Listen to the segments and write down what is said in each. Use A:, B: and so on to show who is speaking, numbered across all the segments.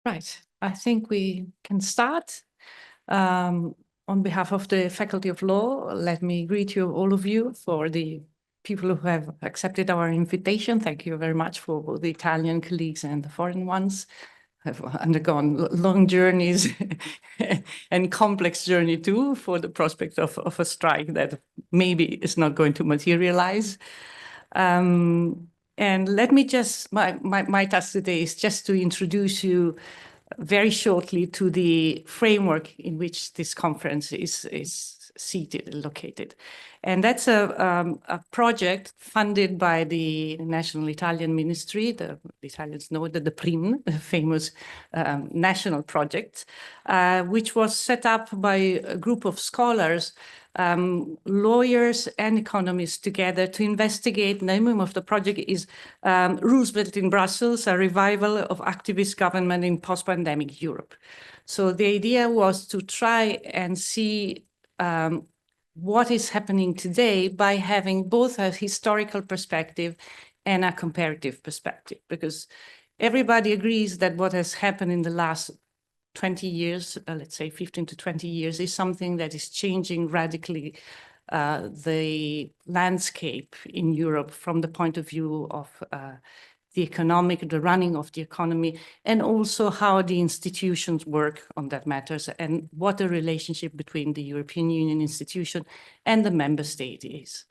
A: Right. I think we can start. On behalf of the Faculty of Law, let me greet you, all of you, for the people who have accepted our invitation. Thank you very much for both the Italian colleagues and the foreign ones who have undergone long journeys and complex journey too for the prospect of a strike that maybe is not going to materialize. And let me just, my task today is just to introduce you very shortly to the framework in which this conference is seated, located. And that's a project funded by the National Italian Ministry, the Italians know that the PRIM, the famous national project, which was set up by a group of scholars, lawyers and economists together to investigate. The name of the project is Roosevelt in Brussels, a revival of activist government in post-pandemic Europe. So the idea was to try and see what is happening today by having both a historical perspective and a comparative perspective, because everybody agrees that what has happened in the last 20 years, let's say 15 to 20 years, is something that is changing radically the landscape in Europe from the point of view of the running of the economy, and also how the institutions work on that matters, and what the relationship between the European Union institution and the member state is.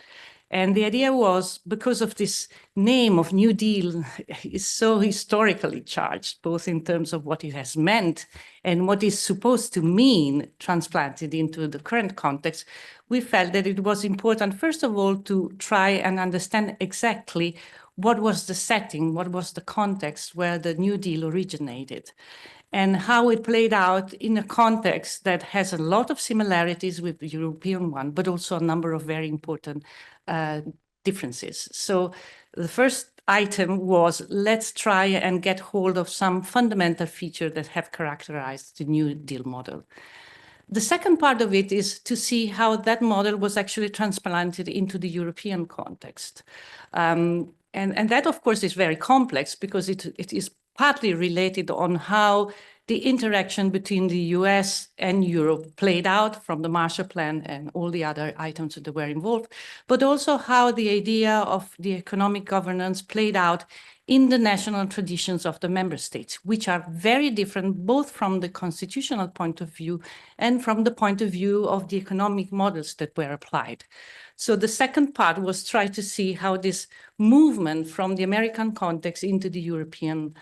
A: And the idea was, because of this name of New Deal is so historically charged, both in terms of what it has meant and what is supposed to mean transplanted into the current context, we felt that it was important, first of all, to try and understand exactly what was the setting, what was the context where the New Deal originated, and how it played out in a context that has a lot of similarities with the European one, but also a number of very important differences. So the first item was, let's try and get hold of some fundamental features that have characterized the New Deal model. The second part of it is to see how that model was actually transplanted into the European context. And that, of course, is very complex because it is partly related on how the interaction between the US and Europe played out from the Marshall Plan and all the other items that were involved, but also how the idea of the economic governance played out in the national traditions of the member states, which are very different, both from the constitutional point of view and from the point of view of the economic models that were applied. So the second part was try to see how this movement from the American context into the European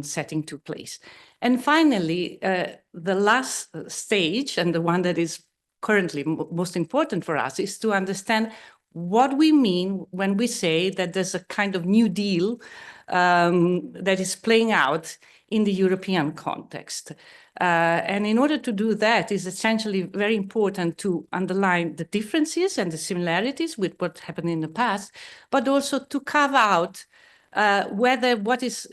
A: setting took place. And finally, the last stage, and the one that is currently most important for us, is to understand what we mean when we say that there's a kind of New Deal that is playing out in the European context. And in order to do that, it's essentially very important to underline the differences and the similarities with what happened in the past, but also to carve out whether what is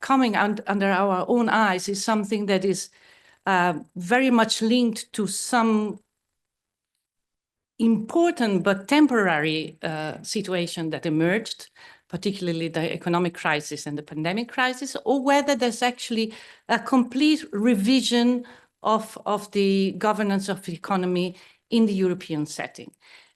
A: coming under our own eyes is something that is very much linked to some important but temporary situation that emerged, particularly the economic crisis and the pandemic crisis, or whether there's actually a complete revision of the governance of the economy in the European setting.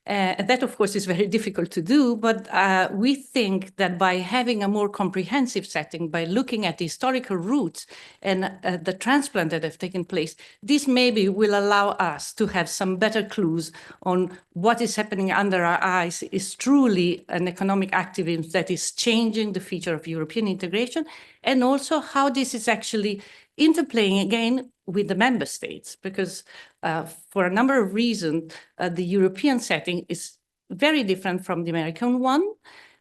A: That, of course, is very difficult to do, but we think that by having a more comprehensive setting, by looking at the historical roots and the transplant that have taken place, this maybe will allow us to have some better clues on what is happening under our eyes is truly an economic activism that is changing the feature of European integration, and also how this is actually interplaying again with the member states, because for a number of reasons, the European setting is very different from the American one.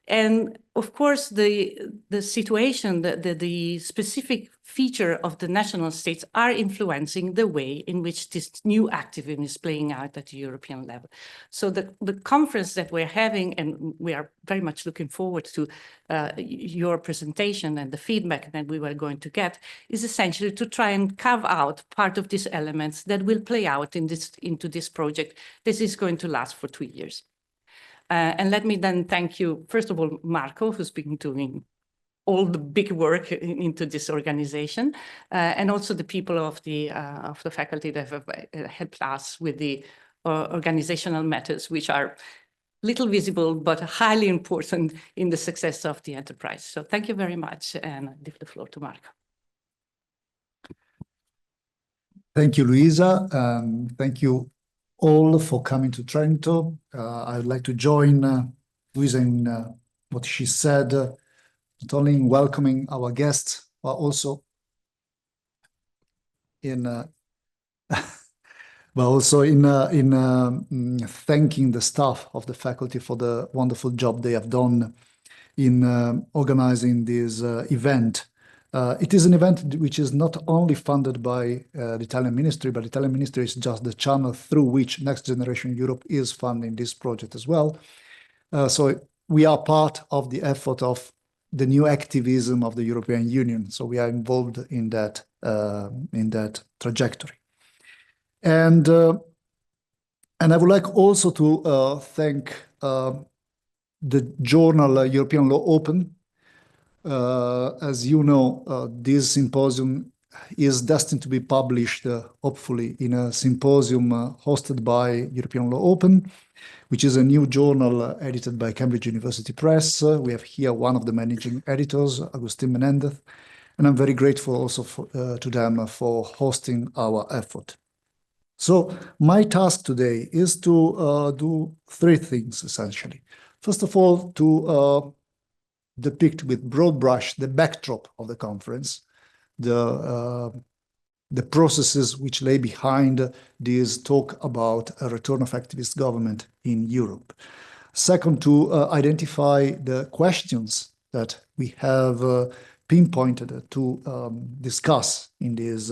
A: And of course, the situation, the specific feature of the national states are influencing the way in which this new activism is playing out at the European level. So the conference that we're having, and we are very much looking forward to your presentation and the feedback that we were going to get, is essentially to try and carve out part of these elements that will play out into this project. This is going to last for 2 years. And let me then thank you, first of all, Marco, who's been doing all the big work into this organization, and also the people of the faculty that have helped us with the organizational methods, which are little visible but highly important in the success of the enterprise. So thank you very much, and I give the floor to Marco.
B: Thank you, Luisa. Thank you all for coming to Trento. I would like to join Luisa in what she said, not only in welcoming our guests, but also in thanking the staff of the faculty for the wonderful job they have done in organizing this event. It is an event which is not only funded by the Italian ministry, but the Italian ministry is just the channel through which Next Generation Europe is funding this project as well. So we are part of the effort of the new activism of the European Union. So we are involved in that trajectory. And I would like also to thank the journal European Law Open. As you know, this symposium is destined to be published, hopefully, in a symposium hosted by European Law Open, which is a new journal edited by Cambridge University Press. We have here one of the managing editors, Agustin Menendez, and I'm very grateful also to them for hosting our effort. So my task today is to do three things, essentially. First of all, to depict with broad brush the backdrop of the conference, the processes which lay behind this talk about a return of activist government in Europe. Second, to identify the questions that we have pinpointed to discuss in this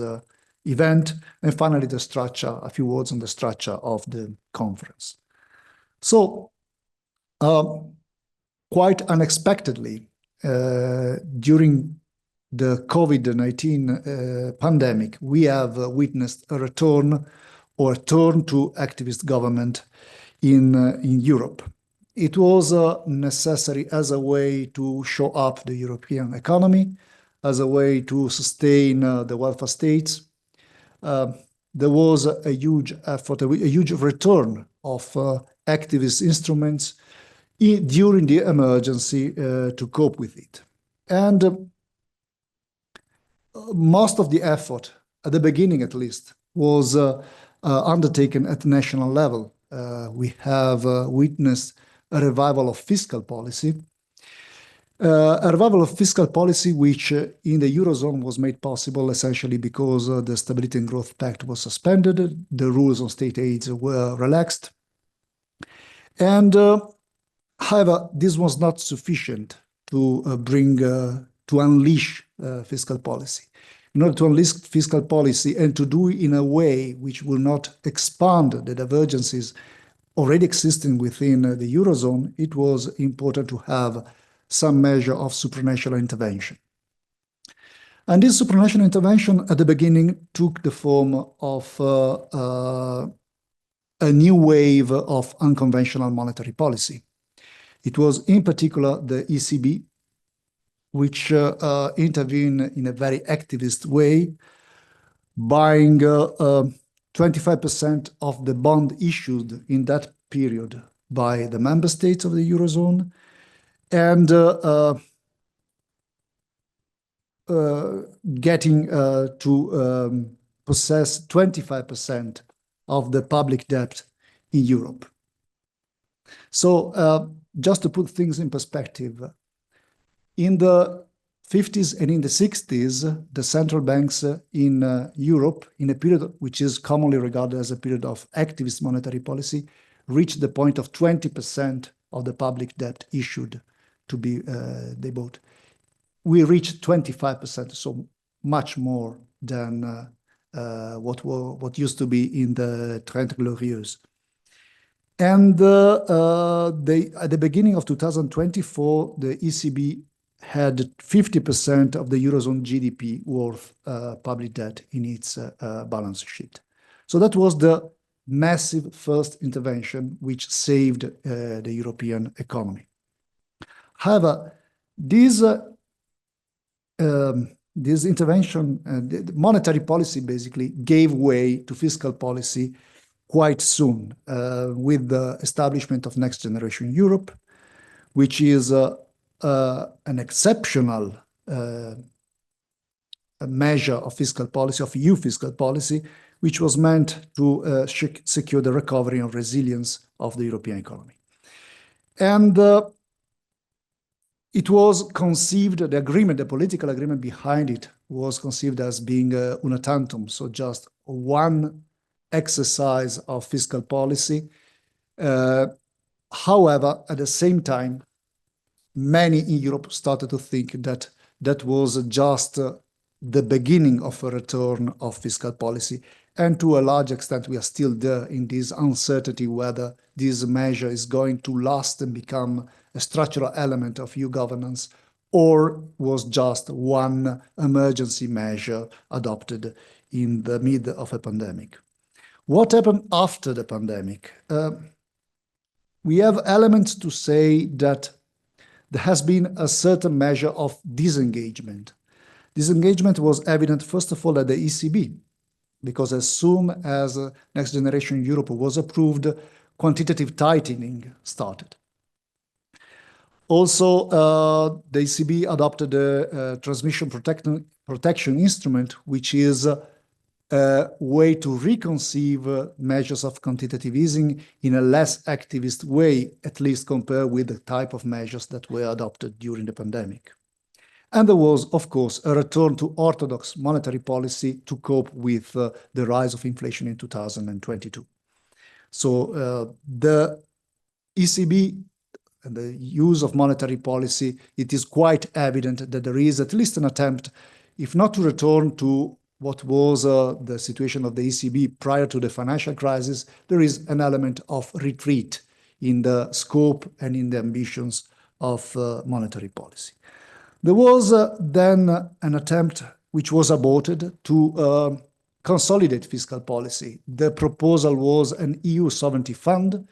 B: event, and finally the structure, a few words on the structure of the conference. So, quite unexpectedly, during the COVID-19 pandemic, we have witnessed a return or a turn to activist government in Europe. It was necessary as a way to show up the European economy, as a way to sustain the welfare states. There was a huge effort, a huge return of activist instruments during the emergency to cope with it. And most of the effort, at the beginning at least, was undertaken at the national level. We have witnessed a revival of fiscal policy, which in the Eurozone was made possible essentially because the Stability and Growth Pact was suspended, the rules on state aids were relaxed. And however, this was not sufficient to to unleash fiscal policy. In order to unleash fiscal policy and to do it in a way which will not expand the divergences already existing within the Eurozone, it was important to have some measure of supranational intervention. And this supranational intervention at the beginning took the form of a new wave of unconventional monetary policy. It was in particular the ECB, which intervened in a very activist way, buying 25% of the bond issued in that period by the member states of the Eurozone, and getting to possess 25% of the public debt in Europe. So just to put things in perspective, in the 50s and in the 60s, the central banks in Europe, in a period which is commonly regarded as a period of activist monetary policy, reached the point of 20% of the public debt issued to be they bought. We reached 25%, so much more than what used to be in the Trente Glorieuses. And at the beginning of 2024, the ECB had 50% of the Eurozone GDP worth public debt in its balance sheet. So that was the massive first intervention which saved the European economy. However, this this intervention, the monetary policy basically gave way to fiscal policy quite soon with the establishment of Next Generation Europe, which is an exceptional measure of fiscal policy, of EU fiscal policy, which was meant to secure the recovery and resilience of the European economy. And it was conceived, the agreement, the political agreement behind it was conceived as being una tantum, so just one exercise of fiscal policy. However, at the same time, many in Europe started to think that that was just the beginning of a return of fiscal policy. And to a large extent, we are still there in this uncertainty whether this measure is going to last and become a structural element of EU governance, or was just one emergency measure adopted in the mid of a pandemic. What happened after the pandemic? We have elements to say that there has been a certain measure of disengagement. Disengagement was evident, first of all, at the ECB, because as soon as Next Generation Europe was approved, quantitative tightening started. Also, the ECB adopted a transmission protection instrument, which is a way to reconceive measures of quantitative easing in a less activist way, at least compared with the type of measures that were adopted during the pandemic. And there was, of course, a return to orthodox monetary policy to cope with the rise of inflation in 2022. So the ECB and the use of monetary policy, it is quite evident that there is at least an attempt, if not to return to what was the situation of the ECB prior to the financial crisis, there is an element of retreat in the scope and in the ambitions of monetary policy. There was then an attempt, which was aborted, to consolidate fiscal policy. The proposal was an EU sovereignty fund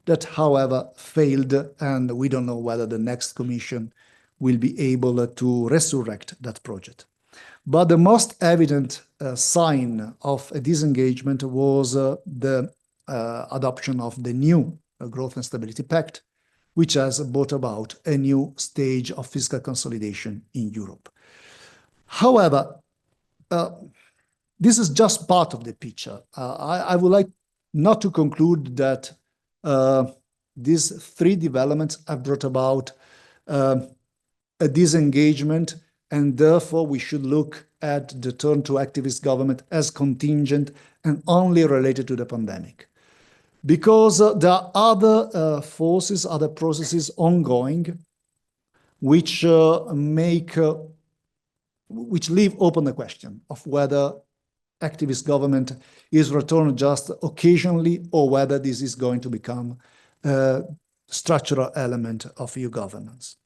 B: that, however, failed, and we don't know whether the next Commission will be able to resurrect that project. But the most evident sign of a disengagement was the adoption of the new Growth and Stability Pact, which has brought about a new stage of fiscal consolidation in Europe. However, this is just part of the picture. I would like not to conclude that these three developments have brought about a disengagement, and therefore we should look at the turn to activist government as contingent and only related to the pandemic. Because there are other forces, other processes ongoing, which which leave open the question of whether activist government is returned just occasionally, or whether this is going to become a structural element of EU governance.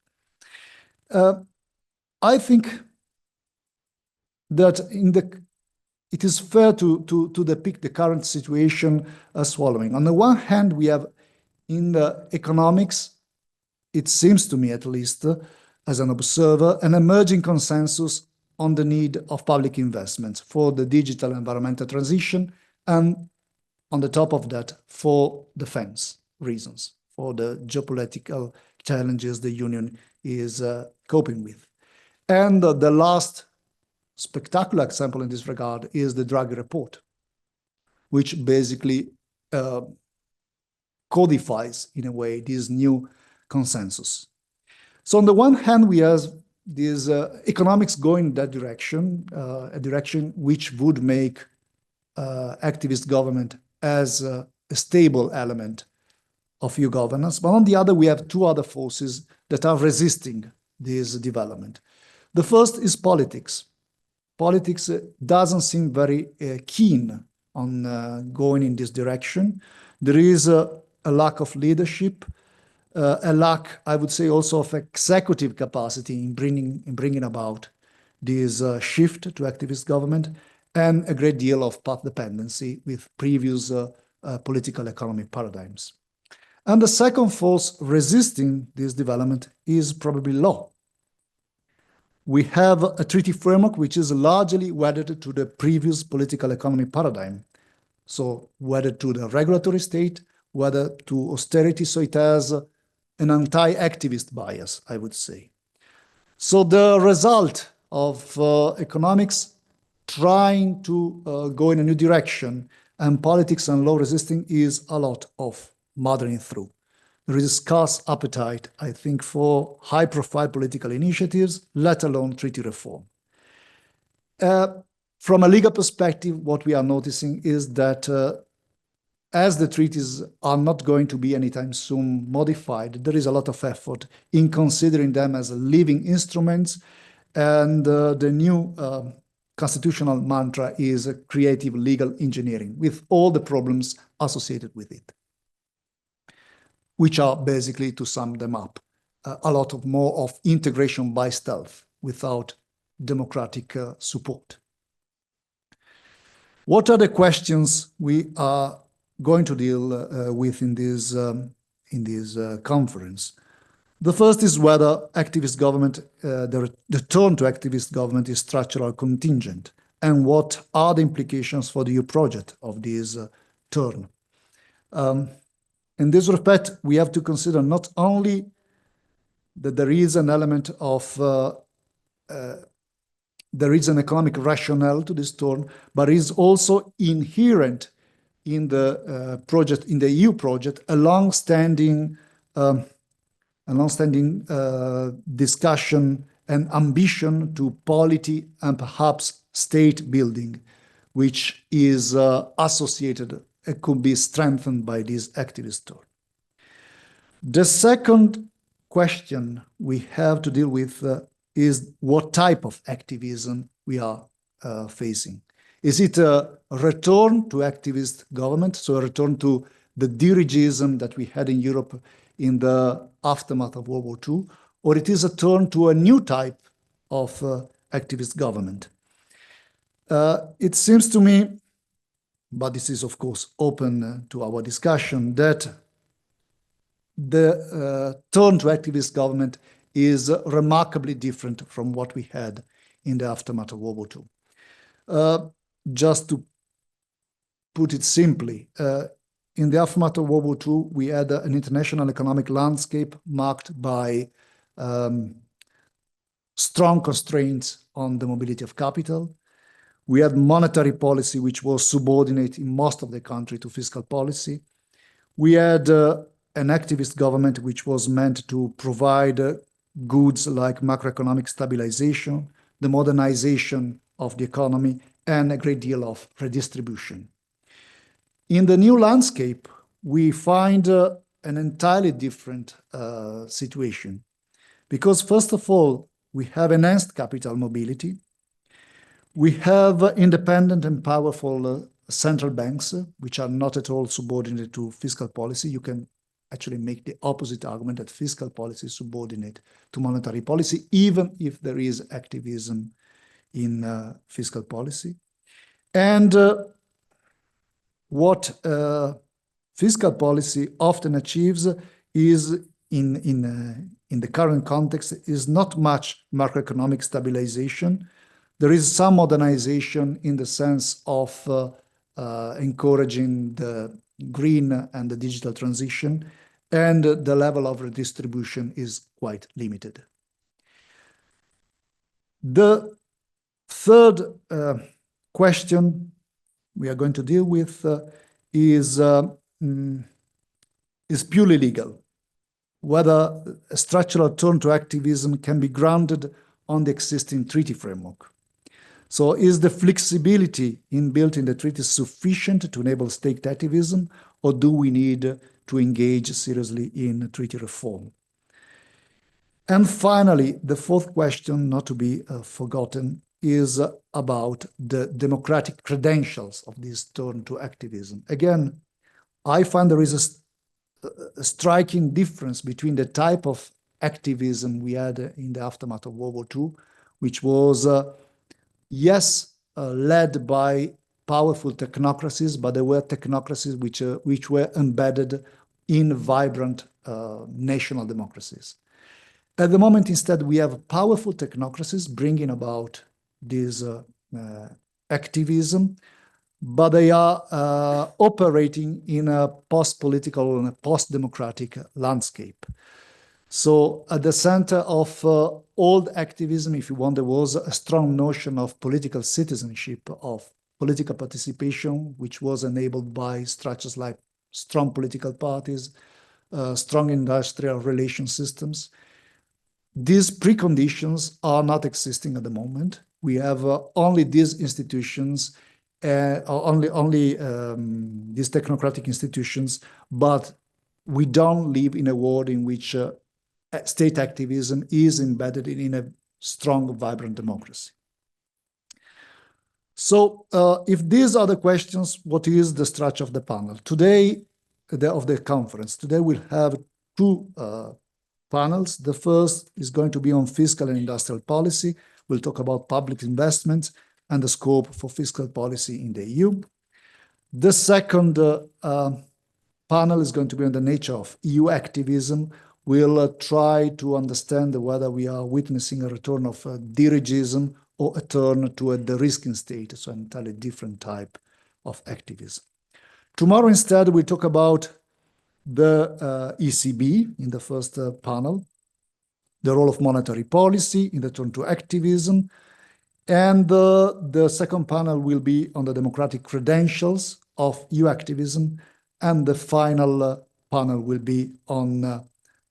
B: I think that it is fair to depict the current situation as following. On the one hand, we have in the economics, it seems to me at least, as an observer, an emerging consensus on the need of public investments for the digital environmental transition, and on the top of that, for defense reasons, for the geopolitical challenges the Union is coping with. And the last spectacular example in this regard is the Draghi report, which basically codifies, in a way, this new consensus. So on the one hand, we have this economics going in that direction, a direction which would make activist government as a stable element of EU governance. But on the other, we have two other forces that are resisting this development. The first is politics. Politics doesn't seem very keen on going in this direction. There is a lack of leadership, a lack, I would say, also of executive capacity in bringing about this shift to activist government, and a great deal of path dependency with previous political economic paradigms. And the second force resisting this development is probably law. We have a treaty framework which is largely wedded to the previous political economy paradigm. So whether to the regulatory state, whether to austerity, so it has an anti-activist bias, I would say. So the result of economics trying to go in a new direction and politics and law resisting is a lot of mothering through. There is a scarce appetite, I think, for high-profile political initiatives, let alone treaty reform. From a legal perspective, what we are noticing is that as the treaties are not going to be anytime soon modified, there is a lot of effort in considering them as living instruments, and the new constitutional mantra is creative legal engineering, with all the problems associated with it, which are basically, to sum them up, a lot of more of integration by stealth without democratic support. What are the questions we are going to deal with in this conference? The first is whether activist government, the turn to activist government is structural contingent, and what are the implications for the EU project of this turn. In this respect, we have to consider not only that there is an element of there is an economic rationale to this turn, but is also inherent in the project, in the EU project, a long-standing discussion and ambition to polity and perhaps state building, which is associated, it could be strengthened by this activist turn. The second question we have to deal with is what type of activism we are facing. Is it a return to activist government, so a return to the dirigism that we had in Europe in the aftermath of World War II, or it is a turn to a new type of activist government? It seems to me, but this is of course open to our discussion, that the turn to activist government is remarkably different from what we had in the aftermath of World War II. Just to put it simply, in the aftermath of World War II, we had an international economic landscape marked by strong constraints on the mobility of capital. We had monetary policy, which was subordinate in most of the country to fiscal policy. We had an activist government, which was meant to provide goods like macroeconomic stabilization, the modernization of the economy, and a great deal of redistribution. In the new landscape, we find an entirely different situation, because first of all, we have enhanced capital mobility. We have independent and powerful central banks, which are not at all subordinate to fiscal policy. You can actually make the opposite argument that fiscal policy is subordinate to monetary policy, even if there is activism in fiscal policy. And what fiscal policy often achieves is, in the current context, is not much macroeconomic stabilization. There is some modernization in the sense of encouraging the green and the digital transition, and the level of redistribution is quite limited. The third question we are going to deal with is purely legal, whether a structural turn to activism can be grounded on the existing treaty framework. So is the flexibility inbuilt in the treaty sufficient to enable state activism, or do we need to engage seriously in treaty reform? And finally, the fourth question, not to be forgotten, is about the democratic credentials of this turn to activism. Again, I find there is a striking difference between the type of activism we had in the aftermath of World War II, which was, yes, led by powerful technocracies, but there were technocracies which were embedded in vibrant national democracies. At the moment, instead, we have powerful technocracies bringing about this activism, but they are operating in a post-political and a post-democratic landscape. So at the center of old activism, if you want, there was a strong notion of political citizenship, of political participation, which was enabled by structures like strong political parties, strong industrial relation systems. These preconditions are not existing at the moment. We have only these institutions, only these technocratic institutions, but we don't live in a world in which state activism is embedded in a strong, vibrant democracy. So if these are the questions, what is the structure of the panel? Today, of the conference, today we'll have two panels. The first is going to be on fiscal and industrial policy. We'll talk about public investments and the scope for fiscal policy in the EU. The second panel is going to be on the nature of EU activism. We'll try to understand whether we are witnessing a return of dirigism or a turn to a de-risking state, so an entirely different type of activism. Tomorrow, instead, we'll talk about the ECB in the first panel, the role of monetary policy in the turn to activism, and the second panel will be on the democratic credentials of EU activism, and the final panel will be on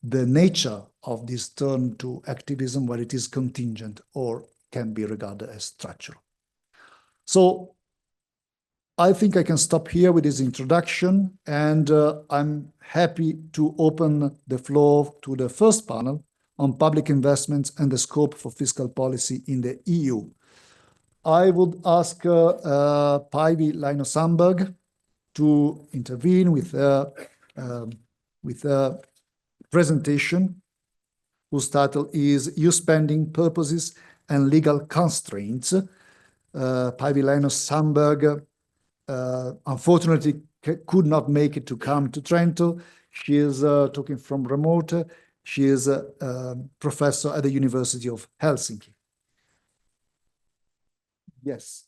B: the nature of this turn to activism, whether it is contingent or can be regarded as structural. So I think I can stop here with this introduction, and I'm happy to open the floor to the first panel on public investments and the scope for fiscal policy in the EU. I would ask Päivi Laino-Sandberg to intervene with a presentation whose title is EU Spending Purposes and Legal Constraints. Päivi Laino-Sandberg unfortunately could not make it to come to Trento. She is talking from remote. She is a professor at the University of Helsinki. Yes.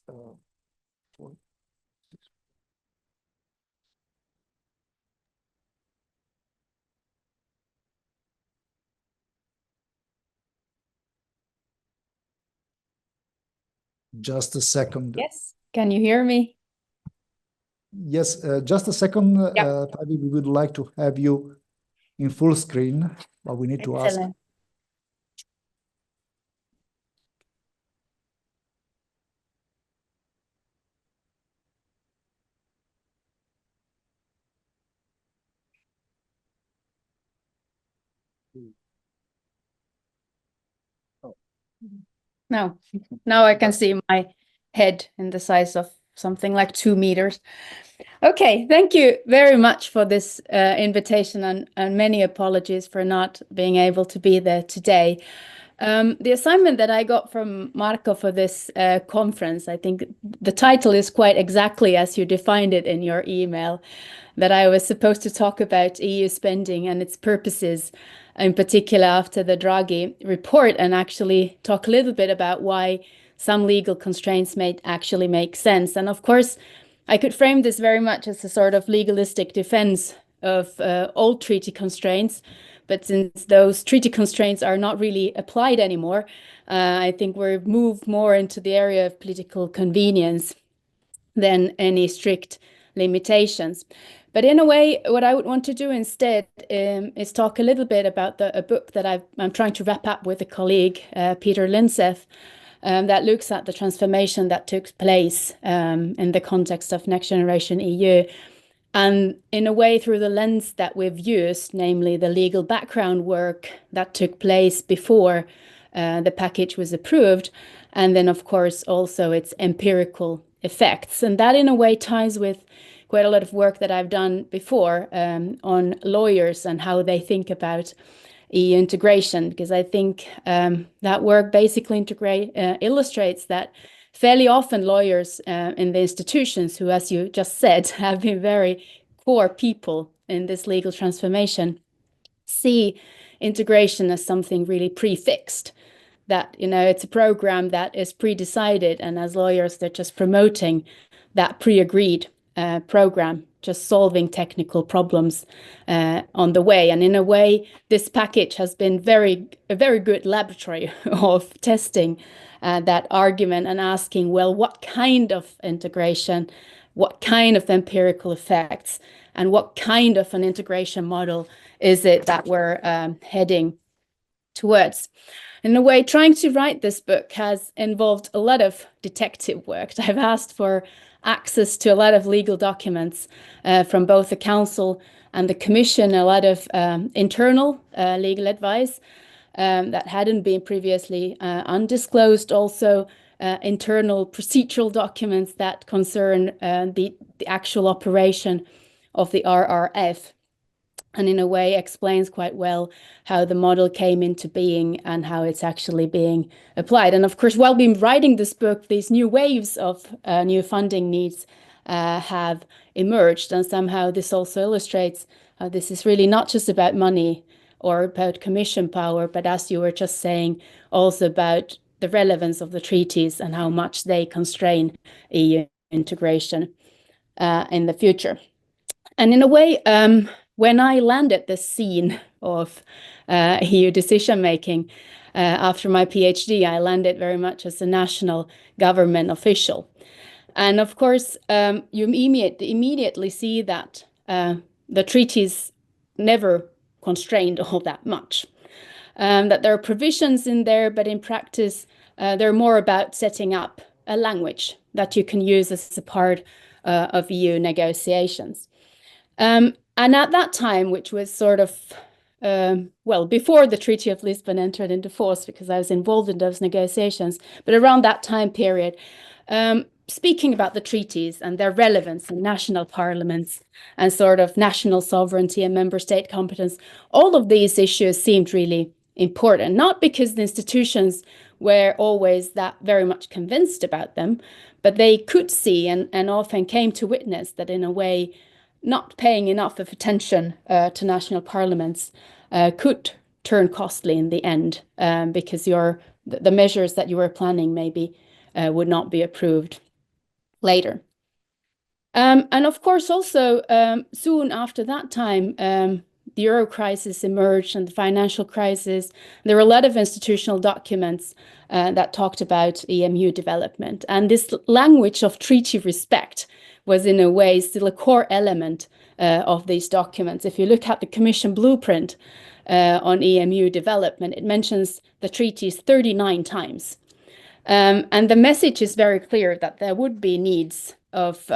B: Just a second.
C: Yes. Can you hear me?
B: Yes, just a second.
C: Yeah.
B: Päivi, we would like to have you in full screen, but we need to ask.
C: Excellent. No, now I can see my head in the size of something like 2 meters. Okay, thank you very much for this invitation, and many apologies for not being able to be there today. The assignment that I got from Marco for this conference, I think the title is quite exactly as you defined it in your email, that I was supposed to talk about EU spending and its purposes, in particular after the Draghi report, and actually talk a little bit about why some legal constraints may actually make sense. And of course, I could frame this very much as a sort of legalistic defense of old treaty constraints. But since those treaty constraints are not really applied anymore, I think we've moved more into the area of political convenience than any strict limitations. But in a way, what I would want to do instead is talk a little bit about a book that I'm trying to wrap up with a colleague, Peter Linseth, that looks at the transformation that took place in the context of Next Generation EU. And in a way, through the lens that we've used, namely the legal background work that took place before the package was approved, and then, of course, also its empirical effects. And that, in a way, ties with quite a lot of work that I've done before on lawyers and how they think about EU integration, because I think that work basically illustrates that fairly often lawyers in the institutions who, as you just said, have been very core people in this legal transformation, see integration as something really prefixed, that, you know, it's a program that is pre-decided, and as lawyers, they're just promoting that pre-agreed program, just solving technical problems on the way. And in a way, this package has been a very good laboratory of testing that argument and asking, well, what kind of integration, what kind of empirical effects, and what kind of an integration model is it that we're heading towards? In a way, trying to write this book has involved a lot of detective work. I've asked for access to a lot of legal documents from both the Council and the Commission, a lot of internal legal advice that hadn't been previously undisclosed, also internal procedural documents that concern the actual operation of the RRF, and in a way explains quite well how the model came into being and how it's actually being applied. And of course, while we've been writing this book, these new waves of new funding needs have emerged. And somehow this also illustrates how this is really not just about money or about commission power, but as you were just saying, also about the relevance of the treaties and how much they constrain EU integration in the future. And in a way, when I landed this scene of EU decision-making after my PhD, I landed very much as a national government official. And of course, you immediately see that the treaties never constrained all that much. That there are provisions in there, but in practice, they're more about setting up a language that you can use as a part of EU negotiations. And at that time, which was sort of, well, before the Treaty of Lisbon entered into force, because I was involved in those negotiations, but around that time period, speaking about the treaties and their relevance in national parliaments and sort of national sovereignty and member state competence, all of these issues seemed really important, not because the institutions were always that very much convinced about them, but they could see and often came to witness that in a way, not paying enough of attention to national parliaments could turn costly in the end, because the measures that you were planning maybe would not be approved later. And of course, also soon after that time, the euro crisis emerged and the financial crisis. There were a lot of institutional documents that talked about EMU development. And this language of treaty respect was in a way still a core element of these documents. If you look at the Commission blueprint on EMU development, it mentions the treaties 39 times. And the message is very clear that there would be needs of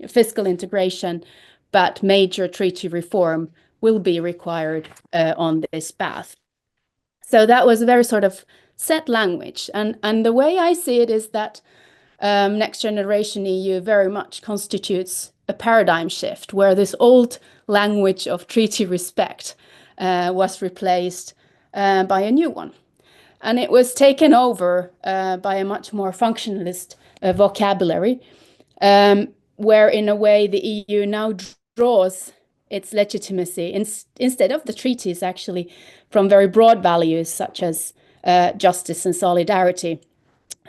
C: fiscal integration, but major treaty reform will be required on this path. So that was a very sort of set language. And the way I see it is that Next Generation EU very much constitutes a paradigm shift, where this old language of treaty respect was replaced by a new one. And it was taken over by a much more functionalist vocabulary, where in a way the EU now draws its legitimacy instead of the treaties actually from very broad values such as justice and solidarity,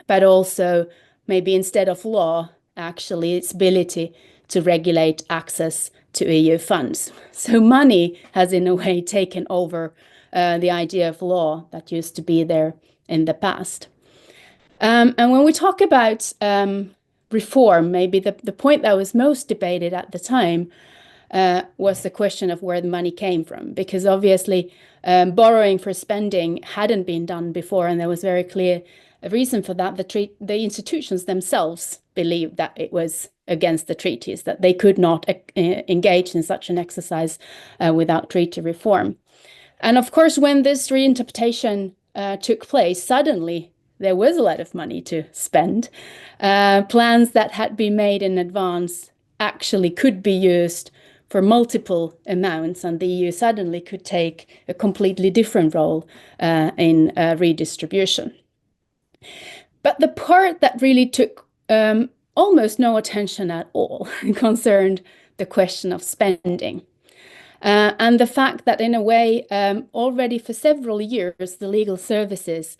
C: but also maybe instead of law, actually its ability to regulate access to EU funds. So money has in a way taken over the idea of law that used to be there in the past. And when we talk about reform, maybe the point that was most debated at the time was the question of where the money came from, because obviously borrowing for spending hadn't been done before, and there was very clear a reason for that. The institutions themselves believed that it was against the treaties, that they could not engage in such an exercise without treaty reform. And of course, when this reinterpretation took place, suddenly there was a lot of money to spend. Plans that had been made in advance actually could be used for multiple amounts, and the EU suddenly could take a completely different role in redistribution. But the part that really took almost no attention at all concerned the question of spending. And the fact that in a way, already for several years, the legal services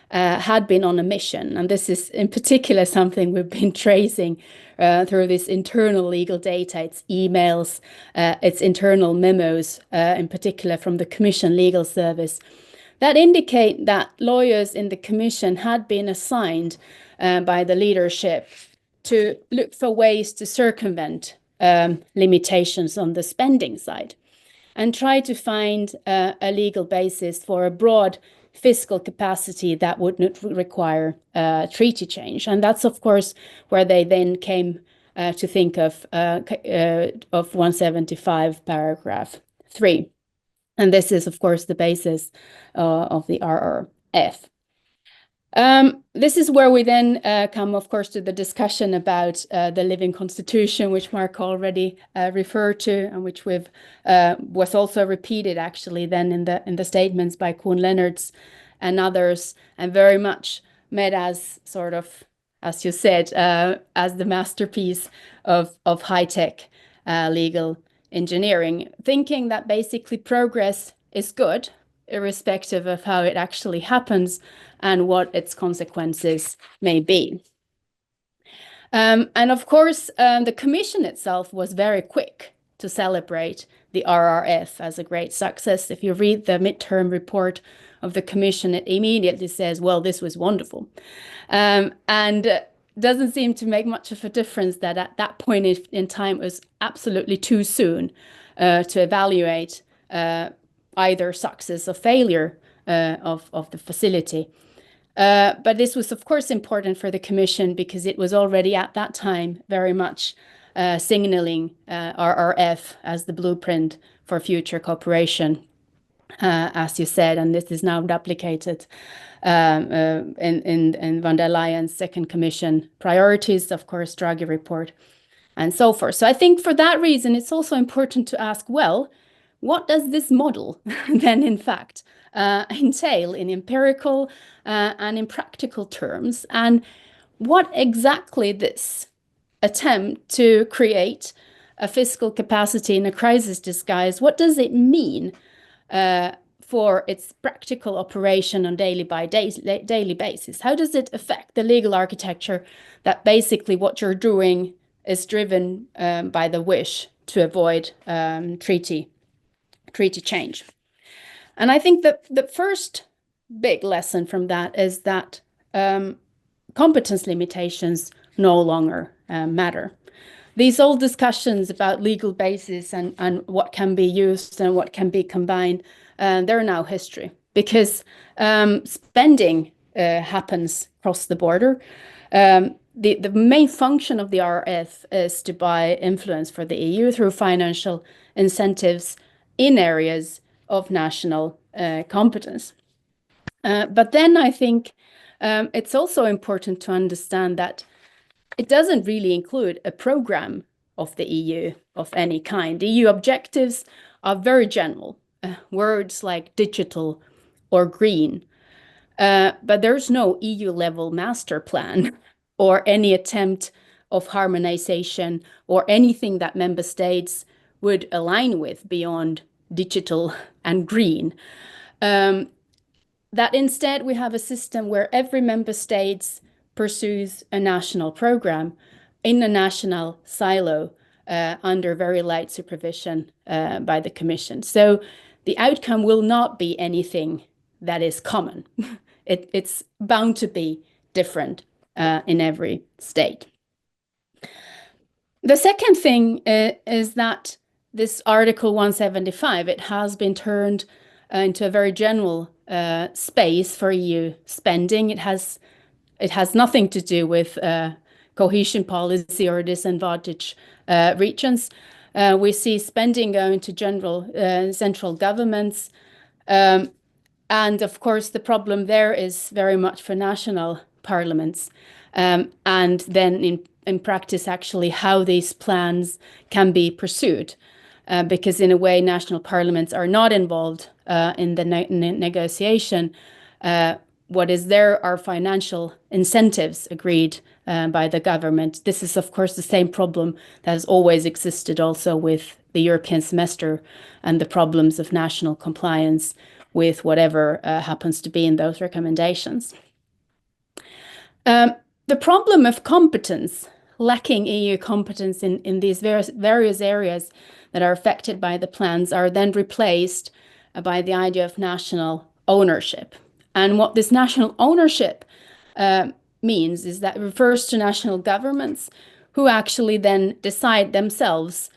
C: had been on a mission. And this is in particular something we've been tracing through this internal legal data, its emails, its internal memos, in particular from the Commission Legal Service, that indicate that lawyers in the Commission had been assigned by the leadership to look for ways to circumvent limitations on the spending side and try to find a legal basis for a broad fiscal capacity that would not require treaty change. And that's, of course, where they then came to think of 175 paragraph 3. And this is, of course, the basis of the RRF. This is where we then come, of course, to the discussion about the living constitution, which Mark already referred to, and which was also repeated actually then in the statements by Koen Leonards and others, and very much made as sort of, as you said, as the masterpiece of high-tech legal engineering, thinking that basically progress is good, irrespective of how it actually happens and what its consequences may be. And of course, the Commission itself was very quick to celebrate the RRF as a great success. If you read the midterm report of the Commission, it immediately says, well, this was wonderful. And doesn't seem to make much of a difference that at that point in time it was absolutely too soon to evaluate either success or failure of the facility. But this was, of course, important for the Commission because it was already at that time very much signaling RRF as the blueprint for future cooperation, as you said, and this is now duplicated in von der Leyen's second Commission priorities, of course, Draghi report, and so forth. So I think for that reason, it's also important to ask, well, what does this model then, in fact, entail in empirical and in practical terms? And what exactly this attempt to create a fiscal capacity in a crisis disguise, what does it mean for its practical operation on daily basis? How does it affect the legal architecture that basically what you're doing is driven by the wish to avoid treaty change? And I think that the first big lesson from that is that competence limitations no longer matter. These old discussions about legal basis and what can be used and what can be combined, they're now history because spending happens across the border. The main function of the RRF is to buy influence for the EU through financial incentives in areas of national competence. But then I think it's also important to understand that it doesn't really include a program of the EU of any kind. EU objectives are very general, words like digital or green, but there's no EU-level master plan or any attempt of harmonization or anything that member states would align with beyond digital and green. That instead we have a system where every member state pursues a national program in a national silo under very light supervision by the Commission. So the outcome will not be anything that is common. It's bound to be different in every state. The second thing is that this Article 175, it has been turned into a very general space for EU spending. It has nothing to do with cohesion policy or disadvantaged regions. We see spending going to general central governments. And of course, the problem there is very much for national parliaments. And then in practice, actually, how these plans can be pursued. Because in a way, national parliaments are not involved in the negotiation. What is there are financial incentives agreed by the government. This is, of course, the same problem that has always existed also with the European semester and the problems of national compliance with whatever happens to be in those recommendations. The problem of competence, lacking EU competence in these various areas that are affected by the plans, are then replaced by the idea of national ownership. And what this national ownership means is that it refers to national governments who actually then decide themselves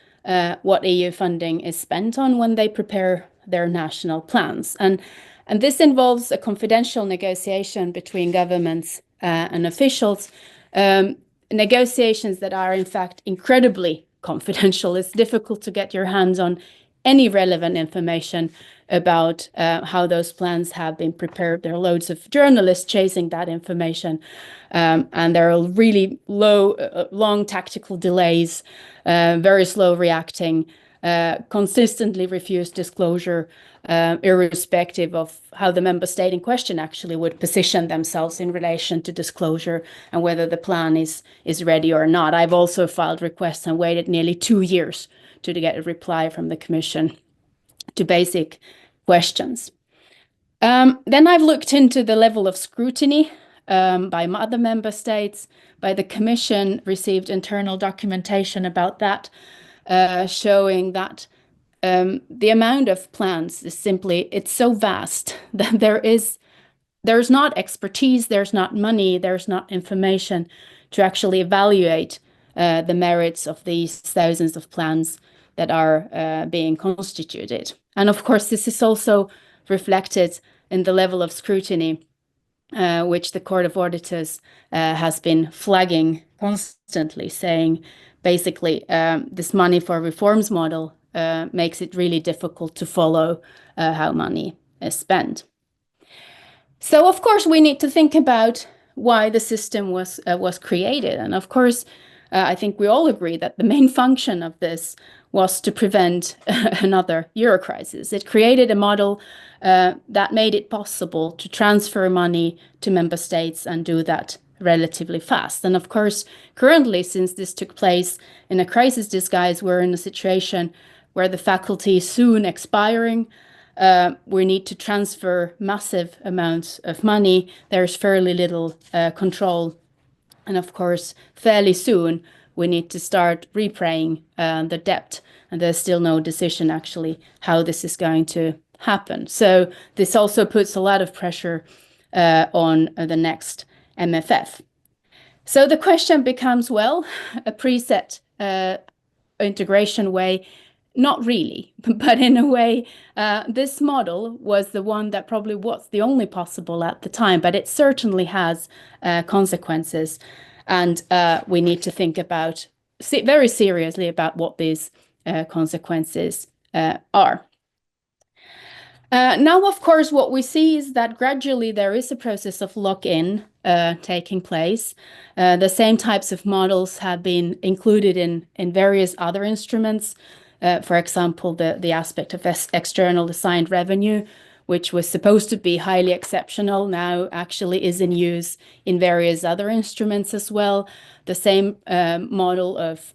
C: what EU funding is spent on when they prepare their national plans. And this involves a confidential negotiation between governments and officials, negotiations that are in fact incredibly confidential. It's difficult to get your hands on any relevant information about how those plans have been prepared. There are loads of journalists chasing that information, and there are really long tactical delays, very slow reacting, consistently refused disclosure, irrespective of how the member state in question actually would position themselves in relation to disclosure and whether the plan is ready or not. I've also filed requests and waited nearly 2 years to get a reply from the Commission to basic questions. Then I've looked into the level of scrutiny by other member states, by the Commission, received internal documentation about that, showing that the amount of plans is simply, it's so vast that there's not expertise, there's not money, there's not information to actually evaluate the merits of these thousands of plans that are being constituted. And of course, this is also reflected in the level of scrutiny which the Court of Auditors has been flagging constantly, saying basically this money for reforms model makes it really difficult to follow how money is spent. So of course we need to think about why the system was created. And of course, I think we all agree that the main function of this was to prevent another euro crisis. It created a model that made it possible to transfer money to member states and do that relatively fast. And of course, currently, since this took place in a crisis disguise, we're in a situation where the faculty is soon expiring. We need to transfer massive amounts of money. There's fairly little control. And of course, fairly soon, we need to start repaying the debt. And there's still no decision actually how this is going to happen. So this also puts a lot of pressure on the next MFF. So the question becomes, well, a preset integration way, not really, but in a way, this model was the one that probably was the only possible at the time, but it certainly has consequences. And we need to think about very seriously about what these consequences are. Now, of course, what we see is that gradually there is a process of lock-in taking place. The same types of models have been included in various other instruments. For example, the aspect of external assigned revenue, which was supposed to be highly exceptional, now actually is in use in various other instruments as well. The same model of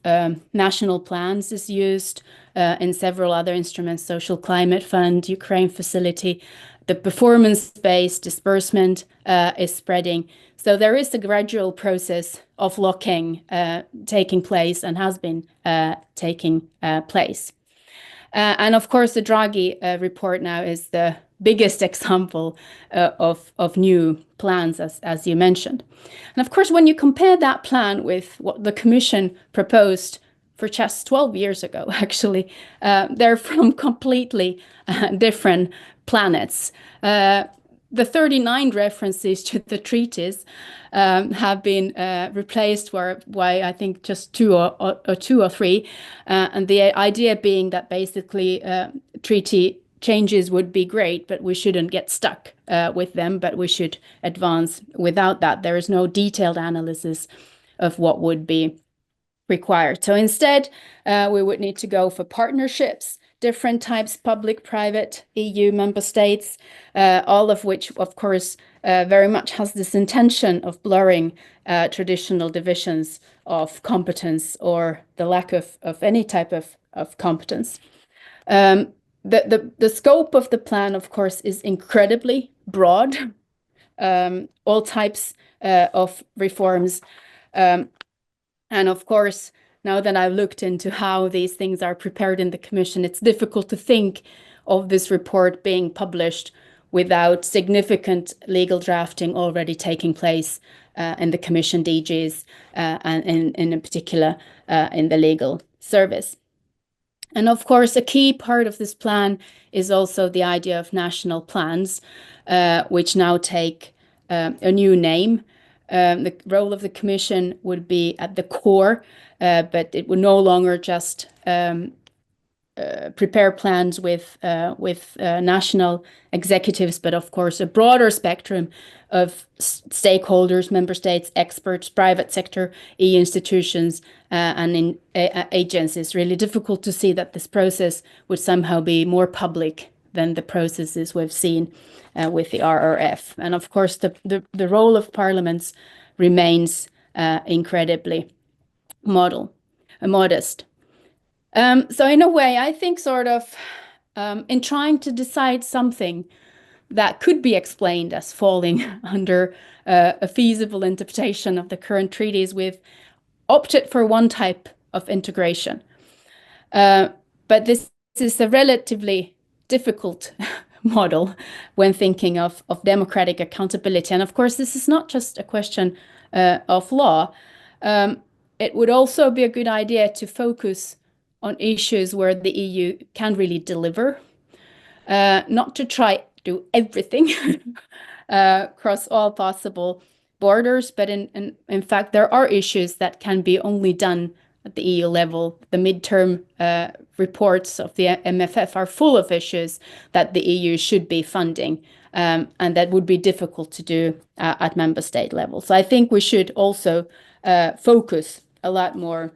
C: national plans is used in several other instruments, Social Climate Fund, Ukraine Facility. The performance-based disbursement is spreading. So there is a gradual process of locking taking place and has been taking place. And of course, the Draghi report now is the biggest example of new plans, as you mentioned. And of course, when you compare that plan with what the Commission proposed for just 12 years ago, actually, they're from completely different planets. The 39 references to the treaties have been replaced by, I think, just two or three. And the idea being that basically treaty changes would be great, but we shouldn't get stuck with them, but we should advance without that. There is no detailed analysis of what would be required. So instead, we would need to go for partnerships different types, public-private EU member states, all of which, of course, very much has this intention of blurring traditional divisions of competence or the lack of any type of competence. The scope of the plan, of course, is incredibly broad. All types of reforms. And of course, now that I've looked into how these things are prepared in the Commission, it's difficult to think of this report being published without significant legal drafting already taking place in the Commission DGs and in particular in the legal service. And of course, a key part of this plan is also the idea of national plans, which now take a new name. The role of the Commission would be at the core, but it would no longer just prepare plans with national executives, but of course a broader spectrum of stakeholders, member states, experts, private sector, EU institutions, and in agencies. Really difficult to see that this process would somehow be more public than the processes we've seen with the RRF. And of course, the role of parliaments remains incredibly modest. So in a way, I think sort of in trying to decide something that could be explained as falling under a feasible interpretation of the current treaties, we've opted for one type of integration. But this is a relatively difficult model when thinking of democratic accountability. And of course, this is not just a question of law. It would also be a good idea to focus on issues where the EU can really deliver, not to try do everything across all possible borders, but in fact, there are issues that can be only done at the EU level. The midterm reports of the MFF are full of issues that the EU should be funding, and that would be difficult to do at member state level. So I think we should also focus a lot more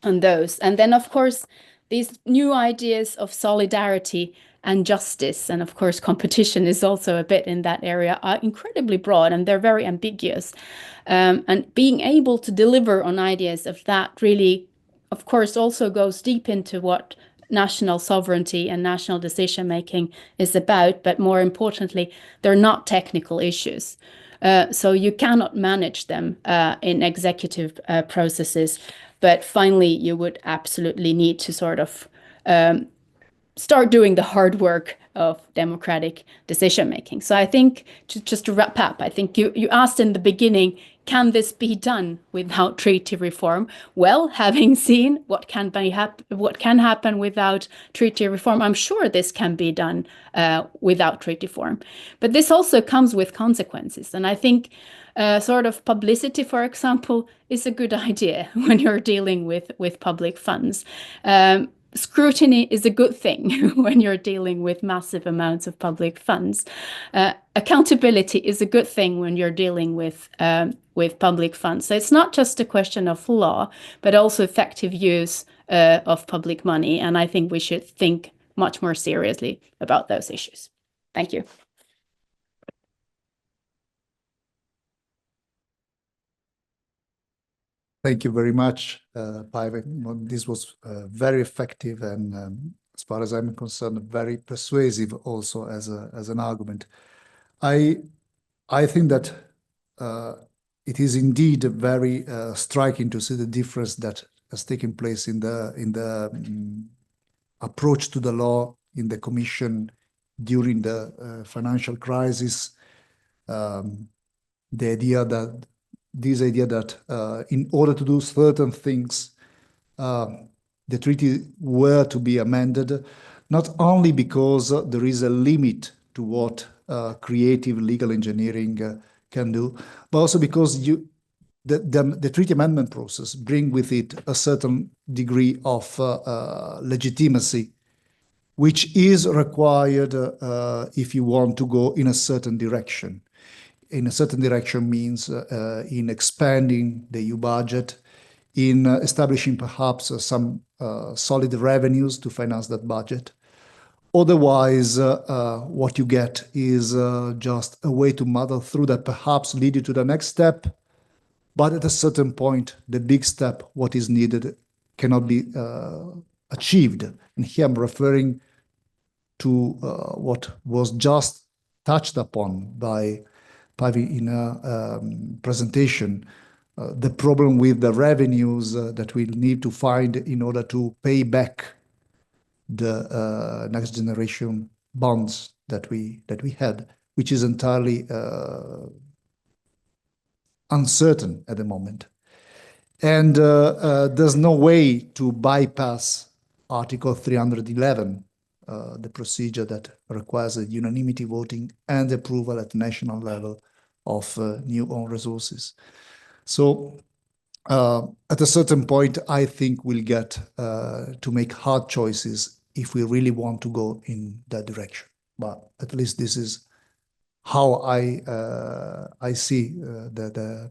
C: on those. And then, of course, these new ideas of solidarity and justice, and of course, competition is also a bit in that area, are incredibly broad and they're very ambiguous. And being able to deliver on ideas of that really, of course, also goes deep into what national sovereignty and national decision-making is about. But more importantly, they're not technical issues. So you cannot manage them in executive processes. But finally, you would absolutely need to sort of start doing the hard work of democratic decision-making. So I think, just to wrap up, I think you asked in the beginning, can this be done without treaty reform? Well, having seen what can happen without treaty reform, I'm sure this can be done without treaty reform. But this also comes with consequences. And I think sort of publicity, for example, is a good idea when you're dealing with public funds. Scrutiny is a good thing when you're dealing with massive amounts of public funds. Accountability is a good thing when you're dealing with public funds. So it's not just a question of law, but also effective use of public money. And I think we should think much more seriously about those issues. Thank you.
B: Thank you very much, Päivi. This was very effective and, as far as I'm concerned, very persuasive also as an argument. I think that it is indeed very striking to see the difference that has taken place in the approach to the law in the Commission during the financial crisis. This idea that in order to do certain things, the treaty were to be amended, not only because there is a limit to what creative legal engineering can do, but also because the treaty amendment process brings with it a certain degree of legitimacy, which is required if you want to go in a certain direction. In a certain direction means in expanding the EU budget, in establishing perhaps some solid revenues to finance that budget. Otherwise, what you get is just a way to muddle through that, perhaps lead you to the next step. But at a certain point, the big step, what is needed, cannot be achieved. And here I'm referring to what was just touched upon by Pavi in a presentation, the problem with the revenues that we need to find in order to pay back the next generation bonds that we had, which is entirely uncertain at the moment. And there's no way to bypass Article 311, the procedure that requires a unanimity voting and approval at national level of new own resources. So at a certain point, I think we'll get to make hard choices if we really want to go in that direction. But at least this is how I see the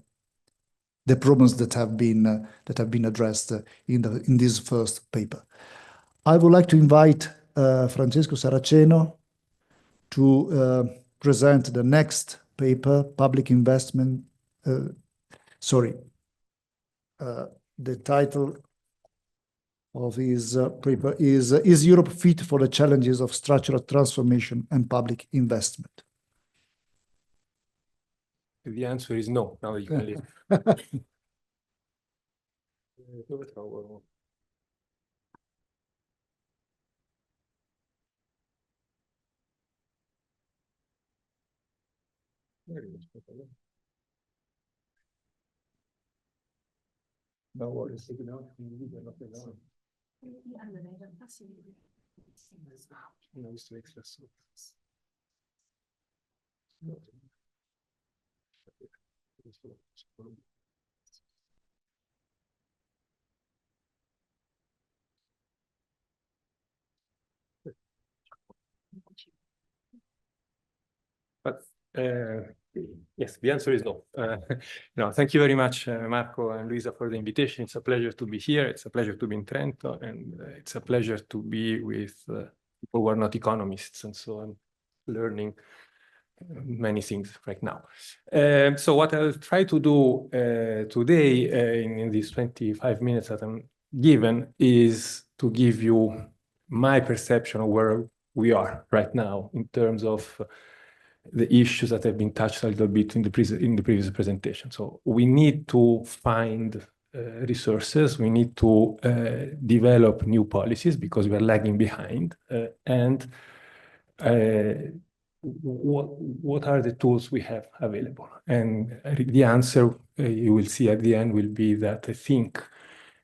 B: problems that have been addressed in this first paper. I would like to invite Francesco Saraceno to present the next paper, public investment. The title of his paper is Europe Fit for the Challenges of Structural Transformation and Public Investment?
D: The answer is no. Now you can leave.
B: No worries.
D: But yes, the answer is no. No, thank you very much, Marco and Luisa, for the invitation. It's a pleasure to be here. It's a pleasure to be in Trento, and it's a pleasure to be with people who are not economists. And so I'm learning many things right now. So what I'll try to do today in these 25 minutes that I'm given is to give you my perception of where we are right now in terms of the issues that have been touched a little bit in the previous presentation. So we need to find resources, we need to develop new policies because we are lagging behind, and what are the tools we have available? And the answer you will see at the end will be that I think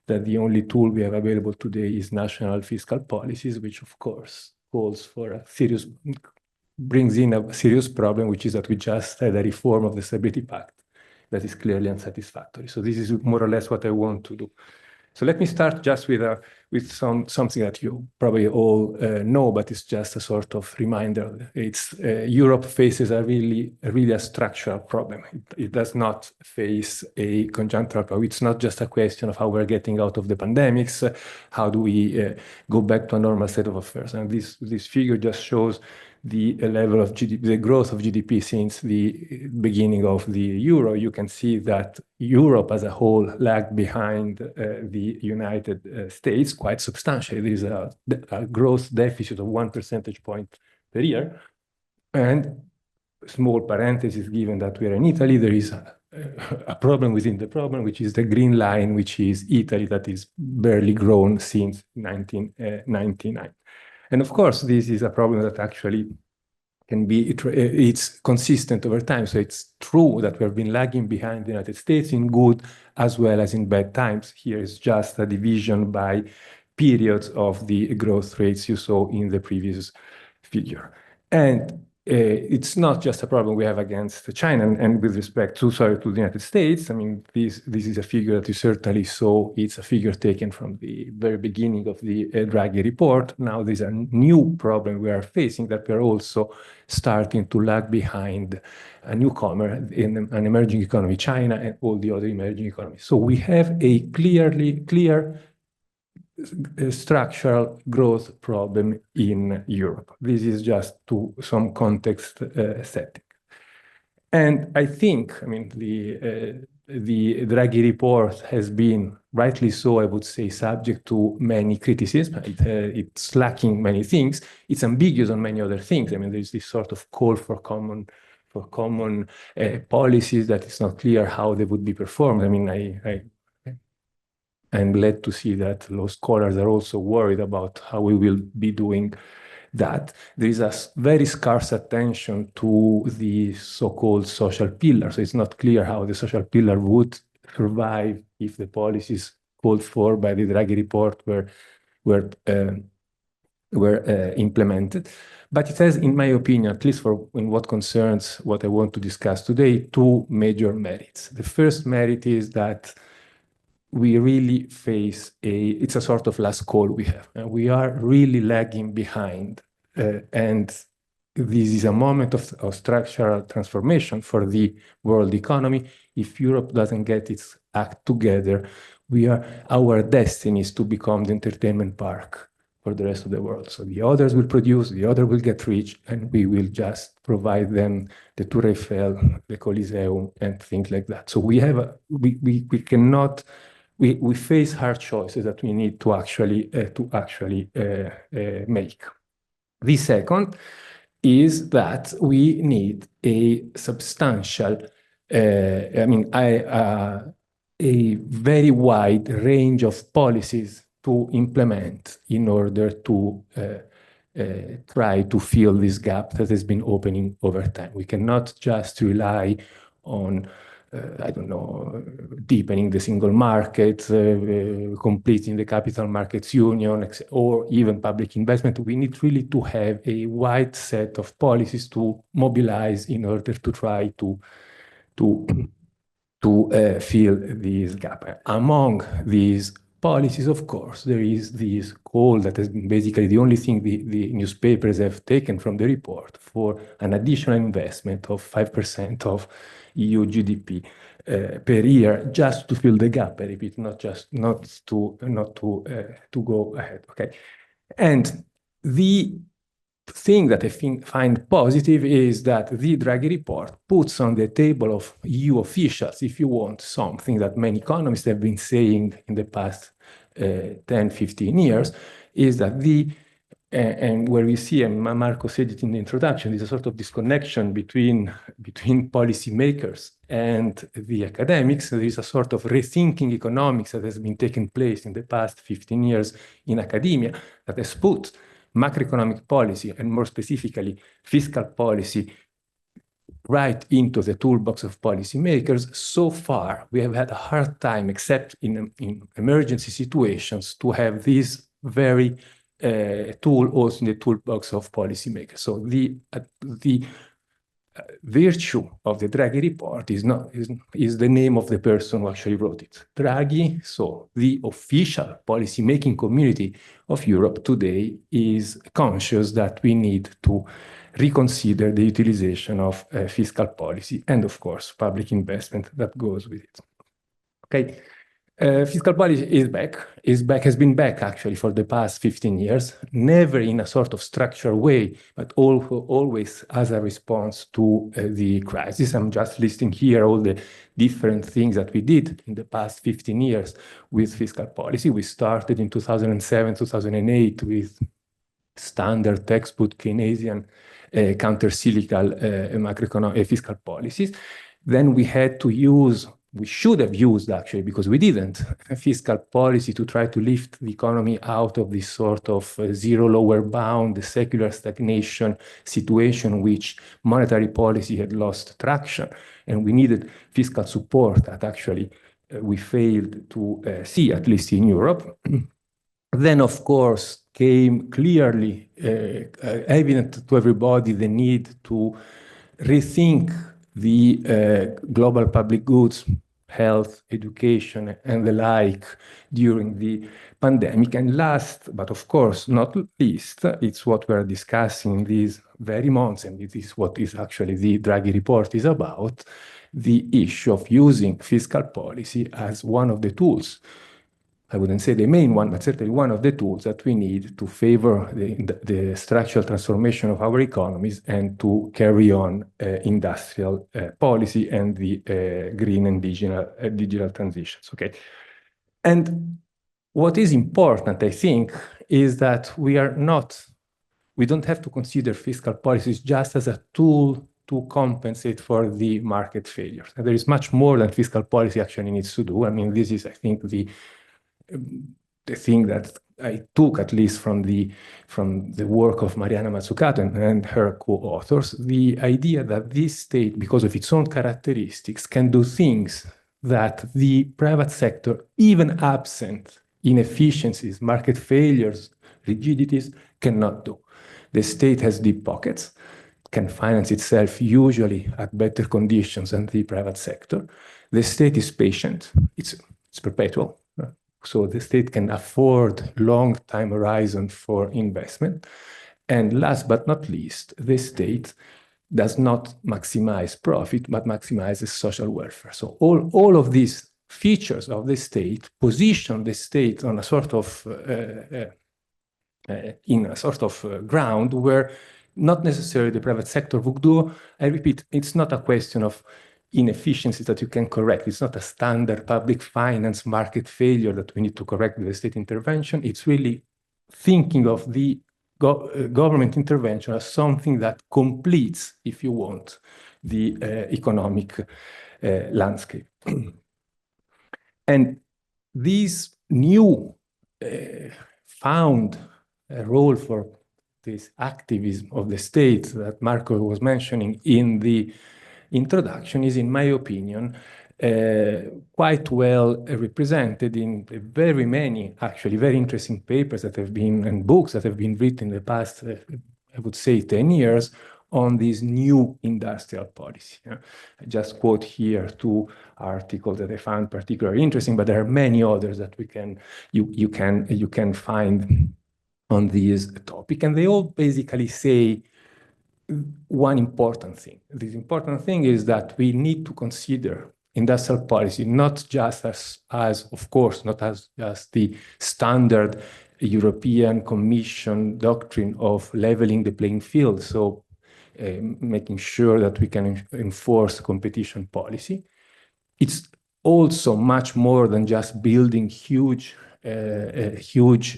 D: that the only tool we have available today is national fiscal policies, which of course calls for a serious, brings in a serious problem, which is that we just had a reform of the Stability Pact that is clearly unsatisfactory. So this is more or less what I want to do. So let me start just with something that you probably all know, but it's just a sort of reminder. It's Europe faces a really a structural problem. It does not face a conjunctural problem. It's not just a question of how we're getting out of the pandemics, how do we go back to a normal state of affairs. And this figure just shows the level of GDP, the growth of GDP since the beginning of the euro. You can see that Europe as a whole lagged behind the United States quite substantially. There is a growth deficit of 1 percentage point per year. And small parenthesis, given that we are in Italy, there is a problem within the problem, which is the green line, which is Italy, that is barely grown since 1999. And of course, this is a problem that actually can be, it's consistent over time. So it's true that we have been lagging behind the United States in good as well as in bad times. Here is just a division by periods of the growth rates you saw in the previous figure. And it's not just a problem we have against China and with respect to, sorry, to the United States. I mean, this is a figure that you certainly saw. It's a figure taken from the very beginning of the Draghi report. Now there's a new problem we are facing, that we are also starting to lag behind a newcomer in an emerging economy, China, and all the other emerging economies. So we have a clear structural growth problem in Europe. This is just to some context setting. And I think, I mean, the Draghi report has been, rightly so, I would say, subject to many criticism. It's lacking many things. It's ambiguous on many other things. I mean, there's this sort of call for common policies that it's not clear how they would be performed. I mean, I'm glad to see that law scholars are also worried about how we will be doing that. There is a very scarce attention to the so-called social pillar. So it's not clear how the social pillar would survive if the policies called for by the Draghi report were implemented. But it has, in my opinion, at least in what concerns what I want to discuss today, two major merits. The first merit is that we really face it's a sort of last call we have. And we are really lagging behind. And this is a moment of structural transformation for the world economy. If Europe doesn't get its act together, our destiny is to become the entertainment park for the rest of the world. So the others will produce, the other will get rich, and we will just provide them the Tour Eiffel, the Coliseum, and things like that. So we cannot. We face hard choices that we need to actually make. The second is that we need a substantial, a very wide range of policies to implement in order to try to fill this gap that has been opening over time. We cannot just rely on I don't know, deepening the single market, completing the capital markets union, or even public investment. We need really to have a wide set of policies to mobilize in order to try to fill this gap. Among these policies, of course, there is this call that has been basically the only thing the newspapers have taken from the report for an additional investment of 5% of EU GDP per year, just to fill the gap. I repeat, not to go ahead. Okay, and the thing that I find positive is that the Draghi report puts on the table of EU officials, if you want, something that many economists have been saying in the past 10, 15 years, is that and where we see, and Marco said it in the introduction, there's a sort of disconnection between policymakers and the academics. There is a sort of rethinking economics that has been taking place in the past 15 years in academia that has put macroeconomic policy, and more specifically fiscal policy, right into the toolbox of policymakers. So far, we have had a hard time, except in emergency situations, to have this very tool also in the toolbox of policymakers. So the virtue of the Draghi report is the name of the person who actually wrote it. Draghi, so the official policymaking community of Europe today is conscious that we need to reconsider the utilization of fiscal policy and, of course, public investment that goes with it. Okay. Fiscal policy has been back actually for the past 15 years, never in a sort of structured way, but always as a response to the crisis. I'm just listing here all the different things that we did in the past 15 years with fiscal policy. We started in 2007, 2008 with standard textbook Keynesian counter-cyclical macroeconomic fiscal policies. Then we should have used actually, because we didn't, fiscal policy to try to lift the economy out of this sort of zero lower bound, the secular stagnation situation in which monetary policy had lost traction. And we needed fiscal support that actually we failed to see, at least in Europe. Then, of course, became clearly evident to everybody the need to rethink the global public goods, health, education, and the like during the pandemic. And last, but of course not least, it's what we're discussing these very months, and it is what is actually the Draghi report is about, the issue of using fiscal policy as one of the tools. I wouldn't say the main one, but certainly one of the tools that we need to favor the structural transformation of our economies and to carry on industrial policy and the green and digital transitions. Okay, and what is important, I think, is that we don't have to consider fiscal policies just as a tool to compensate for the market failures. And there is much more than fiscal policy actually needs to do. I mean, this is, I think, the thing that I took, at least from the work of Mariana Mazzucato and her co-authors, the idea that this state, because of its own characteristics, can do things that the private sector, even absent inefficiencies, market failures, rigidities, cannot do. The state has deep pockets, can finance itself usually at better conditions than the private sector. The state is patient, it's perpetual. So the state can afford long time horizon for investment. And last but not least, the state does not maximize profit, but maximizes social welfare. So all of these features of the state position the state on a sort of ground where not necessarily the private sector would do. I repeat, it's not a question of inefficiencies that you can correct. It's not a standard public finance market failure that we need to correct with the state intervention. It's really thinking of the government intervention as something that completes, if you want, the economic landscape. And this new found role for this activism of the state that Marco was mentioning in the introduction is, in my opinion, quite well represented in very many, actually, very interesting papers that have been, and books that have been written in the past, I would say, 10 years on this new industrial policy. I just quote here 2 articles that I found particularly interesting, but there are many others that you can find on this topic, and they all basically say one important thing. This important thing is that we need to consider industrial policy not just as of course, not as just the standard European Commission doctrine of leveling the playing field, so making sure that we can enforce competition policy. It's also much more than just building huge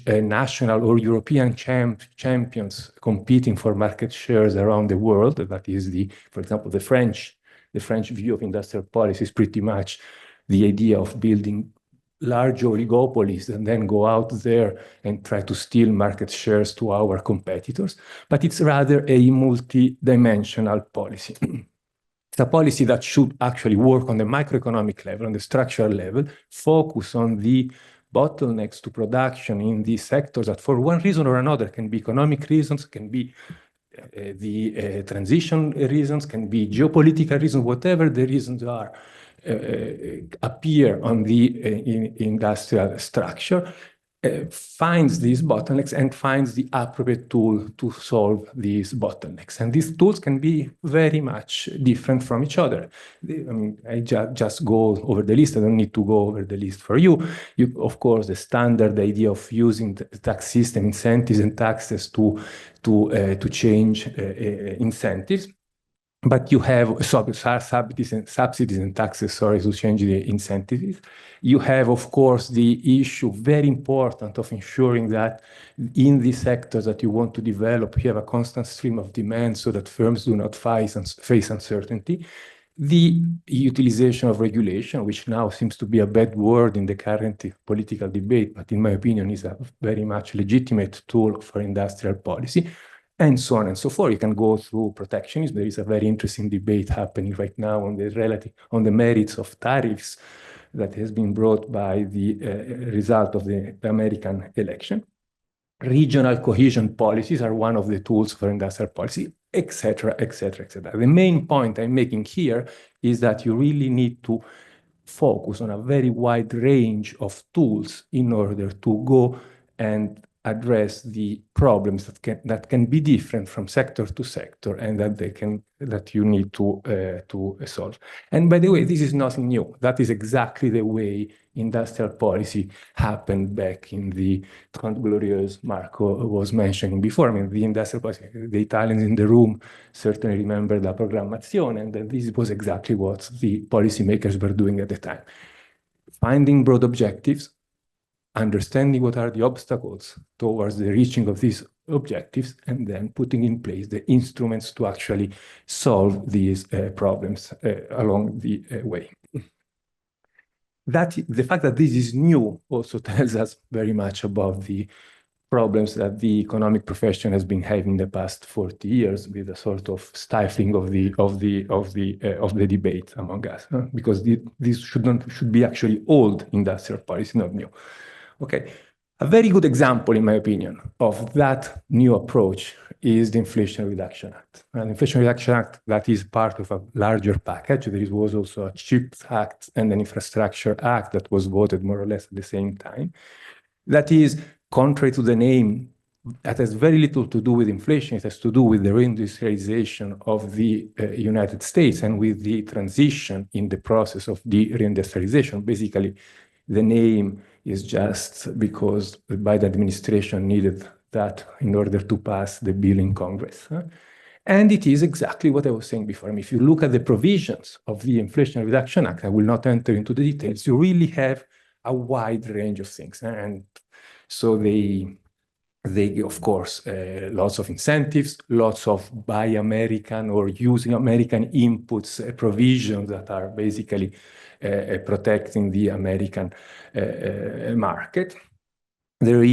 D: national or European champions competing for market shares around the world. That is for example, the French view of industrial policy is pretty much the idea of building large oligopolies and then go out there and try to steal market shares to our competitors. But it's rather a multi-dimensional policy. It's a policy that should actually work on the microeconomic level, on the structural level, focus on the bottlenecks to production in these sectors that for one reason or another can be economic reasons, can be the transition reasons, can be geopolitical reasons, whatever the reasons are, appear on the industrial structure, finds these bottlenecks and finds the appropriate tool to solve these bottlenecks. And these tools can be very much different from each other. I mean, I just go over the list. I don't need to go over the list for you. Of course, the standard idea of using the tax system, incentives and taxes to change incentives. But you have subsidies and taxes, sorry, to change the incentives. You have, of course, the issue, very important, of ensuring that in the sectors that you want to develop, you have a constant stream of demand so that firms do not face uncertainty. The utilization of regulation, which now seems to be a bad word in the current political debate, but in my opinion is a very much legitimate tool for industrial policy, and so on and so forth. You can go through protectionism. There is a very interesting debate happening right now on the merits of tariffs that has been brought by the result of the American election. regional cohesion policies are one of the tools for industrial policy, etc., etc., etc. The main point I'm making here is that you really need to focus on a very wide range of tools in order to go and address the problems that can be different from sector to sector and that you need to solve. And by the way, this is nothing new. That is exactly the way industrial policy happened back in the Trente Glorieuses Marco was mentioning before. I mean, the industrial policy, the Italians in the room certainly remember la programmazione, and this was exactly what the policymakers were doing at the time. Finding broad objectives, understanding what are the obstacles towards the reaching of these objectives, and then putting in place the instruments to actually solve these problems along the way. The fact that this is new also tells us very much about the problems that the economic profession has been having in the past 40 years, with a sort of stifling of the debate among us, because this should be actually old industrial policy, not new. Okay, a very good example, in my opinion, of that new approach is the Inflation Reduction Act. And the Inflation Reduction Act, that is part of a larger package. There was also a CHIPS Act and an Infrastructure Act that was voted more or less at the same time. That is, contrary to the name, that has very little to do with inflation. It has to do with the reindustrialization of the United States and with the transition in the process of the reindustrialization. Basically, the name is just because the Biden administration needed that in order to pass the bill in Congress. And it is exactly what I was saying before. I mean, if you look at the provisions of the Inflation Reduction Act, I will not enter into the details, you really have a wide range of things. And so they of course, lots of incentives, lots of buy American or using American inputs provisions that are basically protecting the American market. There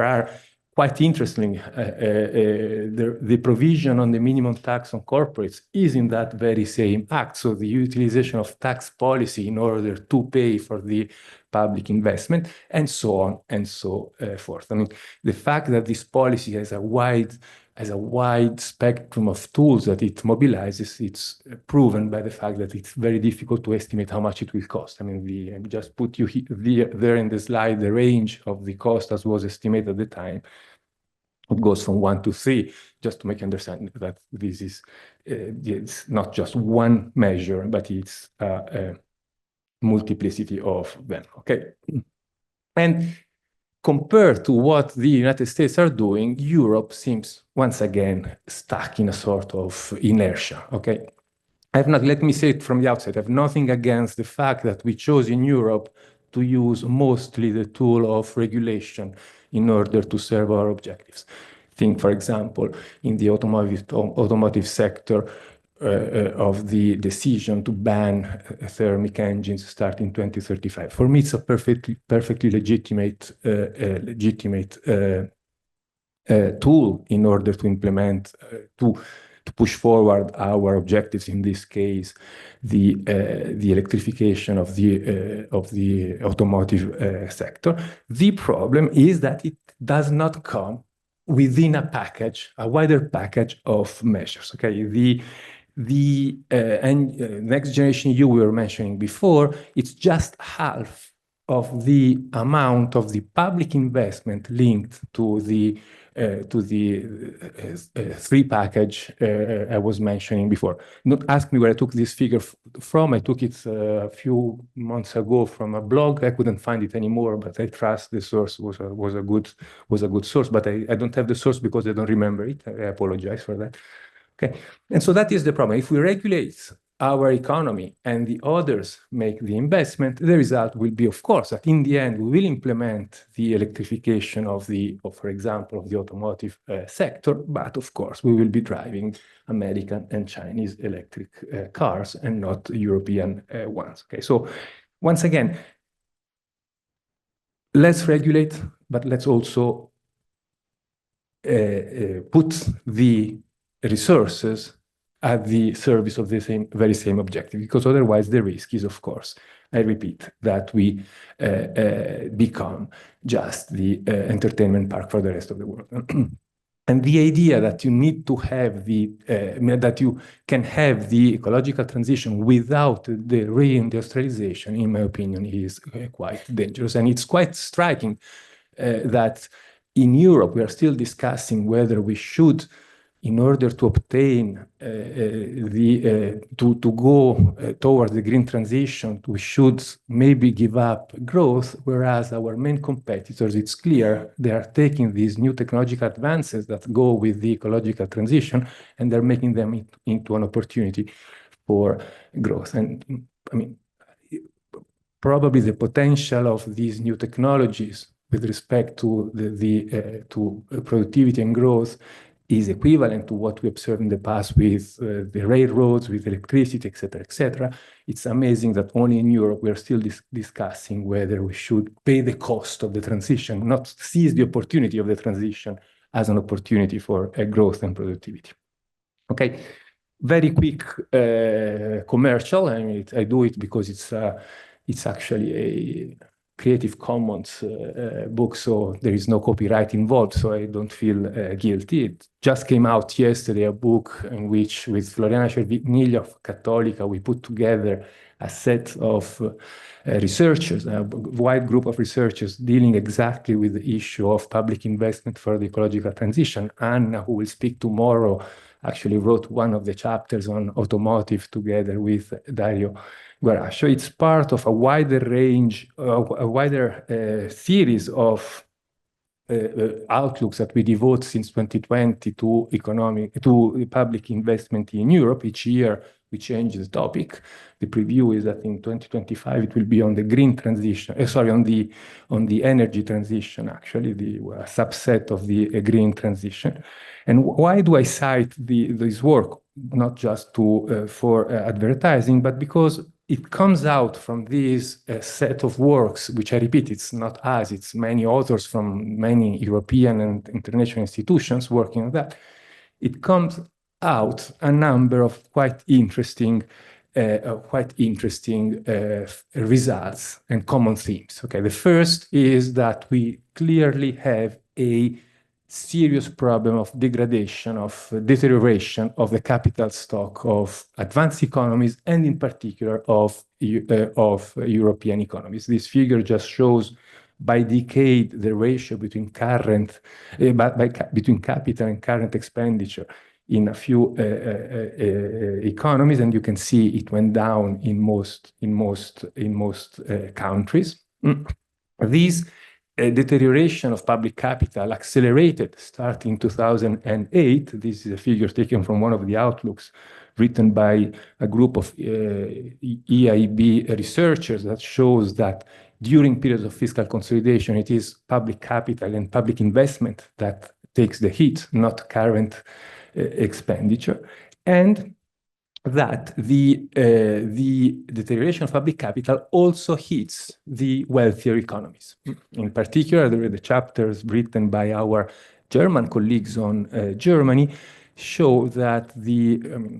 D: are quite interesting, the provision on the minimum tax on corporates is in that very same act. So the utilization of tax policy in order to pay for the public investment, and so on and so forth. I mean, the fact that this policy has a wide spectrum of tools that it mobilizes, it's proven by the fact that it's very difficult to estimate how much it will cost. I mean, I just put you there in the slide, the range of the cost as was estimated at the time. It goes from 1 to 3, just to make you understand that this is it's not just one measure, but it's a multiplicity of them, okay? And compared to what the United States are doing, Europe seems once again stuck in a sort of inertia, okay? Let me say it from the outset, I have nothing against the fact that we chose in Europe to use mostly the tool of regulation in order to serve our objectives. Think, for example, in the automotive sector, of the decision to ban thermic engines starting 2035. For me, it's a perfectly legitimate tool in order to implement, to push forward our objectives, in this case, the electrification of the automotive sector. The problem is that it does not come within a package, a wider package of measures. Okay, the next generation EU we were mentioning before, it's just half of the amount of the public investment linked to the three package I was mentioning before. Don't ask me where I took this figure from. I took it a few months ago from a blog. I couldn't find it anymore, but I trust the source was a good source. But I don't have the source because I don't remember it. I apologize for that. Okay, and so that is the problem. If we regulate our economy and the others make the investment, the result will be, of course, that in the end we will implement the electrification for example, of the automotive sector, but of course we will be driving American and Chinese electric cars and not European ones. Okay, so once again, let's regulate, but let's also put the resources at the service of the very same objective, because otherwise the risk is, of course, I repeat, that we become just the entertainment park for the rest of the world. And the idea that you need to have that you can have the ecological transition without the reindustrialization, in my opinion, is quite dangerous. And it's quite striking that in Europe, we are still discussing whether we should, in order to obtain to go towards the green transition, we should maybe give up growth, whereas our main competitors, it's clear, they are taking these new technological advances that go with the ecological transition, and they're making them into an opportunity for growth. And I mean, probably the potential of these new technologies with respect to to productivity and growth is equivalent to what we observed in the past with the railroads, with electricity, et cetera, et cetera. It's amazing that only in Europe we are still discussing whether we should pay the cost of the transition, not seize the opportunity of the transition as an opportunity for growth and productivity. Okay, very quick commercial. I mean, I do it because it's actually a Creative Commons book, so there is no copyright involved, so I don't feel guilty. It just came out yesterday, a book in which, with Floriana Cerviglia of Cattolica, we put together a set of researchers, a wide group of researchers dealing exactly with the issue of public investment for the ecological transition. Anna, who will speak tomorrow, actually wrote one of the chapters on automotive together with Dario Guarascio. It's part of a wider range, a wider series of outlooks that we devote since 2020 to public investment in Europe. Each year we change the topic. The preview is that in 2025 it will be on the green transition. On the energy transition, actually, the subset of the green transition. And why do I cite this work? Not just for advertising, but because it comes out from this set of works, which I repeat, it's not us, it's many authors from many European and international institutions working on that. It comes out a number of quite interesting results and common themes. Okay, the first is that we clearly have a serious problem of deterioration of the capital stock of advanced economies, and in particular of European economies. This figure just shows by decade the ratio between between capital and current expenditure in a few economies, and you can see it went down in most countries. These deterioration of public capital accelerated starting in 2008. This is a figure taken from one of the outlooks written by a group of EIB researchers that shows that during periods of fiscal consolidation, it is public capital and public investment that takes the hit, not current expenditure, and that the deterioration of public capital also hits the wealthier economies. In particular, the chapters written by our German colleagues on Germany show that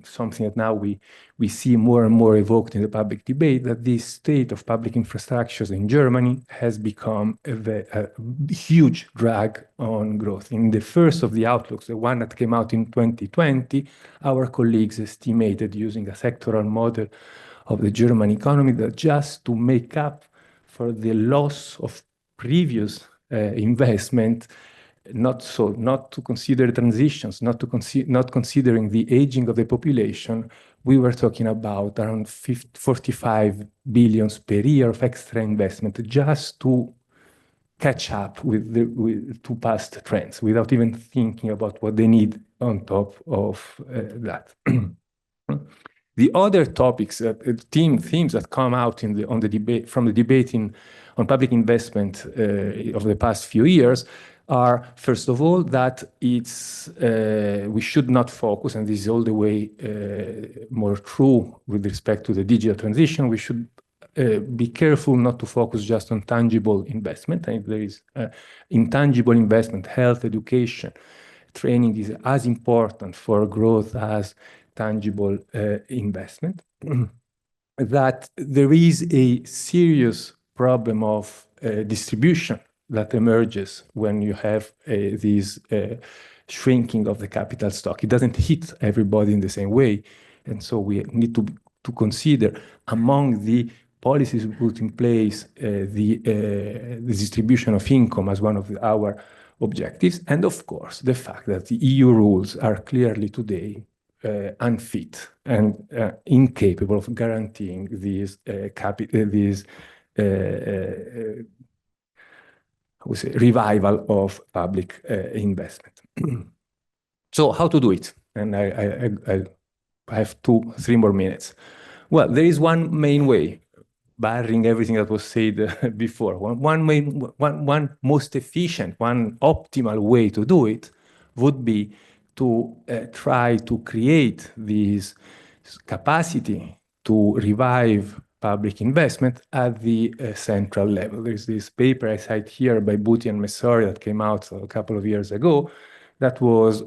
D: something that now we see more and more evoked in the public debate, that the state of public infrastructures in Germany has become a huge drag on growth. In the first of the outlooks, the one that came out in 2020, our colleagues estimated, using a sectoral model of the German economy, that just to make up for the loss of previous investment, not to consider transitions, not considering the aging of the population, we were talking about around 45 billion per year of extra investment just to catch up with past trends, without even thinking about what they need on top of that. The other topics, themes that come out from the debate on public investment of the past few years are, first of all, that we should not focus, and this is all the way more true with respect to the digital transition. We should be careful not to focus just on tangible investment. And if there is intangible investment, health, education, training is as important for growth as tangible investment, that there is a serious problem of distribution that emerges when you have this shrinking of the capital stock. It doesn't hit everybody in the same way. And so we need to consider among the policies we put in place the distribution of income as one of our objectives. And of course, the fact that the EU rules are clearly today unfit and incapable of guaranteeing these revival of public investment. So how to do it? And I have 2-3 more minutes. Well, there is one main way, barring everything that was said before. One most efficient, one optimal way to do it would be to try to create this capacity to revive public investment at the central level. There's this paper I cite here by Buti and Messori that came out a couple of years ago that was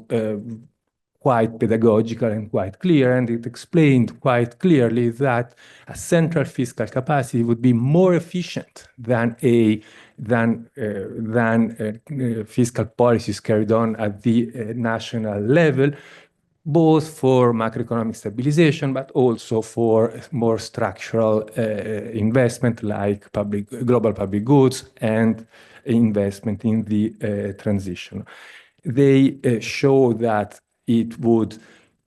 D: quite pedagogical and quite clear, and it explained quite clearly that a central fiscal capacity would be more efficient than fiscal policies carried on at the national level, both for macroeconomic stabilization, but also for more structural investment like global public goods and investment in the transition. They show that it would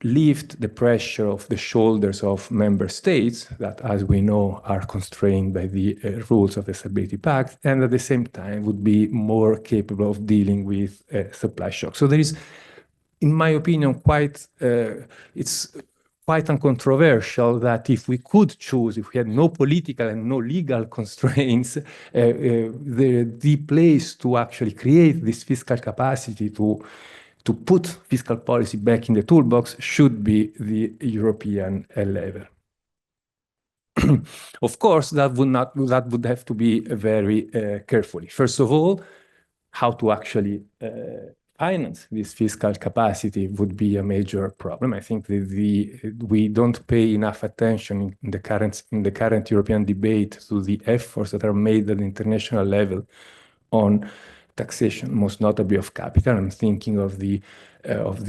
D: lift the pressure of the shoulders of member states that, as we know, are constrained by the rules of the Stability Pact, and at the same time would be more capable of dealing with supply shocks. So there is, in my opinion, it's quite uncontroversial that if we could choose, if we had no political and no legal constraints, the place to actually create this fiscal capacity to put fiscal policy back in the toolbox should be the European level. Of course, that would have to be very carefully. First of all, how to actually finance this fiscal capacity would be a major problem. I think we don't pay enough attention in the current European debate to the efforts that are made at the international level on taxation, most notably of capital. I'm thinking of the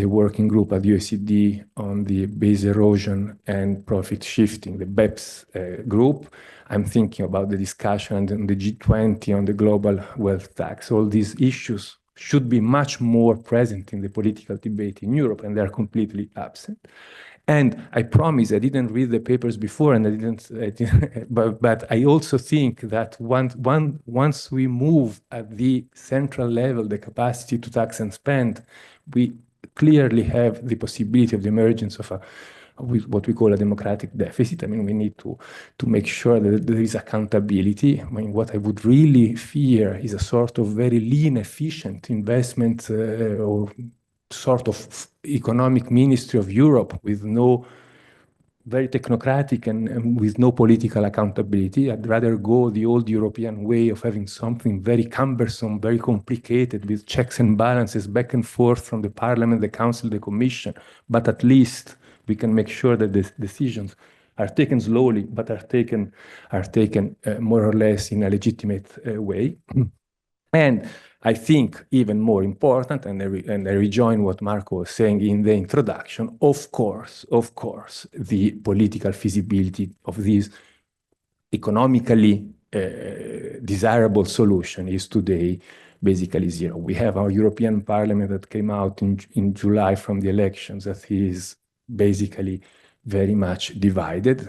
D: working group at OECD on the base erosion and profit shifting, the BEPS group. I'm thinking about the discussion on the G20 on the global wealth tax. All these issues should be much more present in the political debate in Europe, and they're completely absent. And I promise I didn't read the papers before, and but I also think that once we move at the central level, the capacity to tax and spend, we clearly have the possibility of the emergence of what we call a democratic deficit. I mean, we need to make sure that there is accountability. I mean, what I would really fear is a sort of very lean, efficient investment or sort of economic ministry of Europe with no very technocratic and with no political accountability. I'd rather go the old European way of having something very cumbersome, very complicated with checks and balances back and forth from the Parliament, the Council, the Commission. But at least we can make sure that the decisions are taken slowly, but are taken more or less in a legitimate way. And I think even more important, and I rejoin what Marco was saying in the introduction, of course, the political feasibility of this economically desirable solution is today basically zero. We have our European Parliament that came out in July from the elections that is basically very much divided.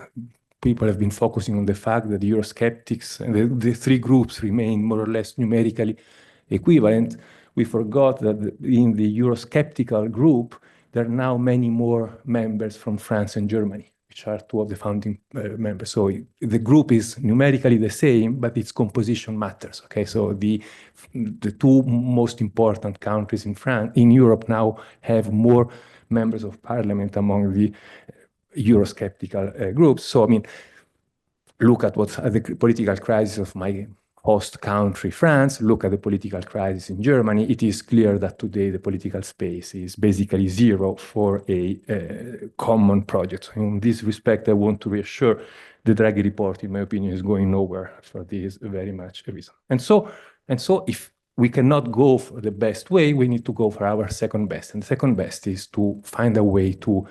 D: People have been focusing on the fact that the Eurosceptics and the three groups remain more or less numerically equivalent. We forgot that in the Eurosceptical group, there are now many more members from France and Germany, which are two of the founding members. So the group is numerically the same, but its composition matters. Okay, so the two most important countries in Europe now have more members of parliament among the Eurosceptical groups. So I mean, look at the political crisis of my host country, France, look at the political crisis in Germany, it is clear that today the political space is basically zero for a common project. In this respect, I want to reassure the Draghi report, in my opinion, is going nowhere for this very much reason. And so if we cannot go for the best way, we need to go for our second best. And the second best is to find a way to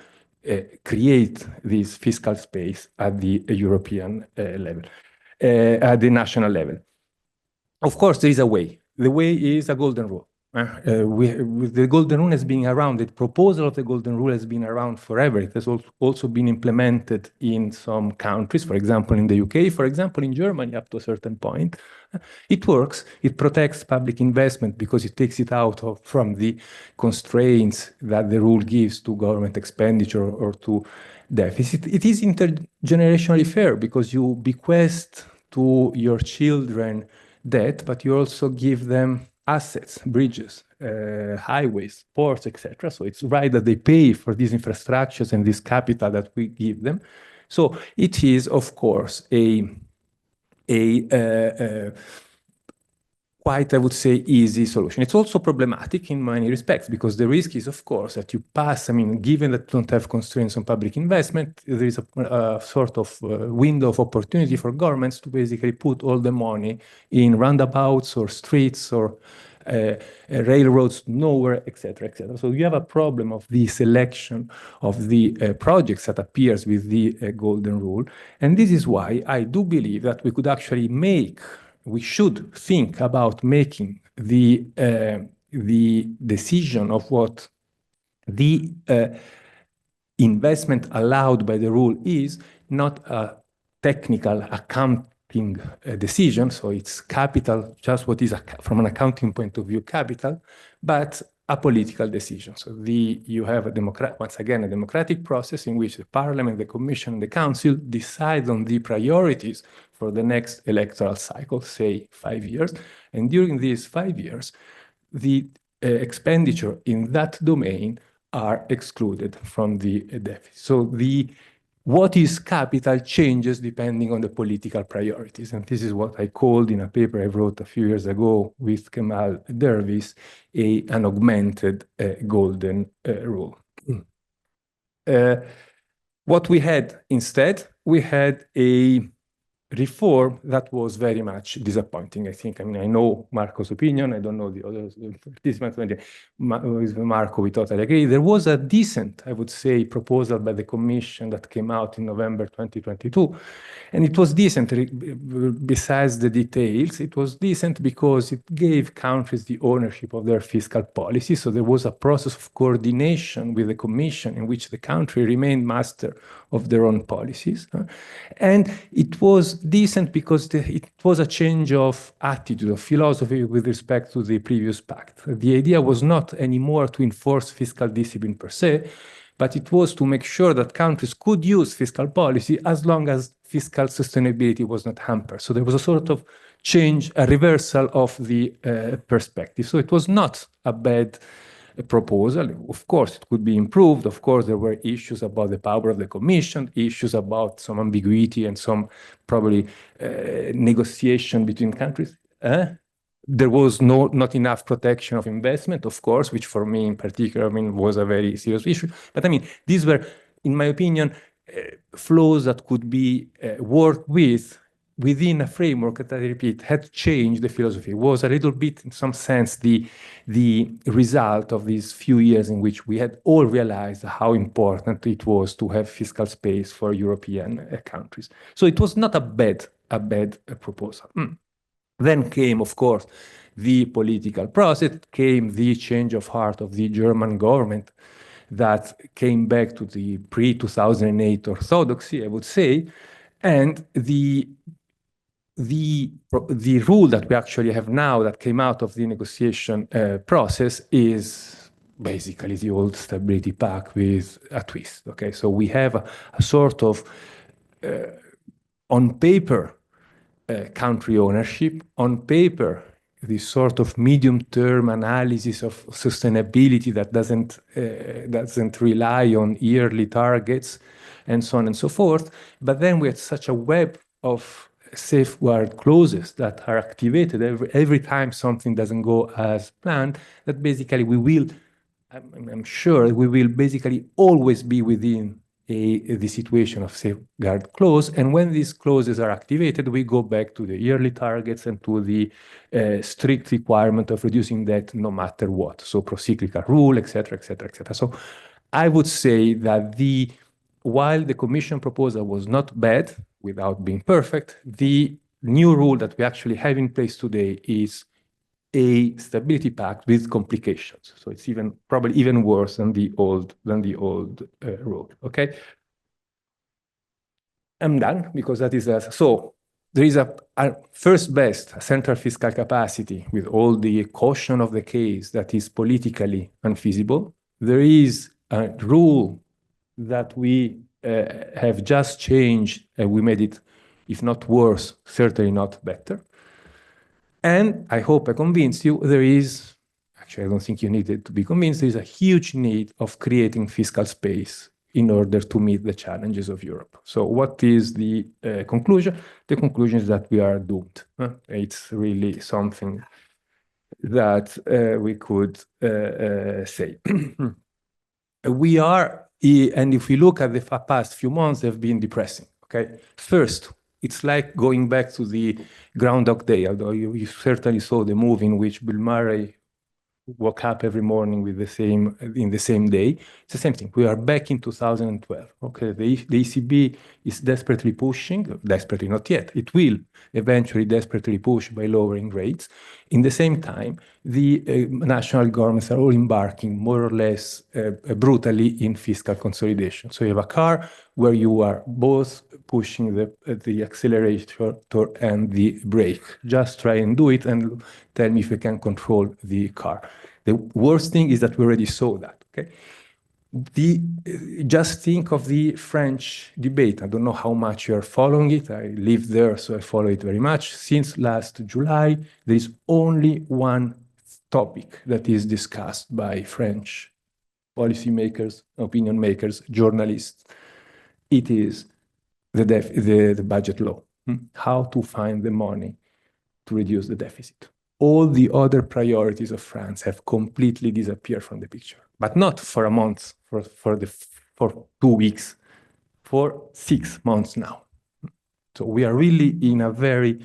D: create this fiscal space at the European level, at the national level. Of course, there is a way. The way is a golden rule. The golden rule has been around. The proposal of the golden rule has been around forever. It has also been implemented in some countries, for example, in the UK, for example, in Germany, up to a certain point. It works. It protects public investment because it takes it out from the constraints that the rule gives to government expenditure or to deficit. It is intergenerationally fair because you bequest to your children debt, but you also give them assets, bridges, highways, ports, etc. So it's right that they pay for these infrastructures and this capital that we give them. So it is, of course, quite, I would say, easy solution. It's also problematic in many respects because the risk is, of course, that you pass, I mean, given that you don't have constraints on public investment, there is a sort of window of opportunity for governments to basically put all the money in roundabouts or streets or railroads nowhere, etc., etc. So you have a problem of the selection of the projects that appears with the golden rule. And this is why I do believe that we could actually we should think about making the decision of what the investment allowed by the rule is not a technical accounting decision, so it's capital, just what is from an accounting point of view capital, but a political decision. So you have once again a democratic process in which the Parliament, the Commission, and the Council decide on the priorities for the next electoral cycle, say 5 years. And during these 5 years, the expenditure in that domain are excluded from the deficit. So what is capital changes depending on the political priorities. And this is what I called in a paper I wrote a few years ago with Kemal Dervis, an augmented golden rule. What we had instead, we had a reform that was very much disappointing, I think. I mean, I know Marco's opinion. I don't know the other participants. With Marco, we totally agree. There was a decent, I would say, proposal by the Commission that came out in November 2022. And it was decent, besides the details, it was decent because it gave countries the ownership of their fiscal policy. So there was a process of coordination with the Commission in which the country remained master of their own policies. And it was decent because it was a change of attitude, of philosophy with respect to the previous pact. The idea was not anymore to enforce fiscal discipline per se, but it was to make sure that countries could use fiscal policy as long as fiscal sustainability was not hampered. So there was a sort of change, a reversal of the perspective. So it was not a bad proposal. Of course, it could be improved. Of course, there were issues about the power of the Commission, issues about some ambiguity and some probably negotiation between countries. There was not enough protection of investment, of course, which for me in particular, I mean, was a very serious issue. But I mean, these were, in my opinion, flaws that could be worked with within a framework that, I repeat, had changed the philosophy. It was a little bit, in some sense, the result of these few years in which we had all realized how important it was to have fiscal space for European countries. So it was not a bad proposal. Then came, of course, the political process, came the change of heart of the German government that came back to the pre-2008 orthodoxy, I would say, and the rule that we actually have now that came out of the negotiation process is basically the old stability pact with a twist. Okay, so we have a sort of on paper country ownership, on paper this sort of medium-term analysis of sustainability that doesn't rely on yearly targets and so on and so forth. But then we had such a web of safeguard clauses that are activated every time something doesn't go as planned, that basically I'm sure we will basically always be within the situation of safeguard clause. And when these clauses are activated, we go back to the yearly targets and to the strict requirement of reducing debt no matter what. So procyclical rule, et cetera, et cetera, et cetera. So I would say that while the Commission proposal was not bad, without being perfect, the new rule that we actually have in place today is a stability pact with complications. So it's probably even worse than the old rule. Okay, I'm done because that is so. There is a first best central fiscal capacity with all the caution of the case that is politically unfeasible. There is a rule that we have just changed, and we made it, if not worse, certainly not better. And I hope I convinced you actually, I don't think you needed to be convinced, there is a huge need of creating fiscal space in order to meet the challenges of Europe. So what is the conclusion? The conclusion is that we are doomed. It's really something that we could say. We are, and if we look at the past few months, they've been depressing. Okay, first, it's like going back to the Groundhog Day, although you certainly saw the movie in which Bill Murray woke up every morning in the same day. It's the same thing. We are back in 2012. Okay, the ECB is desperately not yet. It will eventually desperately push by lowering rates. In the same time, the national governments are all embarking more or less brutally in fiscal consolidation. So you have a car where you are both pushing the accelerator and the brake. Just try and do it and tell me if you can control the car. The worst thing is that we already saw that. Okay, just think of the French debate. I don't know how much you are following it. I live there, so I follow it very much. Since last July, there is only one topic that is discussed by French policymakers, opinion makers, journalists. It is the budget law. How to find the money to reduce the deficit. All the other priorities of France have completely disappeared from the picture, but not for a month, for 2 weeks, for 6 months now. So we are really in a very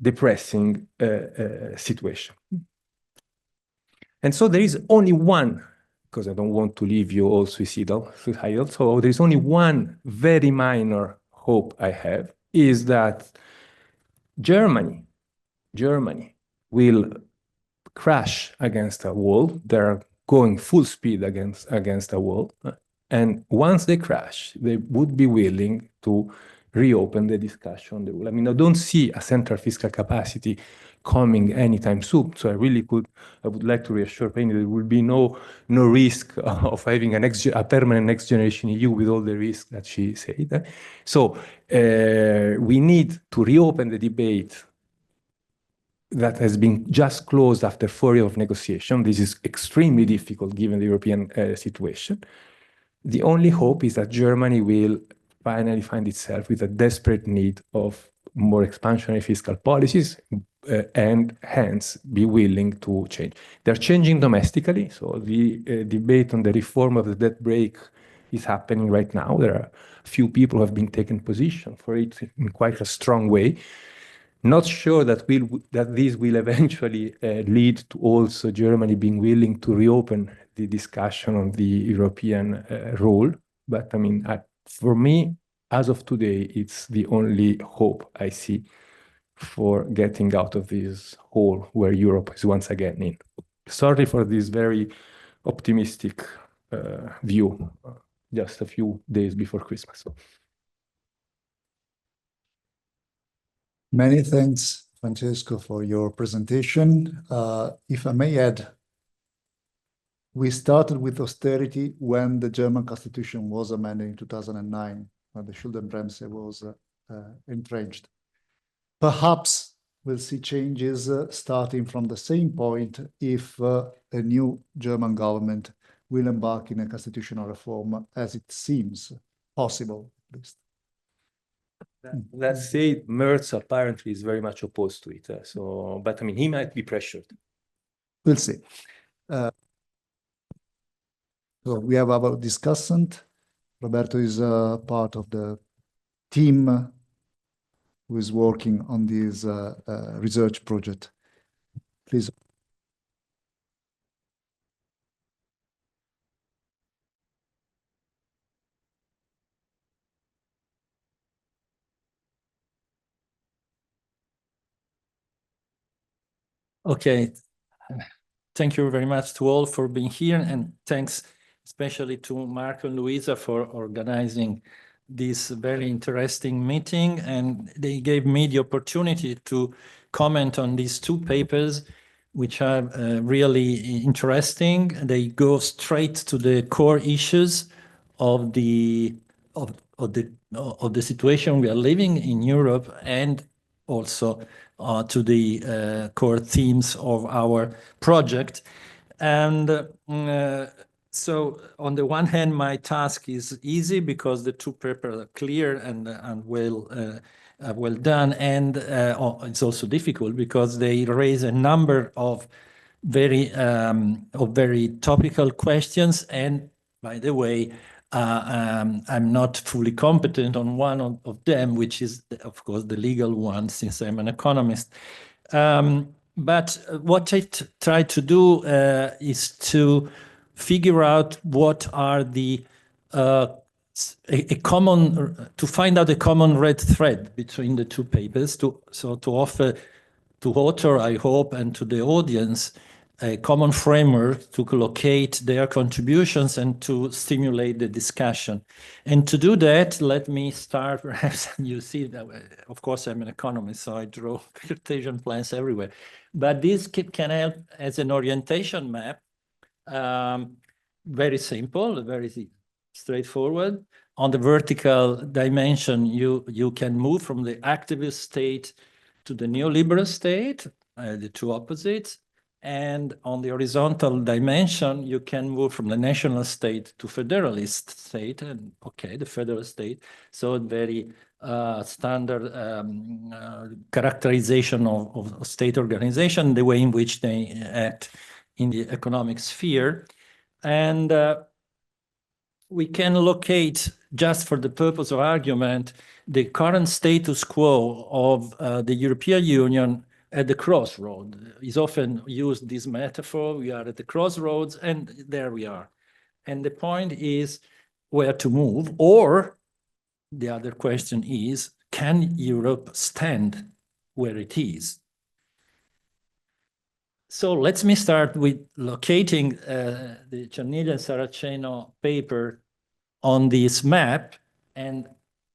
D: depressing situation. And so there is only one, because I don't want to leave you all suicidal, so there is only one very minor hope I have, is that Germany will crash against a wall. They're going full speed against a wall. And once they crash, they would be willing to reopen the discussion on the rule. I mean, I don't see a central fiscal capacity coming anytime soon. So I would like to reassure Penny there will be no risk of having a permanent next generation EU with all the risks that she said. So we need to reopen the debate that has been just closed after 4 years of negotiation. This is extremely difficult given the European situation. The only hope is that Germany will finally find itself with a desperate need of more expansionary fiscal policies and hence be willing to change. They're changing domestically. So the debate on the reform of the debt brake is happening right now. There are a few people who have been taking position for it in quite a strong way. Not sure that this will eventually lead to also Germany being willing to reopen the discussion on the European role. But I mean, for me, as of today, it's the only hope I see for getting out of this hole where Europe is once again in. Sorry for this very optimistic view just a few days before Christmas.
B: Many thanks, Francesco, for your presentation. If I may add, we started with austerity when the German constitution was amended in 2009, when the Schuldenbremse was entrenched. Perhaps we'll see changes starting from the same point if a new German government will embark in a constitutional reform, as it seems possible, at least.
D: Let's say Merz apparently is very much opposed to it. But I mean, he might be pressured.
B: We'll see. So we have our discussant. Roberto is part of the team who is working on this research project. Please.
E: Okay. Thank you very much to all for being here, and thanks especially to Marco and Luisa for organizing this very interesting meeting. And they gave me the opportunity to comment on these two papers, which are really interesting. They go straight to the core issues of the situation we are living in Europe, and also to the core themes of our project. And so on the one hand, my task is easy because the two papers are clear and well done. And it's also difficult because they raise a number of very topical questions. And by the way, I'm not fully competent on one of them, which is, of course, the legal one, since I'm an economist. But what I try to do is to figure out what are the to find out a common red thread between the two papers, to offer to author, I hope, and to the audience a common framework to locate their contributions and to stimulate the discussion. And to do that, let me start, perhaps you see that, of course, I'm an economist, so I draw Cartesian plans everywhere. But this can help as an orientation map, very simple, very straightforward. On the vertical dimension, you can move from the activist state to the neoliberal state, the two opposites. And on the horizontal dimension, you can move from the national state to federalist state, and okay, the federal state. So very standard characterization of state organization, the way in which they act in the economic sphere. And we can locate, just for the purpose of argument, the current status quo of the European Union at the crossroad. Is often used this metaphor. We are at the crossroads, and there we are. And the point is where to move, or the other question is, can Europe stand where it is? So let me start with locating the Cianniglia and Saraceno paper on this map, and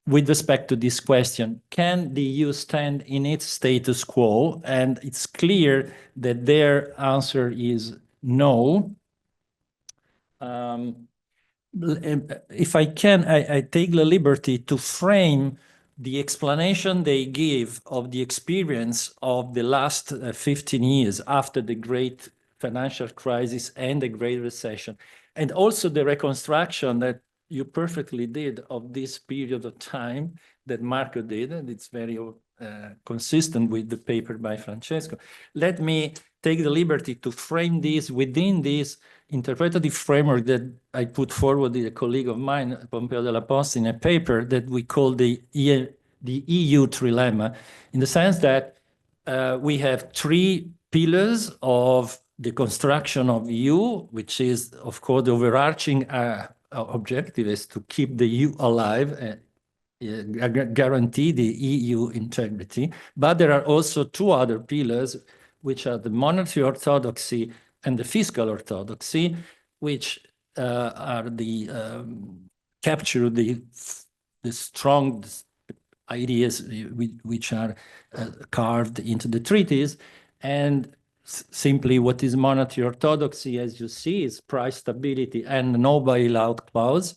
E: with respect to this question, can the EU stand in its status quo? And it's clear that their answer is no. If I can, I take the liberty to frame the explanation they give of the experience of the last 15 years after the great financial crisis and the Great Recession, and also the reconstruction that you perfectly did of this period of time that Marco did, and it's very consistent with the paper by Francesco. Let me take the liberty to frame this within this interpretative framework that I put forward with a colleague of mine, Pompeo Della Posta, in a paper that we call the EU trilemma, in the sense that we have three pillars of the construction of EU, which is, of course, the overarching objective is to keep the EU alive, guarantee the EU integrity. But there are also two other pillars, which are the monetary orthodoxy and the fiscal orthodoxy, which are the capture the strong ideas which are carved into the treaties. And simply, what is monetary orthodoxy, as you see, is price stability and no bailout clause.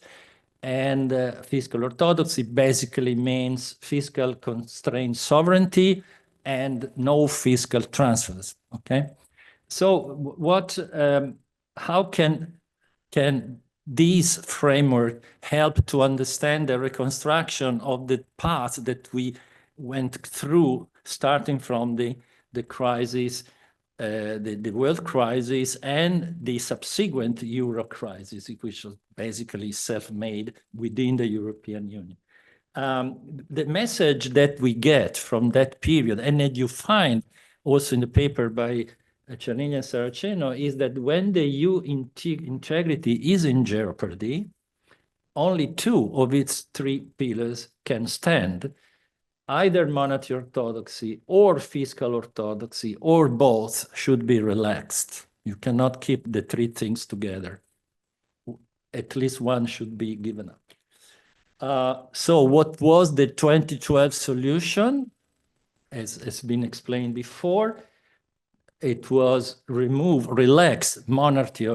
E: And fiscal orthodoxy basically means fiscal constrained sovereignty and no fiscal transfers. Okay, so how can this framework helped to understand the reconstruction of the path that we went through, starting from the crisis, the world crisis, and the subsequent Euro crisis, which was basically self-made within the European Union. The message that we get from that period, and that you find also in the paper by Cerniglia and Saraceno, is that when the EU integrity is in jeopardy, only two of its three pillars can stand: either monetary orthodoxy or fiscal orthodoxy, or both should be relaxed. You cannot keep the three things together. At least one should be given up. So what was the 2012 solution? As has been explained before, it was relax monetary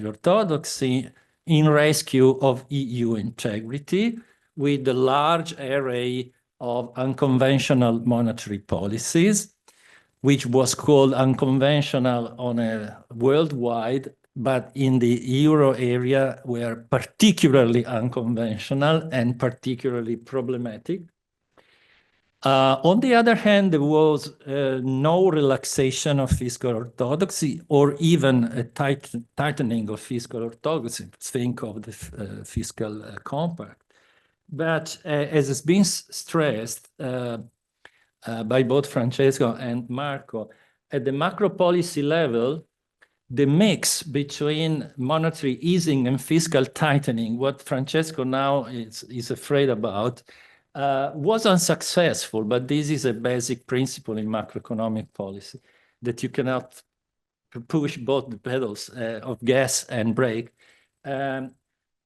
E: orthodoxy in rescue of EU integrity with a large array of unconventional monetary policies, which was called unconventional on a worldwide, but in the euro area were particularly unconventional and particularly problematic. On the other hand, there was no relaxation of fiscal orthodoxy or even a tightening of fiscal orthodoxy. Think of the fiscal compact. But as has been stressed by both Francesco and Marco, at the macro policy level, the mix between monetary easing and fiscal tightening, what Francesco now is afraid about, was unsuccessful, but this is a basic principle in macroeconomic policy, that you cannot push both the pedals of gas and brake. And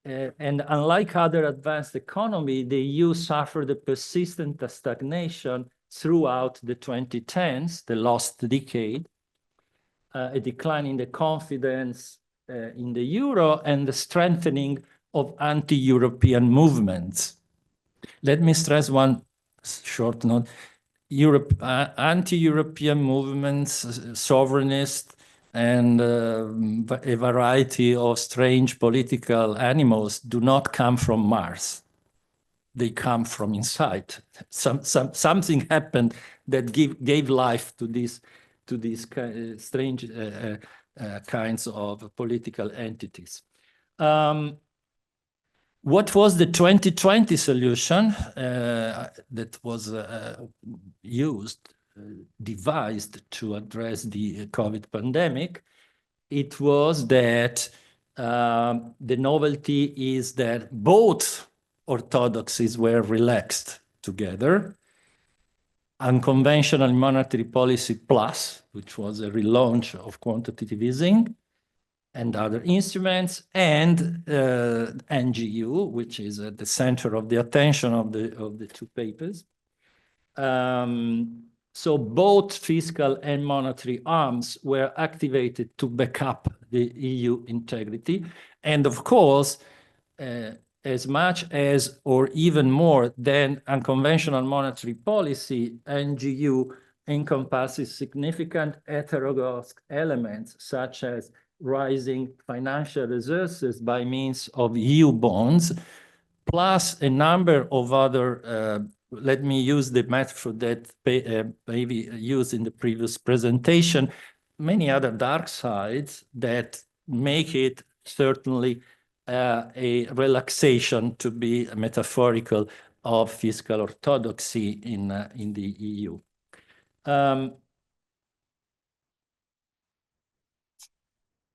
E: unlike other advanced economies, the EU suffered a persistent stagnation throughout the 2010s, the last decade, a decline in the confidence in the euro and the strengthening of anti-European movements. Let me stress one short note. Anti-European movements, sovereignist, and a variety of strange political animals do not come from Mars. They come from inside. Something happened that gave life to these strange kinds of political entities. What was the 2020 solution that was devised to address the COVID pandemic? It was that the novelty is that both orthodoxies were relaxed together. Unconventional monetary policy plus, which was a relaunch of quantitative easing and other instruments, and NGU, which is at the center of the attention of the two papers. So both fiscal and monetary arms were activated to back up the EU integrity. And of course, as much as or even more than unconventional monetary policy, NGU encompasses significant heterogeneous elements such as rising financial resources by means of EU bonds, plus a number of other, let me use the metaphor that maybe used in the previous presentation, many other dark sides that make it certainly a relaxation, to be metaphorical, of fiscal orthodoxy in the EU.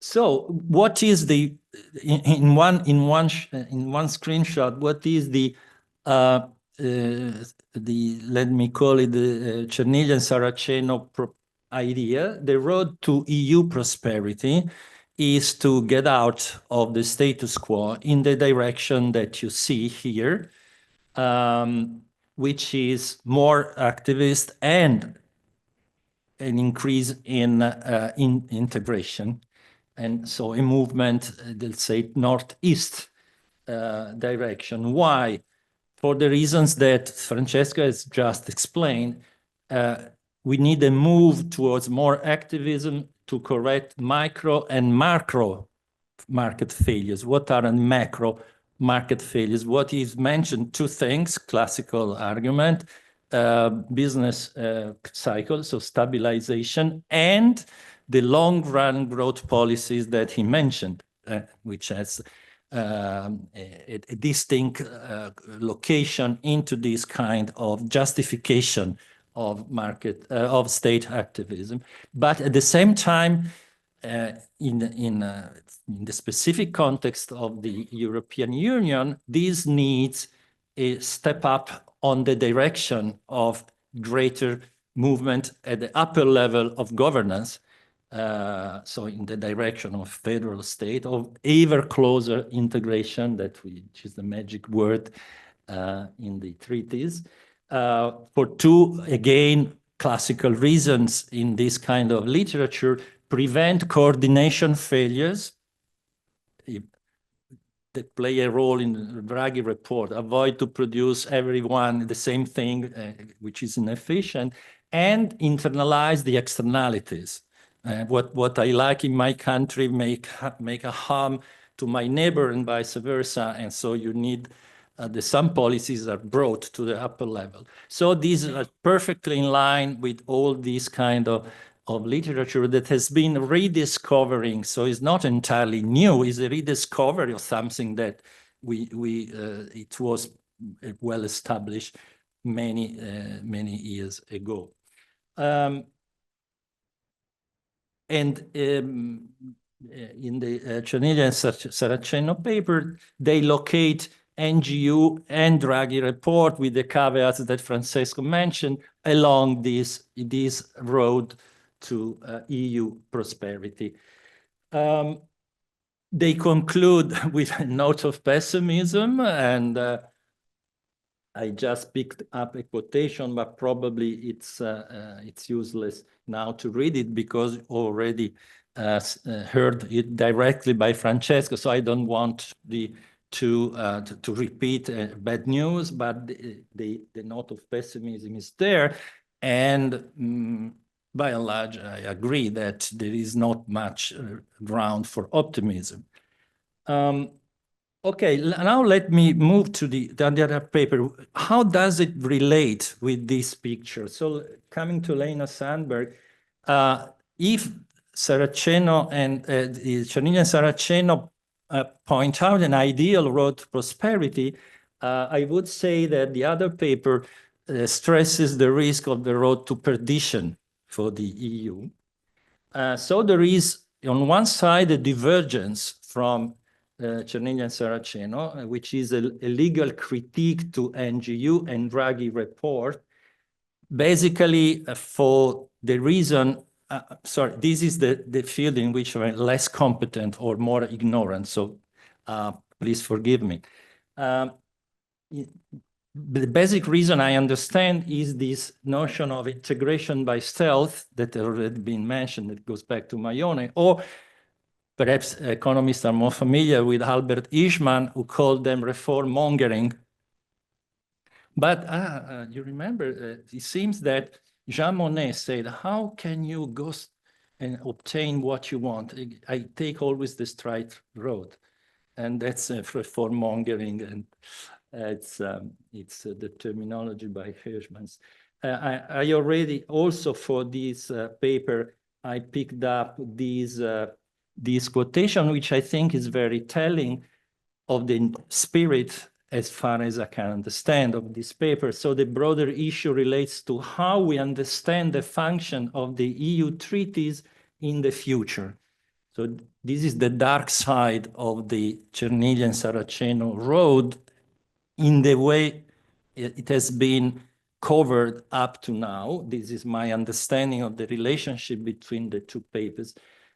E: So what is the in one screenshot? What is the let me call it the Cerniglia and Saraceno idea? The road to EU prosperity is to get out of the status quo in the direction that you see here, which is more activist and an increase in integration. And so a movement, let's say, northeast direction. Why? For the reasons that Francesca has just explained, we need a move towards more activism to correct micro and macro market failures? What are the macro market failures? What is mentioned, two things, classical argument, business cycle, so stabilization, and the long-run growth policies that he mentioned, which has a distinct location into this kind of justification of market of state activism. But at the same time, in the specific context of the European Union, this needs a step up on the direction of greater movement at the upper level of governance, so in the direction of federal state, of ever closer integration, which is the magic word in the treaties, for two, again, classical reasons in this kind of literature: prevent coordination failures that play a role in the Draghi report, avoid to produce everyone the same thing, which is inefficient, and internalize the externalities. What I like in my country make a harm to my neighbor and vice versa, and so you need some policies are brought to the upper level. So these are perfectly in line with all these kind of literature that has been rediscovering. So it's not entirely new, it's a rediscovery of something that it was well established many years ago. And in the Cianiglia and Saraceno paper, they locate NGU and Draghi report with the caveats that Francesco mentioned along this road to EU prosperity. They conclude with a note of pessimism, and I just picked up a quotation, but probably it's useless now to read it because already heard it directly by Francesco, so I don't want to repeat bad news, but the note of pessimism is there, and by and large, I agree that there is not much ground for optimism. Okay, now let me move to the other paper. How does it relate with this picture? So coming to Lena Sandberg, if Saraceno and Cianiglia and Saraceno point out an ideal road to prosperity, I would say that the other paper stresses the risk of the road to perdition for the EU. So there is, on one side, a divergence from Cianiglia and Saraceno, which is a legal critique to NGU and Draghi report, basically for the reason, sorry, this is the field in which I'm less competent or more ignorant, so please forgive me. The basic reason I understand is this notion of integration by stealth that had already been mentioned, that goes back to Maione, or perhaps economists are more familiar with Albert Ishman, who called them reform mongering. But you remember, it seems that Jean Monnet said, how can you go and obtain what you want? I take always the straight road. And that's reform mongering, and it's the terminology by Hirschman. I already also for this paper, I picked up this quotation, which I think is very telling of the spirit, as far as I can understand, of this paper. So the broader issue relates to how we understand the function of the EU treaties in the future. So this is the dark side of the Cianiglia and Saraceno road in the way it has been covered up to now. This is my understanding of the relationship between the two papers.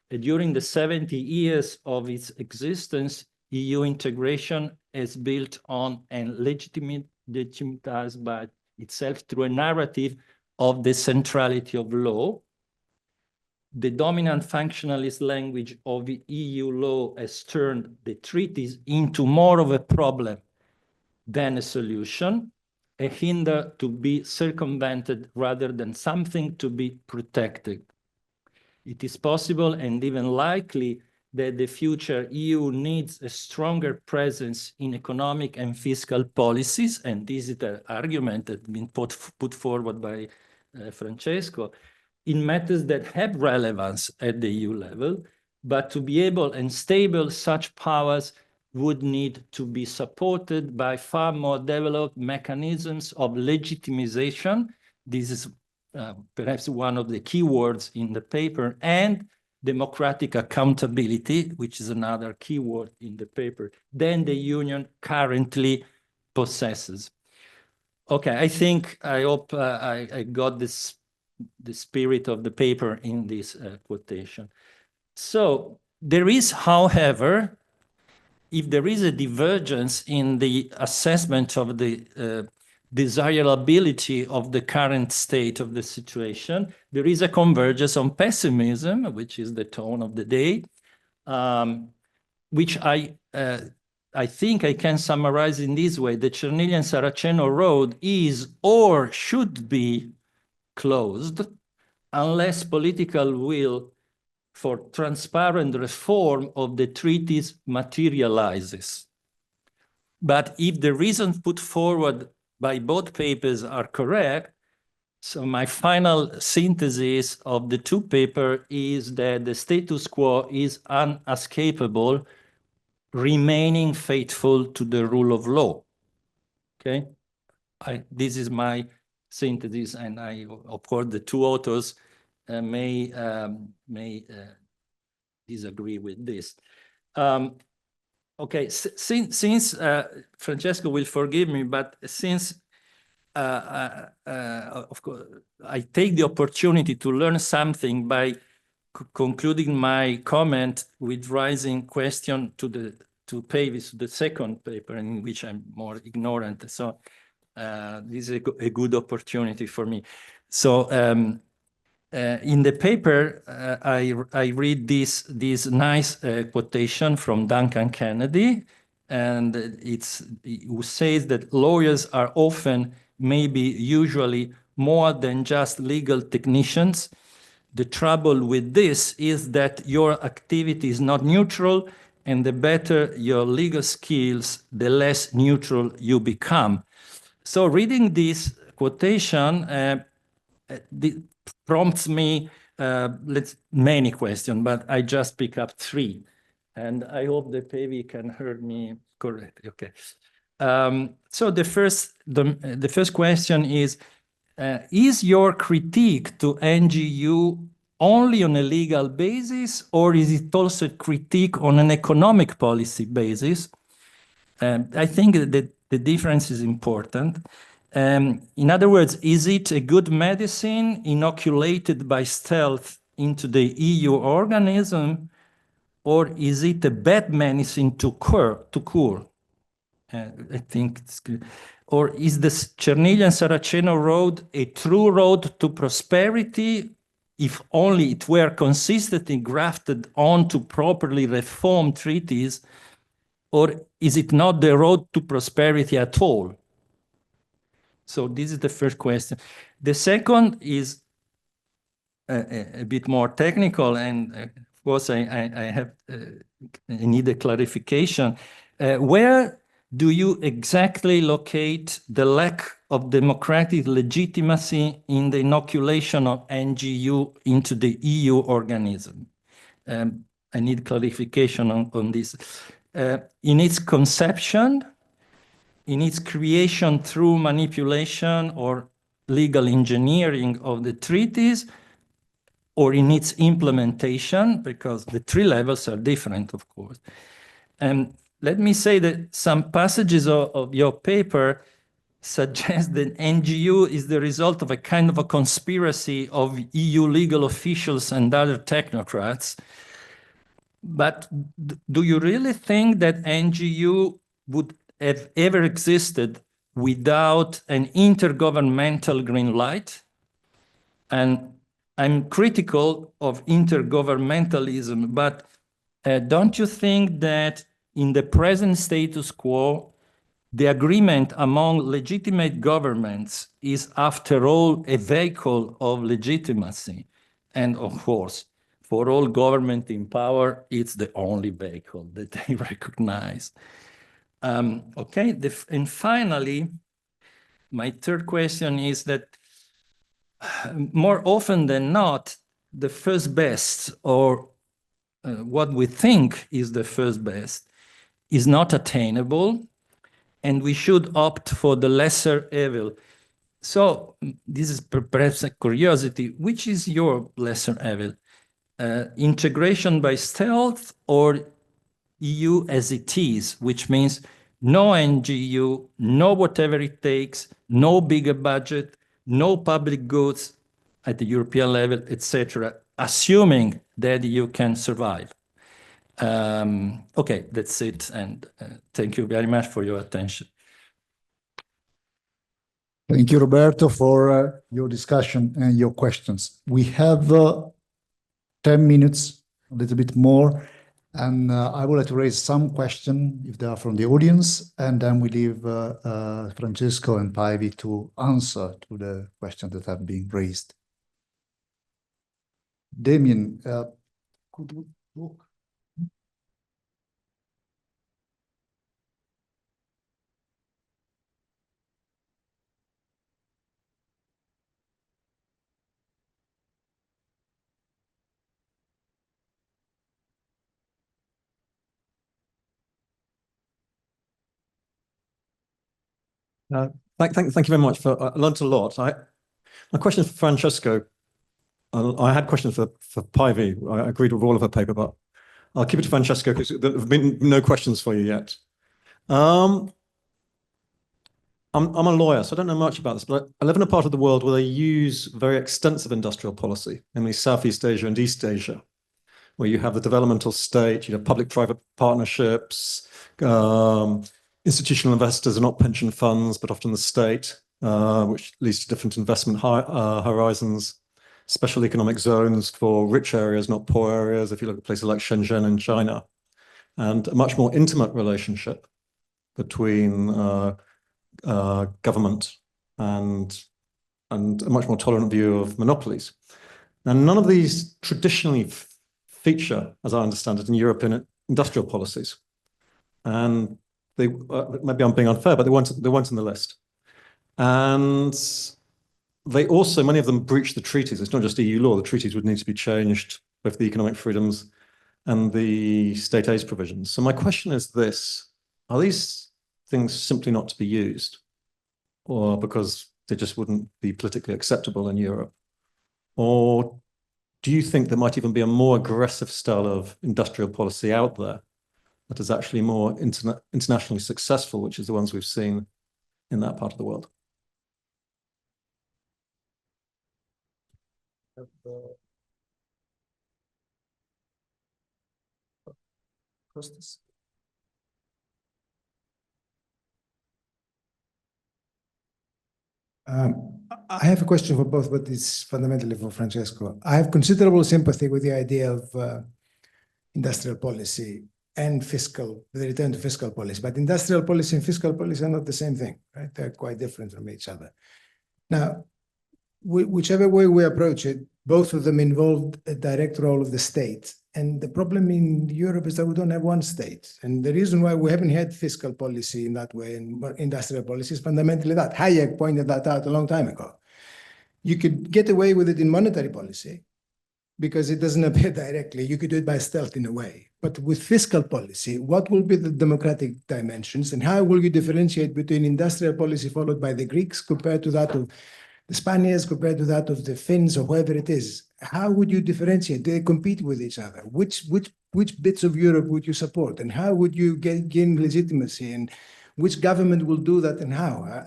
E: During the 70 years of its existence, EU integration is built on and legitimized by itself through a narrative of the centrality of law. The dominant functionalist language of the EU law has turned the treaties into more of a problem than a solution, a hinder to be circumvented rather than something to be protected. It is possible and even likely that the future EU needs a stronger presence in economic and fiscal policies, and this is the argument that has been put forward by Francesco, in matters that have relevance at the EU level, but to be able and stable, such powers would need to be supported by far more developed mechanisms of legitimization. This is perhaps one of the key words in the paper, and democratic accountability, which is another key word in the paper, than the Union currently possesses. Okay, I hope I got this, the spirit of the paper in this quotation. So there is, however, if there is a divergence in the assessment of the desirability of the current state of the situation, there is a convergence on pessimism, which is the tone of the day, which I think I can summarize in this way. The Cerniglia-Saraceno road is or should be closed unless political will for transparent reform of the treaties materializes. But if the reasons put forward by both papers are correct, so my final synthesis of the two papers is that the status quo is unescapable, remaining faithful to the rule of law. Okay, this is my synthesis, and of course, the two authors may disagree with this. Okay, since Francesco will forgive me, but since of course I take the opportunity to learn something by concluding my comment with raising question to the second paper in which I'm more ignorant. So this is a good opportunity for me. So in the paper, I read this nice quotation from Duncan Kennedy, and who says that lawyers are often, maybe usually, more than just legal technicians. The trouble with this is that your activity is not neutral, and the better your legal skills, the less neutral you become. So reading this quotation prompts me many questions, but I just pick up three, and I hope that Pevi can hear me correctly. Okay. So the first question is your critique to NGU only on a legal basis, or is it also a critique on an economic policy basis? I think that the difference is important. In other words, is it a good medicine inoculated by stealth into the EU organism, or is it a bad medicine to cure? I think it's good. Or is the Cerniglia-Saraceno road a true road to prosperity if only it were consistently grafted onto properly reformed treaties, or is it not the road to prosperity at all? So this is the first question. The second is a bit more technical, and of course I need a clarification. Where do you exactly locate the lack of democratic legitimacy in the inoculation of NGU into the EU organism? I need clarification on this. In its conception, in its creation through manipulation or legal engineering of the treaties, or in its implementation, because the three levels are different, of course. And let me say that some passages of your paper suggest that NGU is the result of a kind of a conspiracy of EU legal officials and other technocrats. But do you really think that NGU would have ever existed without an intergovernmental green light? And I'm critical of intergovernmentalism, but don't you think that in the present status quo, the agreement among legitimate governments is, after all, a vehicle of legitimacy? And of course, for all government in power, it's the only vehicle that they recognize. Okay, and finally, my third question is that more often than not, the first best, or what we think is the first best, is not attainable, and we should opt for the lesser evil. So this is perhaps a curiosity. Which is your lesser evil? Integration by stealth, or EU as it is, which means no NGU, no whatever it takes, no bigger budget, no public goods at the European level, etc., assuming that you can survive. Okay, that's it, and thank you very much for your attention.
B: Thank you, Roberto, for your discussion and your questions. We have 10 minutes, a little bit more, and I would like to raise some questions if they are from the audience, and then we leave Francesco and Päivi to answer to the questions that have been raised. Damien, could you look?
F: Thank you very much. I learned a lot. My question for Francesco. I had questions for Päivi. I agreed with all of her paper, but I'll keep it to Francesco because there have been no questions for you yet. I'm a lawyer, so I don't know much about this, but I live in a part of the world where they use very extensive industrial policy, namely Southeast Asia and East Asia, where you have the developmental state, you have public-private partnerships, institutional investors are not pension funds, but often the state, which leads to different investment horizons, special economic zones for rich areas, not poor areas, if you look at places like Shenzhen in China, and a much more intimate relationship between government and a much more tolerant view of monopolies. Now, none of these traditionally feature, as I understand it, in European industrial policies. And they, maybe I'm being unfair, but they weren't in the list. And they also, many of them breach the treaties. It's not just EU law. The treaties would need to be changed, both the economic freedoms and the state aid provisions. So my question is this: are these things simply not to be used, or because they just wouldn't be politically acceptable in Europe? Or do you think there might even be a more aggressive style of industrial policy out there that is actually more internationally successful, which is the ones we've seen in that part of the world?
G: I have a question for both, but it's fundamentally for Francesco. I have considerable sympathy with the idea of industrial policy and the return to fiscal policy. But industrial policy and fiscal policy are not the same thing, right? They're quite different from each other. Now, whichever way we approach it, both of them involve a direct role of the state. And the problem in Europe is that we don't have one state. And the reason why we haven't had fiscal policy in that way and industrial policy is fundamentally that. Hayek pointed that out a long time ago. You could get away with it in monetary policy because it doesn't appear directly. You could do it by stealth in a way. But with fiscal policy, what will be the democratic dimensions and how will you differentiate between industrial policy followed by the Greeks compared to that of the Spaniards, compared to that of the Finns or whoever it is? How would you differentiate? Do they compete with each other? Which bits of Europe would you support? And how would you gain legitimacy? And which government will do that and how?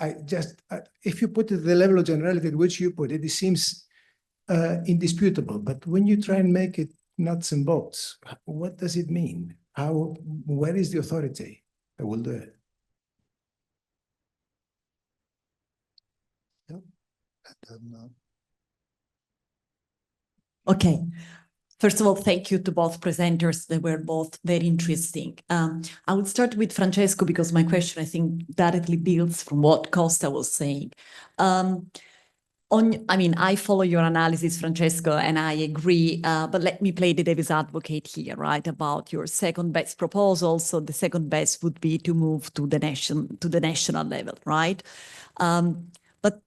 G: If you put it at the level of generality at which you put it, it seems indisputable. But when you try and make it nuts and bolts, what does it mean? Where is the authority that will do it?
H: Okay. First of all, thank you to both presenters. They were both very interesting. I would start with Francesco because my question, I think, directly builds from what Costa was saying. I follow your analysis, Francesco, and I agree, but let me play the devil's advocate here, right, about your second best proposal. So the second best would be to move to the national level, right? But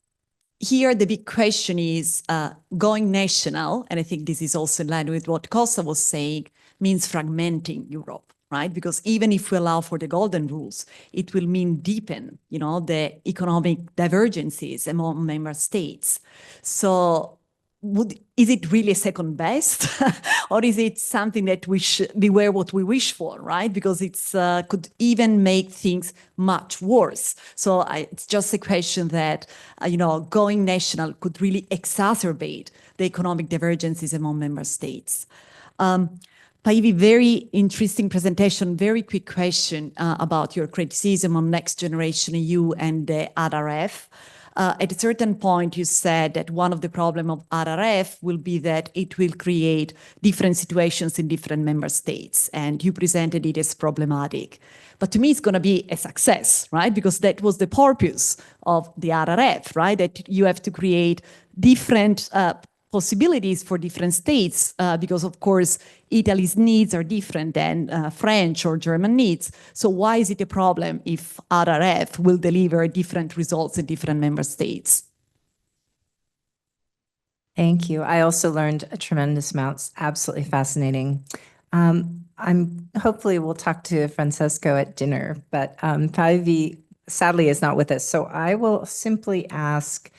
H: here the big question is going national, and I think this is also in line with what Costa was saying, means fragmenting Europe, right? Because even if we allow for the golden rules, it will mean deepen, the economic divergences among member states. So is it really a second best or is it something that we should beware what we wish for, right? Because it's could even make things much worse. So it's just a question that, going national could really exacerbate the economic divergences among member states. Paivi, very interesting presentation. Very quick question about your criticism on Next Generation EU and the RRF. At a certain point, you said that one of the problems of RRF will be that it will create different situations in different member states, and you presented it as problematic. But to me, it's going to be a success, right? Because that was the purpose of the RRF, right? That you have to create different possibilities for different states, because of course, Italy's needs are different than French or German needs. So why is it a problem if RRF will deliver different results in different member states?
I: Thank you. I also learned a tremendous amount. It's absolutely fascinating. Hopefully we'll talk to Francesco at dinner, but Paivi sadly is not with us. So I will simply ask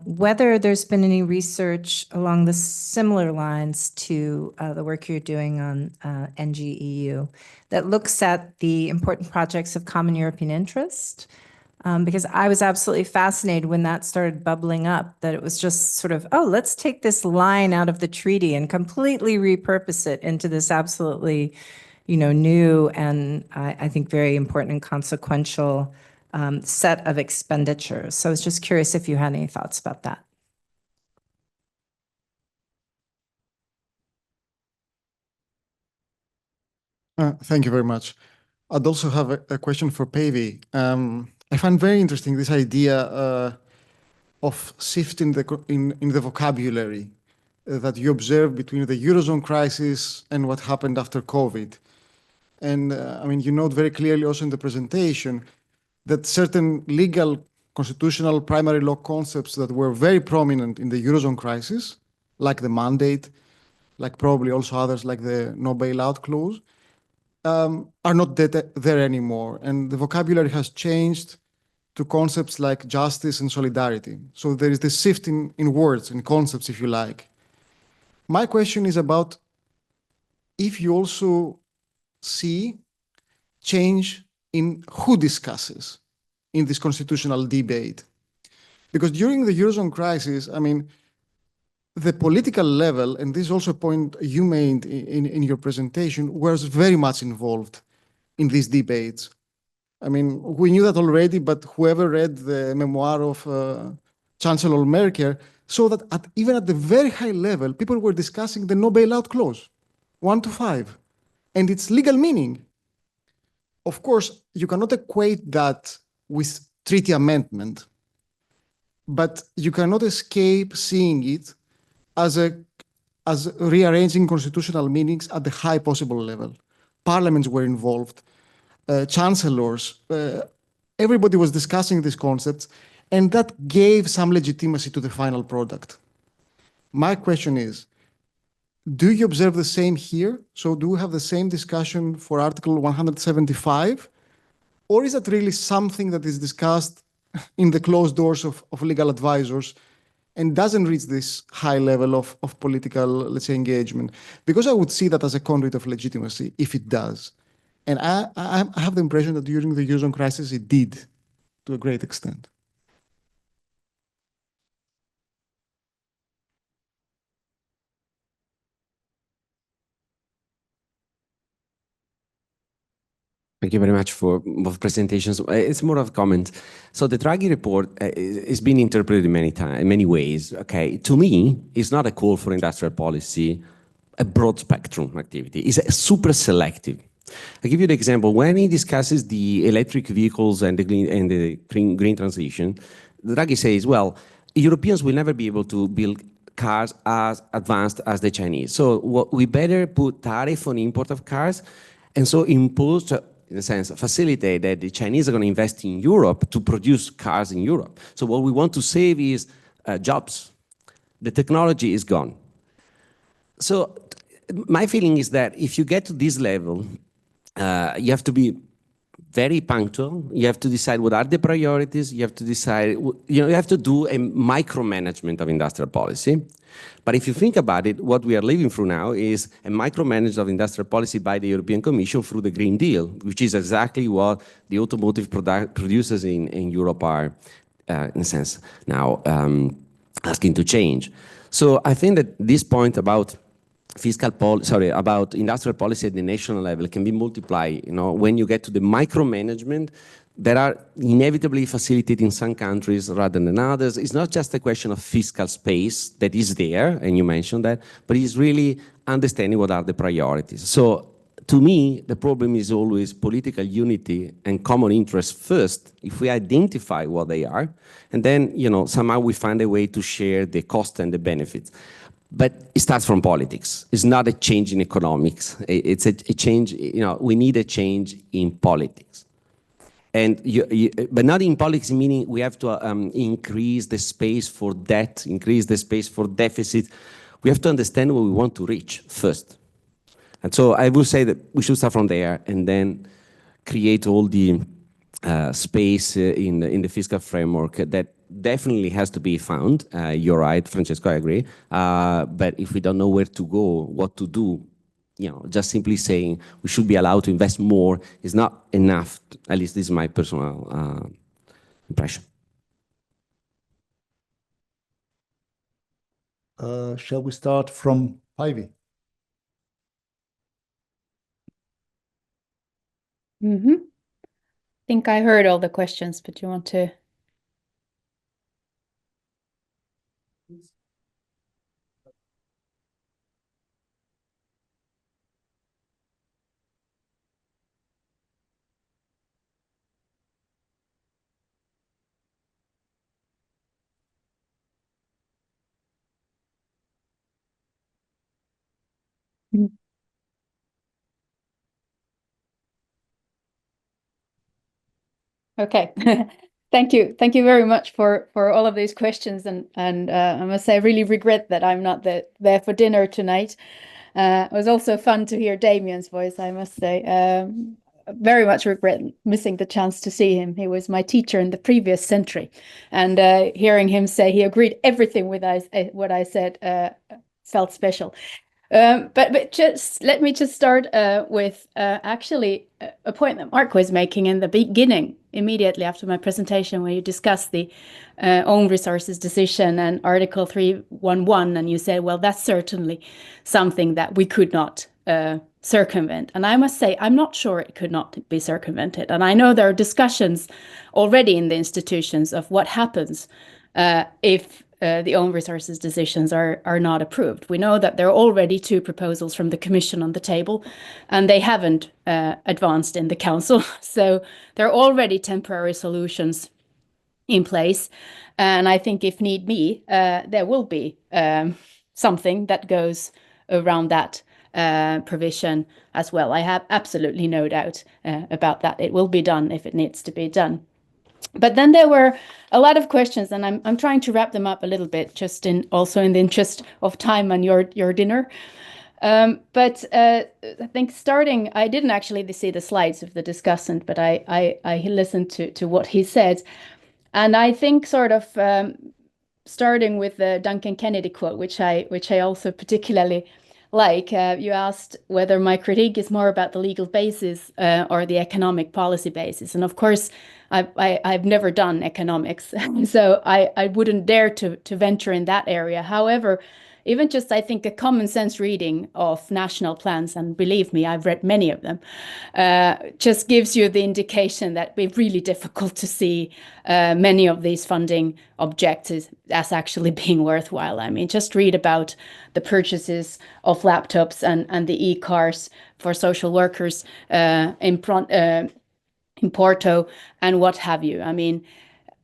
I: whether there's been any research along the similar lines to the work you're doing on NGEU that looks at the important projects of common European interest. Because I was absolutely fascinated when that started bubbling up, that it was just sort of, oh, let's take this line out of the treaty and completely repurpose it into this absolutely, new and I think very important and consequential set of expenditures. So I was just curious if you had any thoughts about that.
J: Thank you very much. I'd also have a question for Paivi. I find very interesting this idea of shifting in the vocabulary that you observe between the Eurozone crisis and what happened after COVID. And you note very clearly also in the presentation that certain legal, constitutional, primary law concepts that were very prominent in the Eurozone crisis, like the mandate, like probably also others like the no bailout clause, are not there anymore. And the vocabulary has changed to concepts like justice and solidarity. So there is this shift in words, in concepts, if you like. My question is about if you also see change in who discusses in this constitutional debate. Because during the Eurozone crisis, the political level, and this is also a point you made in your presentation, was very much involved in these debates. We knew that already, but whoever read the memoir of Chancellor Merkel saw that even at the very high level, people were discussing the no bailout clause, 1 to 5, and its legal meaning. Of course, you cannot equate that with treaty amendment, but you cannot escape seeing it as rearranging constitutional meanings at the high possible level. Parliaments were involved, chancellors, everybody was discussing these concepts, and that gave some legitimacy to the final product. My question is, do you observe the same here? So do we have the same discussion for Article 175? Or is that really something that is discussed in the closed doors of legal advisors and doesn't reach this high level of political, let's say, engagement? Because I would see that as a conduit of legitimacy if it does. And I have the impression that during the Eurozone crisis, it did to a great extent.
K: Thank you very much for both presentations. It's more of a comment. So the Draghi report is being interpreted in many ways. Okay, to me, it's not a call for industrial policy, a broad spectrum activity. It's super selective. I'll give you the example. When he discusses the electric vehicles and the green transition, Draghi says, well, Europeans will never be able to build cars as advanced as the Chinese. So we better put tariff on import of cars, and so impose, in a sense, facilitate that the Chinese are going to invest in Europe to produce cars in Europe. So what we want to save is jobs. The technology is gone. So my feeling is that if you get to this level, you have to be very punctual. You have to decide what are the priorities. You have to decide, you have to do a micromanagement of industrial policy. But if you think about it, what we are living through now is a micromanagement of industrial policy by the European Commission through the Green Deal, which is exactly what the automotive producers in Europe are, in a sense, now asking to change. So I think that this point about about industrial policy at the national level can be multiplied. When you get to the micromanagement, there are inevitably facilitated in some countries rather than others. It's not just a question of fiscal space that is there, and you mentioned that, but it's really understanding what are the priorities. So to me, the problem is always political unity and common interests first, if we identify what they are, and then somehow we find a way to share the cost and the benefits. But it starts from politics. It's not a change in economics. It's a change, we need a change in politics. And but not in politics, meaning we have to increase the space for debt, increase the space for deficit. We have to understand what we want to reach first. And so I will say that we should start from there and then create all the space in the fiscal framework that definitely has to be found. You're right, Francesco, I agree. But if we don't know where to go, what to do, just simply saying we should be allowed to invest more is not enough. At least this is my personal impression.
B: Shall we start from Ivy?
C: I think I heard all the questions, but you want to? Okay. Thank you. Thank you very much for all of these questions. And I must say, I really regret that I'm not there for dinner tonight. It was also fun to hear Damien's voice, I must say. Very much regret missing the chance to see him. He was my teacher in the previous century. And hearing him say he agreed everything with what I said felt special. But just let me just start with actually a point that Mark was making in the beginning, immediately after my presentation, where you discussed the own resources decision and Article 311, and you said, well, that's certainly something that we could not circumvent. And I must say, I'm not sure it could not be circumvented. And I know there are discussions already in the institutions of what happens if the own resources decisions are not approved. We know that there are already 2 proposals from the Commission on the table, and they haven't advanced in the Council. So there are already temporary solutions in place. And I think if need be, there will be something that goes around that provision as well. I have absolutely no doubt about that. It will be done if it needs to be done. But then there were a lot of questions, and I'm trying to wrap them up a little bit, just also in the interest of time and your dinner. But I think starting, I didn't actually see the slides of the discussant, but I listened to what he said, and I think sort of starting with the Duncan Kennedy quote, which I also particularly like. You asked whether my critique is more about the legal basis or the economic policy basis, and of course, I've never done economics, so I wouldn't dare to venture in that area. However, even just, I think, a common sense reading of national plans, and believe me, I've read many of them, just gives you the indication that it'd be really difficult to see many of these funding objectives as actually being worthwhile. I mean, just read about the purchases of laptops and the e-cars for social workers in Porto and what have you. I mean,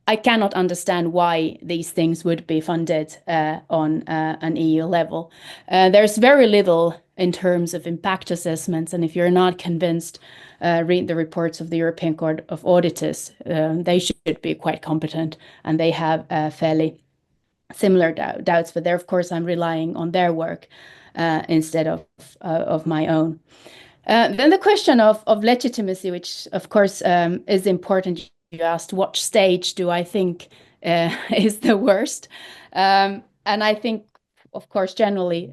C: I cannot understand why these things would be funded on an EU level. There's very little in terms of impact assessments, and if you're not convinced, read the reports of the European Court of Auditors. They should be quite competent, and they have fairly similar doubts, but there, of course, I'm relying on their work instead of my own. Then the question of legitimacy, which of course is important. You asked what stage do I think is the worst, and I think, of course, generally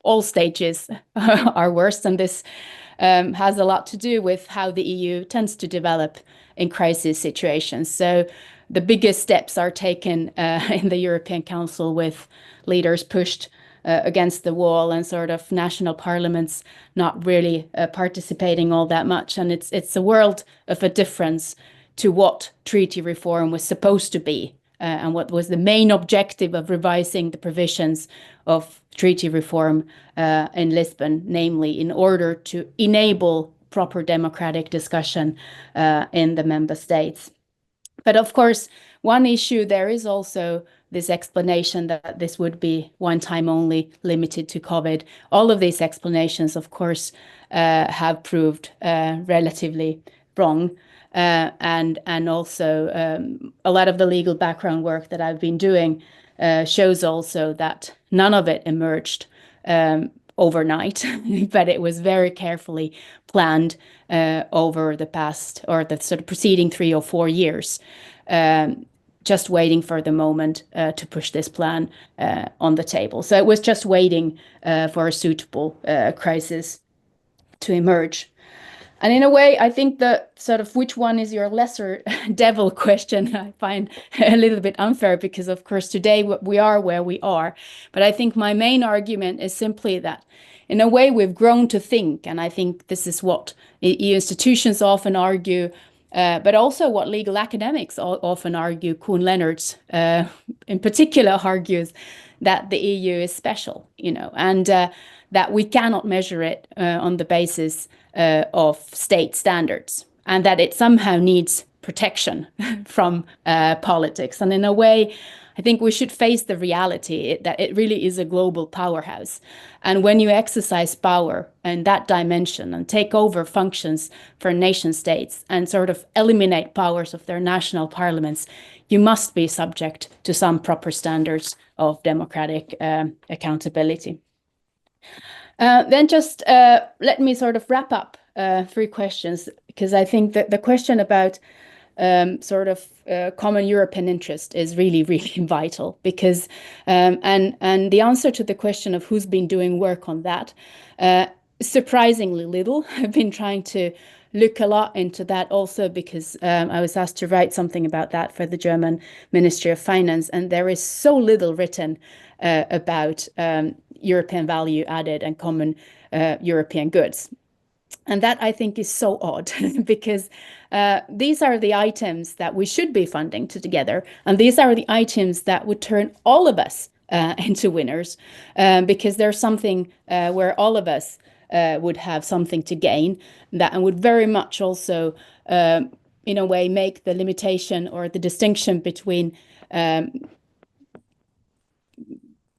C: all stages are worse, and this has a lot to do with how the EU tends to develop in crisis situations. So the biggest steps are taken in the European Council, with leaders pushed against the wall and sort of national parliaments not really participating all that much. And it's a world of a difference to what treaty reform was supposed to be and what was the main objective of revising the provisions of treaty reform in Lisbon, namely in order to enable proper democratic discussion in the member states. But of course, one issue there is also this explanation that this would be one time only, limited to COVID. All of these explanations, of course, have proved relatively wrong. And also a lot of the legal background work that I've been doing shows also that none of it emerged overnight, but it was very carefully planned over the past, or the sort of preceding 3 or 4 years, just waiting for the moment to push this plan on the table. So it was just waiting for a suitable crisis to emerge. And in a way, I think the sort of which one is your lesser devil question I find a little bit unfair, because of course today we are where we are. But I think my main argument is simply that in a way we've grown to think, and I think this is what EU institutions often argue, but also what legal academics often argue. Koen Leonards in particular argues that the EU is special, and that we cannot measure it on the basis of state standards, and that it somehow needs protection from politics. And in a way, I think we should face the reality that it really is a global powerhouse. And when you exercise power in that dimension and take over functions for nation states and sort of eliminate powers of their national parliaments, you must be subject to some proper standards of democratic accountability. Then just let me sort of wrap up 3 questions, because I think that the question about sort of common European interest is really, really vital, because and the answer to the question of who's been doing work on that, surprisingly little. I've been trying to look a lot into that also, because I was asked to write something about that for the German Ministry of Finance, and there is so little written about European value added and common European goods. And that, I think, is so odd, because these are the items that we should be funding together. And these are the items that would turn all of us into winners, because there's something where all of us would have something to gain, that, and would very much also, in a way, make the limitation or the distinction between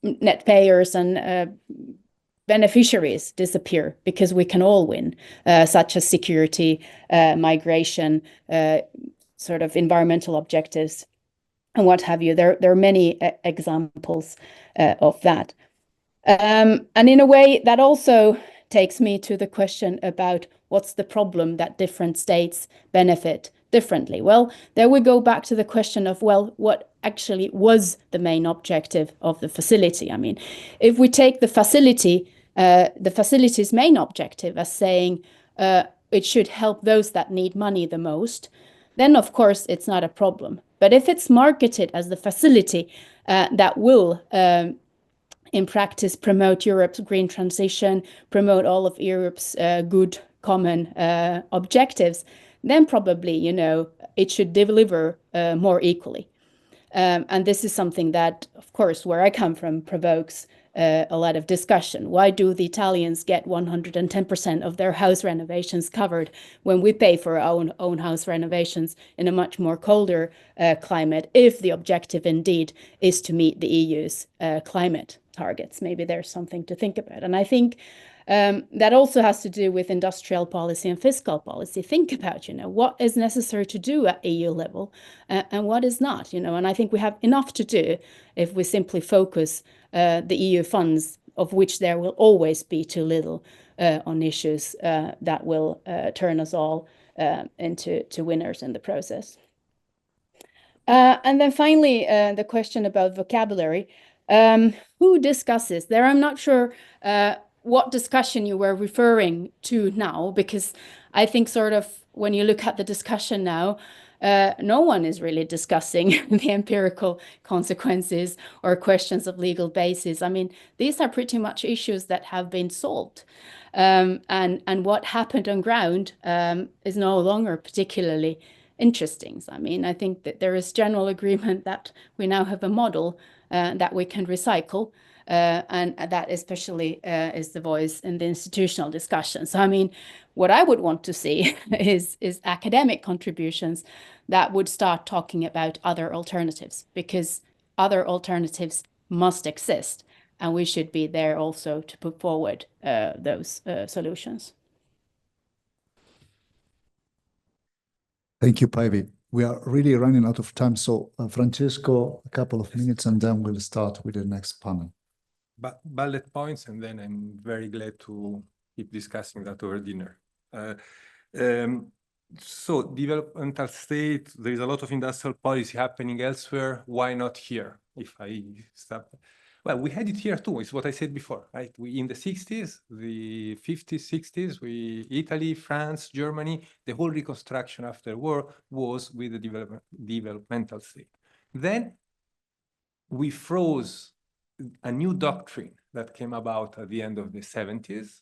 C: net payers and beneficiaries disappear, because we can all win, such as security, migration, sort of environmental objectives, and what have you. There are many examples of that. And in a way, that also takes me to the question about what's the problem that different states benefit differently. Well, there we go back to the question of, well, what actually was the main objective of the facility? I mean, if we take the facility's main objective as saying it should help those that need money the most, then of course it's not a problem. But if it's marketed as the facility that will in practice promote Europe's green transition, promote all of Europe's good common objectives, then probably, it should deliver more equally. And this is something that, of course, where I come from, provokes a lot of discussion. Why do the Italians get 110% of their house renovations covered when we pay for our own house renovations in a much more colder climate, if the objective indeed is to meet the EU's climate targets? Maybe there's something to think about. And I think that also has to do with industrial policy and fiscal policy. Think about, what is necessary to do at EU level and what is not, and I think we have enough to do if we simply focus the EU funds, of which there will always be too little, on issues that will turn us all into winners in the process. And then finally, the question about vocabulary. Who discusses there? I'm not sure what discussion you were referring to now, because I think sort of when you look at the discussion now, no one is really discussing the empirical consequences or questions of legal basis. I mean, these are pretty much issues that have been solved. And what happened on ground is no longer particularly interesting. I mean, I think that there is general agreement that we now have a model that we can recycle, and that especially is the voice in the institutional discussion. So, I mean, what I would want to see is academic contributions that would start talking about other alternatives, because other alternatives must exist, and we should be there also to put forward those solutions.
B: Thank you, Päivi. We are really running out of time. So, Francesco, a couple of minutes, and then we'll start with the next panel.
D: Bullet points, and then I'm very glad to keep discussing that over dinner. So, developmental state, there is a lot of industrial policy happening elsewhere. Why not here? If I stop. Well, we had it here too. It's what I said before, right? We in the 60s, the 50s, 60s, Italy, France, Germany, the whole reconstruction after war was with the developmental state. Then we froze a new doctrine that came about at the end of the 70s,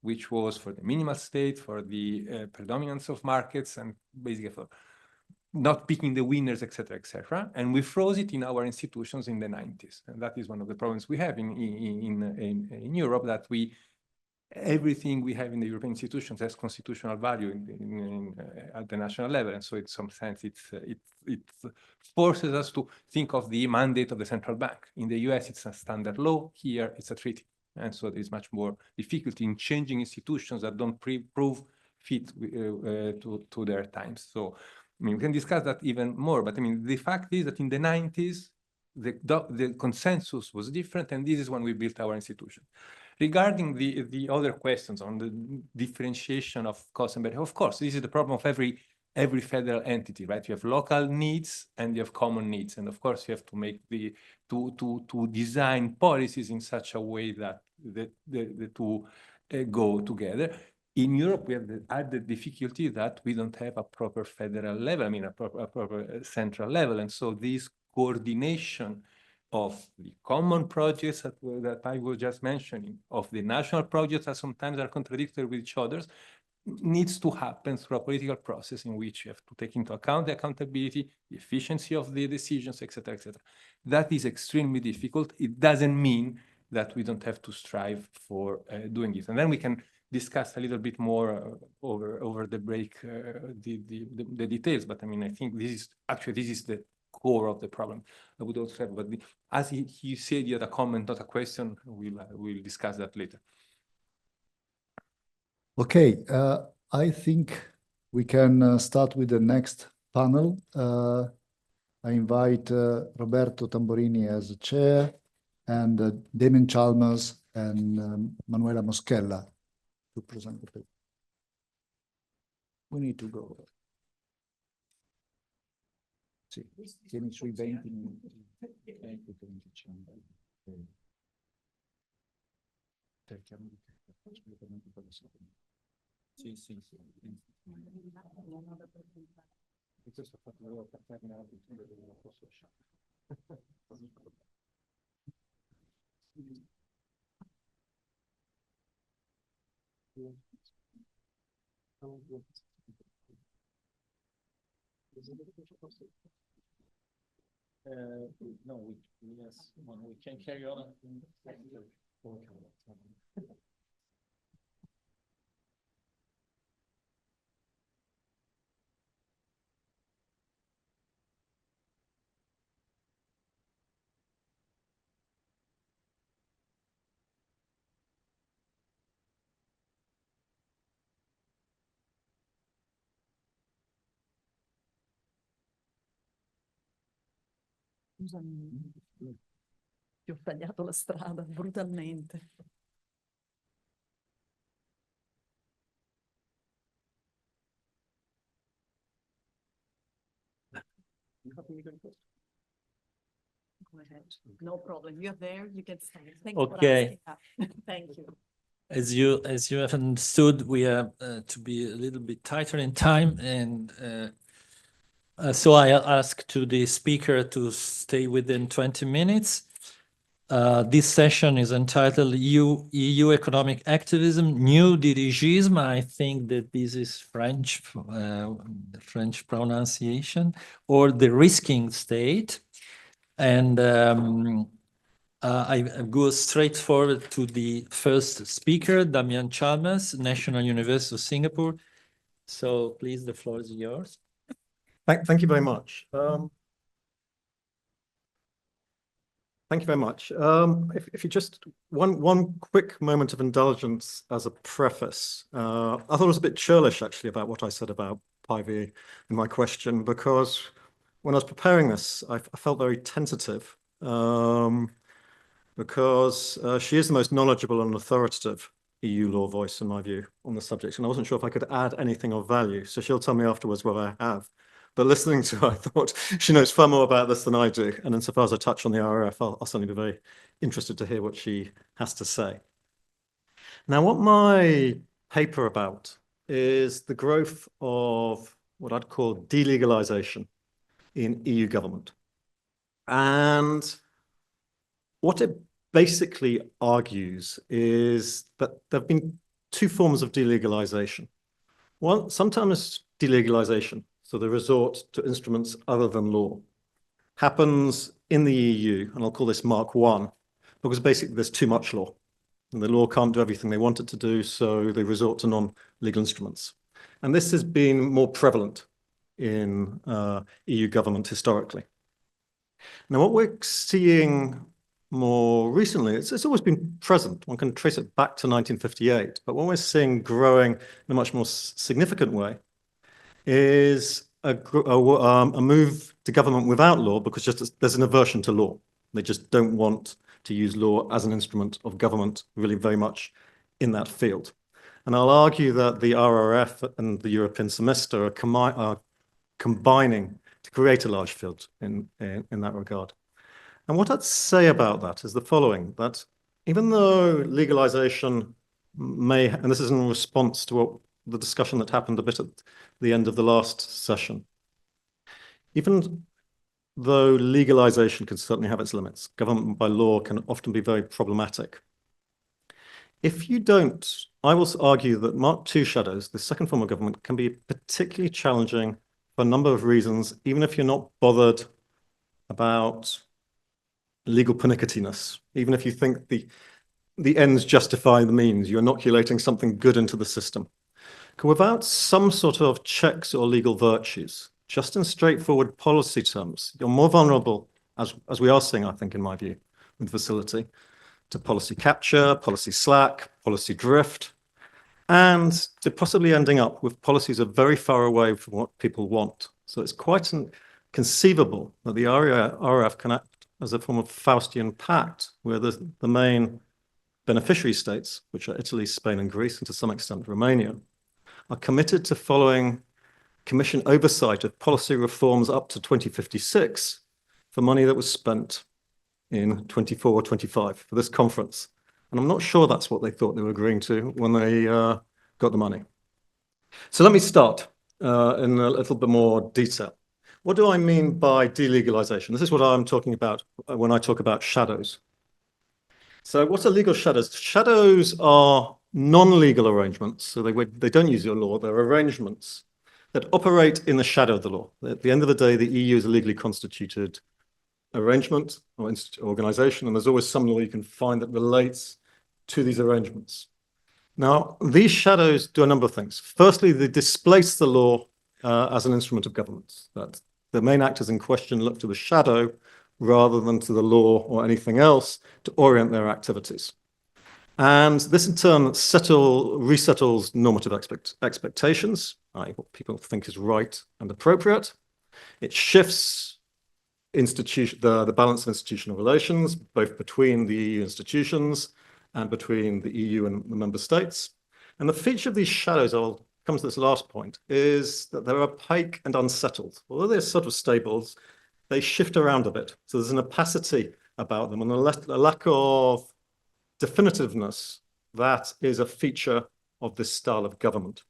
D: which was for the minimal state, for the predominance of markets, and basically for not picking the winners, et cetera, and we froze it in our institutions in the 90s. And that is one of the problems we have in Europe, that everything we have in the European institutions has constitutional value at the national level. And so in some sense, it forces us to think of the mandate of the central bank. In the US, it's a standard law. Here, it's a treaty. And so there's much more difficulty in changing institutions that don't prove fit to their times. So, I mean, we can discuss that even more, but I mean, the fact is that in the 90s, the consensus was different, and this is when we built our institution. Regarding the other questions on the differentiation of cost and benefit, of course, this is the problem of every federal entity, right? You have local needs and you have common needs, and of course, you have to make to design policies in such a way that the two go together. In Europe, we have the added difficulty that we don't have a proper federal level, I mean, a proper central level. And so this coordination of the common projects that I was just mentioning, of the national projects that sometimes are contradictory with each other, needs to happen through a political process in which you have to take into account the accountability, the efficiency of the decisions, et cetera, et cetera. That is extremely difficult. It doesn't mean that we don't have to strive for doing it. And then we can discuss a little bit more over the break the details. But I mean, I think this is the core of the problem. I would also have, but as he said, you had a comment, not a question. We'll discuss that later.
B: Okay, I think we can start with the next panel. I invite Roberto Tamborini as a chair, and Damien Chalmers and Manuela Moschella to present the paper. We need to go. Sì, tieni sui 20 minuti. Cerchiamo di assolutamente per la seconda. Sì, sì, sì. E questo fatto avevo per terminare il tempo dove non posso lasciare.
E: No, yes, we can carry on.
H: Scusami, ti ho tagliato la strada brutalmente. Go ahead. No problem. You're there. You can stay. Thank you for
E: Okay.
H: asking. Thank you.
E: As you have understood, we have to be a little bit tighter in time, and so I ask to the speaker to stay within 20 minutes. This session is entitled EU Economic Activism, New Dirigisme. I think that this is French pronunciation, or the risking state. And I go straight forward to the first speaker, Damian Chalmers, National University of Singapore. So please, the floor is yours.
F: Thank you very much. Thank you very much. If you just one quick moment of indulgence as a preface. I thought it was a bit churlish actually about what I said about Päivi in my question, because when I was preparing this, I felt very tentative because she is the most knowledgeable and authoritative EU law voice, in my view, on the subject, and I wasn't sure if I could add anything of value. So she'll tell me afterwards what I have. But listening to her, I thought she knows far more about this than I do. And insofar as I touch on the RRF, I'll certainly be very interested to hear what she has to say. Now, what my paper about is the growth of what I'd call delegalization in EU government. And what it basically argues is that there have been two forms of delegalization. One, sometimes delegalization, so the resort to instruments other than law, happens in the EU, and I'll call this Mark 1, because basically there's too much law, and the law can't do everything they want it to do, so they resort to non-legal instruments. And this has been more prevalent in EU government historically. Now, what we're seeing more recently, it's always been present. One can trace it back to 1958, but what we're seeing growing in a much more significant way is a move to government without law, because just there's an aversion to law. They just don't want to use law as an instrument of government really very much in that field. And I'll argue that the RRF and the European semester are combining to create a large field in that regard. And what I'd say about that is the following, that even though legalization may, and this is in response to what the discussion that happened a bit at the end of the last session, even though legalization can certainly have its limits, government by law can often be very problematic. If you don't, I will argue that Mark II shadows, the second form of government, can be particularly challenging for a number of reasons, even if you're not bothered about legal pernicketiness, even if you think the ends justify the means, you're inoculating something good into the system. Without some sort of checks or legal virtues, just in straightforward policy terms, you're more vulnerable, as we are seeing, I think, in my view, with facility, to policy capture, policy slack, policy drift, and to possibly ending up with policies that are very far away from what people want. So it's quite conceivable that the RRF can act as a form of Faustian pact, where the main beneficiary states, which are Italy, Spain, and Greece, and to some extent Romania, are committed to following Commission oversight of policy reforms up to 2056 for money that was spent in 24 or 25 for this conference. And I'm not sure that's what they thought they were agreeing to when they got the money. So let me start in a little bit more detail. What do I mean by delegalization? This is what I'm talking about when I talk about shadows. So what are legal shadows? Shadows are non-legal arrangements. So they don't use your law. They're arrangements that operate in the shadow of the law. At the end of the day, the EU is a legally constituted arrangement or organization, and there's always some law you can find that relates to these arrangements. Now, these shadows do a number of things. Firstly, they displace the law as an instrument of government, that the main actors in question look to the shadow rather than to the law or anything else to orient their activities. And this in turn resettles normative expectations, i.e. what people think is right and appropriate. It shifts the balance of institutional relations, both between the EU institutions and between the EU and the member states. And the feature of these shadows, I'll come to this last point, is that they're opaque and unsettled. Although they're sort of stable, they shift around a bit. So there's an opacity about them and a lack of definitiveness that is a feature of this style of government.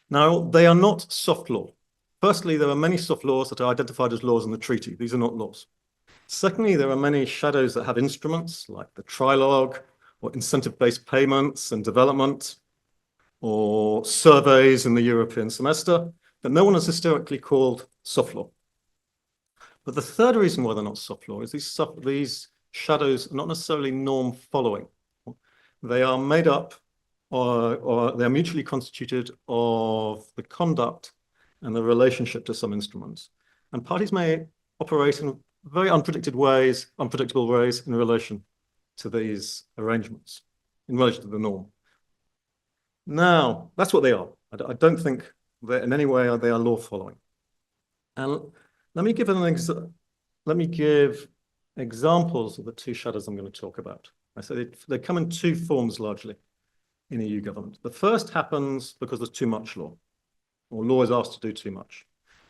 F: Now, they are not soft law. Firstly, there are many soft laws that are identified as laws in the treaty. These are not laws. Secondly, there are many shadows that have instruments like the trilogue or incentive-based payments and development or surveys in the European semester that no one has historically called soft law. But the third reason why they're not soft law is these shadows are not necessarily norm following. They are made up or they're mutually constituted of the conduct and the relationship to some instruments. And parties may operate in very unpredictable ways in relation to these arrangements, in relation to the norm. Now, that's what they are. I don't think that in any way they are law following. And let me give examples of the two shadows I'm going to talk about. I said they come in two forms largely in EU government. The first happens because there's too much law, or law is asked to do too much.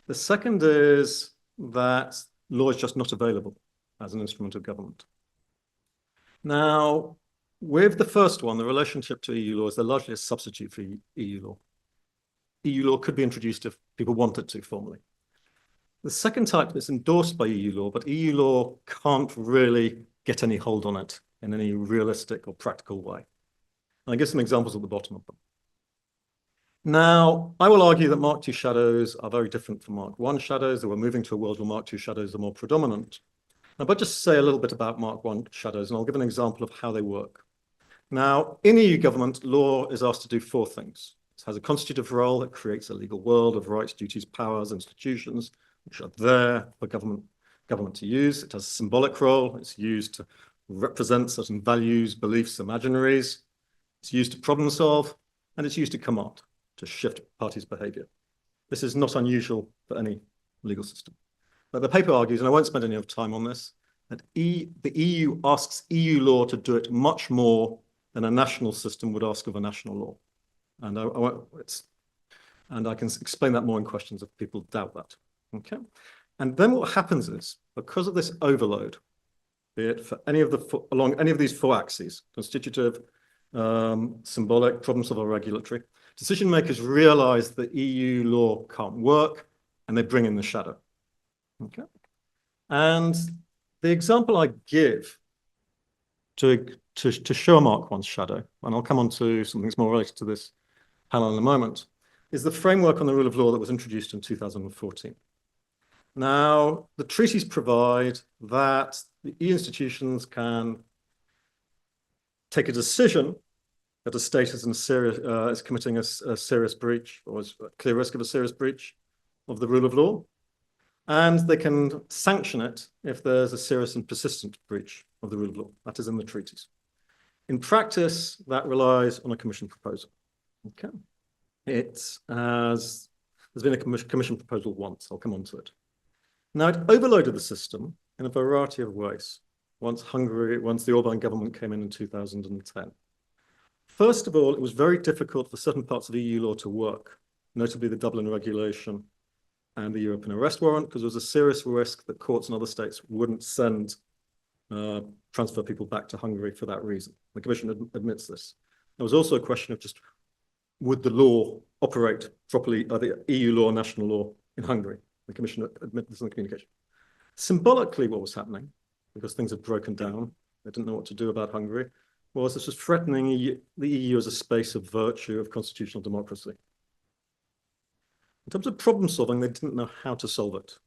F: The second is that law is just not available as an instrument of government. Now, with the first one, the relationship to EU law is largely a substitute for EU law. EU law could be introduced if people wanted to formally. The second type is endorsed by EU law, but EU law can't really get any hold on it in any realistic or practical way. And I give some examples at the bottom of them. Now, I will argue that Mark II shadows are very different from Mark I shadows, that we're moving to a world where Mark II shadows are more predominant. Now, but just say a little bit about Mark I shadows, and I'll give an example of how they work. Now, in EU government, law is asked to do four things. It has a constitutive role, it creates a legal world of rights, duties, powers, institutions, which are there for government to use. It has a symbolic role, it's used to represent certain values, beliefs, imaginaries. It's used to problem solve, and it's used to command, to shift parties' behavior. This is not unusual for any legal system. But the paper argues, and I won't spend any time on this, that the EU asks EU law to do it much more than a national system would ask of a national law. And I can explain that more in questions if people doubt that. Okay. And then what happens is, because of this overload, be it for along any of these four axes, constitutive, symbolic, problem solver, regulatory, decision makers realize that EU law can't work and they bring in the shadow. Okay. And the example I give to show Mark I's shadow, and I'll come on to something that's more related to this panel in a moment, is the framework on the rule of law that was introduced in 2014. Now, the treaties provide that the EU institutions can take a decision that a state is committing a serious breach or is a clear risk of a serious breach of the rule of law, and they can sanction it if there's a serious and persistent breach of the rule of law. That is in the treaties. In practice, that relies on a Commission proposal. Okay, there's been a Commission proposal once. I'll come on to it. Now, it overloaded the system in a variety of ways once the Orban government came in 2010. First of all, it was very difficult for certain parts of EU law to work, notably the Dublin regulation and the European arrest warrant, because there was a serious risk that courts in other states wouldn't transfer people back to Hungary for that reason. The Commission admits this. There was also a question of just, would the law operate properly, the EU law, national law in Hungary? The Commission admits this in the communication. Symbolically, what was happening, because things had broken down, they didn't know what to do about Hungary, was this was threatening the EU as a space of virtue, of constitutional democracy. In terms of problem solving, they didn't know how to solve it.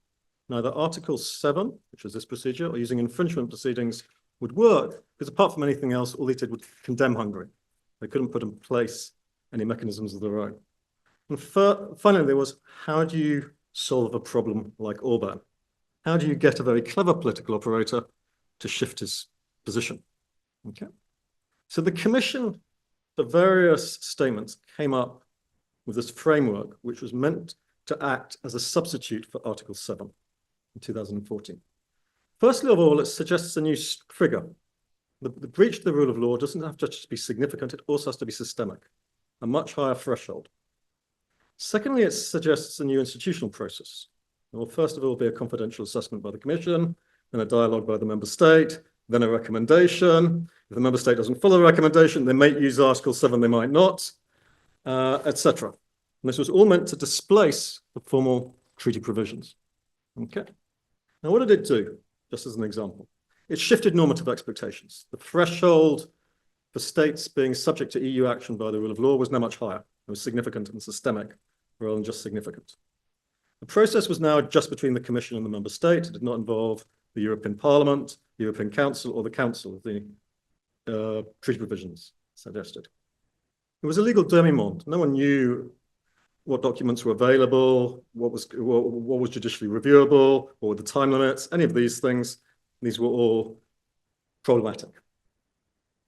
F: neither Article 7, which was this procedure, or using infringement proceedings would work, because apart from anything else, all they did would condemn Hungary. They couldn't put in place any mechanisms of their own. And finally, there was, how do you solve a problem like Orban? How do you get a very clever political operator to shift his position? Okay. So the Commission, the various statements came up with this framework, which was meant to act as a substitute for Article 7 in 2014. Firstly of all, it suggests a new trigger. The breach of the rule of law doesn't have to just be significant, it also has to be systemic, a much higher threshold. Secondly, it suggests a new institutional process. It will first of all be a confidential assessment by the Commission, then a dialogue by the member state, then a recommendation. If the member state doesn't follow the recommendation, they might use Article 7, they might not, etc. And this was all meant to displace the formal treaty provisions. Okay. Now, what did it do? Just as an example, it shifted normative expectations. The threshold for states being subject to EU action by the rule of law was now much higher. It was significant and systemic rather than just significant. The process was now just between the Commission and the member state. It did not involve the European Parliament, the European Council, or the Council of the treaty provisions suggested. It was a legal demi-monde. No one knew what documents were available, what was judicially reviewable, what were the time limits, any of these things. These were all problematic.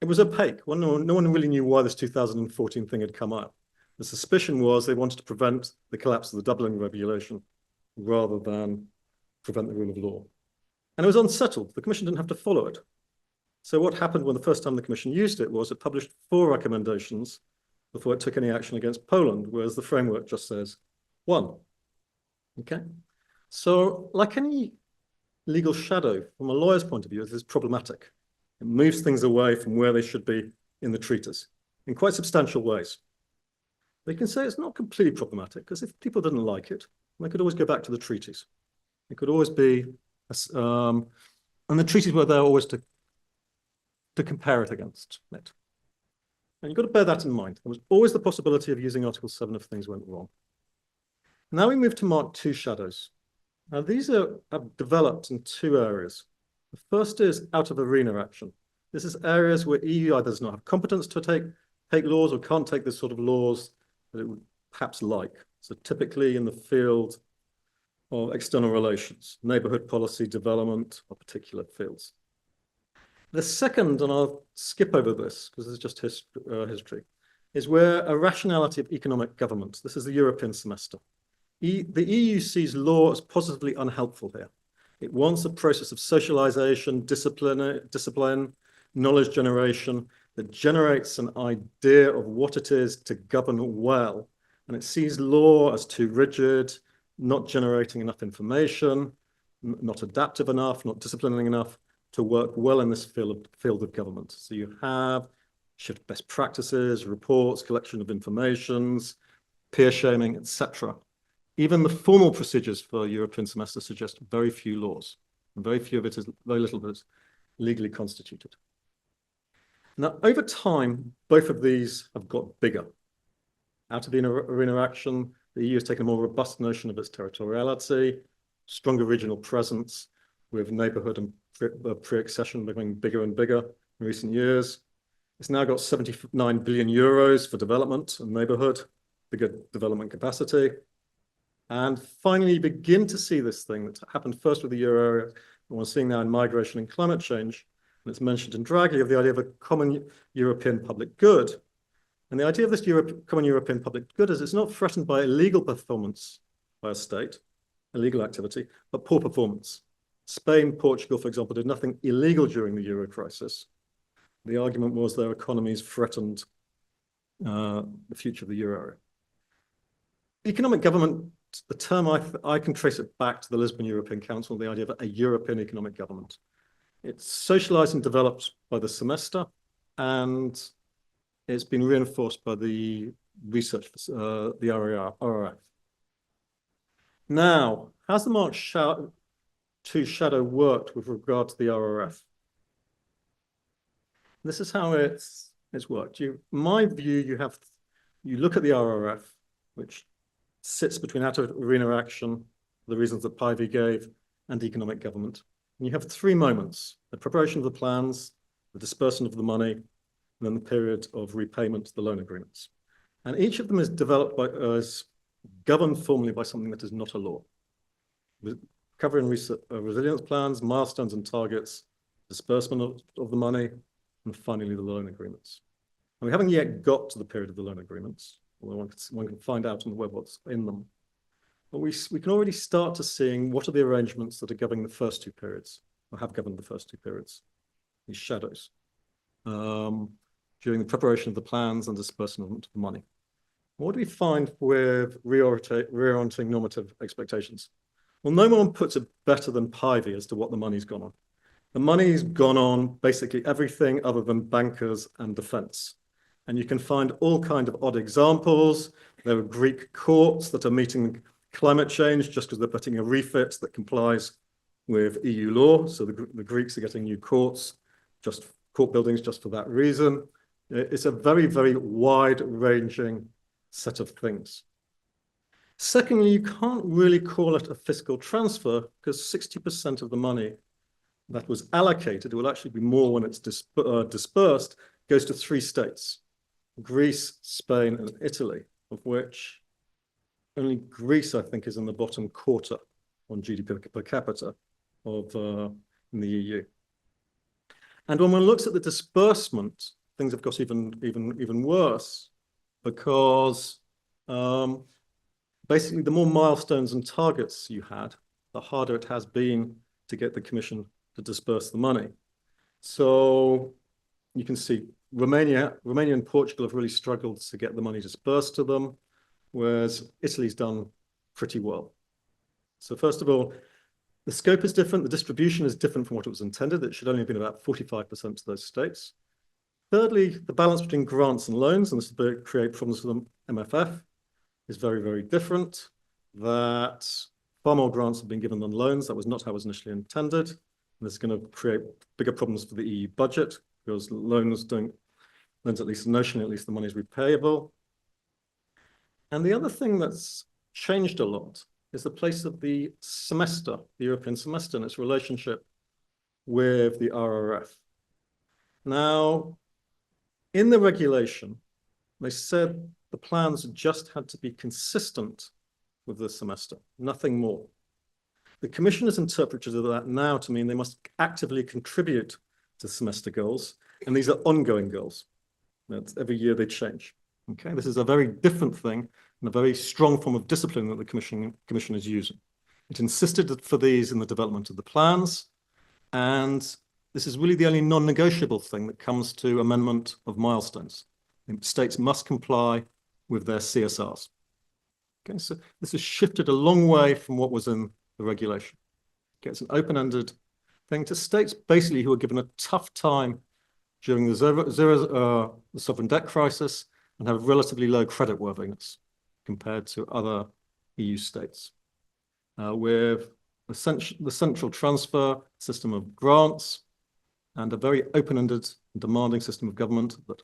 F: It was opaque. No one really knew why this 2014 thing had come out. The suspicion was they wanted to prevent the collapse of the Dublin regulation rather than prevent the rule of law. And it was unsettled. The Commission didn't have to follow it. So what happened when the first time the Commission used it was it published 4 recommendations before it took any action against Poland, whereas the framework just says 1. Okay? So like any legal shadow, from a lawyer's point of view, this is problematic. It moves things away from where they should be in the treaties in quite substantial ways. They can say it's not completely problematic, because if people didn't like it, they could always go back to the treaties. It could always be, and the treaties were there always to compare it against it. And you've got to bear that in mind. There was always the possibility of using Article 7 if things went wrong. Now we move to Mark II shadows. Now these are developed in 2 areas. The first is out of arena action. This is areas where EU either does not have competence to take laws or can't take the sort of laws that it would perhaps like. So typically in the field of external relations, neighborhood policy, development, or particular fields. The second, and I'll skip over this because this is just history, is where a rationality of economic government. This is the European semester. The EU sees law as positively unhelpful here. It wants a process of socialization, discipline, knowledge generation that generates an idea of what it is to govern well. And it sees law as too rigid, not generating enough information, not adaptive enough, not disciplining enough to work well in this field of government. So you have shift best practices, reports, collection of informations, peer shaming, etc. Even the formal procedures for European semester suggest very few laws, and very little of it is legally constituted. Now, over time, both of these have got bigger. Out of the arena action, the EU has taken a more robust notion of its territoriality, stronger regional presence, with neighborhood and pre-accession becoming bigger and bigger in recent years. It's now got 79 billion euros for development and neighborhood, bigger development capacity. And finally, you begin to see this thing that happened first with the euro area, and we're seeing now in migration and climate change, and it's mentioned in Draghi, of the idea of a common European public good. And the idea of this common European public good is it's not threatened by illegal performance by a state, illegal activity, but poor performance. Spain, Portugal, for example, did nothing illegal during the euro crisis. The argument was their economies threatened the future of the euro area. Economic government, the term I can trace it back to the Lisbon European Council, the idea of a European economic government. It's socialized and developed by the semester, and it's been reinforced by the research, the RRF. Now, how's the Mark II shadow worked with regard to the RRF? This is how it's worked. In my view, you look at the RRF, which sits between out of arena action, the reasons that Päivi gave, and economic government. And you have 3 moments: the preparation of the plans, the disbursement of the money, and then the period of repayment, the loan agreements. And each of them is developed by, is governed formally by something that is not a law. Recovery and resilience plans, milestones and targets, disbursement of the money, and finally the loan agreements. And we haven't yet got to the period of the loan agreements, although one can find out on the web what's in them. But we can already start to seeing what are the arrangements that are governing the first 2 periods, or have governed the first 2 periods, these shadows, during the preparation of the plans and disbursement of the money. What do we find with reorienting normative expectations? Well, no one puts it better than Pivy as to what the money's gone on. The money's gone on basically everything other than bankers and defense. And you can find all kinds of odd examples. There are Greek courts that are meeting climate change just because they're putting a refit that complies with EU law. So the Greeks are getting new court buildings just for that reason. It's a very, very wide-ranging set of things. Secondly, you can't really call it a fiscal transfer because 60% of the money that was allocated, it will actually be more when it's dispersed, goes to 3 states: Greece, Spain, and Italy, of which only Greece, I think, is in the bottom quarter on GDP per capita in the EU. And when one looks at the disbursement, things have got even worse because basically the more milestones and targets you had, the harder it has been to get the Commission to disperse the money. So you can see Romania and Portugal have really struggled to get the money dispersed to them, whereas Italy's done pretty well. So first of all, the scope is different. The distribution is different from what it was intended. It should only have been about 45% to those states. Thirdly, the balance between grants and loans, and this will create problems for the MFF, is very, very different. That far more grants have been given than loans. That was not how it was initially intended. And this is going to create bigger problems for the EU budget because loans, at least notionally, at least the money is repayable. And the other thing that's changed a lot is the place of the semester, the European semester, and its relationship with the RRF. Now, in the regulation, they said the plans just had to be consistent with the semester, nothing more. The Commission has interpreted that now to mean they must actively contribute to semester goals, and these are ongoing goals. That's every year they change. Okay, this is a very different thing and a very strong form of discipline that the Commission is using. It insisted for these in the development of the plans, and this is really the only non-negotiable thing that comes to amendment of milestones. States must comply with their CSRs. Okay, so this has shifted a long way from what was in the regulation. Okay, it's an open-ended thing to states basically who are given a tough time during the sovereign debt crisis and have relatively low creditworthiness compared to other EU states. With the central transfer system of grants and a very open-ended and demanding system of government that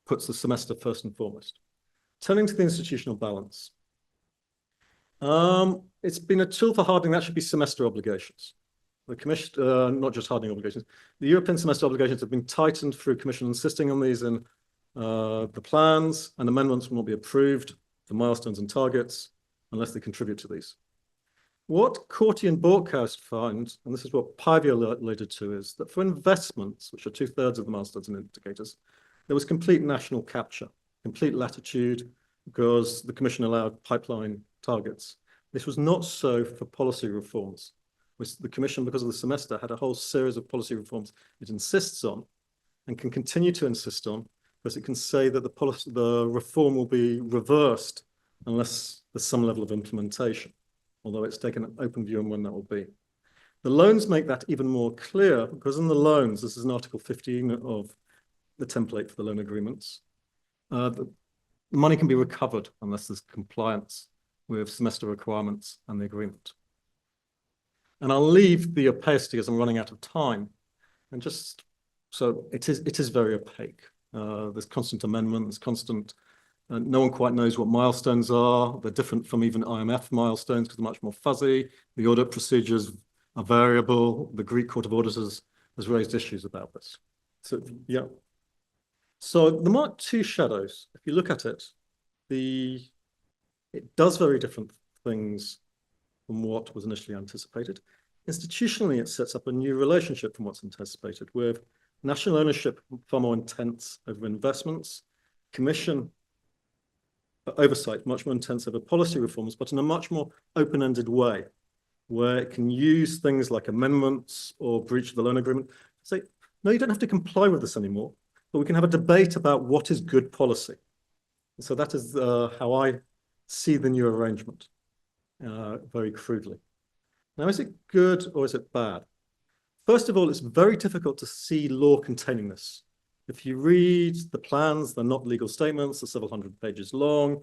F: puts the semester first and foremost. Turning to the institutional balance. It's been a tool for hardening, that should be semester obligations. The Commission, not just hardening obligations, the European semester obligations have been tightened through Commission insisting on these in the plans, and amendments will not be approved for milestones and targets unless they contribute to these. What Corti and Borkhaus find, and this is what Pivy alluded to, is that for investments, which are 2/3 of the milestones and indicators, there was complete national capture, complete latitude, because the Commission allowed pipeline targets. This was not so for policy reforms, which the Commission, because of the semester, had a whole series of policy reforms it insists on and can continue to insist on, because it can say that the reform will be reversed unless there's some level of implementation, although it's taken an open view on when that will be. The loans make that even more clear, because in the loans, this is in Article 15 of the template for the loan agreements, the money can be recovered unless there's compliance with semester requirements and the agreement. And I'll leave the opacity as I'm running out of time. And just, so it is very opaque. There's constant amendment, there's constant, no one quite knows what milestones are. They're different from even IMF milestones because they're much more fuzzy. The audit procedures are variable. The Greek Court of Auditors has raised issues about this. So, yeah. So the Mark II shadows, if you look at it, it does very different things from what was initially anticipated. Institutionally, it sets up a new relationship from what's anticipated, with national ownership far more intense over investments, commission oversight much more intense over policy reforms, but in a much more open-ended way, where it can use things like amendments or breach of the loan agreement to say, no, you don't have to comply with this anymore, but we can have a debate about what is good policy. And so that is how I see the new arrangement, very crudely. Now, is it good or is it bad? First of all, it's very difficult to see law containing this. If you read the plans, they're not legal statements, they're several hundred pages long.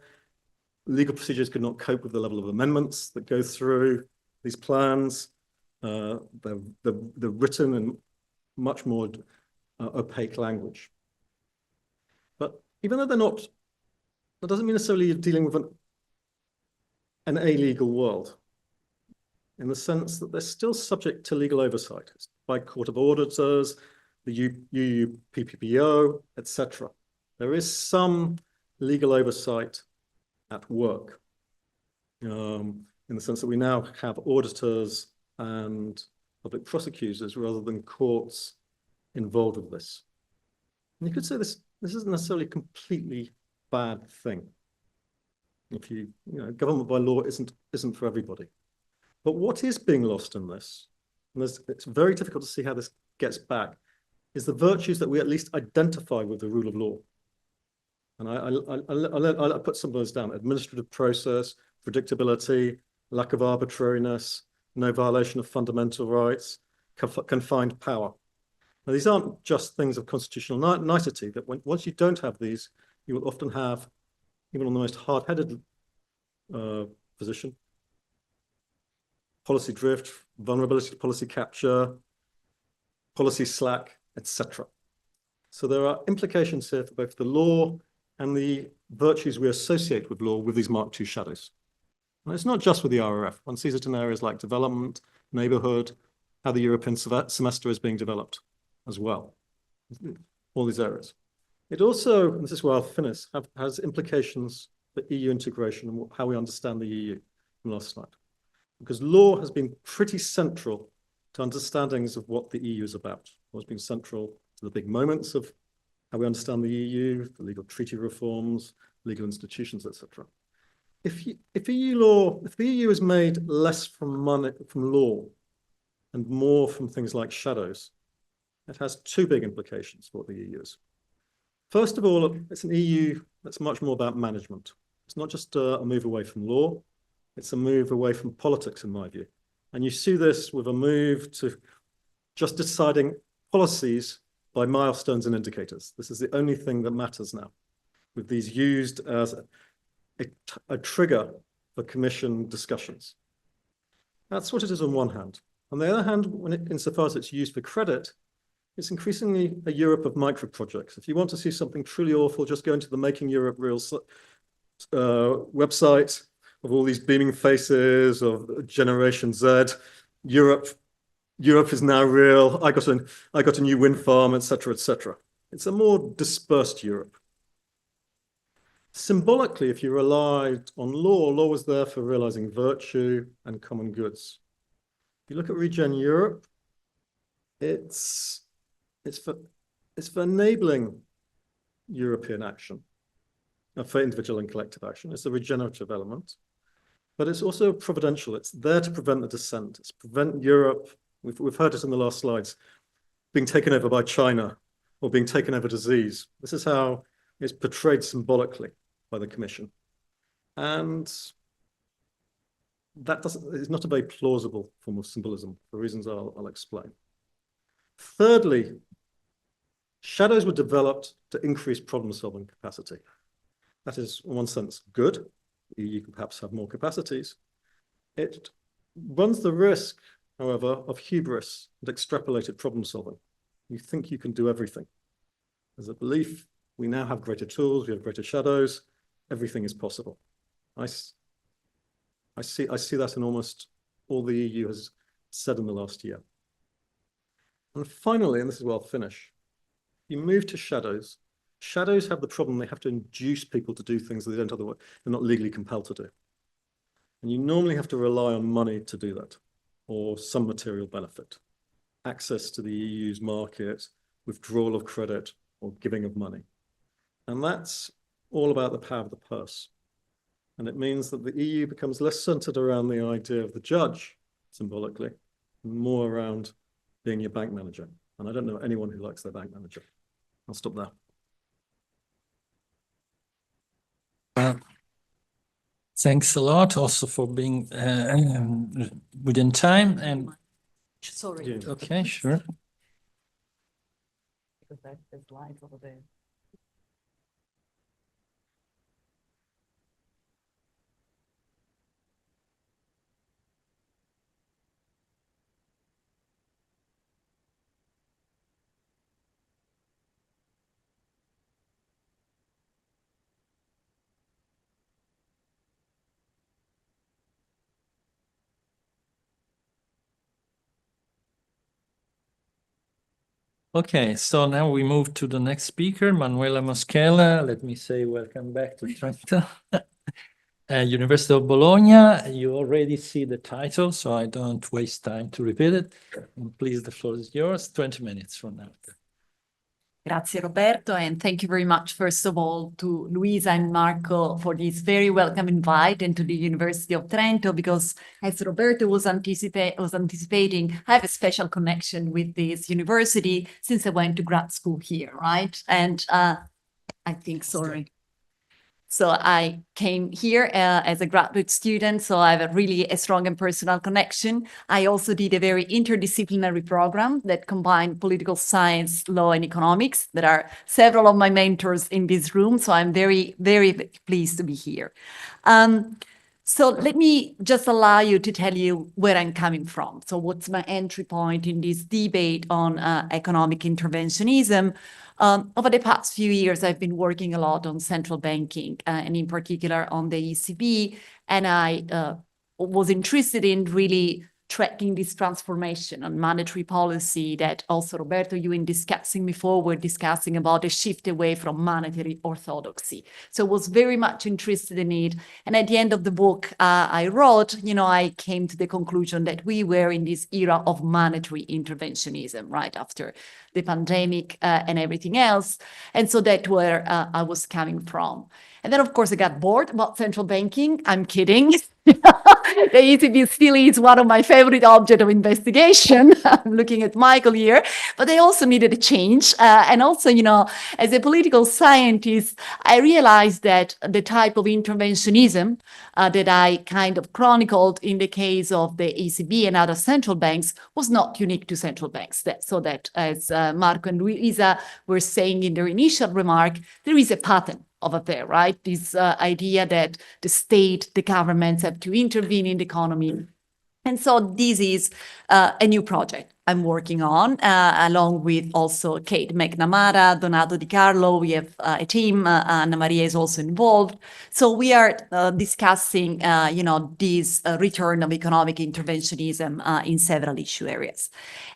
F: Legal procedures could not cope with the level of amendments that go through these plans. They're written in much more opaque language. But even though they're not, that doesn't mean necessarily you're dealing with an illegal world, in the sense that they're still subject to legal oversight by Court of Auditors, the UUPPO, etc. There is some legal oversight at work, in the sense that we now have auditors and public prosecutors rather than courts involved with this. And you could say this isn't necessarily a completely bad thing. If you know, government by law isn't for everybody. But what is being lost in this, and it's very difficult to see how this gets back, is the virtues that we at least identify with the rule of law. And I'll put some of those down: administrative process, predictability, lack of arbitrariness, no violation of fundamental rights, confined power. Now, these aren't just things of constitutional nicety, that once you don't have these, you will often have, even on the most hard-headed position, policy drift, vulnerability to policy capture, policy slack, etc. So there are implications here for both the law and the virtues we associate with law with these Mark II shadows. And it's not just with the RRF. One sees it in areas like development, neighborhood, how the European semester is being developed as well. All these areas. It also, and this is where I'll finish, has implications for EU integration and how we understand the EU from last slide. Because law has been pretty central to understandings of what the EU is about. It's been central to the big moments of how we understand the EU, the legal treaty reforms, legal institutions, etc. If the EU is made less from law and more from things like shadows, it has two big implications for what the EU is. First of all, it's an EU that's much more about management. It's not just a move away from law, it's a move away from politics, in my view. And you see this with a move to just deciding policies by milestones and indicators. This is the only thing that matters now, with these used as a trigger for Commission discussions. That's what it is on one hand. On the other hand, insofar as it's used for credit, it's increasingly a Europe of micro projects. If you want to see something truly awful, just go into the Making Europe Real website of all these beaming faces of Generation Z. Europe is now real. I got a new wind farm, etc., etc. It's a more dispersed Europe. Symbolically, if you relied on law was there for realizing virtue and common goods. If you look at Regen Europe, it's for enabling European action, for individual and collective action. It's a regenerative element, but it's also providential. It's there to prevent the descent. It's prevent Europe, we've heard it in the last slides, being taken over by China or being taken over disease. This is how it's portrayed symbolically by the Commission. And that is not a very plausible form of symbolism for reasons I'll explain. Thirdly, shadows were developed to increase problem-solving capacity. That is, in one sense, good. The EU can perhaps have more capacities. It runs the risk, however, of hubris and extrapolated problem-solving. You think you can do everything. There's a belief we now have greater tools, we have greater shadows, everything is possible. I see that in almost all the EU has said in the last year. And finally, and this is where I'll finish, you move to shadows. Shadows have the problem they have to induce people to do things that they don't otherwise, they're not legally compelled to do. And you normally have to rely on money to do that, or some material benefit. Access to the EU's market, withdrawal of credit, or giving of money. And that's all about the power of the purse. And it means that the EU becomes less centered around the idea of the judge, symbolically, and more around being your bank manager. And I don't know anyone who likes their bank manager. I'll stop there.
E: Thanks a lot also for being within time. And
H: Sorry.
E: okay, sure.
H: Because I have the slides over there.
E: Okay, so now we move to the next speaker, Manuela Moschella. Let me say welcome back to Trento. University of Bologna. You already see the title, so I don't waste time to repeat it. And please, the floor is yours, 20 minutes from now.
H: Grazie Roberto, and thank you very much, first of all, to Luisa and Marco for this very welcome invite and to the University of Trento, because as Roberto was anticipating, I have a special connection with this university since I went to grad school here, right? And I think, sorry. So I came here as a graduate student, so I have a strong and personal connection. I also did a very interdisciplinary program that combined political science, law, and economics. There are several of my mentors in this room, so I'm very, very pleased to be here. So let me just allow you to tell you where I'm coming from. So what's my entry point in this debate on economic interventionism? Over the past few years, I've been working a lot on central banking and in particular on the ECB. And I was interested in really tracking this transformation on monetary policy that also, Roberto, you in discussing before, were discussing about a shift away from monetary orthodoxy. So I was very much interested in it. And at the end of the book I wrote, I came to the conclusion that we were in this era of monetary interventionism, right after the pandemic and everything else. And so that's where I was coming from. And then, of course, I got bored about central banking. I'm kidding. The ECB still is one of my favorite objects of investigation. I'm looking at Michael here, but they also needed a change. And also, as a political scientist, I realized that the type of interventionism that I kind of chronicled in the case of the ECB and other central banks was not unique to central banks. So that, as Marco and Luisa were saying in their initial remark, there is a pattern over there, right? This idea that the state, the governments have to intervene in the economy. And so this is a new project I'm working on, along with also Kate McNamara, Donato Di Carlo. We have a team. Anna Maria is also involved. So we are discussing, this return of economic interventionism in several issue areas.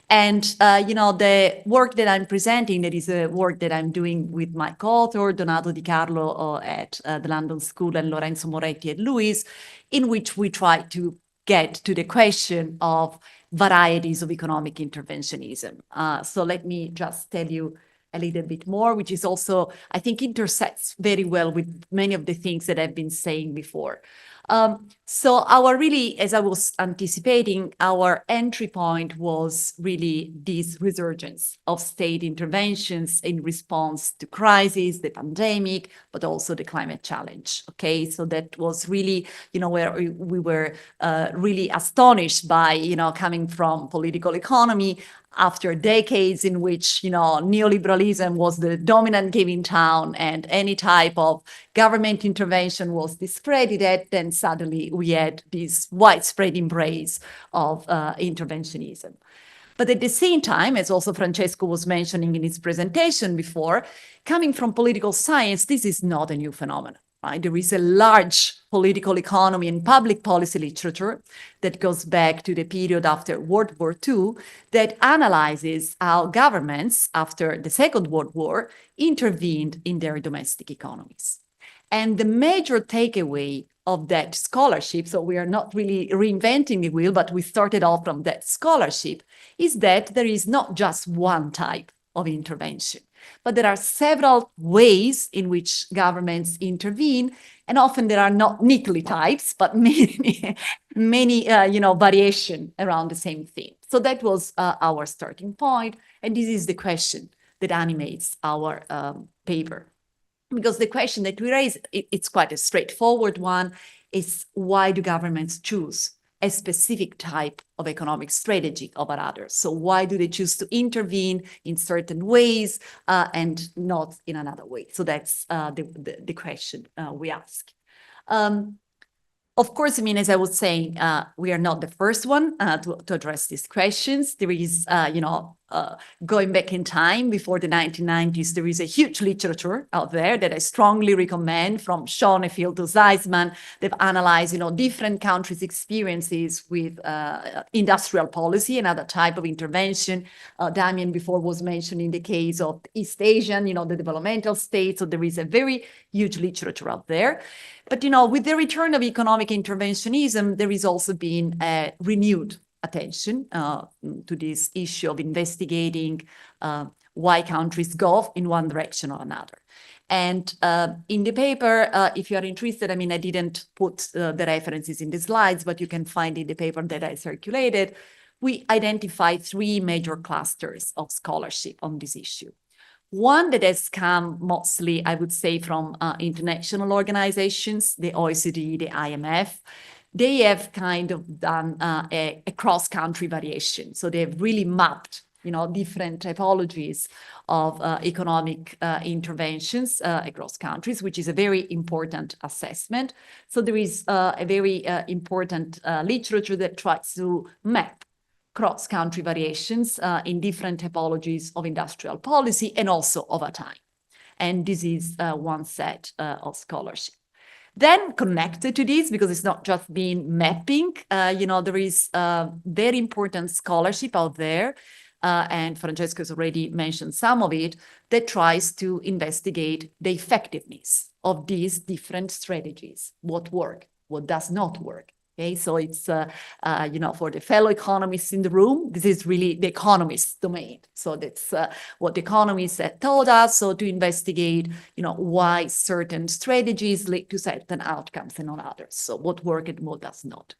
H: And, the work that I'm presenting, that is a work that I'm doing with my co-author, Donato Di Carlo at the London School and Lorenzo Moretti at Lewis, in which we try to get to the question of varieties of economic interventionism. So let me just tell you a little bit more, which is also, I think, intersects very well with many of the things that I've been saying before. So as I was anticipating, our entry point was really this resurgence of state interventions in response to crises, the pandemic, but also the climate challenge. Okay, so that was really, where we were really astonished by, coming from political economy after decades in which, neoliberalism was the dominant game in town and any type of government intervention was discredited, then suddenly we had this widespread embrace of interventionism. But at the same time, as also Francesco was mentioning in his presentation before, coming from political science, this is not a new phenomenon. right? There is a large political economy and public policy literature that goes back to the period after World War II that analyzes how governments after the Second World War intervened in their domestic economies. And the major takeaway of that scholarship, so we are not really reinventing the wheel, but we started off from that scholarship, is that there is not just one type of intervention, but there are several ways in which governments intervene, and often there are not neatly types, but many variation around the same theme. So that was our starting point, and this is the question that animates our paper. Because the question that we raise, it's quite a straightforward one, is why do governments choose a specific type of economic strategy over others? So why do they choose to intervene in certain ways and not in another way? So that's the question we ask. Of course, I mean, as I was saying, we are not the first one to address these questions. There is, going back in time before the 1990s, there is a huge literature out there that I strongly recommend, from Schonefield to Zeisman. They've analyzed, different countries' experiences with industrial policy and other type of intervention. Damien before was mentioning the case of East Asian, the developmental states. So there is a very huge literature out there. But, with the return of economic interventionism, there has also been a renewed attention to this issue of investigating why countries go in one direction or another. And in the paper, if you are interested, I mean, I didn't put the references in the slides, but you can find in the paper that I circulated, we identified 3 major clusters of scholarship on this issue. One that has come mostly, I would say, from international organizations, the OECD, the IMF. They have kind of done a cross-country variation. So they've really mapped, different typologies of economic interventions across countries, which is a very important assessment. So there is a very important literature that tries to map cross-country variations in different typologies of industrial policy and also over time. And this is one set of scholarship. Then connected to this, because it's not just being mapping, there is very important scholarship out there, and Francesco has already mentioned some of it, that tries to investigate the effectiveness of these different strategies, what works, what does not work. Okay, so it's, for the fellow economists in the room, this is really the economist's domain. So that's what the economists have told us. So to investigate, why certain strategies lead to certain outcomes and not others. So what works and what does not.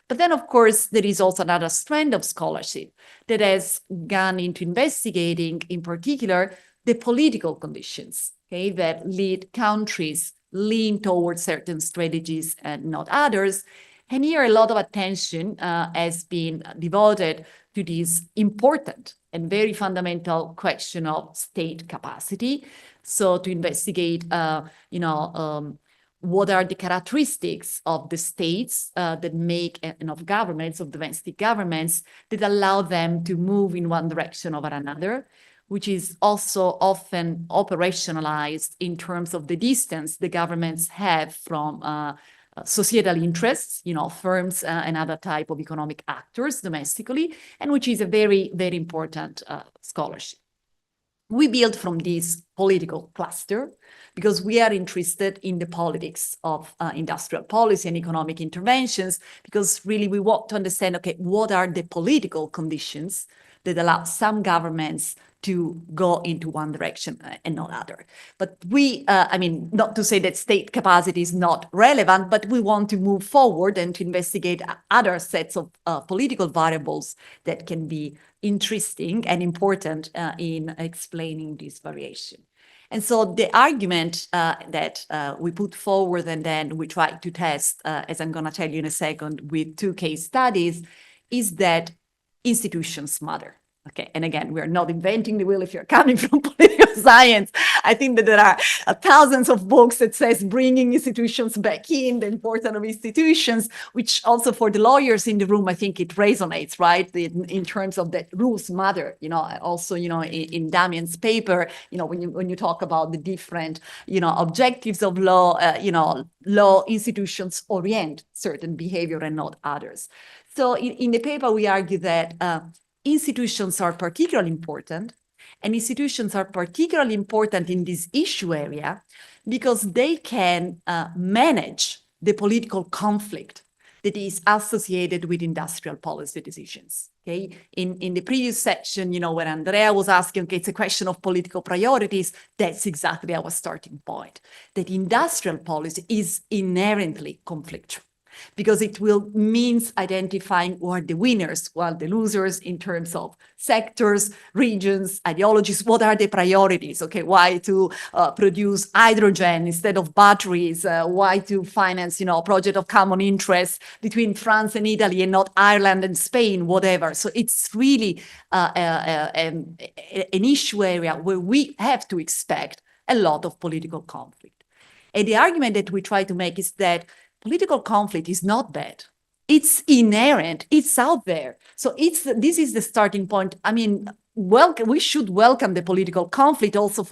H: But then, of course, there is also another strand of scholarship that has gone into investigating, in particular, the political conditions, okay, that lead countries lean towards certain strategies and not others. And here a lot of attention has been devoted to this important and very fundamental question of state capacity. So to investigate, what are the characteristics of the states that make, and of governments, of domestic governments, that allow them to move in one direction over another, which is also often operationalized in terms of the distance the governments have from societal interests, firms and other type of economic actors domestically, and which is a very, very important scholarship. We build from this political cluster because we are interested in the politics of industrial policy and economic interventions, because really we want to understand, okay, what are the political conditions that allow some governments to go into one direction and not other. But we, not to say that state capacity is not relevant, but we want to move forward and to investigate other sets of political variables that can be interesting and important in explaining this variation. And so the argument that we put forward and then we try to test, as I'm going to tell you in a second, with 2 case studies, is that institutions matter. Okay, and again, we're not inventing the wheel if you're coming from political science. I think that there are thousands of books that says bringing institutions back in, the importance of institutions, which also for the lawyers in the room, I think it resonates, right? In terms of that rules matter, also, in Damian's paper, when you talk about the different, objectives of law, law institutions orient certain behavior and not others. So in the paper, we argue that institutions are particularly important, and institutions are particularly important in this issue area because they can manage the political conflict that is associated with industrial policy decisions. Okay, in the previous section, when Andrea was asking, okay, it's a question of political priorities, that's exactly our starting point, that industrial policy is inherently conflictual, because it will means identifying who are the winners, who are the losers in terms of sectors, regions, ideologies, what are the priorities, okay, why to produce hydrogen instead of batteries, why to finance, a project of common interest between France and Italy and not Ireland and Spain, whatever. So it's really an issue area where we have to expect a lot of political conflict. And the argument that we try to make is that political conflict is not bad. It's inherent. It's out there. So this is the starting point. I mean, we should welcome the political conflict also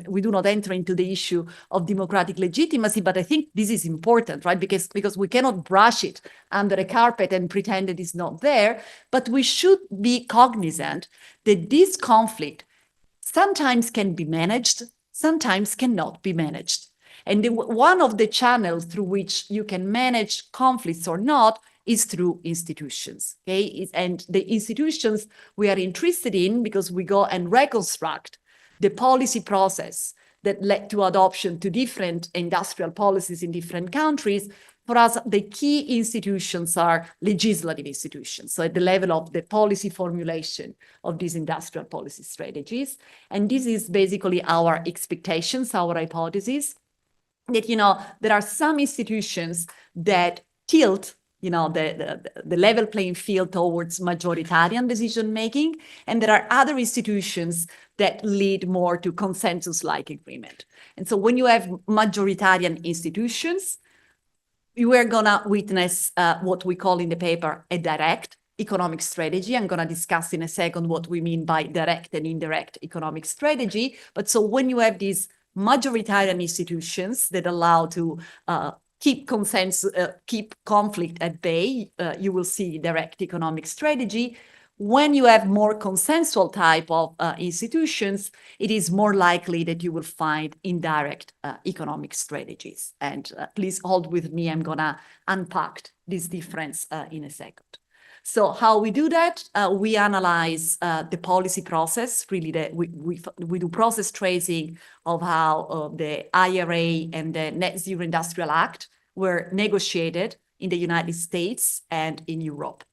H: we do not enter into the issue of democratic legitimacy, but I think this is important, right? Because we cannot brush it under a carpet and pretend that it's not there, but we should be cognizant that this conflict sometimes can be managed, sometimes cannot be managed. And one of the channels through which you can manage conflicts or not is through institutions, okay? And the institutions we are interested in because we go and reconstruct the policy process that led to adoption to different industrial policies in different countries. For us, the key institutions are legislative institutions, so at the level of the policy formulation of these industrial policy strategies. And this is basically our expectations, our hypothesis, that, there are some institutions that tilt, the level playing field towards majoritarian decision-making, and there are other institutions that lead more to consensus-like agreement. And so when you have majoritarian institutions, you are gonna witness what we call in the paper a direct economic strategy. I'm gonna discuss in a second what we mean by direct and indirect economic strategy. But so when you have these majoritarian institutions that allow to keep consensus, keep conflict at bay, you will see direct economic strategy. When you have more consensual type of institutions, it is more likely that you will find indirect economic strategies. And please hold with me, I'm gonna unpack this difference in a second. So how we do that, we analyze the policy process, really we do process tracing of how the IRA and the Net Zero Industrial Act were negotiated in the United States and in Europe.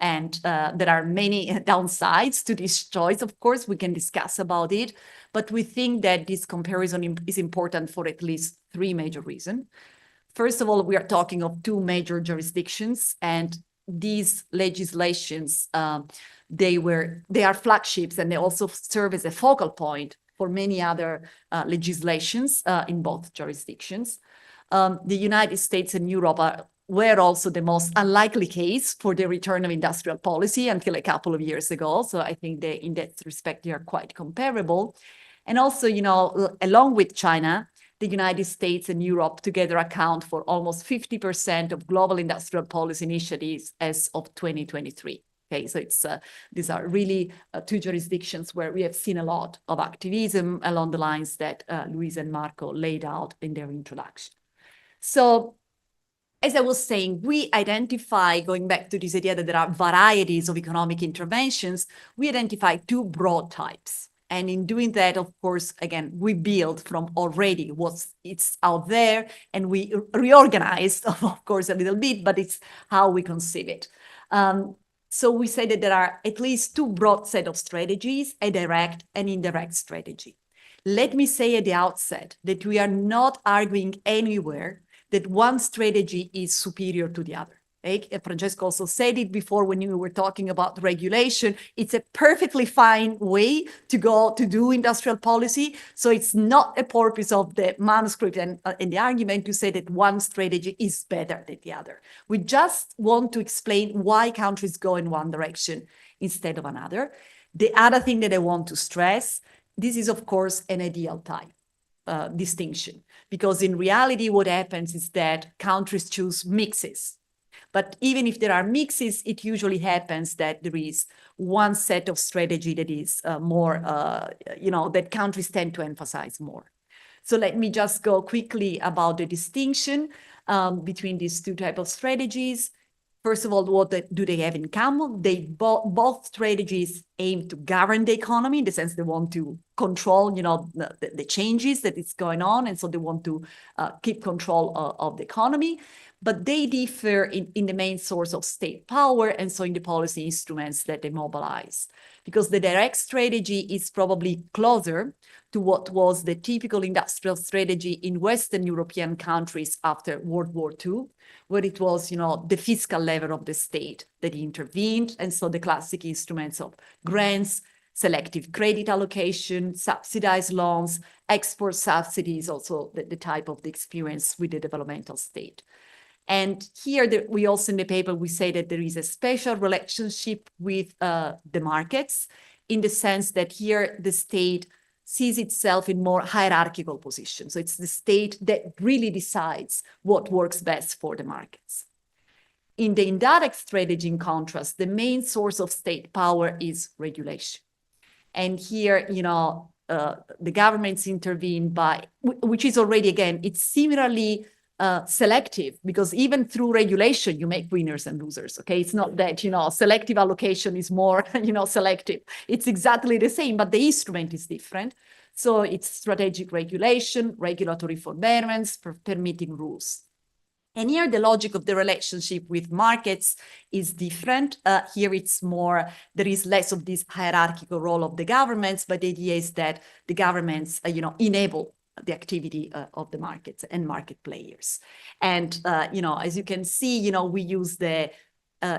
H: And there are many downsides to this choice, of course, we can discuss about it, but we think that this comparison is important for at least three major reasons. First of all, we are talking of two major jurisdictions, and these legislations, they are flagships, and they also serve as a focal point for many other legislations in both jurisdictions. The United States and Europe were also the most unlikely case for the return of industrial policy until a couple of years ago. So I think in that respect, they are quite comparable. And also, along with China, the United States and Europe together account for almost 50% of global industrial policy initiatives as of 2023. Okay, so these are really two jurisdictions where we have seen a lot of activism along the lines that Luis and Marco laid out in their introduction. So, as I was saying, we identify, going back to this idea that there are varieties of economic interventions, we identify two broad types. And in doing that, of course, again, we build from already it's out there, and we reorganize, of course, a little bit, but it's how we conceive it. So we say that there are at least two broad set of strategies, a direct and indirect strategy. Let me say at the outset that we are not arguing anywhere that one strategy is superior to the other. Francesco also said it before when you were talking about regulation. It's a perfectly fine way to go to do industrial policy. So it's not a purpose of the manuscript and the argument to say that one strategy is better than the other. We just want to explain why countries go in one direction instead of another. The other thing that I want to stress, this is of course an ideal type distinction, because in reality what happens is that countries choose mixes. But even if there are mixes, it usually happens that there is one set of strategy that is more, that countries tend to emphasize more. So let me just go quickly about the distinction between these two types of strategies. First of all, what do they have in common? Both strategies aim to govern the economy, in the sense they want to control, the changes that is going on, and so they want to keep control of the economy. But they differ in the main source of state power, and so in the policy instruments that they mobilize. Because the direct strategy is probably closer to what was the typical industrial strategy in Western European countries after World War II, where it was, the fiscal level of the state that intervened, and so the classic instruments of grants, selective credit allocation, subsidized loans, export subsidies, also the type of the experience with the developmental state. And here, we also in the paper, we say that there is a special relationship with the markets, in the sense that here the state sees itself in more hierarchical position. So it's the state that really decides what works best for the markets. In the indirect strategy, in contrast, the main source of state power is regulation. And here, the governments intervene by, which is already, again, it's similarly selective, because even through regulation, you make winners and losers, okay? It's not that, selective allocation is more, selective. It's exactly the same, but the instrument is different. So it's strategic regulation, regulatory forbearance, permitting rules. And here the logic of the relationship with markets is different. Here it's more, there is less of this hierarchical role of the governments, but the idea is that the governments, enable the activity of the markets and market players. And, as you can see, we use the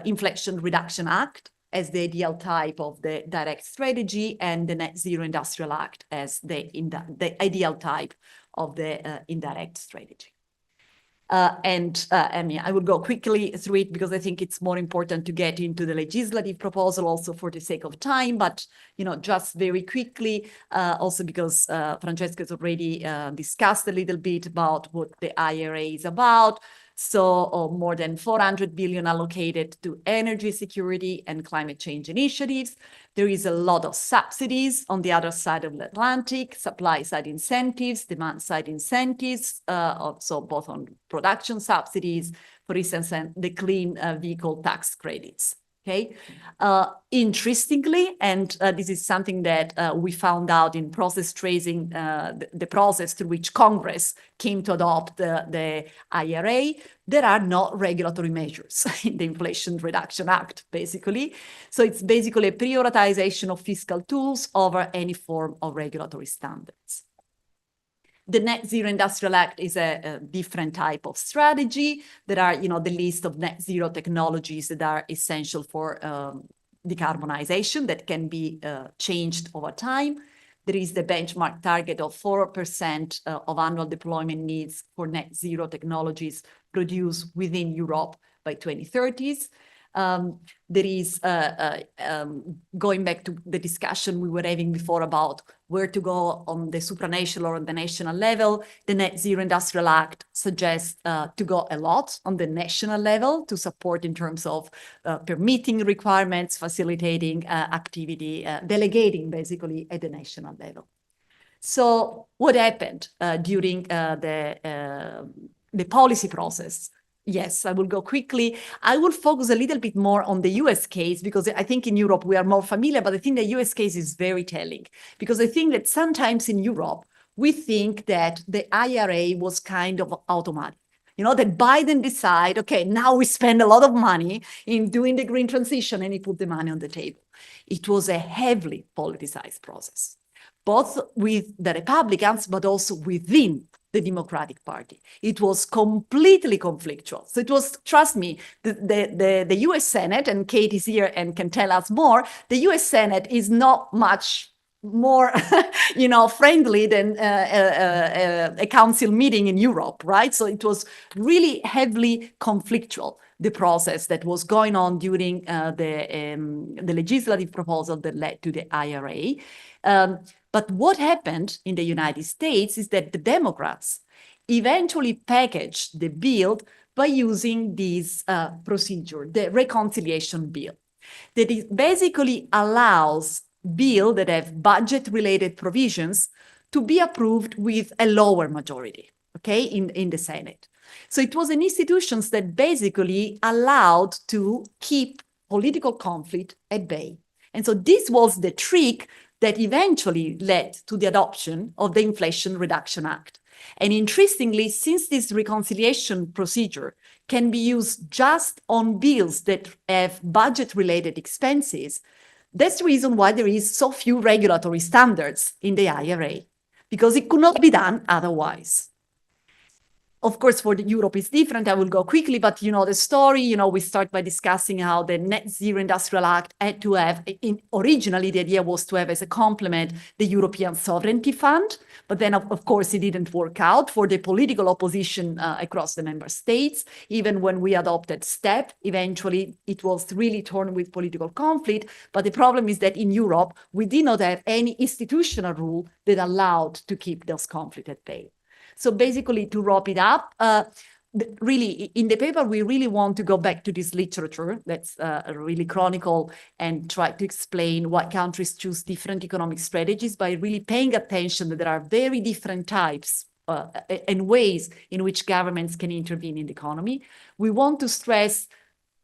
H: Inflation Reduction Act as the ideal type of the direct strategy, and the Net Zero Industrial Act as the ideal type of the indirect strategy. I will go quickly through it because I think it's more important to get into the legislative proposal also for the sake of time, but just very quickly, also because Francesca has already discussed a little bit about what the IRA is about. So more than 400 billion allocated to energy security and climate change initiatives. There is a lot of subsidies on the other side of the Atlantic, supply side incentives, demand side incentives, also both on production subsidies, for instance, and the clean vehicle tax credits. Okay. Interestingly, and this is something that we found out in process tracing, the process through which Congress came to adopt the IRA, there are not regulatory measures in the Inflation Reduction Act, basically. So it's basically a prioritization of fiscal tools over any form of regulatory standards. The Net Zero Industrial Act is a different type of strategy. There are, the list of net zero technologies that are essential for decarbonization that can be changed over time. There is the benchmark target of 4% of annual deployment needs for net zero technologies produced within Europe by 2030s. There is, going back to the discussion we were having before about where to go on the supranational or on the national level, the Net Zero Industrial Act suggests to go a lot on the national level to support in terms of permitting requirements, facilitating activity, delegating basically at the national level. So what happened during the policy process? Yes, I will go quickly. I will focus a little bit more on the US case because I think in Europe we are more familiar, but I think the US case is very telling because I think that sometimes in Europe we think that the IRA was kind of automatic. That Biden decided, okay, now we spend a lot of money in doing the green transition and he put the money on the table. It was a heavily politicized process, both with the Republicans, but also within the Democratic Party. It was completely conflictual. So it was, trust me, the US Senate, and Kate is here and can tell us more, the US Senate is not much more, friendly than a council meeting in Europe, right? So it was really heavily conflictual, the process that was going on during the legislative proposal that led to the IRA. But what happened in the United States is that the Democrats eventually packaged the bill by using this procedure, the reconciliation bill, that it basically allows bills that have budget-related provisions to be approved with a lower majority, okay, in the Senate. So it was an institution that basically allowed to keep political conflict at bay. And so this was the trick that eventually led to the adoption of the Inflation Reduction Act. And interestingly, since this reconciliation procedure can be used just on bills that have budget-related expenses, that's the reason why there is so few regulatory standards in the IRA, because it could not be done otherwise. Of course, for Europe, it's different. I will go quickly, but you know the story. We start by discussing how the Net Zero Industrial Act had to have, originally the idea was to have as a complement the European Sovereignty Fund, but then of course it didn't work out for the political opposition across the member states. Even when we adopted STEP, eventually it was really torn with political conflict. But the problem is that in Europe, we did not have any institutional rule that allowed to keep those conflicts at bay. So basically, to wrap it up, really, in the paper, we really want to go back to this literature that's really chronicle and try to explain why countries choose different economic strategies by really paying attention that there are very different types and ways in which governments can intervene in the economy. We want to stress,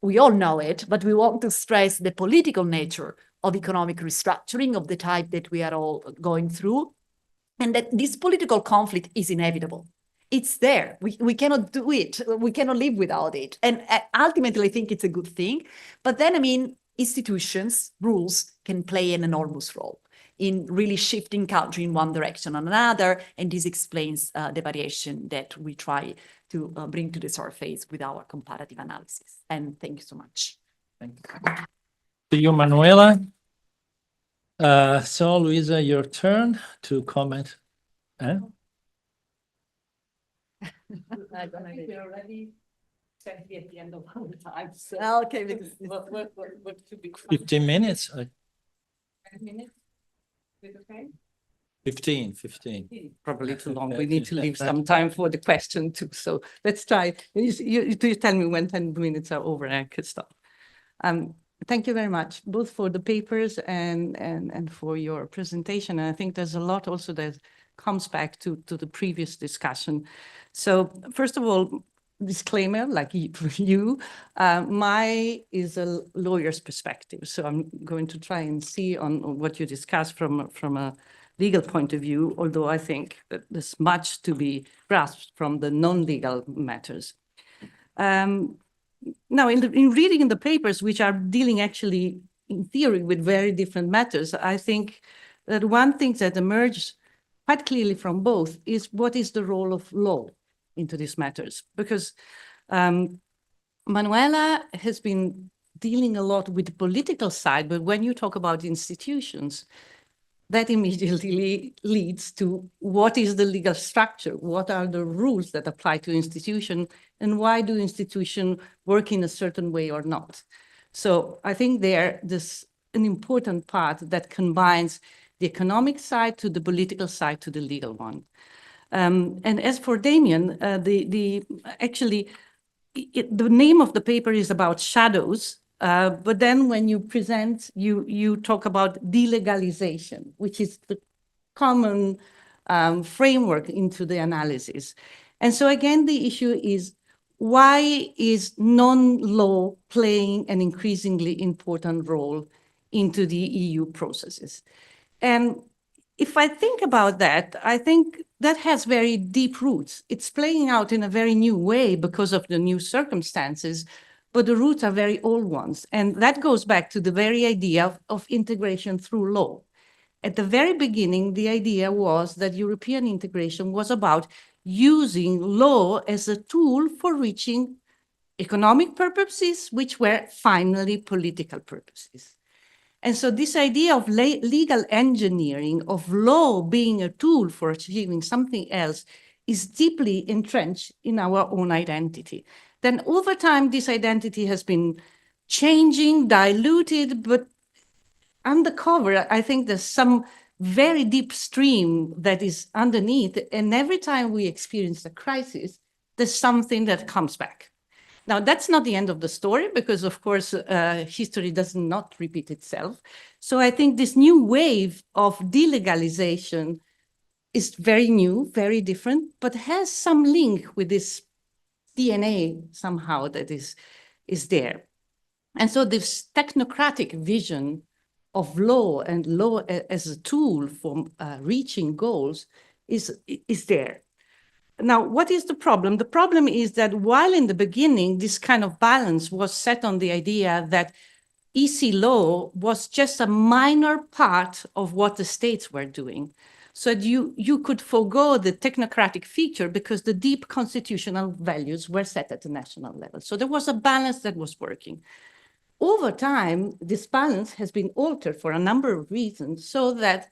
H: we all know it, but we want to stress the political nature of economic restructuring of the type that we are all going through, and that this political conflict is inevitable. It's there. We cannot do it. We cannot live without it. And ultimately, I think it's a good thing. But then, institutions, rules can play an enormous role in really shifting country in one direction or another. And this explains the variation that we try to bring to the surface with our comparative analysis. And thank you so much.
E: Thank you. To you, Manuela. So, Luisa, your turn to comment.
A: I think we're already at the end of our time. So
H: Okay, because
A: what should be
E: 15 minutes?
A: 10 minutes? Is it okay?
E: 15.
A: Probably too long. We need to leave some time for the question too. So let's try. You tell me when 10 minutes are over and I could stop. Thank you very much, both for the papers and for your presentation. And I think there's a lot also that comes back to the previous discussion. So first of all, disclaimer, like you, my is a lawyer's perspective. So I'm going to try and see on what you discussed from a legal point of view, although I think that there's much to be grasped from the non-legal matters. Now, in reading in the papers, which are dealing actually in theory with very different matters, I think that one thing that emerged quite clearly from both is what is the role of law into these matters. Because Manuela has been dealing a lot with the political side, but when you talk about institutions, that immediately leads to what is the legal structure? What are the rules that apply to institution? And why do institutions work in a certain way or not? So I think there's an important part that combines the economic side to the political side to the legal one. And as for Damien, actually, the name of the paper is about shadows. But then when you present, you talk about delegalization, which is the common framework into the analysis. And so again, the issue is, why is non-law playing an increasingly important role into the EU processes? And if I think about that, I think that has very deep roots. It's playing out in a very new way because of the new circumstances, but the roots are very old ones. And that goes back to the very idea of integration through law. At the very beginning, the idea was that European integration was about using law as a tool for reaching economic purposes, which were finally political purposes. And so this idea of legal engineering, of law being a tool for achieving something else, is deeply entrenched in our own identity. Then over time, this identity has been changing, diluted, but undercover, I think there's some very deep stream that is underneath. And every time we experience a crisis, there's something that comes back. Now, that's not the end of the story, because, of course, history does not repeat itself. So I think this new wave of delegalization is very new, very different, but has some link with this DNA somehow that is there. And so this technocratic vision of law and law as a tool for reaching goals is there. Now, what is the problem? The problem is that while in the beginning, this kind of balance was set on the idea that EC law was just a minor part of what the states were doing. So you could forego the technocratic feature because the deep constitutional values were set at the national level. So there was a balance that was working. Over time, this balance has been altered for a number of reasons, so that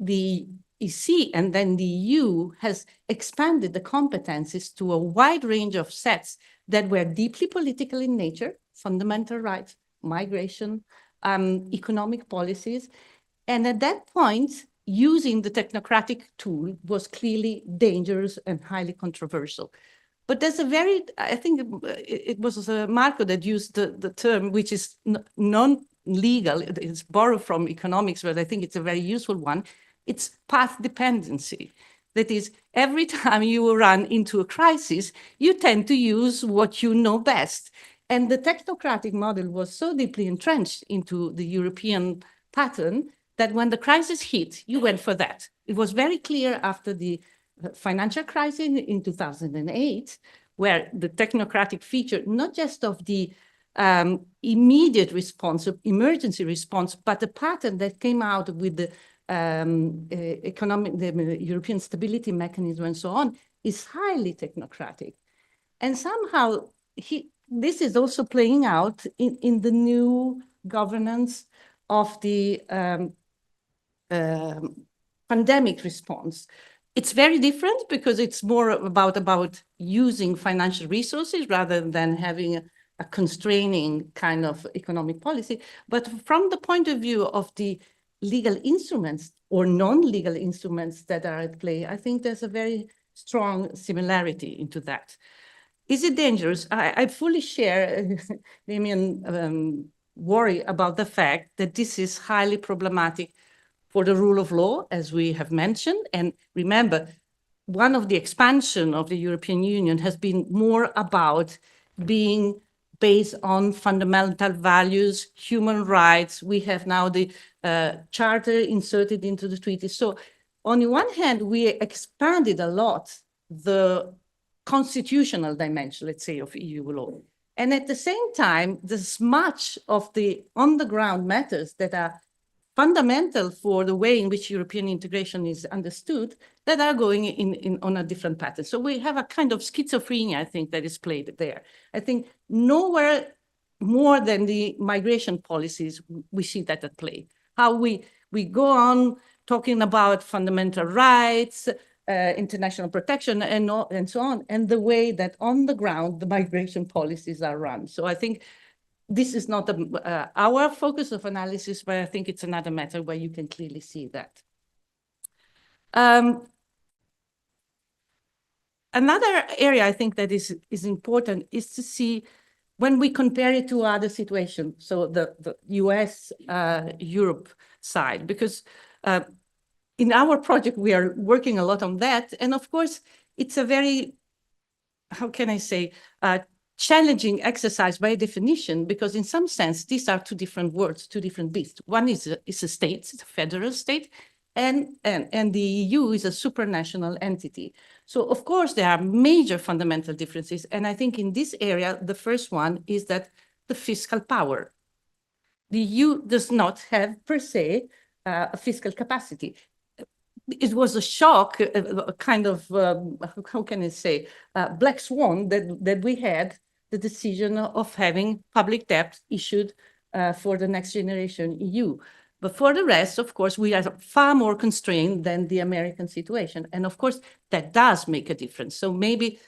A: the EC and then the EU has expanded the competencies to a wide range of sets that were deeply political in nature, fundamental rights, migration, economic policies. And at that point, using the technocratic tool was clearly dangerous and highly controversial. But there's a very, I think it was Marco that used the term, which is non-legal, it's borrowed from economics, but I think it's a very useful one. It's path dependency. That is, every time you run into a crisis, you tend to use what you know best. And the technocratic model was so deeply entrenched into the European pattern that when the crisis hit, you went for that. It was very clear after the financial crisis in 2008, where the technocratic feature, not just of the immediate response, emergency response, but the pattern that came out with the the European stability mechanism and so on, is highly technocratic. And somehow this is also playing out in the new governance of the pandemic response. It's very different because it's more about using financial resources rather than having a constraining kind of economic policy. But from the point of view of the legal instruments or non-legal instruments that are at play, I think there's a very strong similarity into that. Is it dangerous? I fully share Damian's worry about the fact that this is highly problematic for the rule of law, as we have mentioned. And remember, one of the expansion of the European Union has been more about being based on fundamental values, human rights. We have now the charter inserted into the treaty. So on the one hand, we expanded a lot the constitutional dimension, let's say, of EU law. And at the same time, there's much of the on-the-ground matters that are fundamental for the way in which European integration is understood that are going on a different pattern. So we have a kind of schizophrenia, I think, that is played there. I think nowhere more than the migration policies, we see that at play. How we go on talking about fundamental rights, international protection, and so on, and the way that on the ground, the migration policies are run. So I think this is not our focus of analysis, but I think it's another matter where you can clearly see that. Another area I think that is important is to see when we compare it to other situations, so the US, Europe side, because in our project, we are working a lot on that. And of course, it's a very, how can I say, challenging exercise by definition, because in some sense, these are two different words, two different beasts. One is a state, it's a federal state, and the EU is a supranational entity. So of course, there are major fundamental differences. And I think in this area, the first one is that the fiscal power. The EU does not have per se a fiscal capacity. it was a shock, a kind of, how can I say, black swan that we had the decision of having public debt issued for the next generation EU. But for the rest, of course, we are far more constrained than the American situation. And of course, that does make a difference. So maybe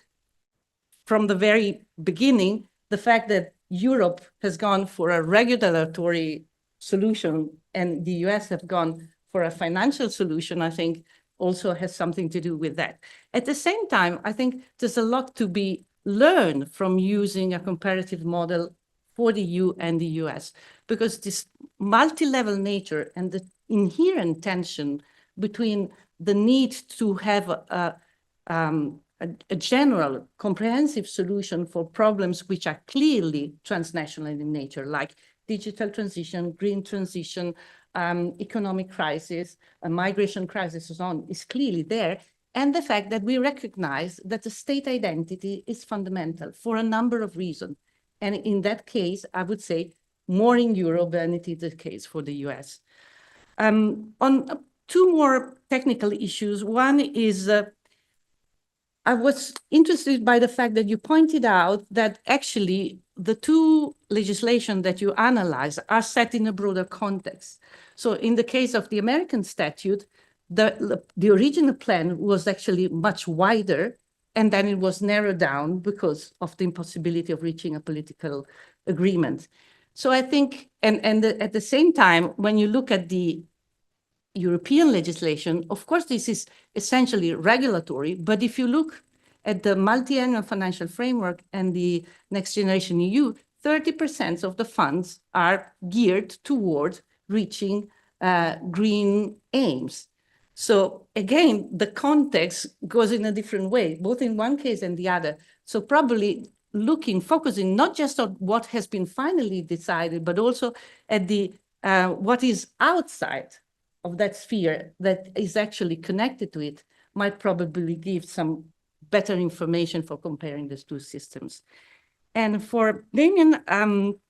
A: from the very beginning, the fact that Europe has gone for a regulatory solution and the US have gone for a financial solution, I think also has something to do with that. At the same time, I think there's a lot to be learned from using a comparative model for the EU and the US, because this multi-level nature and the inherent tension between the need to have a general comprehensive solution for problems which are clearly transnational in nature, like digital transition, green transition, economic crisis, a migration crisis, and so on, is clearly there. And the fact that we recognize that the state identity is fundamental for a number of reasons. And in that case, I would say more in Europe than it is the case for the US. On two more technical issues. One is I was interested by the fact that you pointed out that actually the two legislation that you analyze are set in a broader context. So in the case of the American statute, the original plan was actually much wider, and then it was narrowed down because of the impossibility of reaching a political agreement. So I think, and at the same time, when you look at the European legislation, of course, this is essentially regulatory, but if you look at the multi-annual financial framework and the Next Generation EU, 30% of the funds are geared toward reaching green aims. So again, the context goes in a different way, both in one case and the other. So probably focusing not just on what has been finally decided, but also at the what is outside of that sphere that is actually connected to it, might probably give some better information for comparing these two systems. And for Damien, I'm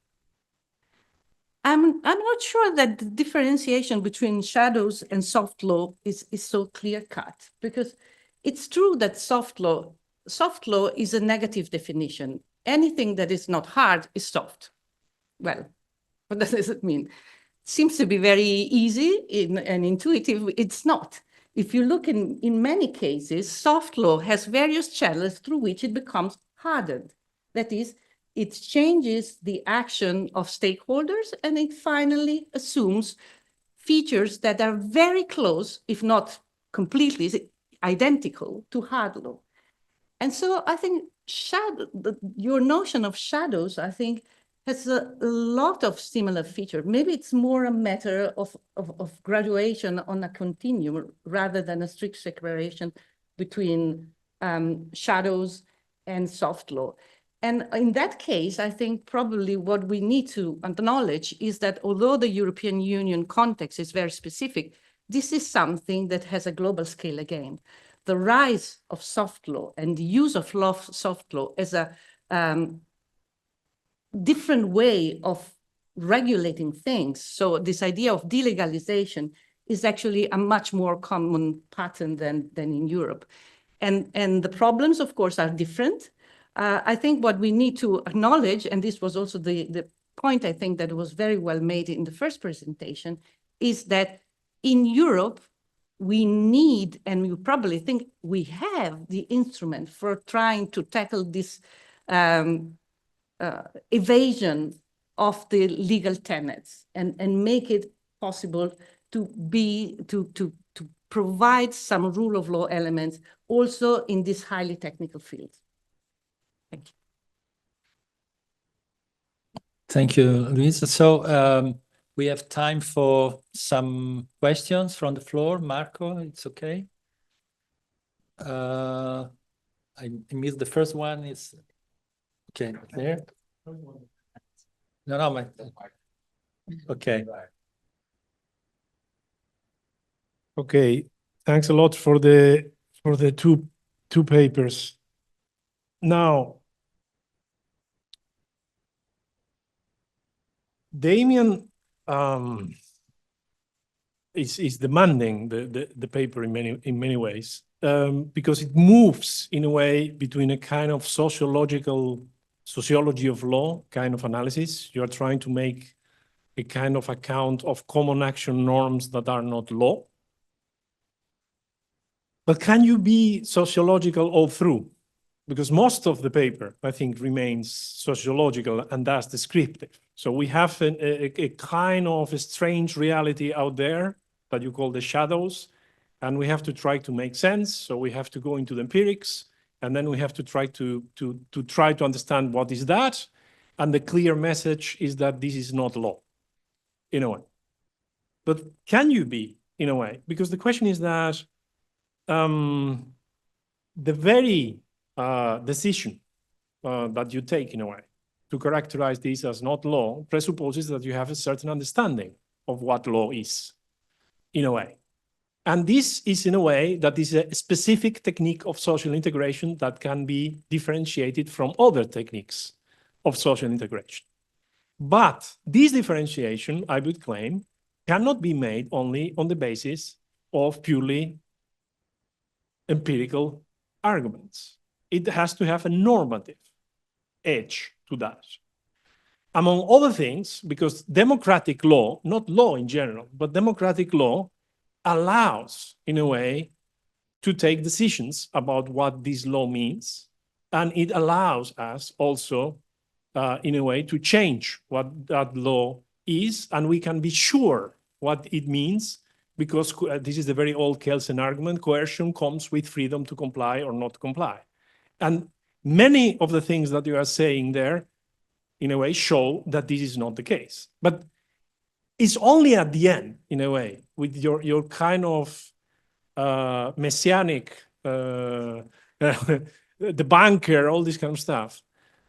A: not sure that the differentiation between shadows and soft law is so clear-cut, because it's true that soft law is a negative definition. Anything that is not hard is soft. Well, what does it mean? Seems to be very easy and intuitive. It's not. If you look in many cases, soft law has various channels through which it becomes hardened. That is, it changes the action of stakeholders and it finally assumes features that are very close, if not completely identical, to hard law. And so I think your notion of shadows, I think, has a lot of similar features. Maybe it's more a matter of graduation on a continuum rather than a strict separation between shadows and soft law. And in that case, I think probably what we need to acknowledge is that although the European Union context is very specific, this is something that has a global scale again. The rise of soft law and the use of soft law as a different way of regulating things. So this idea of delegalization is actually a much more common pattern than in Europe. And the problems, of course, are different. I think what we need to acknowledge, and this was also the point I think that was very well made in the first presentation, is that in Europe, we need, and you probably think we have the instrument for trying to tackle this evasion of the legal tenets and make it possible to provide some rule of law elements also in this highly technical field. Thank you.
E: Thank you, Luisa. So we have time for some questions from the floor. Marco, it's okay. I missed the first one. It's okay there. No, okay.
L: Okay, thanks a lot for the two papers. Now, Damien is demanding the paper in many ways, because it moves in a way between a kind of sociology of law kind of analysis. You are trying to make a kind of account of common action norms that are not law. But can you be sociological all through? Because most of the paper, I think, remains sociological and thus descriptive. So we have a kind of a strange reality out there that you call the shadows, and we have to try to make sense. So we have to go into the empirics, and then we have to try to understand what is that. And the clear message is that this is not law, in a way. But can you be, in a way? Because the question is that the very decision that you take, in a way, to characterize this as not law presupposes that you have a certain understanding of what law is, in a way. And this is, in a way, that is a specific technique of social integration that can be differentiated from other techniques of social integration. But this differentiation, I would claim, cannot be made only on the basis of purely empirical arguments. It has to have a normative edge to that. Among other things, because democratic law, not law in general, but democratic law allows, in a way, to take decisions about what this law means. And it allows us also, in a way, to change what that law is. And we can be sure what it means, because this is the very old Kelsen argument: coercion comes with freedom to comply or not comply. And many of the things that you are saying there, in a way, show that this is not the case. But it's only at the end, in a way, with your kind of messianic, the banker, all this kind of stuff,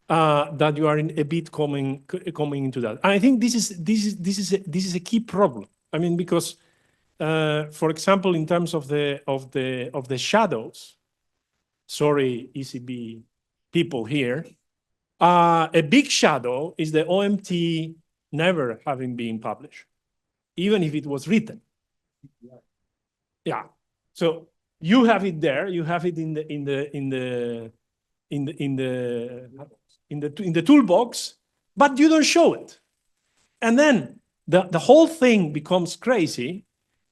L: that you are in a bit coming into that. And I think this is a key problem. I mean, because for example, in terms of the shadows, sorry, ECB people here, a big shadow is the OMT never having been published, even if it was written. Yeah. So you have it there. You have it in the toolbox, but you don't show it. And then the whole thing becomes crazy.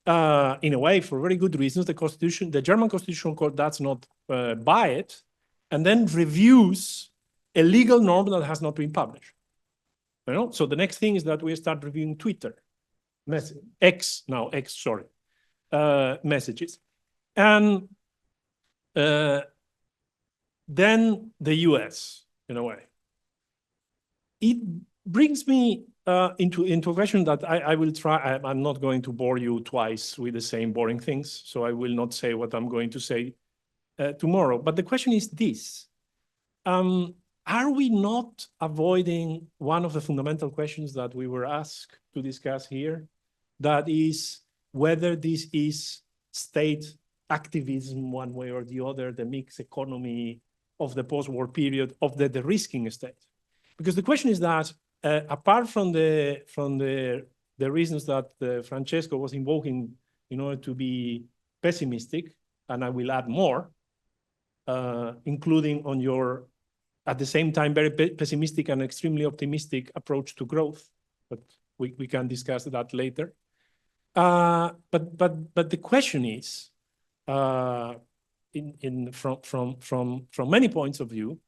L: In a way, for very good reasons. The German Constitutional Court does not buy it, and then reviews a legal norm that has not been published. You know? So the next thing is that we start reviewing Twitter, X, sorry, messages. And then the US, in a way. It brings me into a question that I will try. I'm not going to bore you twice with the same boring things, so I will not say what I'm going to say tomorrow. But the question is this. Are we not avoiding one of the fundamental questions that we were asked to discuss here? That is whether this is state activism one way or the other, the mixed economy of the post-war period, of the de-risking state. Because the question is that apart from the reasons that Francesco was invoking in order to be pessimistic, and I will add more, including on your, at the same time, very pessimistic and extremely optimistic approach to growth, but we can discuss that later. But the question is, from many points of view,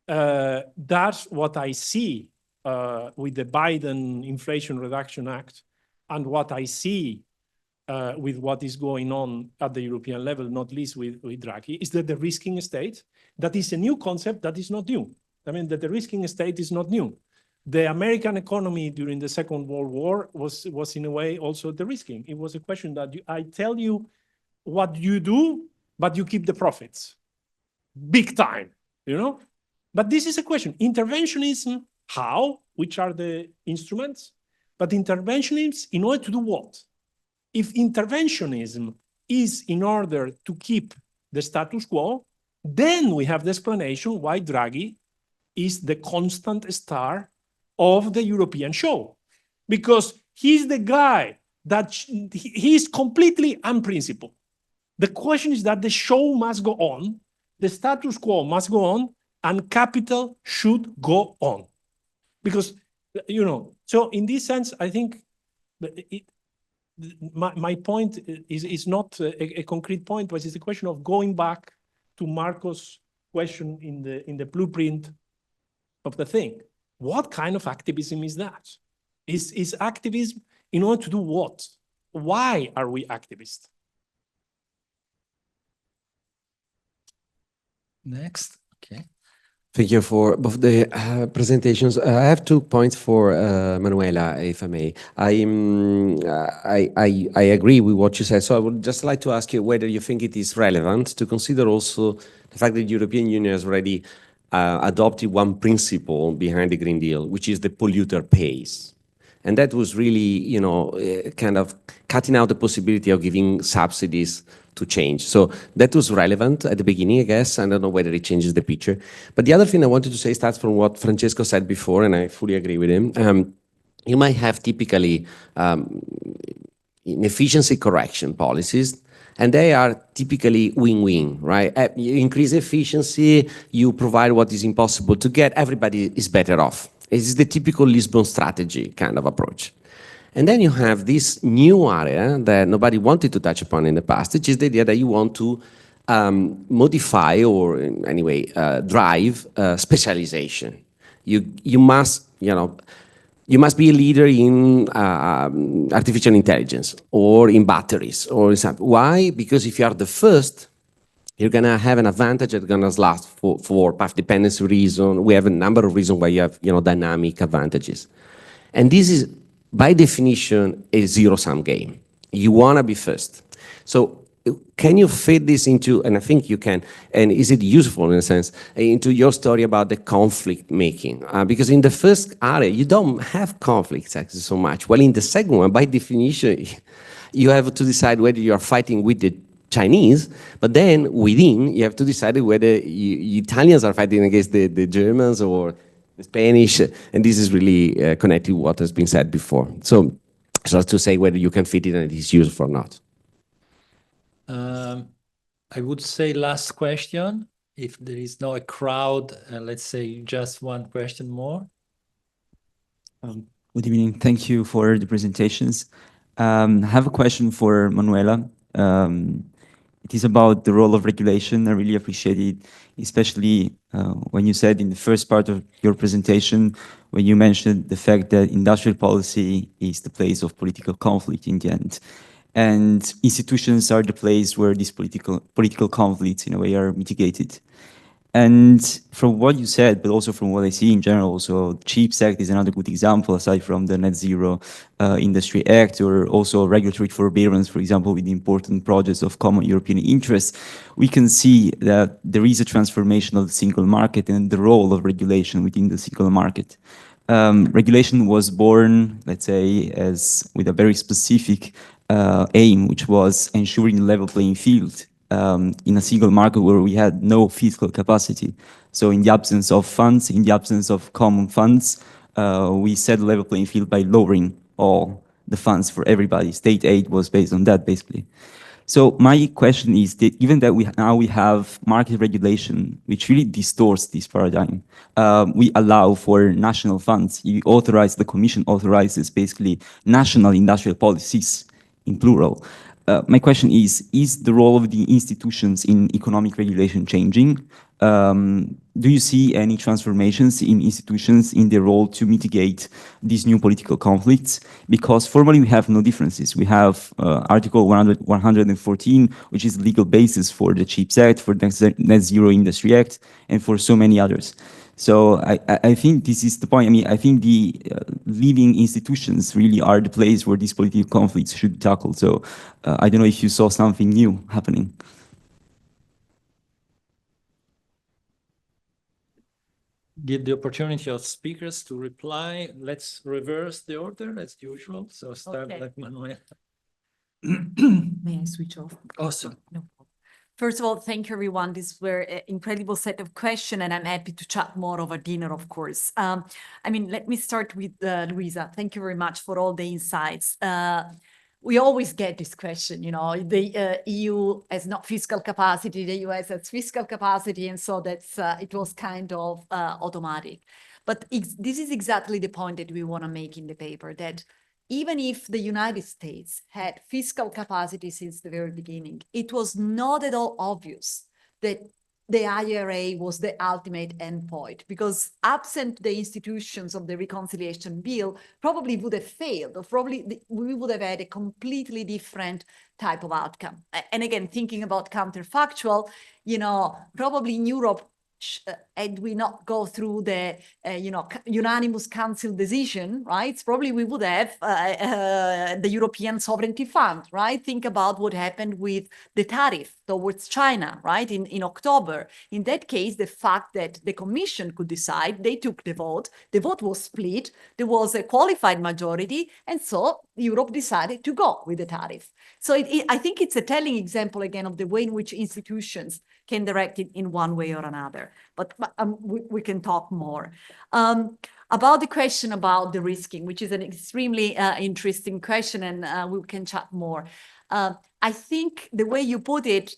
L: that's what I see with the Biden Inflation Reduction Act, and what I see with what is going on at the European level, not least with Draghi, is that the risking state, that is a new concept that is not new. I mean, that the risking state is not new. The American economy during the Second World War was in a way also the risking. It was a question that I tell you what you do, but you keep the profits. Big time, you know? But this is a question. Interventionism, how? Which are the instruments? But interventionism in order to do what? If interventionism is in order to keep the status quo, then we have the explanation why Draghi is the constant star of the European show. Because he's the guy that he is completely unprincipled. The question is that the show must go on, the status quo must go on, and capital should go on. Because, you know, so in this sense, I think my point is not a concrete point, but it's a question of going back to Marco's question in the blueprint of the thing. What kind of activism is that? Is activism in order to do what? Why are we activists?
E: Next, okay.
K: Thank you for both the presentations. I have 2 points for Manuela, if I may. I agree with what you said, so I would just like to ask you whether you think it is relevant to consider also the fact that the European Union has already adopted one principle behind the Green Deal, which is the polluter pays. And that was really, you know, kind of cutting out the possibility of giving subsidies to change. So that was relevant at the beginning, I guess. I don't know whether it changes the picture. But the other thing I wanted to say starts from what Francesco said before, and I fully agree with him. You might have typically inefficiency correction policies, and they are typically win-win, right? You increase efficiency, you provide what is impossible to get, everybody is better off. It is the typical Lisbon strategy kind of approach. And then you have this new area that nobody wanted to touch upon in the past, which is the idea that you want to modify or anyway drive specialization. You must, you know, you must be a leader in artificial intelligence or in batteries or in something. Why? Because if you are the first, you're going to have an advantage that's going to last for path dependency reason. We have a number of reasons why you have, you know, dynamic advantages. And this is, by definition, a zero-sum game. You want to be first. So can you fit this into, and I think you can, and is it useful in a sense, into your story about the conflict making? Because in the first area, you don't have conflicts actually so much. Well, in the second one, by definition, you have to decide whether you are fighting with the Chinese, but then within, you have to decide whether Italians are fighting against the Germans or the Spanish, and this is really connected to what has been said before. So to say whether you can fit it and it is useful or not.
E: I would say last question. If there is no a crowd, let's say just one question more.
M: Good evening. Thank you for the presentations. I have a question for Manuela. It is about the role of regulation. I really appreciate it, especially when you said in the first part of your presentation, when you mentioned the fact that industrial policy is the place of political conflict in the end. And institutions are the place where these political conflicts, in a way, are mitigated. And from what you said, but also from what I see in general, also CHIPS Act is another good example, aside from the Net Zero Industry Act, or also regulatory forbearance, for example, with important projects of common European interest. We can see that there is a transformation of the single market and the role of regulation within the single market. Regulation was born, let's say, as with a very specific aim, which was ensuring a level playing field in a single market where we had no fiscal capacity. So in the absence of funds, in the absence of common funds, we set a level playing field by lowering all the funds for everybody. State aid was based on that, basically. So my question is that given that we have market regulation, which really distorts this paradigm, we allow for national funds. The Commission authorizes basically national industrial policies in plural. My question is the role of the institutions in economic regulation changing? Do you see any transformations in institutions in their role to mitigate these new political conflicts? Because formally we have no differences. We have Article 114, which is the legal basis for the CHIPS Act, for the Net Zero Industry Act, and for so many others. So I think this is the point. I mean, I think the leading institutions really are the place where these political conflicts should be tackled. So I don't know if you saw something new happening.
E: Give the opportunity of speakers to reply. Let's reverse the order as usual. So start like Manuel.
H: May I switch off?
E: Awesome.
H: No. First of all, thank you, everyone. These were an incredible set of questions, and I'm happy to chat more over dinner, of course. I mean, let me start with Luisa. Thank you very much for all the insights. we always get this question, you know, the EU has not fiscal capacity, the US has fiscal capacity, and so that's it was kind of automatic. But this is exactly the point that we want to make in the paper, that even if the United States had fiscal capacity since the very beginning, it was not at all obvious that the IRA was the ultimate endpoint, because absent the institutions of the reconciliation bill, probably would have failed, or probably we would have had a completely different type of outcome. And again, thinking about counterfactual, you know, probably in Europe, had we not go through the you know, unanimous council decision, right? Probably we would have the European Sovereignty Fund, right? Think about what happened with the tariff towards China, right? In October. In that case, the fact that the Commission could decide, they took the vote was split, there was a qualified majority, and so Europe decided to go with the tariff. So I think it's a telling example again of the way in which institutions can direct it in one way or another. But we can talk more. About the question about the risking, which is an extremely interesting question, and we can chat more. I think the way you put it,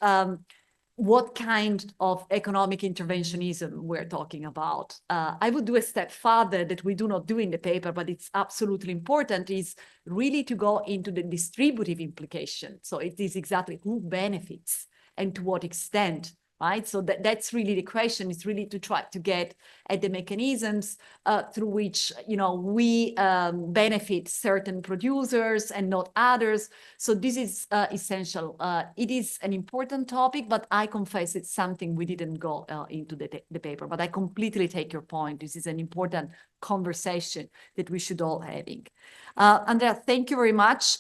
H: what kind of economic interventionism we're talking about. I would do a step further that we do not do in the paper, but it's absolutely important, is really to go into the distributive implication. So it is exactly who benefits and to what extent, right? So that's really the question. It's really to try to get at the mechanisms through which, you know, we benefit certain producers and not others. So this is essential. It is an important topic, but I confess it's something we didn't go into the paper. But I completely take your point. This is an important conversation that we should all having. Andrea, thank you very much.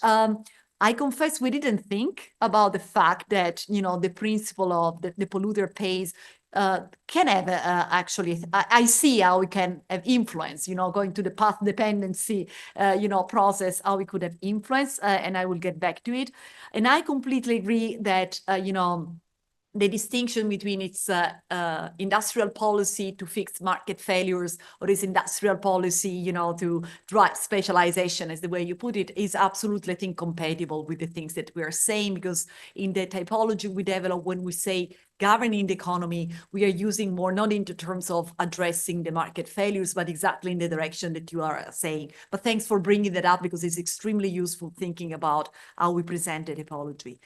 H: I confess we didn't think about the fact that, you know, the principle of the polluter pays can have actually, I see how we can have influence, you know, going to the path dependency, you know, process, how we could have influence, and I will get back to it. And I completely agree that, you know, the distinction between its industrial policy to fix market failures or its industrial policy, you know, to drive specialization, as the way you put it, is absolutely, I think, compatible with the things that we are saying, because in the typology we develop, when we say governing the economy, we are using more not into terms of addressing the market failures, but exactly in the direction that you are saying. But thanks for bringing that up, because it's extremely useful thinking about how we present the typology.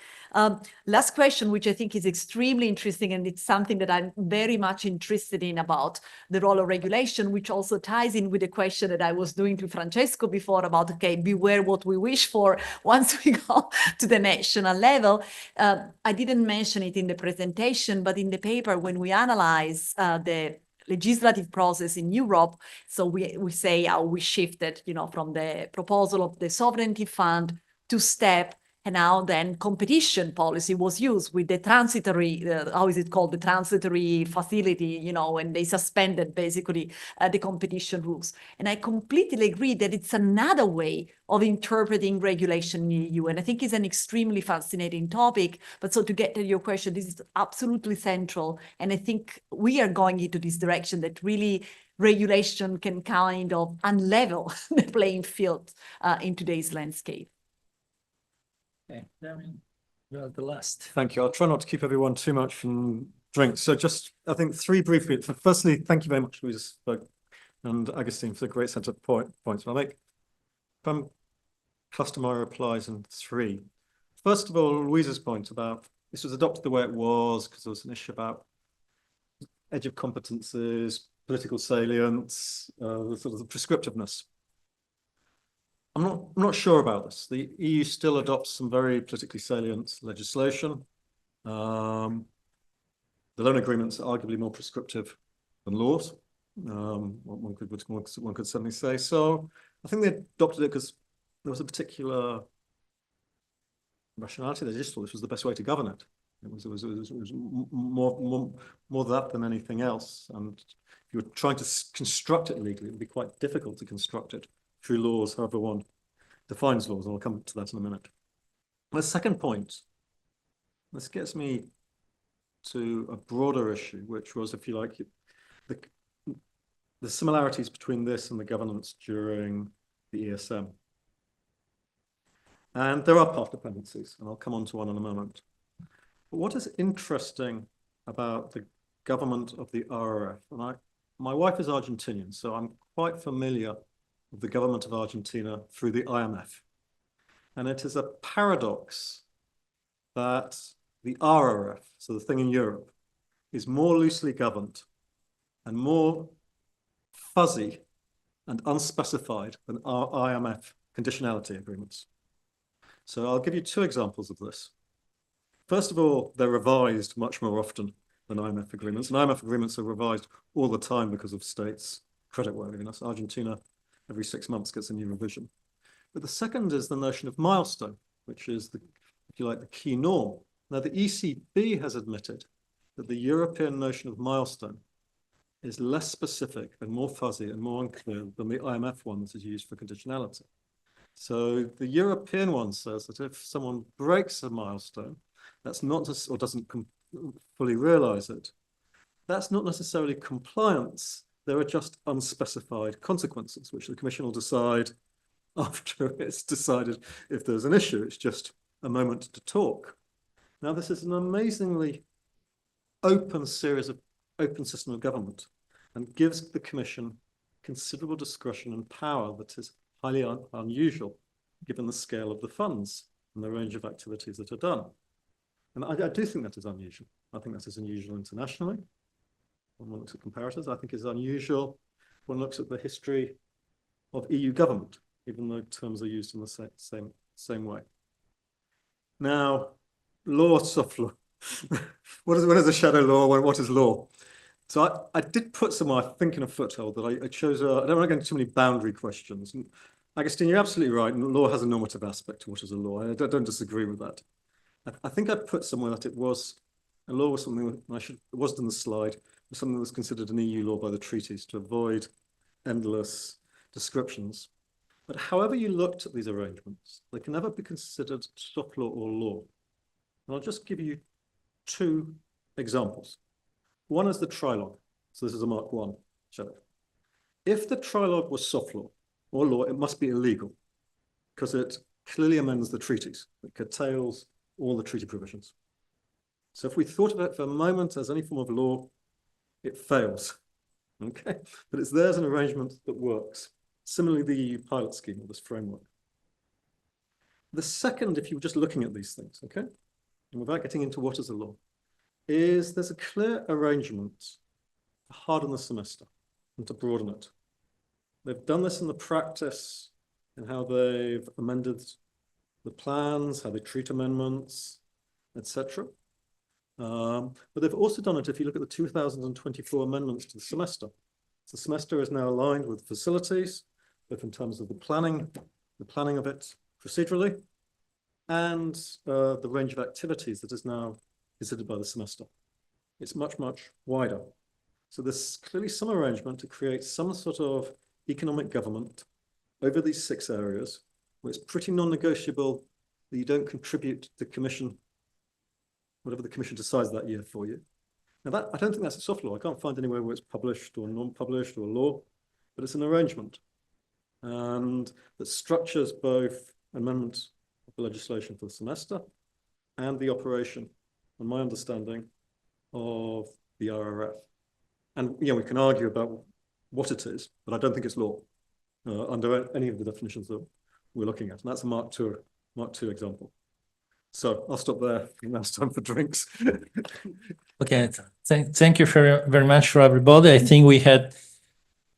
H: Last question, which I think is extremely interesting, and it's something that I'm very much interested in about the role of regulation, which also ties in with the question that I was doing to Francesco before about, okay, beware what we wish for once we go to the national level. I didn't mention it in the presentation, but in the paper, when we analyze the legislative process in Europe, so we say how we shifted, you know, from the proposal of the sovereignty fund to STEP, and now then competition policy was used with the transitory, how is it called, the transitory facility, you know, and they suspended basically the competition rules. And I completely agree that it's another way of interpreting regulation in the EU. And I think it's an extremely fascinating topic. But so to get to your question, this is absolutely central. And I think we are going into this direction that really regulation can kind of unlevel the playing field in today's landscape.
E: Okay, Darren, you are the last.
F: Thank you. I'll try not to keep everyone too much from drinks. So just, I think, three brief bits. Firstly, thank you very much, Louisa and Agustin, for the great set of points. I'll make, cluster my replies in three. First of all, Louisa's point about this was adopted the way it was because there was an issue about edge of competences, political salience, sort of the prescriptiveness. I'm not sure about this. The EU still adopts some very politically salient legislation. The loan agreements are arguably more prescriptive than laws. One could certainly say so. I think they adopted it because there was a particular rationality. They just thought this was the best way to govern it. It was more that than anything else. And if you were trying to construct it legally, it would be quite difficult to construct it through laws, however one defines laws, and I'll come to that in a minute. The second point, this gets me to a broader issue, which was, if you like, the similarities between this and the governance during the ESM. And there are path dependencies, and I'll come on to one in a moment. But what is interesting about the government of the RRF, and my wife is Argentinian, so I'm quite familiar with the government of Argentina through the IMF. And it is a paradox that the RRF, so the thing in Europe, is more loosely governed and more fuzzy and unspecified than our IMF conditionality agreements. So I'll give you two examples of this. First of all, they're revised much more often than IMF agreements. And IMF agreements are revised all the time because of states' creditworthiness. Argentina, every 6 months, gets a new revision. But the second is the notion of milestone, which is, if you like, the key norm. Now, the ECB has admitted that the European notion of milestone is less specific and more fuzzy and more unclear than the IMF one that is used for conditionality. So the European one says that if someone breaks a milestone, that's not or doesn't fully realize it, that's not necessarily compliance. There are just unspecified consequences, which the Commission will decide after it's decided if there's an issue. It's just a moment to talk. Now, this is an amazingly open system of government and gives the Commission considerable discretion and power that is highly unusual given the scale of the funds and the range of activities that are done. And I do think that is unusual. I think that is unusual internationally. When one looks at comparators, I think it's unusual when one looks at the history of EU government, even though terms are used in the same way. Now, law, soft law. What is a shadow law? What is law? So I did put some, I think, in a foothold that I chose. I don't want to get into too many boundary questions. And Agustin, you're absolutely right. Law has a normative aspect to what is a law. I don't disagree with that. I think I put somewhere that a law was something that it wasn't in the slide, was something that was considered an EU law by the treaties to avoid endless descriptions. But however you looked at these arrangements, they can never be considered soft law or law. And I'll just give you two examples. One is the trilogue. So this is a Mark 1 shadow. If the trilogue was soft law or law, it must be illegal because it clearly amends the treaties. It curtails all the treaty provisions. So if we thought of it for a moment as any form of law, it fails. Okay, but it's there's an arrangement that works. Similarly, the EU pilot scheme or this framework. The second, if you were just looking at these things, okay, and without getting into what is a law, is there's a clear arrangement to harden the semester and to broaden it. They've done this in the practice in how they've amended the plans, how they treat amendments, etc. But they've also done it if you look at the 2024 amendments to the semester. The semester is now aligned with facilities, both in terms of the planning of it procedurally, and the range of activities that is now considered by the semester. It's much, much wider. So there's clearly some arrangement to create some sort of economic government over these 6 areas, where it's pretty non-negotiable that you don't contribute to the Commission, whatever the Commission decides that year for you. Now, I don't think that's a soft law. I can't find anywhere where it's published or non-published or law, but it's an arrangement. And that structures both amendments of the legislation for the semester and the operation, and my understanding, of the RRF. And we can argue about what it is, but I don't think it's law under any of the definitions that we're looking at. And that's a Mark II example. So I'll stop there. Now it's time for drinks.
E: Okay, thank you very much for everybody. I think we had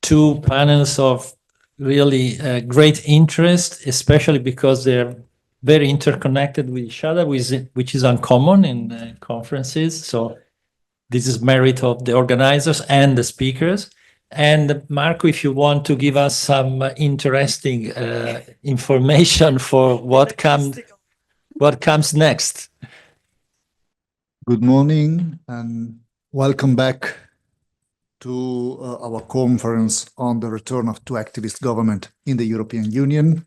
E: 2 panels of really great interest, especially because they're very interconnected with each other, which is uncommon in conferences. So this is merit of the organizers and the speakers. And Marco, if you want to give us some interesting information for what comes next.
B: Good morning and welcome back to our conference on the return of 2 activist government in the European Union.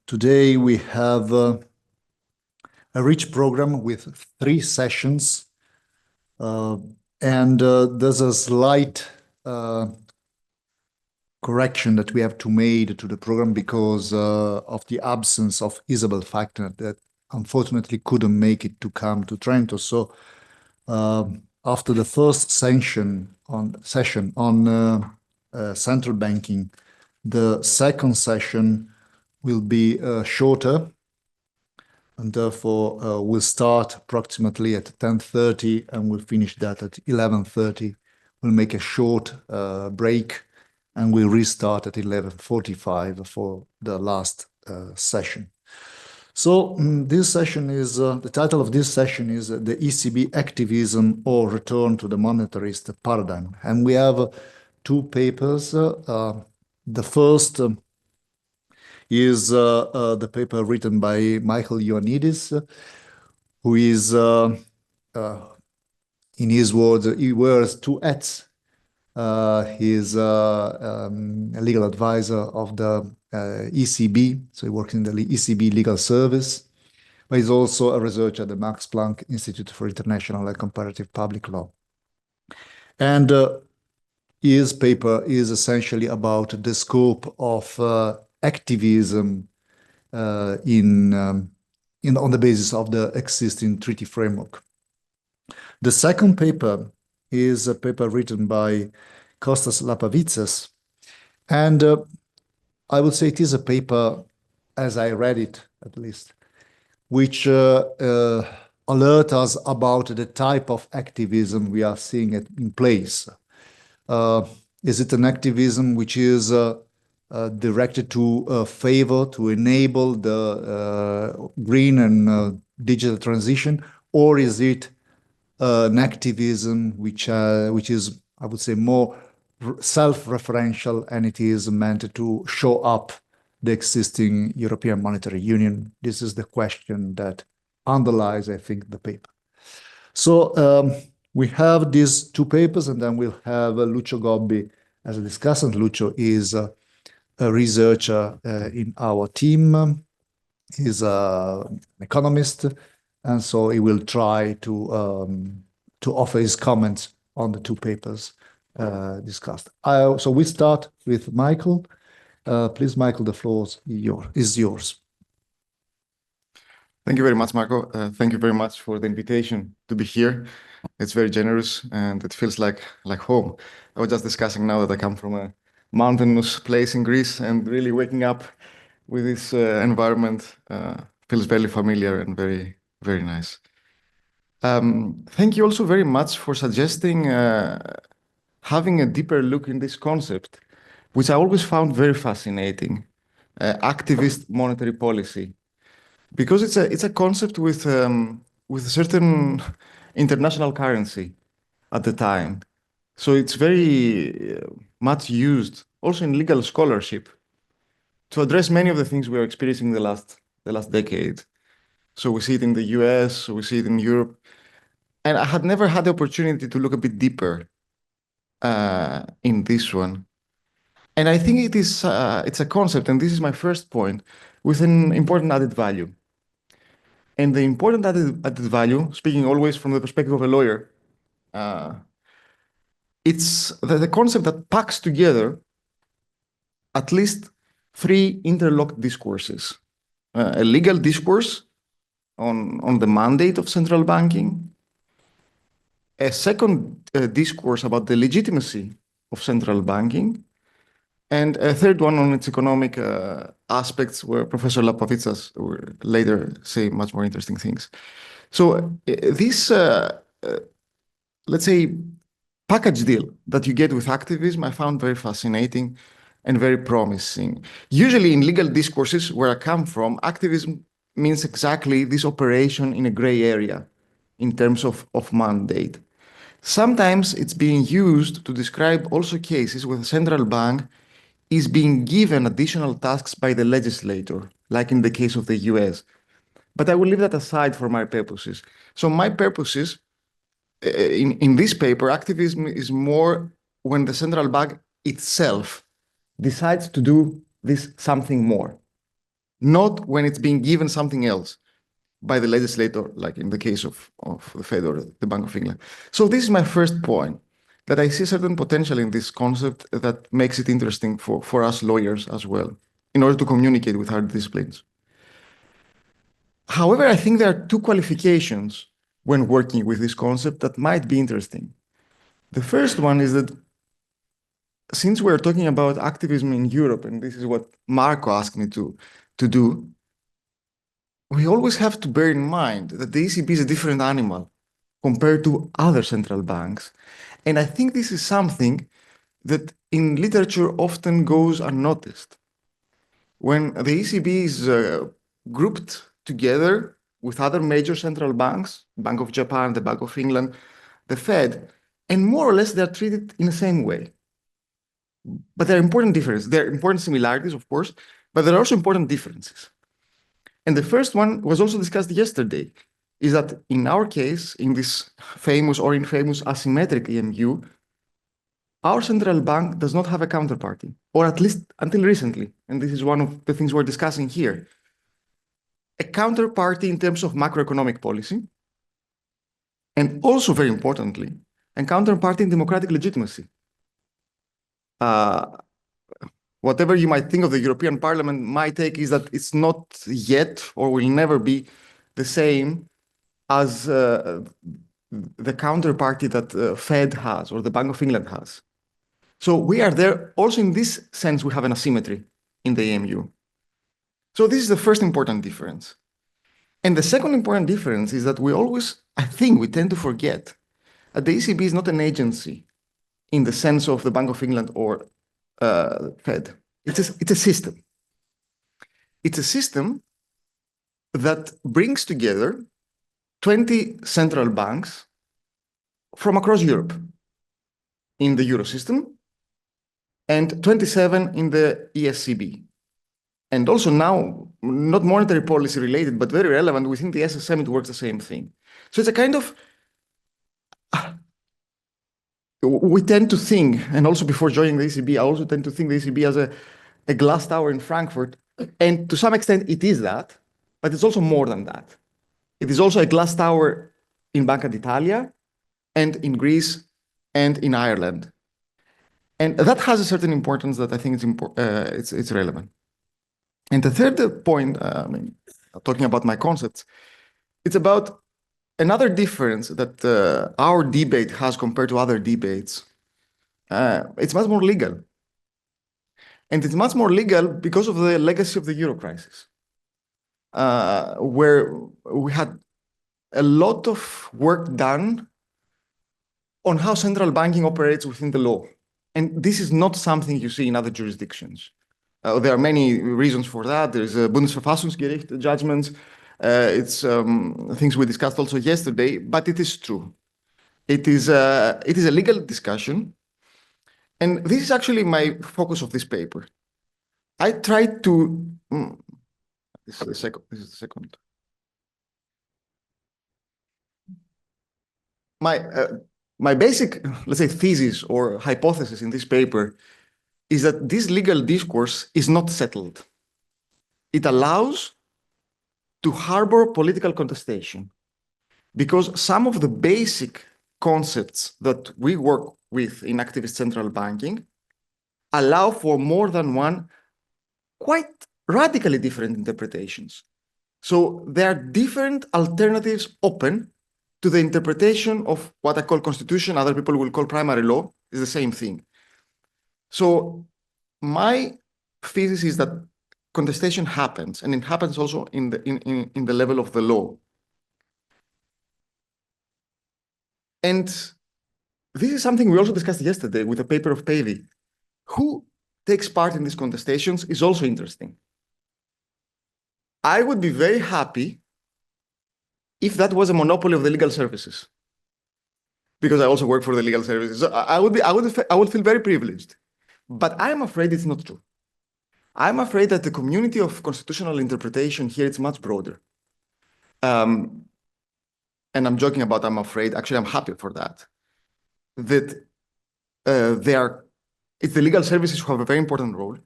B: Today we have a rich program with 3 sessions, and there's a slight correction that we have to make to the program because of the absence of Isabel Fackner that unfortunately couldn't make it to come to Trento. So after the first session on central banking, the second session will be shorter, and therefore we'll start approximately at 10:30 and we'll finish that at 11:30. We'll make a short break and we'll restart at 11:45 for the last session. So this session is, the title of this session is the ECB Activism or Return to the Monetarist Paradigm. And we have two papers. The first is the paper written by Michael Ioannidis, who is, in his words, he wears two hats. He is a legal advisor of the ECB, so he works in the ECB legal service, but he's also a researcher at the Max Planck Institute for International and Comparative Public Law. And his paper is essentially about the scope of activism on the basis of the existing treaty framework. The second paper is a paper written by Kostas Lapavitsas, and I would say it is a paper, as I read it at least, which alert us about the type of activism we are seeing in place. Is it an activism which is directed to favor, to enable the green and digital transition, or is it an activism which is, I would say, more self-referential, and it is meant to show up the existing European Monetary Union? This is the question that underlies, I think, the paper. So we have these two papers, and then we'll have Lucio Gobbi as a discussant. Lucio is a researcher in our team. He's an economist, and so he will try to offer his comments on the two papers discussed. So we start with Michael. Please, Michael, the floor is yours.
J: Thank you very much, Marco. Thank you very much for the invitation to be here. It's very generous and it feels like home. I was just discussing now that I come from a mountainous place in Greece, and really waking up with this environment feels very familiar and very, very nice. Thank you also very much for suggesting having a deeper look in this concept, which I always found very fascinating, activist monetary policy, because it's a concept with a certain international currency at the time. So it's very much used also in legal scholarship to address many of the things we are experiencing the last decade. So we see it in the US, we see it in Europe. And I had never had the opportunity to look a bit deeper in this one. And I think it's a concept, and this is my first point, with an important added value. And the important added value, speaking always from the perspective of a lawyer, it's the concept that packs together at least three interlocked discourses. A legal discourse on the mandate of central banking, a second discourse about the legitimacy of central banking, and a third one on its economic aspects, where Professor Lapavitsas will later say much more interesting things. So this, let's say, package deal that you get with activism, I found very fascinating and very promising. Usually in legal discourses where I come from, activism means exactly this operation in a gray area in terms of mandate. Sometimes it's being used to describe also cases where the central bank is being given additional tasks by the legislator, like in the case of the US. But I will leave that aside for my purposes. So my purposes in this paper, activism is more when the central bank itself decides to do this something more, not when it's being given something else by the legislator, like in the case of the Fed or the Bank of England. So this is my first point. that I see certain potential in this concept that makes it interesting for us lawyers as well, in order to communicate with our disciplines. However, I think there are two qualifications when working with this concept that might be interesting. The first one is that since we're talking about activism in Europe, and this is what Marco asked me to do, we always have to bear in mind that the ECB is a different animal compared to other central banks. And I think this is something that in literature often goes unnoticed. When the ECB is grouped together with other major central banks, Bank of Japan, the Bank of England, the Fed, and more or less they're treated in the same way. But there are important differences. There are important similarities, of course, but there are also important differences. And the first one was also discussed yesterday, is that in our case, in this famous or infamous asymmetric EMU, our central bank does not have a counterparty, or at least until recently. And this is one of the things we're discussing here. A counterparty in terms of macroeconomic policy, and also very importantly, a counterparty in democratic legitimacy. Whatever you might think of the European Parliament, my take is that it's not yet or will never be the same as the counterparty that Fed has or the Bank of England has. So we are there. Also in this sense, we have an asymmetry in the EMU. So this is the first important difference. And the second important difference is that we always, I think we tend to forget that the ECB is not an agency in the sense of the Bank of England or Fed. It's a system. It's a system that brings together 20 central banks from across Europe in the Euro system and 27 in the ESCB. And also now, not monetary policy related, but very relevant, within the SSM, it works the same thing. So it's a kind of, we tend to think, and also before joining the ECB, I also tend to think the ECB as a glass tower in Frankfurt. And to some extent, it is that, but it's also more than that. It is also a glass tower in Banca d'Italia and in Greece and in Ireland. And that has a certain importance that I think it's relevant. And the third point, talking about my concepts, it's about another difference that our debate has compared to other debates. It's much more legal. And it's much more legal because of the legacy of the Euro crisis, where we had a lot of work done on how central banking operates within the law. And this is not something you see in other jurisdictions. There are many reasons for that. There's Bundesverfassungsgericht judgments. It's things we discussed also yesterday, but it is true. It is a legal discussion. And this is actually my focus of this paper. I tried to, this is the second. My basic, let's say, thesis or hypothesis in this paper is that this legal discourse is not settled. It allows to harbor political contestation because some of the basic concepts that we work with in activist central banking allow for more than one quite radically different interpretations. So there are different alternatives open to the interpretation of what I call constitution, other people will call primary law, is the same thing. So my thesis is that contestation happens, and it happens also in the level of the law. And this is something we also discussed yesterday with the paper of Pavey. Who takes part in these contestations is also interesting. I would be very happy if that was a monopoly of the legal services, because I also work for the legal services. So I would feel very privileged. But I'm afraid it's not true. I'm afraid that the community of constitutional interpretation here is much broader. And I'm joking about I'm afraid. Actually, I'm happy for that. That it's the legal services who have a very important role.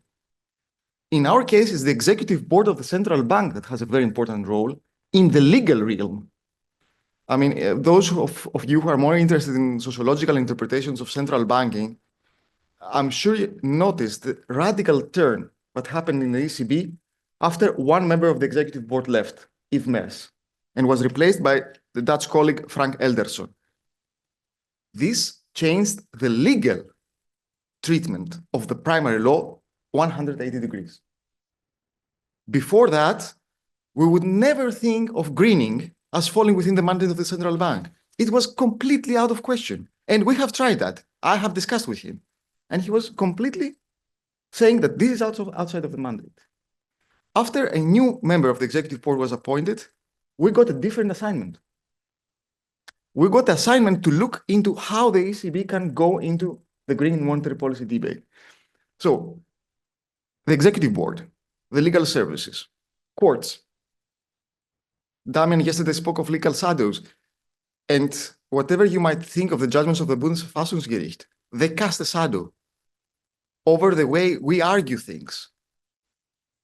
J: In our case, it's the executive board of the central bank that has a very important role in the legal realm. I mean, those of you who are more interested in sociological interpretations of central banking, I'm sure you noticed the radical turn what happened in the ECB after one member of the executive board left, Yves Mersch, and was replaced by the Dutch colleague Frank Elderson. This changed the legal treatment of the primary law 180 degrees. Before that, we would never think of greening as falling within the mandate of the central bank. It was completely out of question. And we have tried that. I have discussed with him. And he was completely saying that this is outside of the mandate. After a new member of the executive board was appointed, we got a different assignment. We got the assignment to look into how the ECB can go into the green monetary policy debate. So the executive board, the legal services, courts. Damian yesterday spoke of legal shadows. And whatever you might think of the judgments of the Bundesverfassungsgericht, they cast a shadow over the way we argue things.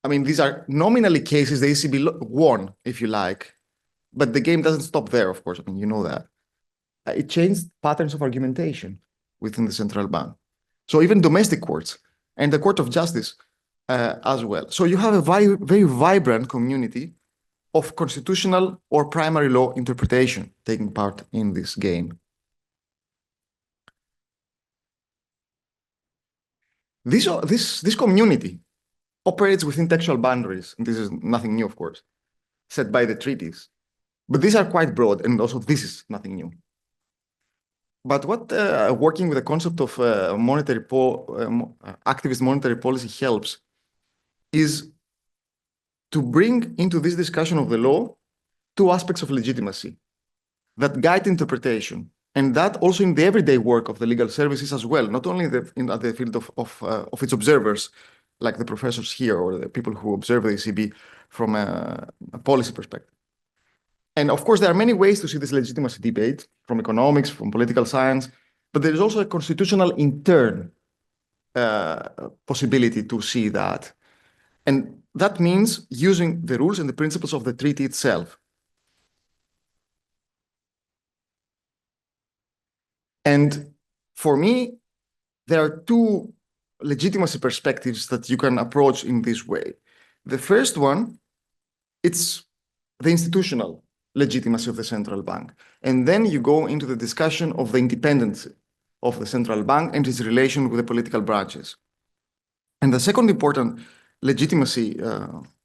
J: I mean, these are nominally cases the ECB won, if you like, but the game doesn't stop there, of course. I mean, you know that. It changed patterns of argumentation within the central bank. So even domestic courts and the Court of Justice as well. So you have a very vibrant community of constitutional or primary law interpretation taking part in this game. This community operates within textual boundaries, and this is nothing new, of course, set by the treaties. But these are quite broad, and also this is nothing new. But what working with the concept of activist monetary policy helps is to bring into this discussion of the law two aspects of legitimacy that guide interpretation, and that also in the everyday work of the legal services as well, not only at the field of its observers, like the professors here or the people who observe the ECB from a policy perspective. And of course, there are many ways to see this legitimacy debate, from economics, from political science, but there is also a constitutional intern possibility to see that. And that means using the rules and the principles of the treaty itself. And for me, there are two legitimacy perspectives that you can approach in this way. The first one, it's the institutional legitimacy of the central bank. And then you go into the discussion of the independence of the central bank and its relation with the political branches. And the second important legitimacy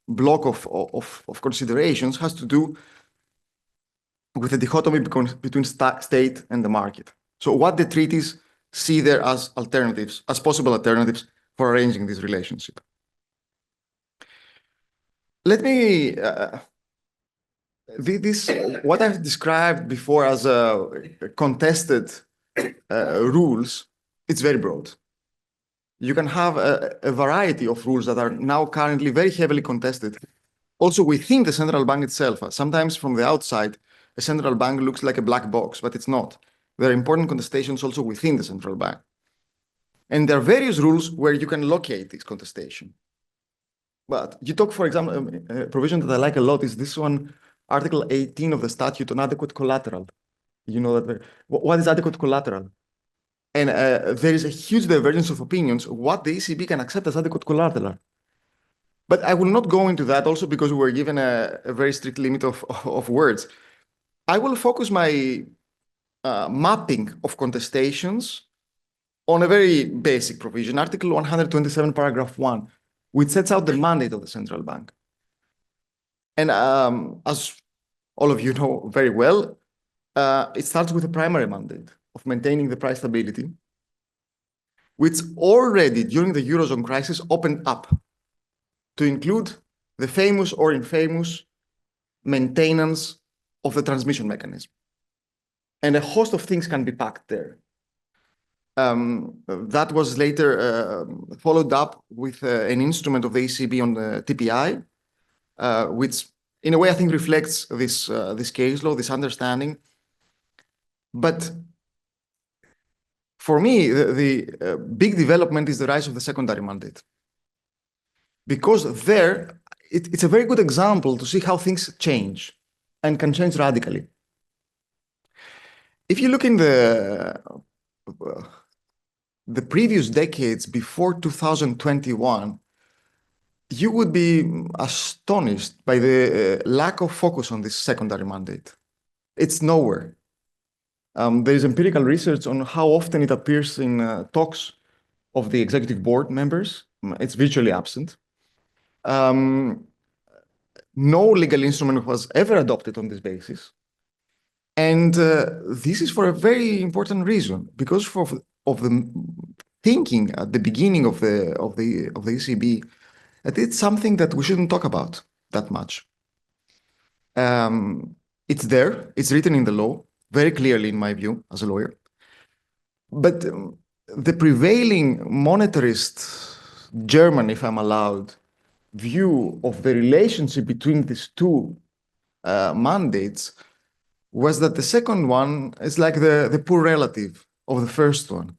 J: block of considerations has to do with the dichotomy between state and the market. So what the treaties see there as alternatives, as possible alternatives for arranging this relationship. Let me, what I've described before as contested rules, it's very broad. You can have a variety of rules that are now currently very heavily contested, also within the central bank itself. Sometimes from the outside, a central bank looks like a black box, but it's not. There are important contestations also within the central bank. And there are various rules where you can locate this contestation. But you talk, for example, a provision that I like a lot is this one, Article 18 of the statute on adequate collateral. You know that. What is adequate collateral? And there is a huge divergence of opinions what the ECB can accept as adequate collateral. But I will not go into that also because we were given a very strict limit of words. I will focus my mapping of contestations on a very basic provision, Article 127, paragraph 1, which sets out the mandate of the central bank. And as all of you know very well, it starts with a primary mandate of maintaining the price stability, which already during the Eurozone crisis opened up to include the famous or infamous maintenance of the transmission mechanism. And a host of things can be packed there. That was later followed up with an instrument of the ECB on the TPI, which in a way I think reflects this case law, this understanding. But for me, the big development is the rise of the secondary mandate. Because there, it's a very good example to see how things change and can change radically. if you look in the previous decades before 2021, you would be astonished by the lack of focus on this secondary mandate. It's nowhere. There is empirical research on how often it appears in talks of the executive board members. It's virtually absent. No legal instrument was ever adopted on this basis. And this is for a very important reason, because of the thinking at the beginning of the ECB, that it's something that we shouldn't talk about that much. It's there, it's written in the law, very clearly in my view, as a lawyer. But the prevailing monetarist German, if I'm allowed, view of the relationship between these two mandates was that the second one is like the poor relative of the first one.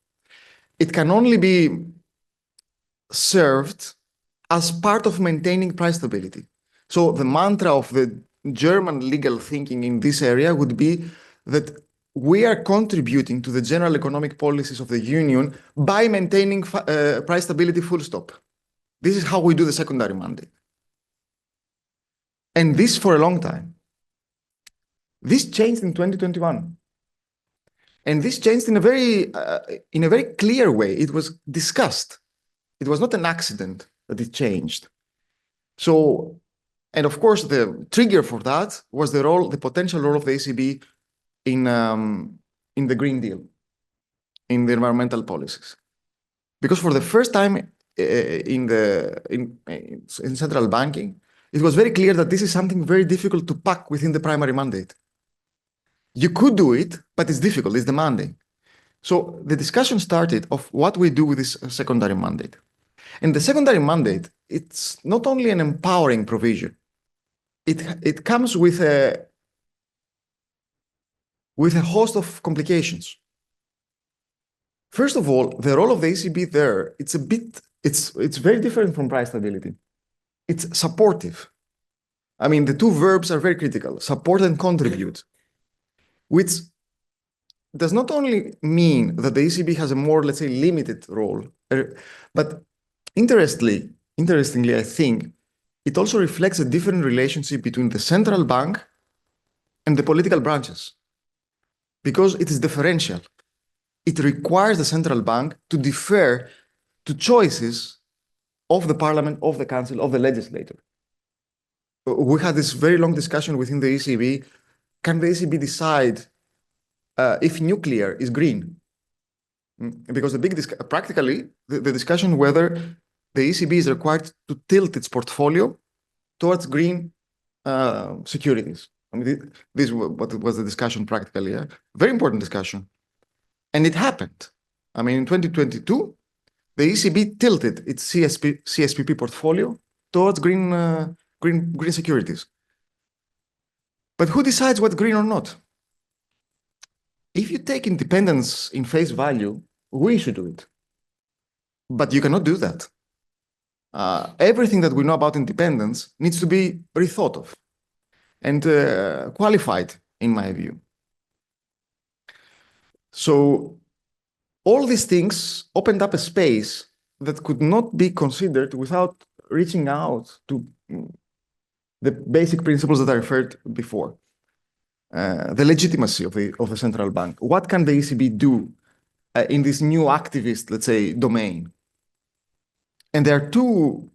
J: It can only be served as part of maintaining price stability. So the mantra of the German legal thinking in this area would be that we are contributing to the general economic policies of the Union by maintaining price stability full stop. This is how we do the secondary mandate. And this for a long time. This changed in 2021. And this changed in a very clear way. It was discussed. It was not an accident that it changed. So, and of course, the trigger for that was the potential role of the ECB in the Green Deal, in the environmental policies. Because for the first time in central banking, it was very clear that this is something very difficult to pack within the primary mandate. You could do it, but it's difficult, it's demanding. So the discussion started of what we do with this secondary mandate. And the secondary mandate, it's not only an empowering provision, it comes with a host of complications. First of all, the role of the ECB there, it's very different from price stability. It's supportive. I mean, the two verbs are very critical, support and contribute, which does not only mean that the ECB has a more, let's say, limited role, but interestingly, I think, it also reflects a different relationship between the central bank and the political branches, because it is differential. It requires the central bank to defer to choices of the parliament, of the council, of the legislator. We had this very long discussion within the ECB. Can the ECB decide if nuclear is green? Because practically, the discussion whether the ECB is required to tilt its portfolio towards green securities. I mean, this was the discussion practically, yeah? Very important discussion. And it happened. I mean, in 2022, the ECB tilted its CSPP portfolio towards green securities. But who decides what's green or not? If you take independence in face value, we should do it. But you cannot do that. Everything that we know about independence needs to be rethought of and qualified, in my view. So all these things opened up a space that could not be considered without reaching out to the basic principles that I referred before. The legitimacy of the central bank. What can the ECB do in this new activist, let's say, domain? And there are two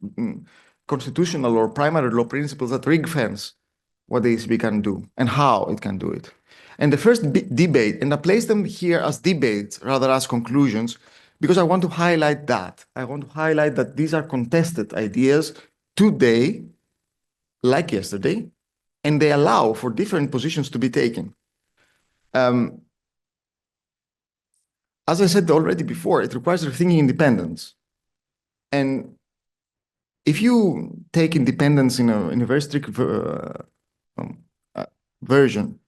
J: constitutional or primary law principles that ring-fence what the ECB can do and how it can do it. And the first debate, and I place them here as debates rather as conclusions, because I want to highlight that. I want to highlight that these are contested ideas today, like yesterday, and they allow for different positions to be taken. As I said already before, it requires rethinking independence. And if you take independence in a very strict version,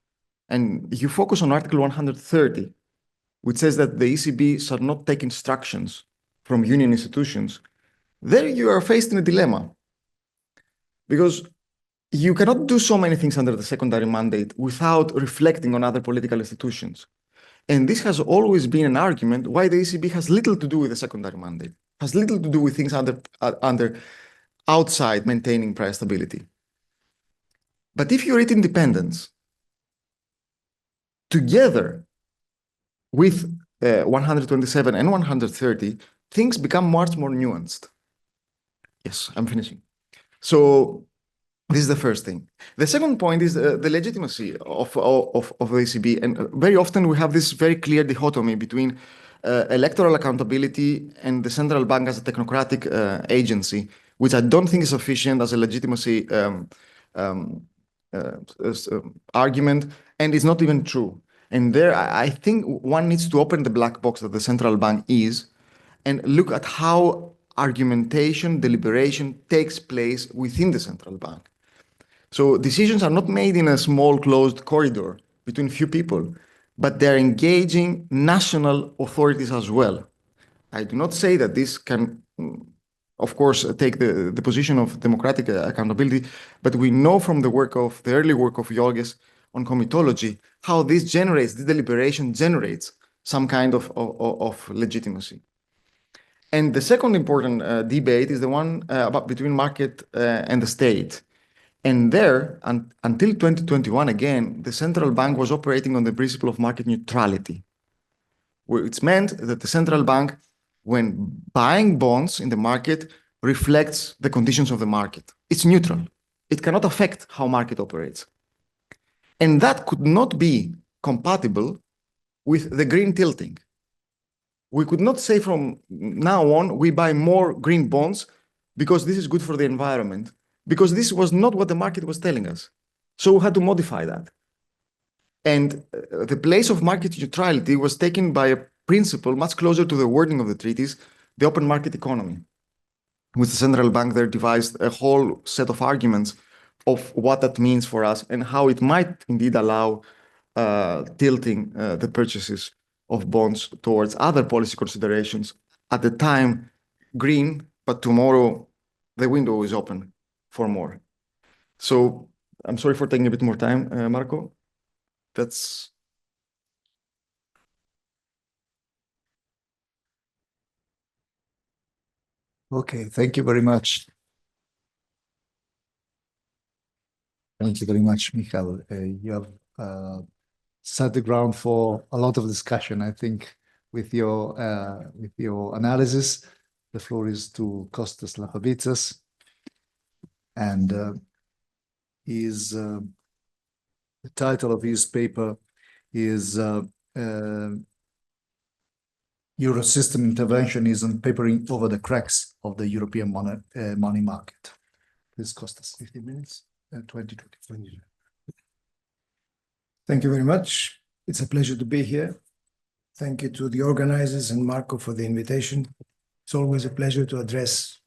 J: and you focus on Article 130, which says that the ECB shall not take instructions from union institutions, there you are faced in a dilemma. Because you cannot do so many things under the secondary mandate without reflecting on other political institutions. And this has always been an argument why the ECB has little to do with the secondary mandate, has little to do with things under outside maintaining price stability. But if you read independence together with 127 and 130, things become much more nuanced. Yes, I'm finishing. So this is the first thing. The second point is the legitimacy of the ECB. And very often we have this very clear dichotomy between electoral accountability and the central bank as a technocratic agency, which I don't think is sufficient as a legitimacy argument, and it's not even true. And there, I think one needs to open the black box that the central bank is and look at how argumentation, deliberation takes place within the central bank. So decisions are not made in a small closed corridor between few people, but they're engaging national authorities as well. I do not say that this can, of course, take the position of democratic accountability, but we know from the early work of Jorges on comitology, how this deliberation generates some kind of legitimacy. And the second important debate is the one between market and the state. And there, until 2021, again, the central bank was operating on the principle of market neutrality, where it's meant that the central bank, when buying bonds in the market, reflects the conditions of the market. It's neutral. It cannot affect how market operates. And that could not be compatible with the green tilting. We could not say from now on, we buy more green bonds because this is good for the environment, because this was not what the market was telling us. So we had to modify that. And the place of market neutrality was taken by a principle much closer to the wording of the treaties, the open market economy, with the central bank there devised a whole set of arguments of what that means for us and how it might indeed allow tilting the purchases of bonds towards other policy considerations. At the time, green, but tomorrow the window is open for more. So I'm sorry for taking a bit more time, Marco. That's...
B: Okay, thank you very much. Thank you very much, Michal. You have set the ground for a lot of discussion, I think, with your analysis. The floor is to Kostas Lapavitsas, and the title of his paper is Eurosystem Interventionism, Papering Over the Cracks of the European Money Market. Please, Kostas, 15 minutes, 20.
G: Thank you very much. It's a pleasure to be here. Thank you to the organizers and Marco for the invitation. It's always a pleasure to address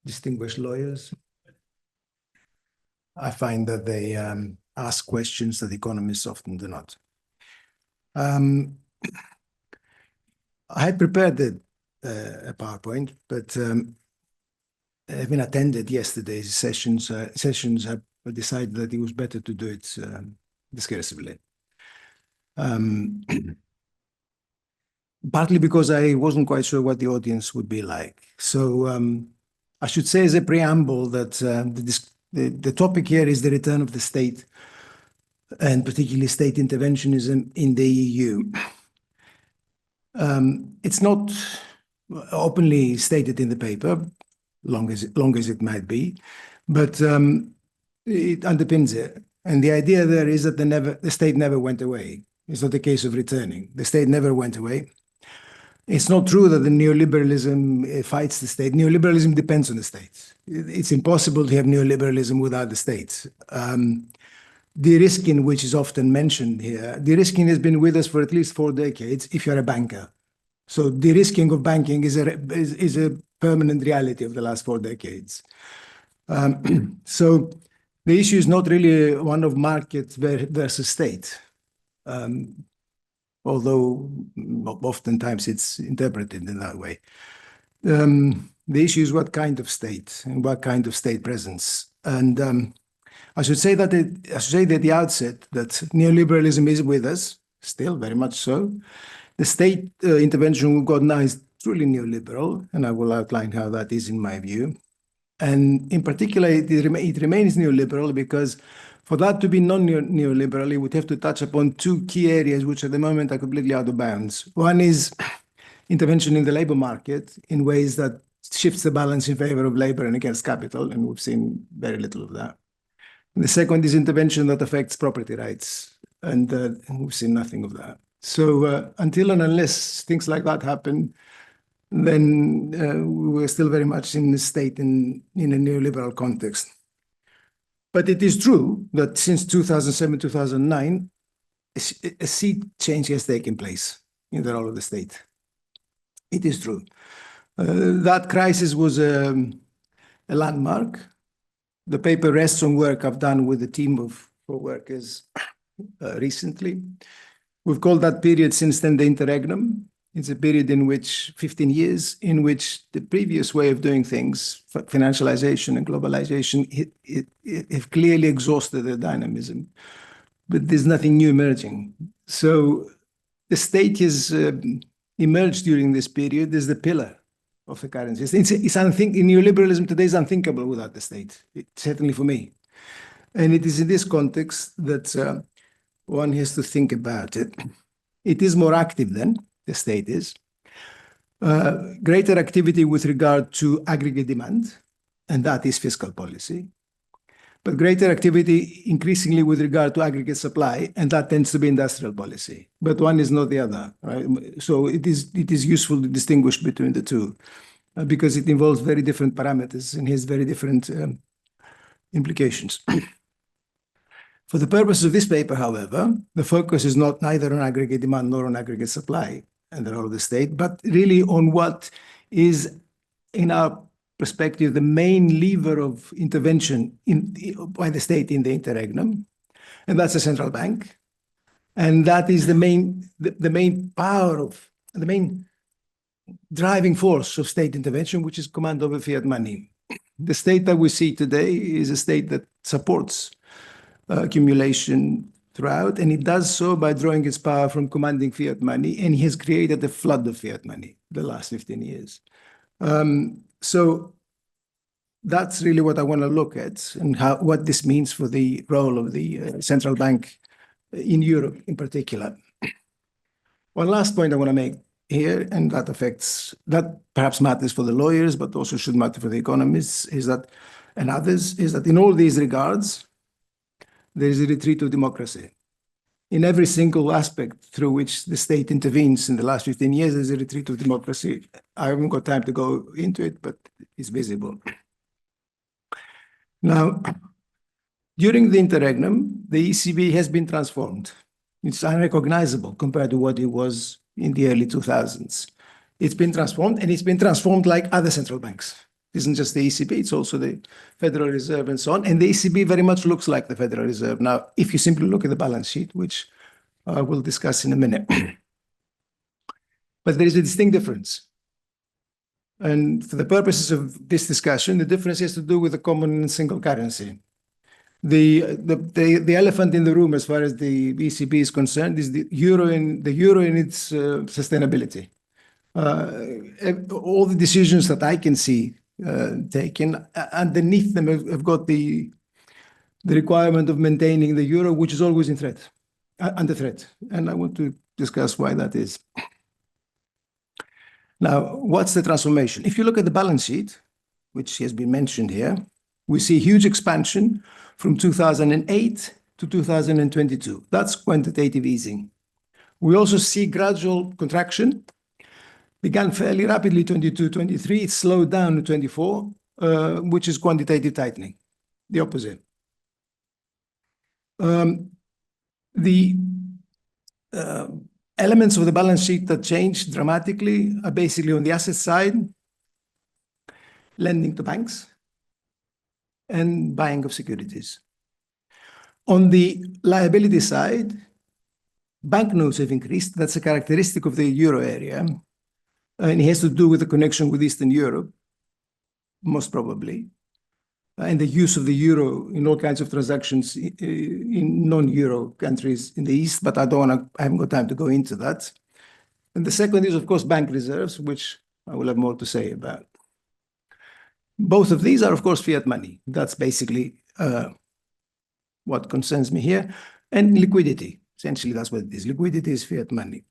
G: distinguished lawyers. I find that they ask questions that economists often do not. I had prepared a PowerPoint, but having attended yesterday's sessions, I decided that it was better to do it discursively. Partly because I wasn't quite sure what the audience would be like. So I should say as a preamble that the topic here is the return of the state, and particularly state interventionism in the EU. It's not openly stated in the paper, long as it might be, but it underpins it. And the idea there is that the state never went away. It's not a case of returning. The state never went away. It's not true that the neoliberalism fights the state. Neoliberalism depends on the state. It's impossible to have neoliberalism without the state. De-risking, which is often mentioned here, de-risking has been with us for at least 4 decades if you're a banker. So de-risking of banking is a permanent reality of the last 4 decades. So the issue is not really one of market versus state, although oftentimes it's interpreted in that way. The issue is what kind of state and what kind of state presence. And I should say at the outset that neoliberalism is with us. still very much so. The state intervention we've got now is truly neoliberal, and I will outline how that is in my view. And in particular, it remains neoliberal because for that to be non-neoliberal, it would have to touch upon two key areas which at the moment are completely out of bounds. One is intervention in the labor market in ways that shifts the balance in favor of labor and against capital, and we've seen very little of that. And the second is intervention that affects property rights, and we've seen nothing of that. So until and unless things like that happen, then we're still very much in the state in a neoliberal context. But it is true that since 2007, 2009, a sea change has taken place in the role of the state. It is true. That crisis was a landmark. The paper rests on work I've done with a team of workers recently. We've called that period since then the interregnum. It's a period in which 15 years, in which the previous way of doing things, financialization and globalization, have clearly exhausted their dynamism. But there's nothing new emerging. So the state has emerged during this period as the pillar of the currency. Neoliberalism today is unthinkable without the state, certainly for me. And it is in this context that one has to think about it. It is more active than the state is. Greater activity with regard to aggregate demand, and that is fiscal policy. But greater activity increasingly with regard to aggregate supply, and that tends to be industrial policy. But one is not the other, right? So it is useful to distinguish between the two because it involves very different parameters and has very different implications. For the purpose of this paper, however, the focus is not neither on aggregate demand nor on aggregate supply and the role of the state, but really on what is, in our perspective, the main lever of intervention by the state in the interregnum, and that's the central bank. And that is the main power of, the main driving force of state intervention, which is command over fiat money. The state that we see today is a state that supports accumulation throughout, and it does so by drawing its power from commanding fiat money, and he has created a flood of fiat money the last 15 years. So that's really what I want to look at, and what this means for the role of the central bank in Europe in particular. One last point I want to make here, and that perhaps matters for the lawyers, but also should matter for the economists, and others, is that in all these regards, there is a retreat of democracy. In every single aspect through which the state intervenes in the last 15 years, there's a retreat of democracy. I haven't got time to go into it, but it's visible. Now, during the interregnum, the ECB has been transformed. It's unrecognizable compared to what it was in the early 2000s. It's been transformed, and it's been transformed like other central banks. It isn't just the ECB, it's also the Federal Reserve and so on. And the ECB very much looks like the Federal Reserve. Now, if you simply look at the balance sheet, which we'll discuss in a minute. But there is a distinct difference. And for the purposes of this discussion, the difference has to do with the common and single currency. The elephant in the room, as far as the ECB is concerned, is the euro and its sustainability. All the decisions that I can see taken underneath them have got the requirement of maintaining the euro, which is always in threat, under threat. And I want to discuss why that is. Now, what's the transformation? If you look at the balance sheet, which has been mentioned here, we see huge expansion from 2008 to 2022. That's quantitative easing. We also see gradual contraction. Began fairly rapidly 22, 23. It slowed down to 24, which is quantitative tightening, the opposite. The elements of the balance sheet that changed dramatically are basically on the asset side, lending to banks, and buying of securities. On the liability side, banknotes have increased. That's a characteristic of the euro area. And it has to do with the connection with Eastern Europe, most probably. and the use of the euro in all kinds of transactions in non-euro countries in the East, but I haven't got time to go into that. And the second is, of course, bank reserves, which I will have more to say about. Both of these are, of course, fiat money. That's basically what concerns me here. And liquidity. Essentially, that's what it is. Liquidity is fiat money.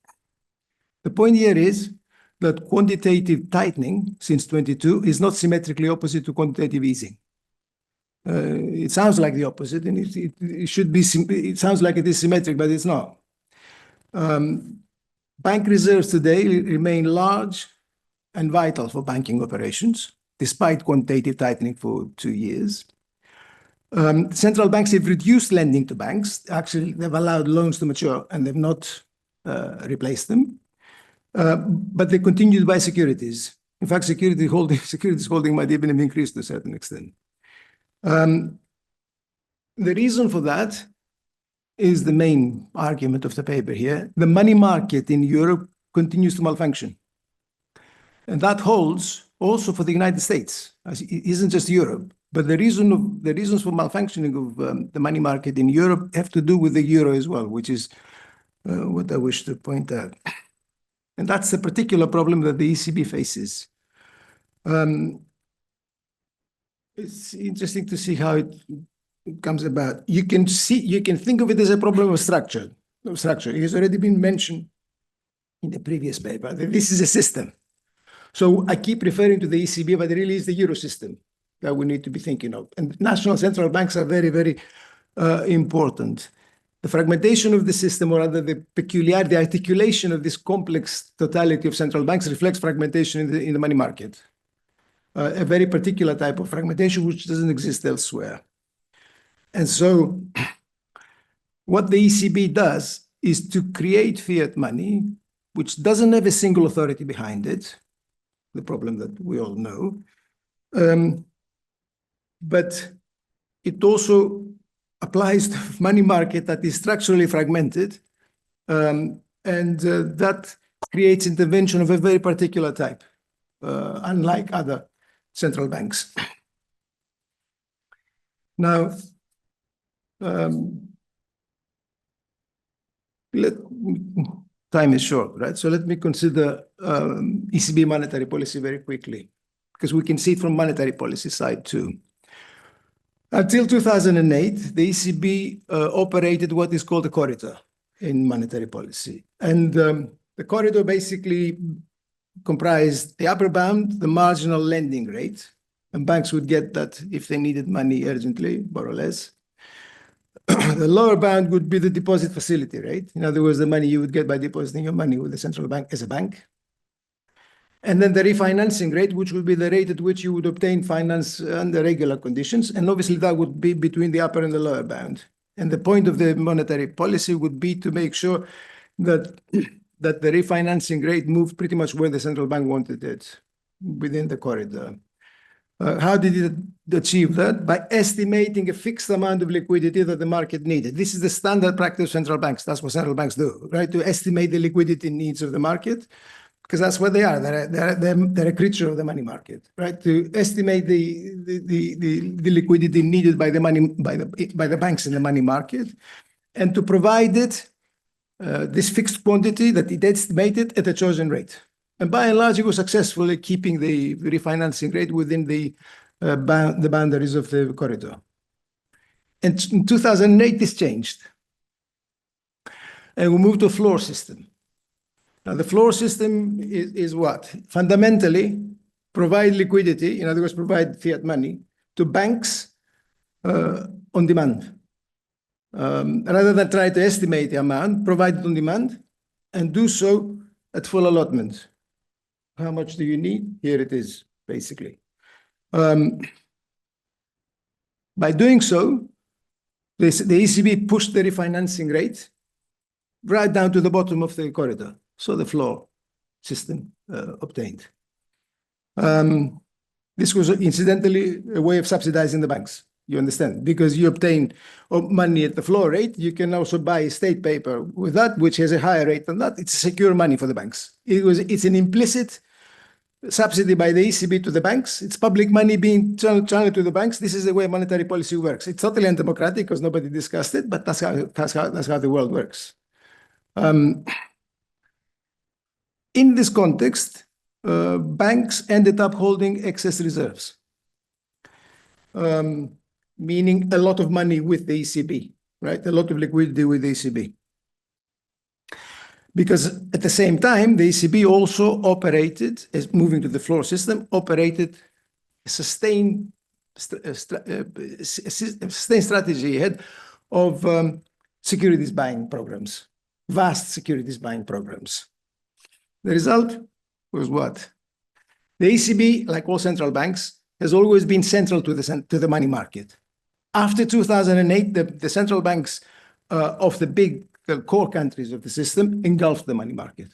G: The point here is that quantitative tightening since 22 is not symmetrically opposite to quantitative easing. It sounds like the opposite, and it should be. It sounds like it is symmetric, but it's not. Bank reserves today remain large and vital for banking operations, despite quantitative tightening for 2 years. Central banks have reduced lending to banks. Actually, they've allowed loans to mature, and they've not replaced them. But they continue to buy securities. In fact, securities holding might even have increased to a certain extent. The reason for that is the main argument of the paper here. The money market in Europe continues to malfunction. And that holds also for the United States. It isn't just Europe, but the reasons for malfunctioning of the money market in Europe have to do with the euro as well, which is what I wish to point out. And that's a particular problem that the ECB faces. It's interesting to see how it comes about. You can think of it as a problem of structure. It has already been mentioned in the previous paper that this is a system. So I keep referring to the ECB, but it really is the euro system that we need to be thinking of. And national central banks are very, very important. The fragmentation of the system, or rather the articulation of this complex totality of central banks reflects fragmentation in the money market. A very particular type of fragmentation which doesn't exist elsewhere. And so what the ECB does is to create fiat money, which doesn't have a single authority behind it, the problem that we all know. But it also applies to money market that is structurally fragmented, and that creates intervention of a very particular type, unlike other central banks. Now, time is short, right? So let me consider ECB monetary policy very quickly, because we can see it from monetary policy side too. Until 2008, the ECB operated what is called a corridor in monetary policy. And the corridor basically comprised the upper bound, the marginal lending rate, and banks would get that if they needed money urgently, more or less. The lower bound would be the deposit facility rate. In other words, the money you would get by depositing your money with the central bank as a bank. And then the refinancing rate, which would be the rate at which you would obtain finance under regular conditions. And obviously that would be between the upper and the lower bound. And the point of the monetary policy would be to make sure that the refinancing rate moved pretty much where the central bank wanted it, within the corridor. How did it achieve that? By estimating a fixed amount of liquidity that the market needed. This is the standard practice of central banks. That's what central banks do, right? To estimate the liquidity needs of the market, because that's what they are. They're a creature of the money market, right? To estimate the liquidity needed by the banks in the money market, and to provide it this fixed quantity that it estimated at a chosen rate. And by and large, it was successful at keeping the refinancing rate within the boundaries of the corridor. And in 2008, this changed. And we moved to a floor system. Now, the floor system is what? Fundamentally, provide liquidity, in other words, provide fiat money, to banks on demand. Rather than try to estimate the amount, provide it on demand, and do so at full allotment. How much do you need? Here it is, basically. By doing so, the ECB pushed the refinancing rate right down to the bottom of the corridor. So the floor system obtained. This was incidentally a way of subsidizing the banks. You understand? Because you obtain money at the floor rate, you can also buy state paper with that, which has a higher rate than that. It's secure money for the banks. It's an implicit subsidy by the ECB to the banks. It's public money being channeled to the banks. This is the way monetary policy works. It's totally undemocratic because nobody discussed it, but that's how the world works. In this context, banks ended up holding excess reserves, meaning a lot of money with the ECB, right? A lot of liquidity with the ECB. Because at the same time, the ECB also operated, as moving to the floor system, operated a sustained strategy ahead of securities buying programs, vast securities buying programs. The result was what? The ECB, like all central banks, has always been central to the money market. After 2008, the central banks of the big core countries of the system engulfed the money market.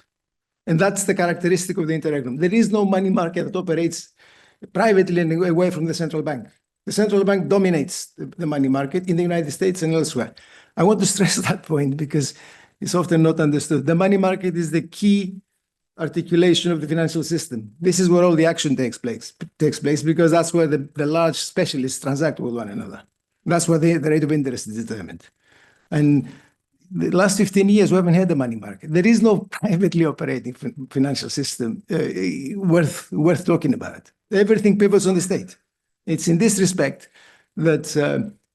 G: And that's the characteristic of the interregnum. There is no money market that operates privately and away from the central bank. The central bank dominates the money market in the United States and elsewhere. I want to stress that point because it's often not understood. The money market is the key articulation of the financial system. This is where all the action takes place because that's where the large specialists transact with one another. That's where the rate of interest is determined. And the last 15 years, we haven't had a money market. There is no privately operating financial system worth talking about. Everything pivots on the state. It's in this respect that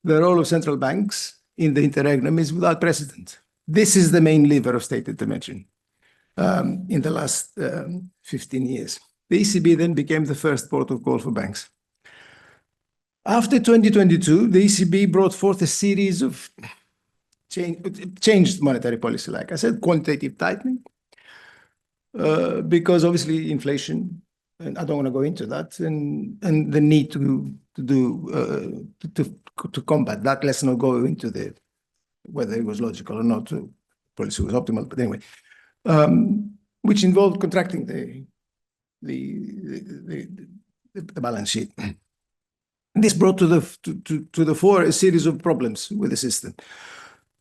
G: the role of central banks in the interregnum is without precedent. This is the main lever of state intervention in the last 15 years. The ECB then became the first port of call for banks. After 2022, the ECB brought forth a series of changed monetary policy, like I said, quantitative tightening, because obviously inflation, and I don't want to go into that, and the need to combat that. Let's not go into whether it was logical or not. Policy was optimal, but anyway, which involved contracting the balance sheet. This brought to the fore a series of problems with the system.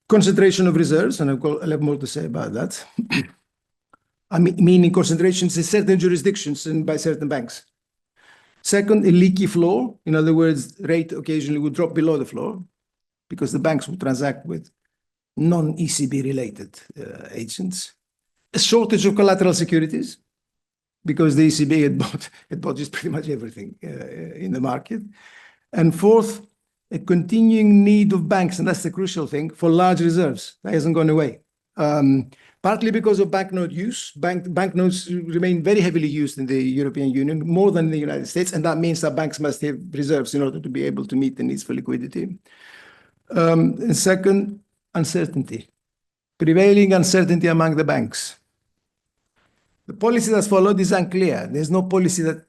G: Concentration of reserves, and I'll have more to say about that. I mean, meaning concentrations in certain jurisdictions and by certain banks. Second, a leaky floor. In other words, rate occasionally would drop below the floor because the banks would transact with non-ECB related agents. A shortage of collateral securities because the ECB had bought just pretty much everything in the market. And fourth, a continuing need of banks, and that's the crucial thing, for large reserves. That hasn't gone away. Partly because of banknote use. Banknotes remain very heavily used in the European Union, more than in the United States, and that means that banks must have reserves in order to be able to meet the needs for liquidity. And second, uncertainty. Prevailing uncertainty among the banks. The policy that's followed is unclear. There's no policy that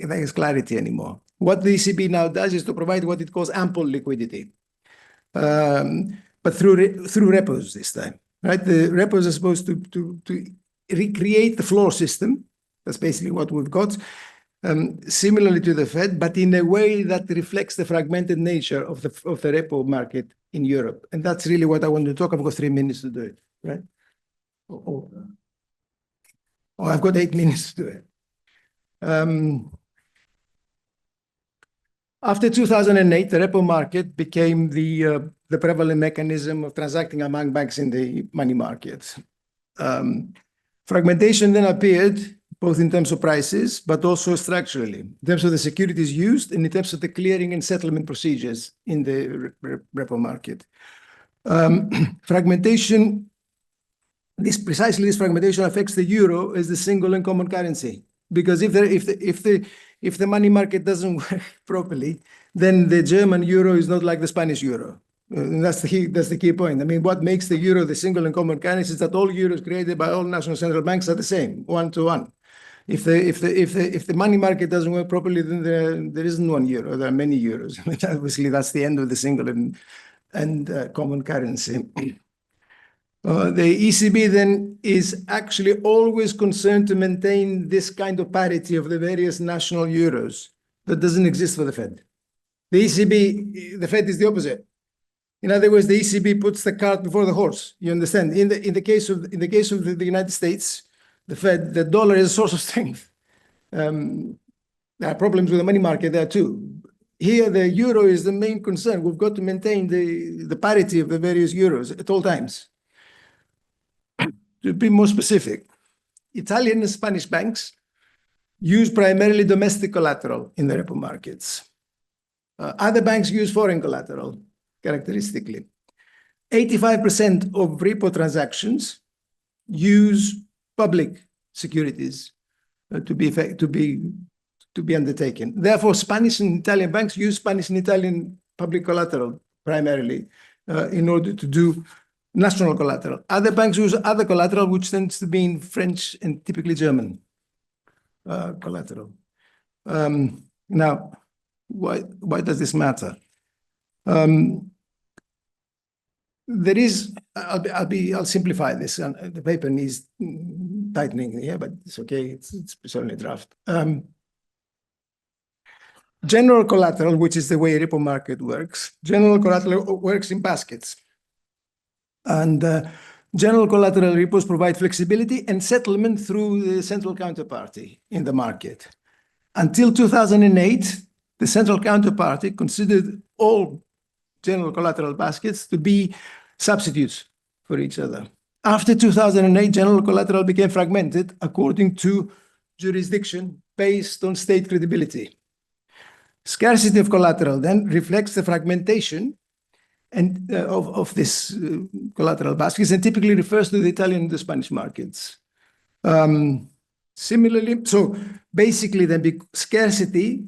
G: has clarity anymore. What the ECB now does is to provide what it calls ample liquidity, but through repos this time, right? The repos are supposed to recreate the floor system. That's basically what we've got, similarly to the Fed, but in a way that reflects the fragmented nature of the repo market in Europe. And that's really what I want to talk about. I've got 3 minutes to do it, right? I've got 8 minutes to do it. After 2008, the repo market became the prevalent mechanism of transacting among banks in the money market. Fragmentation then appeared, both in terms of prices, but also structurally, in terms of the securities used and in terms of the clearing and settlement procedures in the repo market. Fragmentation, precisely this fragmentation affects the euro as the single and common currency. Because if the money market doesn't work properly, then the German euro is not like the Spanish euro. And that's the key point. I mean, what makes the euro the single and common currency is that all euros created by all national central banks are the same, 1-to-1. If the money market doesn't work properly, then there isn't one euro. There are many euros. Obviously, that's the end of the single and common currency. The ECB then is actually always concerned to maintain this kind of parity of the various national euros that doesn't exist for the Fed. The Fed is the opposite. In other words, the ECB puts the cart before the horse. You understand? In the case of the United States, the Fed, the dollar is a source of strength. There are problems with the money market there too. Here, the euro is the main concern. We've got to maintain the parity of the various euros at all times. To be more specific, Italian and Spanish banks use primarily domestic collateral in the repo markets. Other banks use foreign collateral, characteristically. 85% of repo transactions use public securities to be undertaken. Therefore, Spanish and Italian banks use Spanish and Italian public collateral primarily in order to do national collateral. Other banks use other collateral, which tends to be in French and typically German collateral. Now, why does this matter? I'll simplify this, and the paper needs tightening here, but it's okay. It's only a draft. General collateral, which is the way repo market works, general collateral works in baskets. And general collateral repos provide flexibility and settlement through the central counterparty in the market. Until 2008, the central counterparty considered all general collateral baskets to be substitutes for each other. After 2008, general collateral became fragmented according to jurisdiction based on state credibility. Scarcity of collateral then reflects the fragmentation and of this collateral baskets and typically refers to the Italian and the Spanish markets. Similarly, so basically the scarcity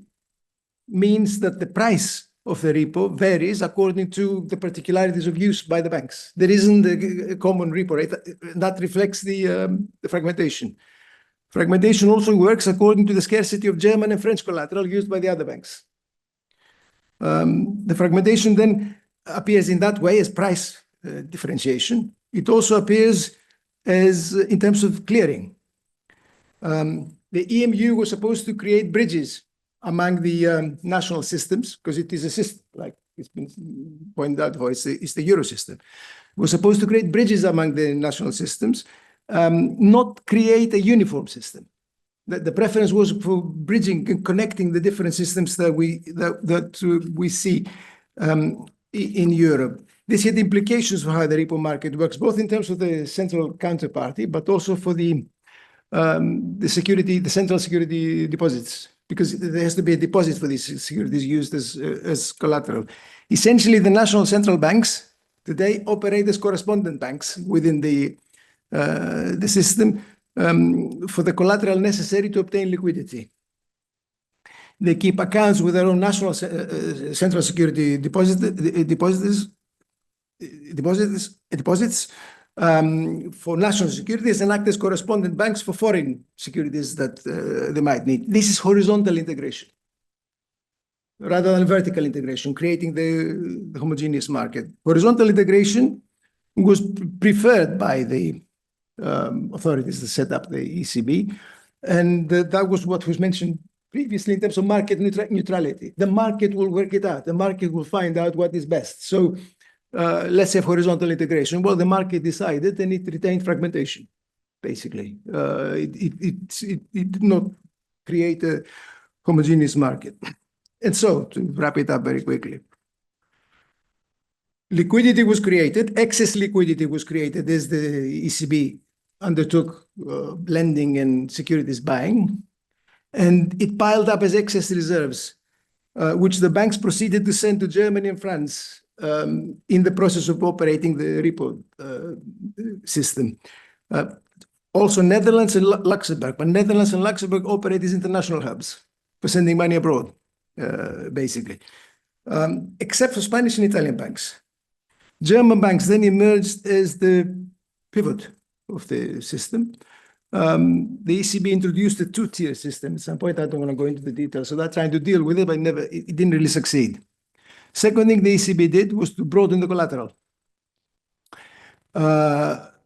G: means that the price of the repo varies according to the particularities of use by the banks. There isn't a common repo rate that reflects the fragmentation. Fragmentation also works according to the scarcity of German and French collateral used by the other banks. The fragmentation then appears in that way as price differentiation. It also appears as in terms of clearing. The EMU was supposed to create bridges among the national systems, because it is a system, like it's been pointed out before, it's the Euro system. It was supposed to create bridges among the national systems, not create a uniform system. The preference was for bridging and connecting the different systems that we see in Europe. This had implications for how the repo market works, both in terms of the central counterparty, but also for the central security deposits, because there has to be a deposit for these securities used as collateral. Essentially, the national central banks today operate as correspondent banks within the system for the collateral necessary to obtain liquidity. They keep accounts with their own national central security deposits for national securities and act as correspondent banks for foreign securities that they might need. This is horizontal integration rather than vertical integration, creating the homogeneous market. Horizontal integration was preferred by the authorities that set up the ECB, and that was what was mentioned previously in terms of market neutrality. The market will work it out. The market will find out what is best. So let's have horizontal integration. Well, the market decided, and it retained fragmentation, basically. It did not create a homogeneous market. And so, to wrap it up very quickly, liquidity was created, excess liquidity was created as the ECB undertook lending and securities buying, and it piled up as excess reserves, which the banks proceeded to send to Germany and France in the process of operating the repo system. Also Netherlands and Luxembourg, but Netherlands and Luxembourg operate as international hubs for sending money abroad, basically, except for Spanish and Italian banks. German banks then emerged as the pivot of the system. The ECB introduced a two-tier system. At some point, I don't want to go into the details, so they're trying to deal with it, but it didn't really succeed. Second thing the ECB did was to broaden the collateral.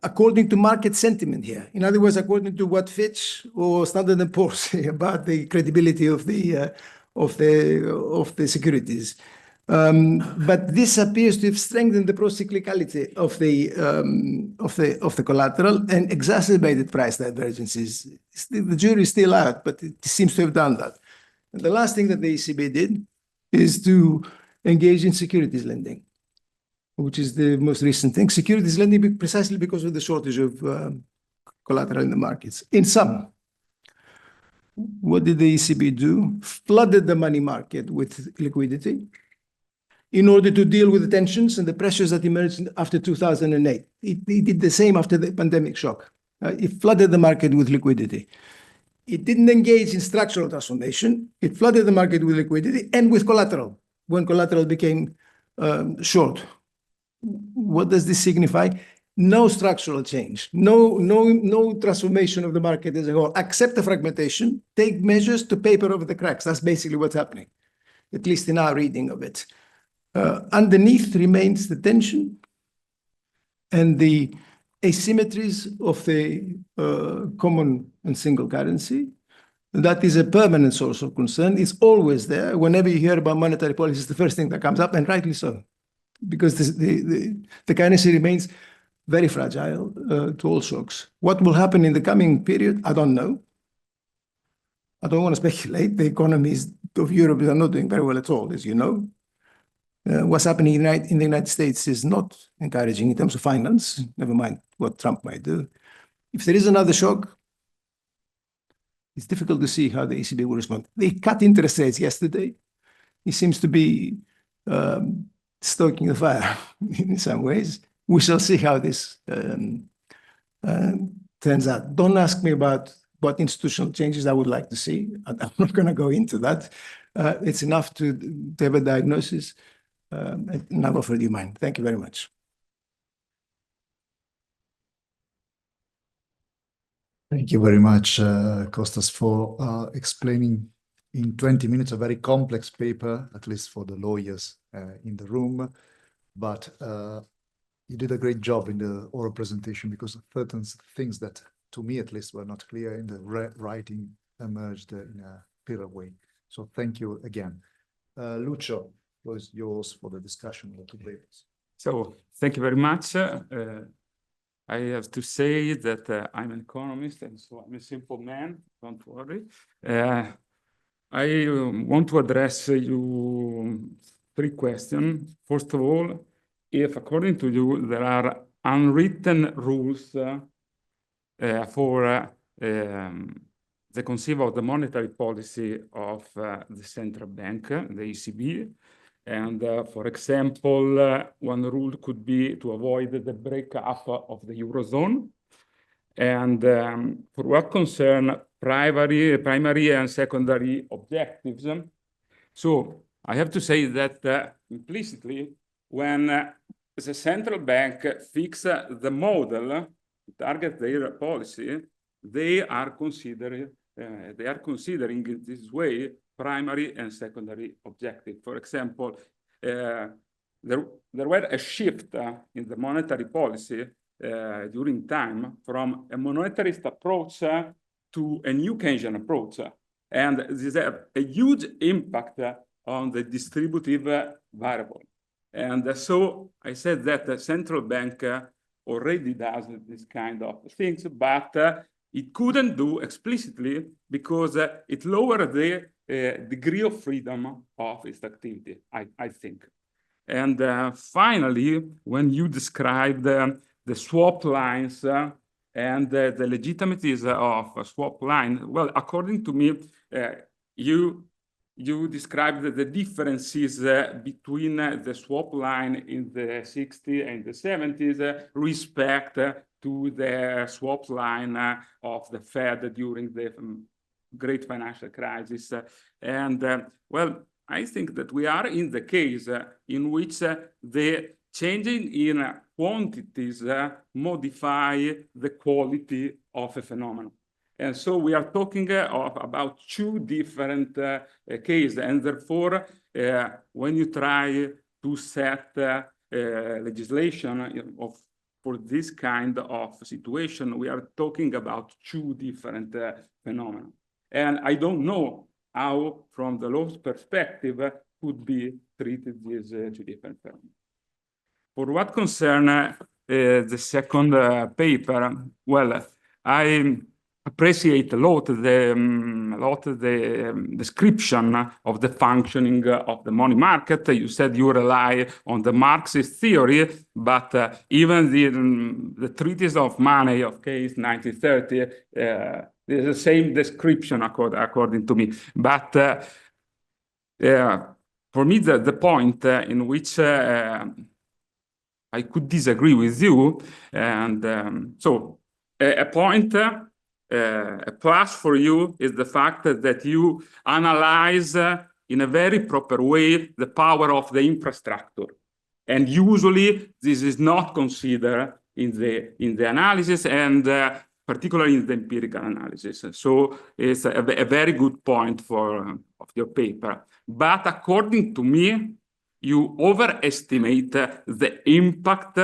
G: According to market sentiment here, in other words, according to what Fitch or Standard & Poor's say about the credibility of the securities, But this appears to have strengthened the procyclicality of the collateral and exacerbated price divergences. The jury is still out, but it seems to have done that. And the last thing that the ECB did is to engage in securities lending, which is the most recent thing. Securities lending precisely because of the shortage of collateral in the markets. In sum, what did the ECB do? Flooded the money market with liquidity in order to deal with the tensions and the pressures that emerged after 2008. It did the same after the pandemic shock. It flooded the market with liquidity. It didn't engage in structural transformation. It flooded the market with liquidity and with collateral when collateral became short. What does this signify? No structural change, no transformation of the market as a whole. Accept the fragmentation, take measures to paper over the cracks. That's basically what's happening, at least in our reading of it. Underneath remains the tension and the asymmetries of the common and single currency. That is a permanent source of concern. It's always there. Whenever you hear about monetary policy, it's the first thing that comes up, and rightly so, because the currency remains very fragile to all shocks. What will happen in the coming period, I don't know. I don't want to speculate. The economies of Europe are not doing very well at all, as you know. What's happening in the United States is not encouraging in terms of finance, never mind what Trump might do. If there is another shock, it's difficult to see how the ECB will respond. They cut interest rates yesterday. It seems to be stoking the fire in some ways. We shall see how this turns out. Don't ask me about what institutional changes I would like to see. I'm not going to go into that. It's enough to have a diagnosis. And I've offered you mine. Thank you very much.
B: Thank you very much, Kostas, for explaining in 20 minutes a very complex paper, at least for the lawyers in the room. But you did a great job in the oral presentation because certain things that, to me at least, were not clear in the writing emerged in a clearer way. So thank you again. Lucio, it was yours for the discussion of the two papers.
N: So thank you very much. I have to say that I'm an economist, and so I'm a simple man, don't worry. I want to address you 3 questions. First of all, if according to you, there are unwritten rules for the conceive of the monetary policy of the central bank, the ECB. And for example, one rule could be to avoid the breakup of the Eurozone. And for what concern primary and secondary objectives. So I have to say that implicitly, when the central bank fixes the model to target their policy, they are considering in this way primary and secondary objective. For example, there were a shift in the monetary policy during time from a monetarist approach to a new Keynesian approach. And this has a huge impact on the distributive variable. And so I said that the central bank already does this kind of things, but it couldn't do explicitly because it lowered the degree of freedom of its activity, I think. And finally, when you described the swap lines and the legitimities of a swap line, well, according to me, you described the differences between the swap line in the 60s and the 70s respect to the swap line of the Fed during the great financial crisis. And well, I think that we are in the case in which the changing in quantities modify the quality of a phenomenon. And so we are talking about 2 different cases. And therefore, when you try to set legislation for this kind of situation, we are talking about 2 different phenomena. And I don't know how, from the law's perspective, could be treated as two different phenomena. For what concern the second paper, well, I appreciate a lot the description of the functioning of the money market. You said you rely on the Marxist theory, but even the treatise of money of case 1930 is the same description according to me. But for me, the point in which I could disagree with you, and so a point, a plus for you is the fact that you analyze in a very proper way the power of the infrastructure, and usually this is not considered in the analysis, and particularly in the empirical analysis. So it's a very good point of your paper. But according to me, you overestimate the impact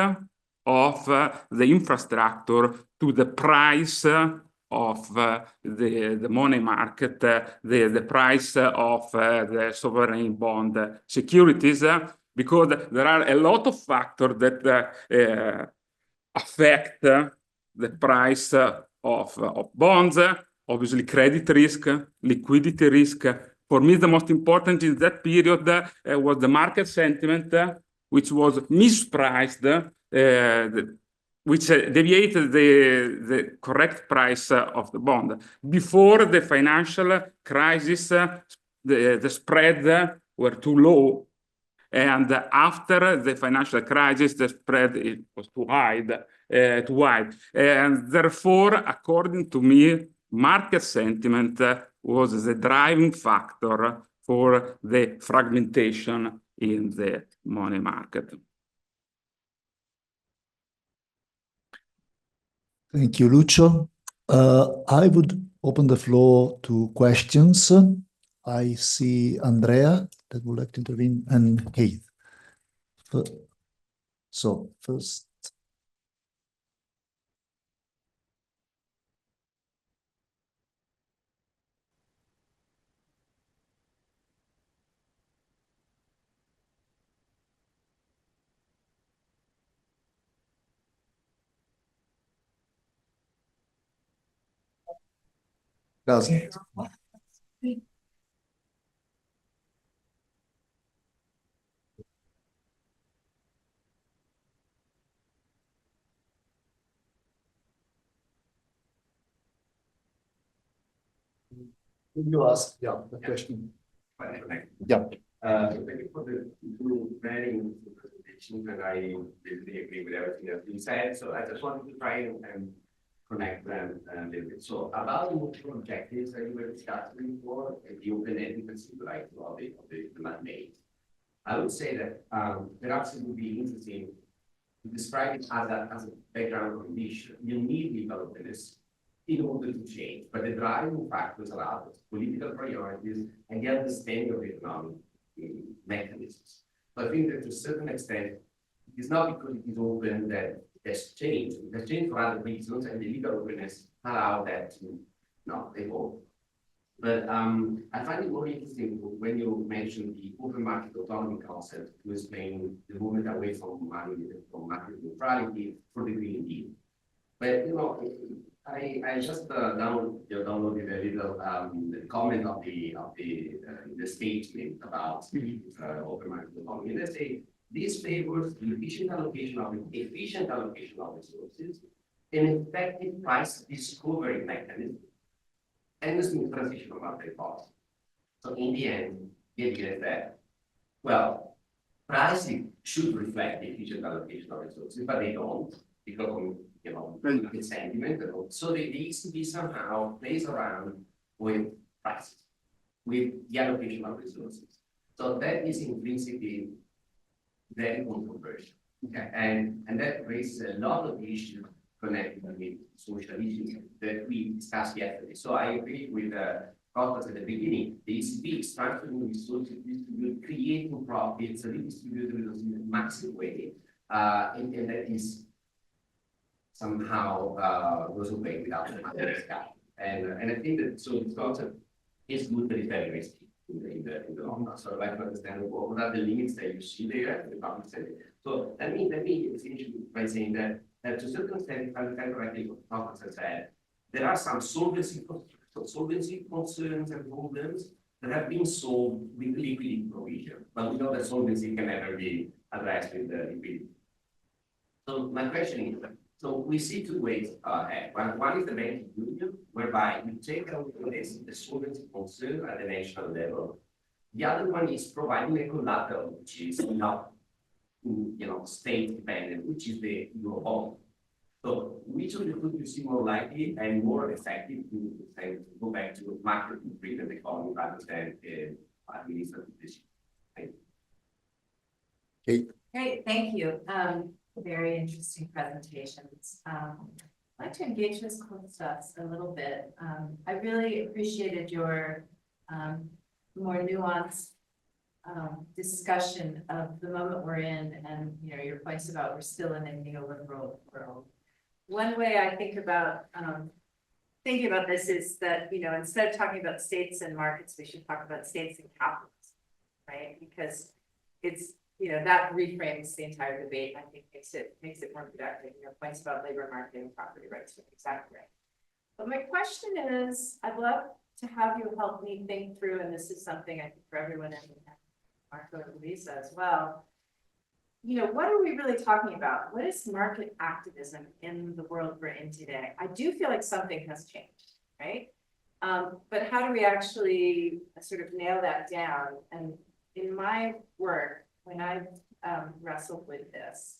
N: of the infrastructure to the price of the money market, the price of the sovereign bond securities, because there are a lot of factors that affect the price of bonds, obviously credit risk, liquidity risk. For me, the most important in that period was the market sentiment, which was mispriced, which deviated the correct price of the bond. Before the financial crisis, the spread were too low. And after the financial crisis, the spread was too wide. And therefore, according to me, market sentiment was the driving factor for the fragmentation in the money market.
B: Thank you, Lucio. I would open the floor to questions. I see Andrea that would like to intervene, and Keith. So first. Doesn't. You ask, yeah, the question. Yeah.
O: Thank you for the very presentation, and I really agree with everything that's been said. So I just wanted to try and connect them a little bit. So about the multiple objectives that you were discussing before, the open-ended right of the mandate, I would say that perhaps it would be interesting to describe it as a background condition. You need legal openness in order to change, but the driving factors are political priorities and the understanding of economic mechanisms. So I think that to a certain extent, it's not because it is open that there's change. There's change for other reasons, and the legal openness allow that to not evolve. But I find it more interesting when you mention the open market autonomy concept to explain the movement away from market neutrality for the Green Deal. But you know, I just downloaded a little comment of the statement about open market autonomy. And they say this favors the efficient allocation of resources, an effective price discovery mechanism, and a smooth transition of monetary policy. So in the end, the idea is that, well, pricing should reflect the efficient allocation of resources, but they don't, because the sentiment. So the ECB somehow plays around with prices, with the allocation of resources. So that is intrinsically very controversial. Okay. And that raises a lot of issues connected with social issues that we discussed yesterday. So I agree with Costas at the beginning. The ECB is transferring resources, creating profits, redistributing resources in a massive way, and that is somehow goes away without the discussion. And I think that so this concept is good, but it's very risky. in the long run. So I'd like to understand what are the limits that you see there in the public sector. So let me finish by saying that to a certain extent, if I understand correctly what Thomas has said, there are some solvency concerns and problems that have been solved with liquidity provision, but we know that solvency can never be addressed with the liquidity. So my question is, so we see two ways ahead. One is the banking union, whereby you take away the solvency concern at the national level. The other one is providing a collateral, which is not, state dependent, which is the Eurobond. So which of the two do you see more likely and more effective to go back to market-driven economy rather than administrative decision? Thank you.
B: Okay.
P: Great, thank you. Very interesting presentations. I'd like to engage Ms. Kostas a little bit. I really appreciated your more nuanced discussion of the moment we're in, and your points about we're still in a neoliberal world. One way I think about thinking about this is that instead of talking about states and markets, we should talk about states and capitalism, right? Because it's that reframes the entire debate. I think makes it more productive. Points about labor market and property rights are exactly right. But my question is, I'd love to have you help me think through, and this is something I think for everyone and Marco and Lisa as well. What are we really talking about? What is market activism in the world we're in today? I do feel like something has changed, right? But how do we actually sort of nail that down? And in my work, when I've wrestled with this,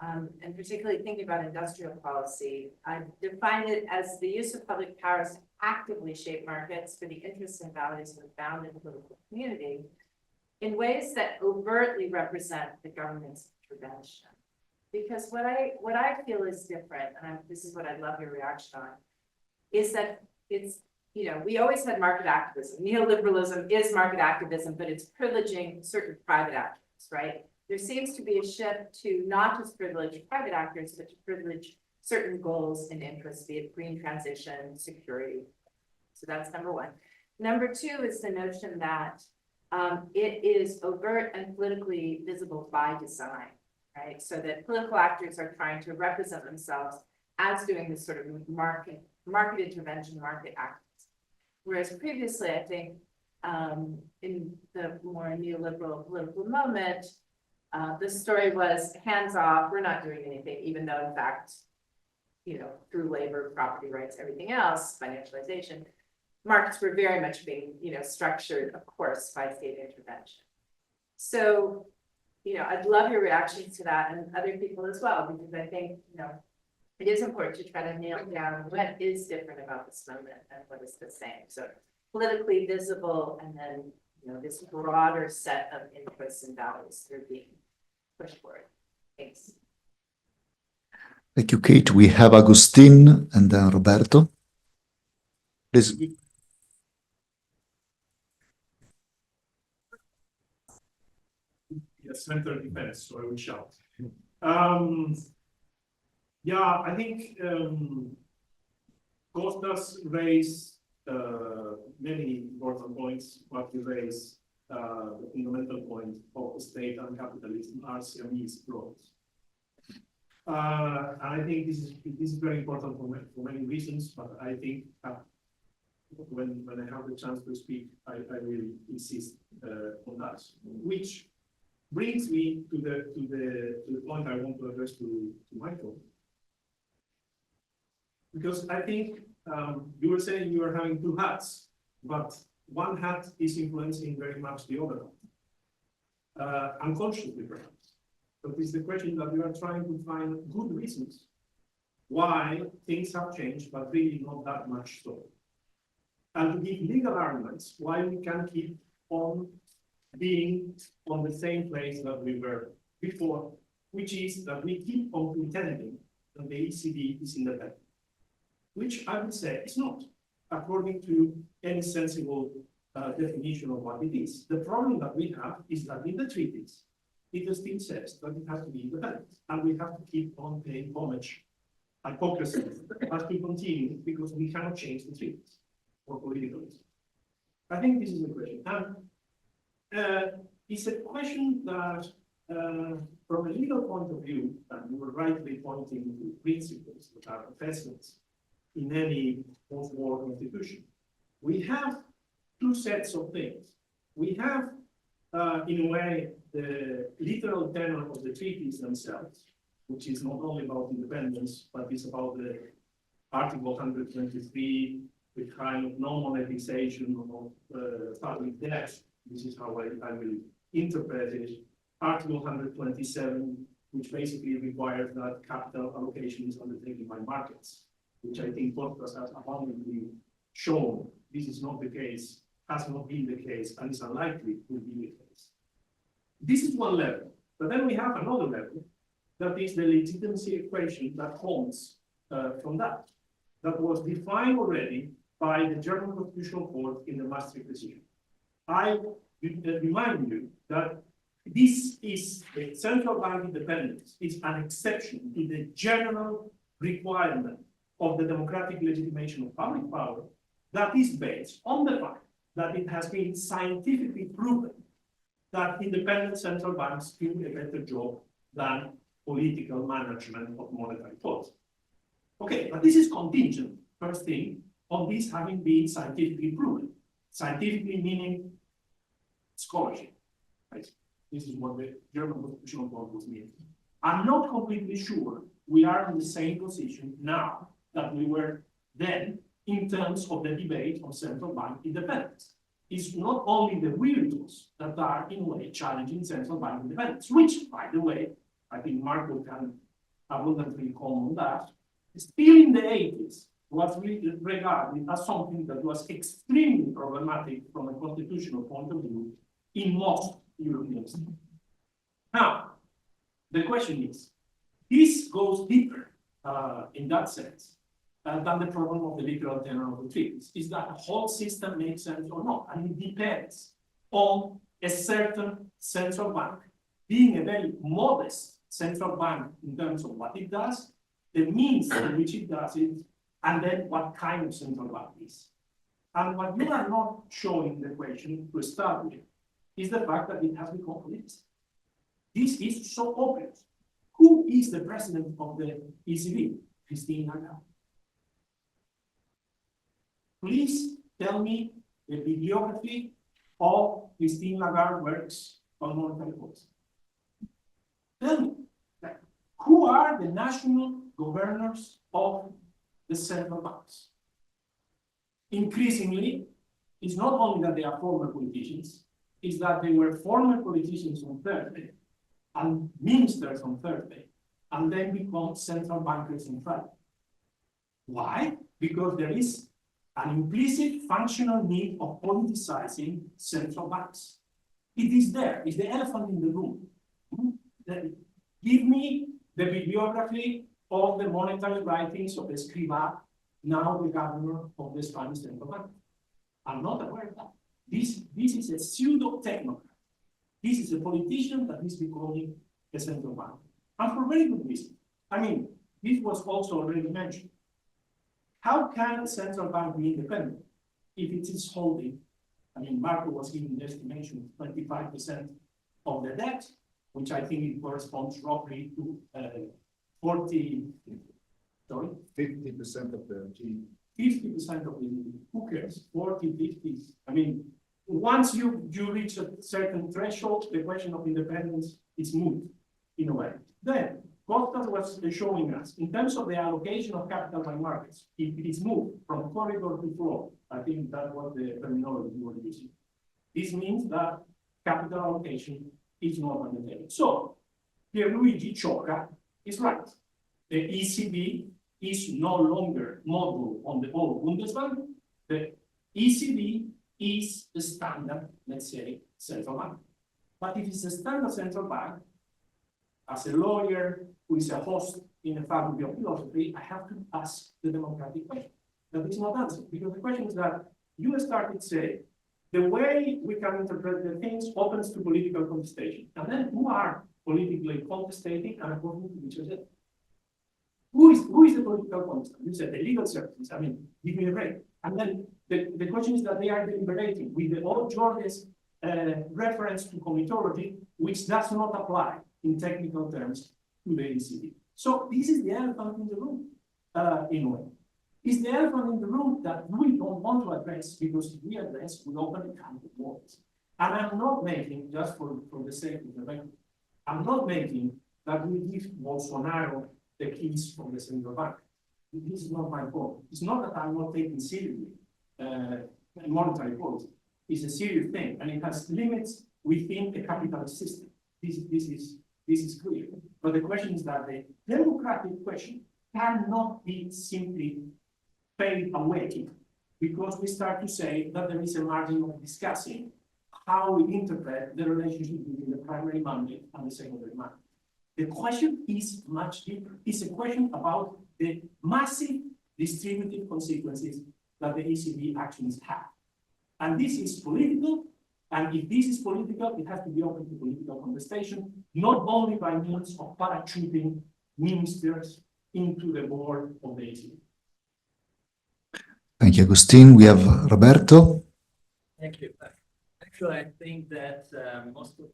P: and particularly thinking about industrial policy, I've defined it as the use of public powers to actively shape markets for the interests and values of the bounded political community in ways that overtly represent the government's intervention. Because what I feel is different, and this is what I'd love your reaction on, is that it's, we always had market activism. Neoliberalism is market activism, but it's privileging certain private actors, right? There seems to be a shift to not just privilege private actors, but to privilege certain goals and interests, be it green transition, security. So that's number one. Number two is the notion that it is overt and politically visible by design, right? So that political actors are trying to represent themselves as doing this sort of market intervention, market activism. Whereas previously, I think in the more neoliberal political moment, the story was hands off, we're not doing anything, even though in fact, through labor, property rights, everything else, financialization, markets were very much being, structured, of course, by state intervention. So, I'd love your reactions to that and other people as well, because I think, it is important to try to nail down what is different about this moment and what is the same. So politically visible, and then, this broader set of interests and values that are being pushed forward. Thanks.
B: Thank you, Kate. We have Agustin and then Roberto. Please.
Q: Yes, center defense, so I will shout. Yeah, I think Kostas raised many important points, but you raised the fundamental point of state and capitalism are Siamese roles. And I think this is very important for many reasons, but I think when I have the chance to speak, I will insist on that, which brings me to the point I want to address to Michael. Because I think you were saying you are having two hats, but one hat is influencing very much the other one, unconsciously perhaps. But it's the question that we are trying to find good reasons why things have changed, but really not that much so. And to give legal arguments why we can keep on being on the same place that we were before, which is that we keep on pretending that the ECB is independent, which I would say is not, according to any sensible definition of what it is. The problem that we have is that in the treaties, it still says that it has to be independent, and we have to keep on paying homage. Hypocrisy has to continue because we cannot change the treaties for political reasons. I think this is the question. It's a question that, from a legal point of view, and you were rightly pointing to principles that are professors in any post-war constitution. We have two sets of things. We have, in a way, the literal tenor of the treaties themselves, which is not only about independence, but it's about the Article 123, the kind of non-monetization of public debt. This is how I will interpret it. Article 127, which basically requires that capital allocation is undertaken by markets, which I think Portas has abundantly shown this is not the case, has not been the case, and is unlikely to be the case. This is one level. But then we have another level, that is the legitimacy equation that comes from that. That was defined already by the German Constitutional Court in the Maastricht decision. I remind you that this is the central bank independence is an exception to the general requirement of the democratic legitimation of public power that is based on the fact that it has been scientifically proven that independent central banks do a better job than political management of monetary policy. Okay, but this is contingent, first thing, on this having been scientifically proven. Scientifically meaning scholarship. Right? This is what the German Constitutional Court was meaning. I'm not completely sure we are in the same position now that we were then in terms of the debate on central bank independence. It's not only the weirdos that are in a way challenging central bank independence, which, by the way, I think Marco can abundantly comment on that, still in the 80s was really regarded as something that was extremely problematic from a constitutional point of view in most European states. Now, the question is, this goes deeper in that sense than the problem of the literal tenor of the treaties. Is that the whole system makes sense or not? And it depends on a certain central bank being a very modest central bank in terms of what it does, the means in which it does it, and then what kind of central bank is. And what you are not showing in the question to start with is the fact that it has become politicized. This is so obvious. Who is the president of the ECB? Christine Lagarde. Please tell me the bibliography of Christine Lagarde works on monetary policy. Tell me, who are the national governors of the central banks? Increasingly, it's not only that they are former politicians, it's that they were former politicians on Thursday and ministers on Thursday, and then become central bankers on Friday. Why? Because there is an implicit functional need of politicizing central banks. It is there, it's the elephant in the room. Give me the bibliography of the monetary writings of Escrivá, now the governor of the Spanish Central Bank. I'm not aware of that. This is a pseudo-technocrat. This is a politician that is becoming a central bank. And for very good reason. I mean, this was also already mentioned. How can a central bank be independent if it is holding, I mean, Marco was giving the estimation, 25% of the debt, which I think it corresponds roughly to 50% of the GDP. 50% of the GDP. Who cares? 40, 50. I mean, once you reach a certain threshold, the question of independence is moved in a way. Then, Costas was showing us, in terms of the allocation of capital by markets, if it is moved from corridor to floor, I think that was the terminology you were using. This means that capital allocation is not undertaken. So, Pierluigi Ciocca is right. The ECB is no longer modeled on the old Bundesbank. The ECB is the standard, let's say, central bank. But if it's a standard central bank, as a lawyer who is a host in a faculty of philosophy, I have to ask the democratic question. That is not answered, because the question is that you started saying, the way we can interpret the things opens to political contestation. And then who are politically contestating and according to which is it? Who is the political contestant? You said the legal services. I mean, give me a break. And then The question is that they are deliberating with the old George's reference to comitology, which does not apply in technical terms to the ECB. So this is the elephant in the room, in a way. It's the elephant in the room that we don't want to address, because if we address, we open a can of worms. And I'm not making, just for the sake of the record, I'm not making that we give Bolsonaro the keys from the central bank. This is not my point. It's not that I'm not taking seriously monetary policy. It's a serious thing, and it has limits within a capitalist system. This is clear. But the question is that the democratic question cannot be simply fade away, because we start to say that there is a margin of discussing how we interpret the relationship between the primary mandate and the secondary mandate. The question is much deeper. It's a question about the massive distributive consequences that the ECB actions have. And this is political, and if this is political, it has to be open to political contestation, not only by means of parachuting ministers into the board of the ECB.
B: Thank you, Agustin. We have Roberto.
E: Thank you. Actually, I think that most of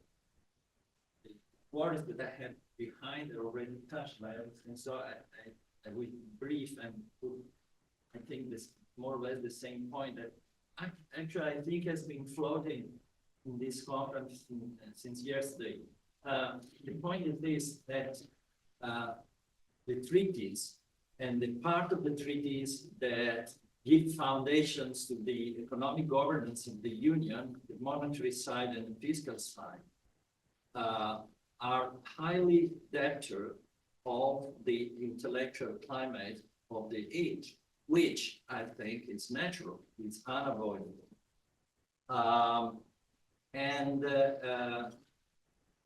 E: the words that I had behind are already touched by everything. So I will brief and put, I think, this more or less the same point that I think has been floating in this conference since yesterday. The point is this, that the treaties and the part of the treaties that give foundations to the economic governance of the Union, the monetary side and the fiscal side, are highly debtor of the intellectual climate of the age, which I think is natural, it's unavoidable.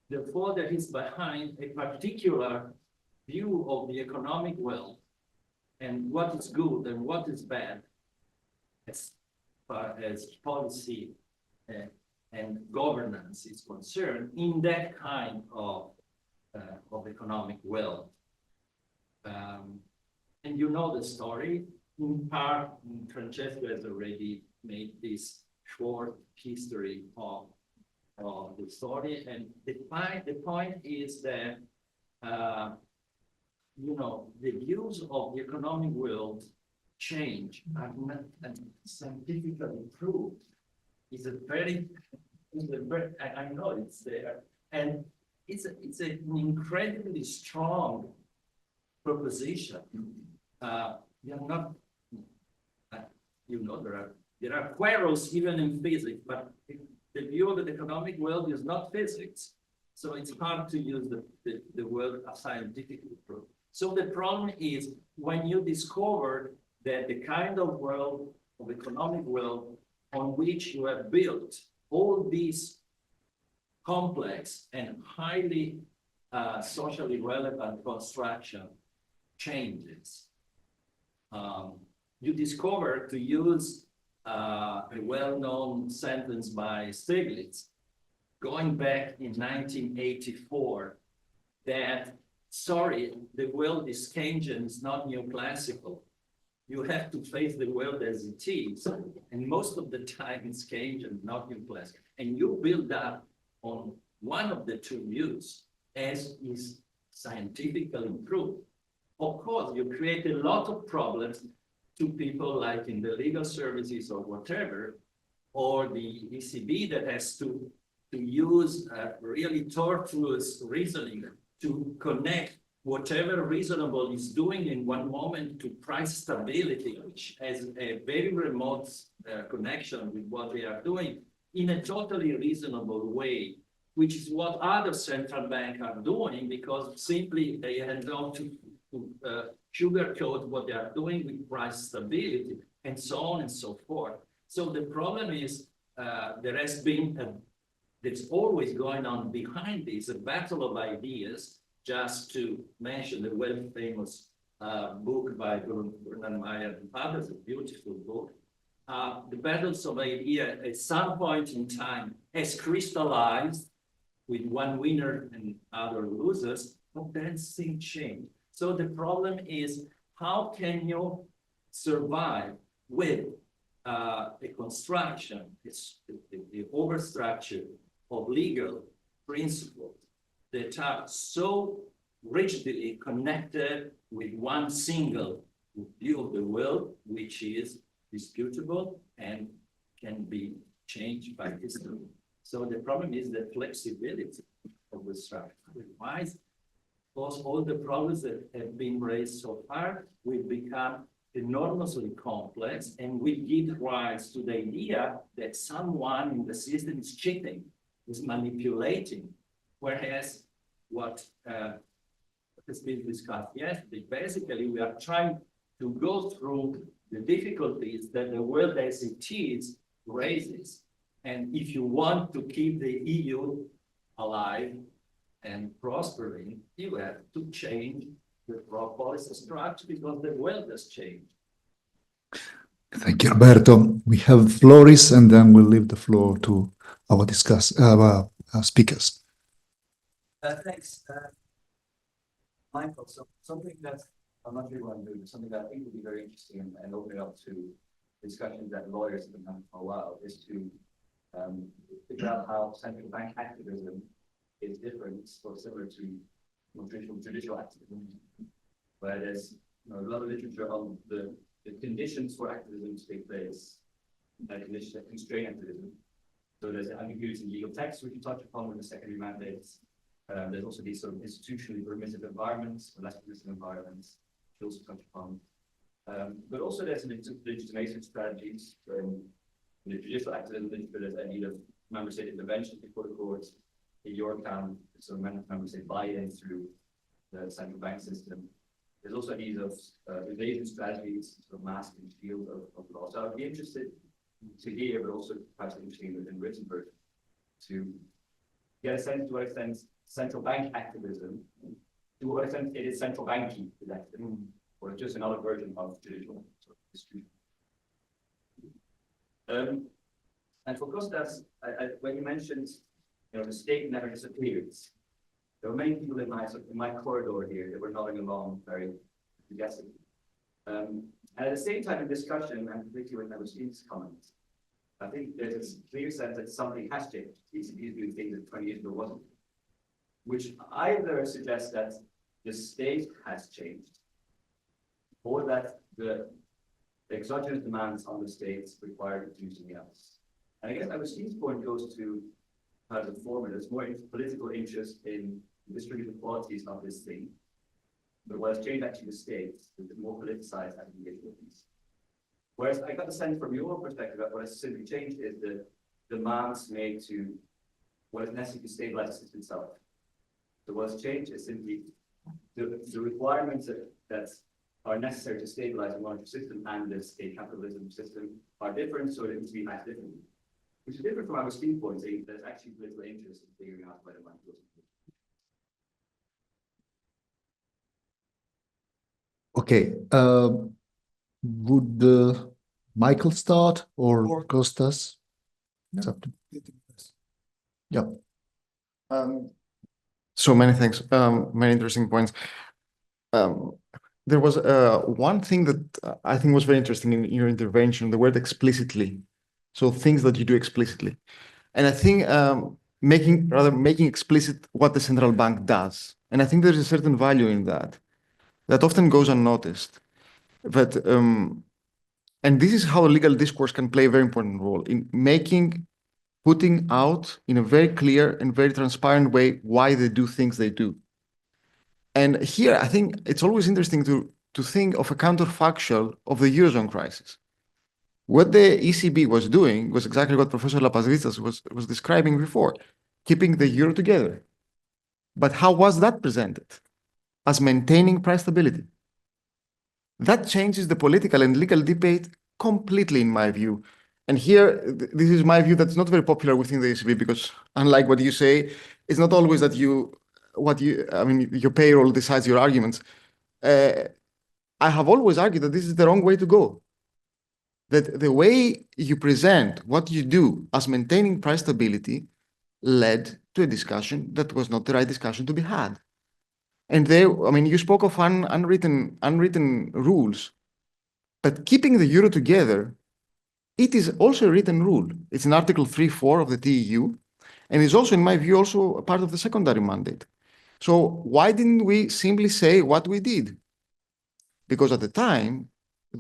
E: Therefore, there is behind a particular view of the economic wealth and what is good and what is bad as far as policy and governance is concerned in that kind of economic wealth. And you know the story. In part, Francesco has already made this short history of the story. And the point is that, you know, the views of the economic world change are not scientifically proved. It's a very, I know it's there. And it's an incredibly strong proposition. You're not, you know, there are quarrels even in physics, but the view of the economic world is not physics. So it's hard to use the word scientifically proved. So the problem is when you discover that the kind of world, of economic world, on which you have built all these complex and highly socially relevant construction changes. You discover, to use a well-known sentence by Stiglitz, going back in 1984, that, sorry, the world is Keynesian, it's not neoclassical. You have to face the world as it is. And most of the time it's Keynesian, not neoclassical. And you build up on one of the two views, as is scientifically proved. Of course, you create a lot of problems to people like in the legal services or whatever, or the ECB that has to use really tortuous reasoning to connect whatever reasonable is doing in one moment to price stability, which has a very remote connection with what they are doing in a totally reasonable way, which is what other central banks are doing, because simply they have gone to sugarcoat what they are doing with price stability and so on and so forth. So the problem is there's always going on behind this, a battle of ideas. Just to mention the well famous book by Bernard Meyer and others, a beautiful book. The battles of ideas at some point in time has crystallized with one winner and other losers, but then things change. So the problem is, how can you survive with a construction, it's the overstructure of legal principles that are so rigidly connected with one single view of the world, which is disputable and can be changed by history. So the problem is the flexibility of the structure. Otherwise, because all the problems that have been raised so far will become enormously complex and will give rise to the idea that someone in the system is cheating, is manipulating, whereas what has been discussed yesterday, basically we are trying to go through the difficulties that the world as it is raises. And if you want to keep the EU alive and prospering, you have to change the policy structure because the world has changed.
B: Thank you, Roberto. We have Floris, and then we'll leave the floor to our speakers.
R: Thanks, Michael. So something that I'm not sure what I'm doing, something that I think would be very interesting and open it up to discussions that lawyers have been having for a while, is to figure out how central bank activism is different or similar to judicial activism. Where there's a lot of literature on the conditions for activism to take place, and conditions that constrain activism. So there's ambiguity in legal text, which you touch upon with the secondary mandates. There's also these sort of institutionally permissive environments, or less permissive environments, which you also touch upon. But also there's legitimation strategies in the judicial activism literature. There's a need of member state intervention before the courts. In your account, so member state buy-in through the central bank system. There's also a need of evasion strategies, sort of mask and shield of law. So I'd be interested to hear, but also perhaps interesting in written version, to get a sense to what extent central bank activism, to what extent it is central banking activism, or just another version of judicial sort of history. And for Kostas, when you mentioned, the state never disappears, there were many people in my corridor here that were nodding along very enthusiastically. And at the same time in discussion, and particularly when I was Steve's comments, I think there's this clear sense that something has changed. The ECB is doing things that 20 years ago wasn't, which either suggests that the state has changed, or that the exogenous demands on the states require to do something else. And I guess Agustin's point goes to how the former, there's more political interest in the distributive qualities of this thing, but what has changed actually the states is more politicized as individuals. Whereas I got the sense from your perspective that what has simply changed is the demands made to what is necessary to stabilize the system itself. So what's changed is simply the requirements that are necessary to stabilize a monetary system and the state capitalism system are different, so it needs to be matched differently. Which is different from Agustin's point, saying there's actually political interest in figuring out whether money goes.
B: Okay. Would Michael start or Kostas?
J: No.
B: Yeah.
J: So many things, many interesting points. There was one thing that I think was very interesting in your intervention, the word explicitly. So things that you do explicitly. And I think making explicit what the central bank does. And I think there's a certain value in that often goes unnoticed. But, and this is how legal discourse can play a very important role in putting out in a very clear and very transparent way why they do things they do. And here, I think it's always interesting to think of a counterfactual of the Eurozone crisis. What the ECB was doing was exactly what Professor Lapazristas was describing before, keeping the euro together. But how was that presented? As maintaining price stability. That changes the political and legal debate completely, in my view. And here, this is my view that's not very popular within the ECB, because unlike what you say, it's not always that your payroll decides your arguments. I have always argued that this is the wrong way to go. That the way you present what you do as maintaining price stability led to a discussion that was not the right discussion to be had. And you spoke of unwritten rules, but keeping the euro together it is also a written rule. It's in Article 3.4 of the TEU, and is also, in my view, also a part of the secondary mandate. So why didn't we simply say what we did? Because at the time,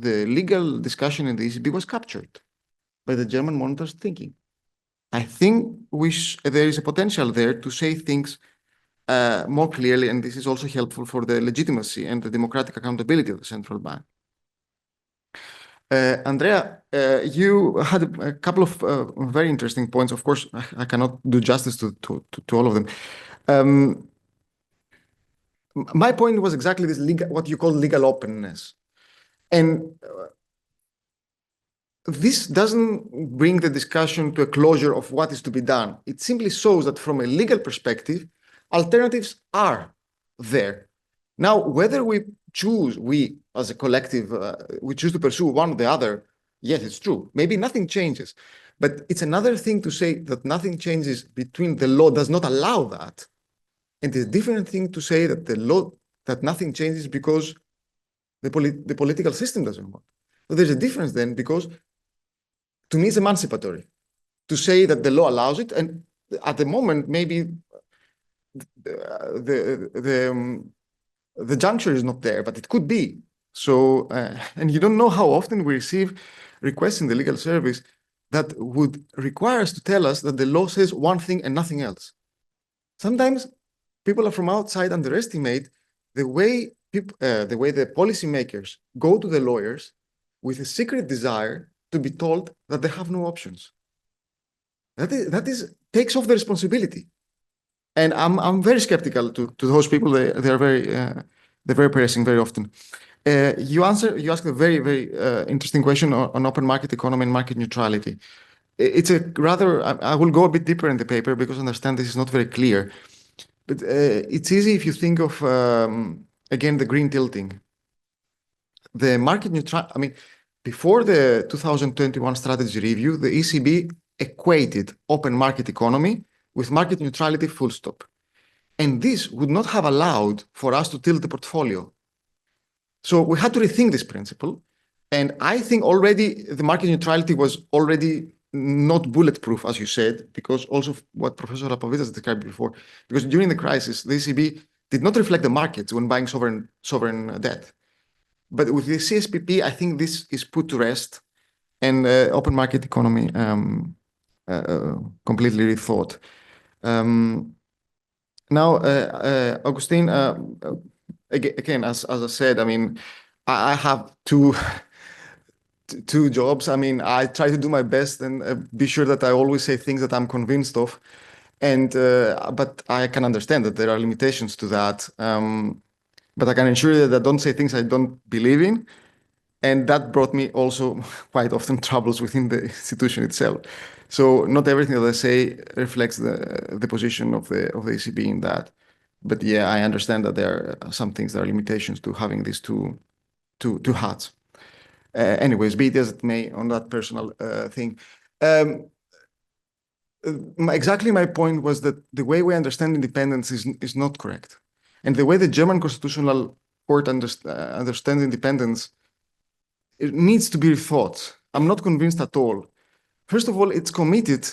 J: the legal discussion in the ECB was captured by the German monitors' thinking. I think there is a potential there to say things more clearly, and this is also helpful for the legitimacy and the democratic accountability of the central bank. Andrea, you had a couple of very interesting points. Of course, I cannot do justice to all of them. My point was exactly this what you call legal openness. And this doesn't bring the discussion to a closure of what is to be done. It simply shows that from a legal perspective, alternatives are there. Now, whether we as a collective, we choose to pursue one or the other, yes, it's true. Maybe nothing changes. But it's another thing to say that nothing changes between the law does not allow that. And it's a different thing to say that the law, that nothing changes because the political system doesn't want. So there's a difference then, because to me, it's emancipatory to say that the law allows it. And at the moment, maybe the juncture is not there, but it could be. So, and you don't know how often we receive requests in the legal service that would require us to tell us that the law says one thing and nothing else. Sometimes people from outside underestimate the way the policymakers go to the lawyers with a secret desire to be told that they have no options. That takes off the responsibility. And I'm very skeptical to those people. They're very pressing very often. You asked a very, very interesting question on open market economy and market neutrality. It's a rather, I will go a bit deeper in the paper because I understand this is not very clear. But it's easy if you think of, again, the green tilting. The market neutrality, I mean, before the 2021 strategy review, the ECB equated open market economy with market neutrality full stop. And this would not have allowed for us to tilt the portfolio. So we had to rethink this principle. And I think already the market neutrality was already not bulletproof, as you said, because also what Professor Lapovitas described before, because during the crisis, the ECB did not reflect the markets when buying sovereign debt. But with the CSPP, I think this is put to rest, and open market economy completely rethought. Now, Augustine, again, as I said, I mean, I have two jobs. I mean, I try to do my best and be sure that I always say things that I'm convinced of. And but I can understand that there are limitations to that. But I can ensure you that I don't say things I don't believe in. And that brought me also quite often troubles within the institution itself. So not everything that I say reflects the position of the ECB in that. But yeah, I understand that there are some things that are limitations to having these two hats. Anyways, be it as it may on that personal thing. Exactly my point was that the way we understand independence is not correct. And the way the German Constitutional Court understands independence, it needs to be rethought. I'm not convinced at all. First of all, it's committed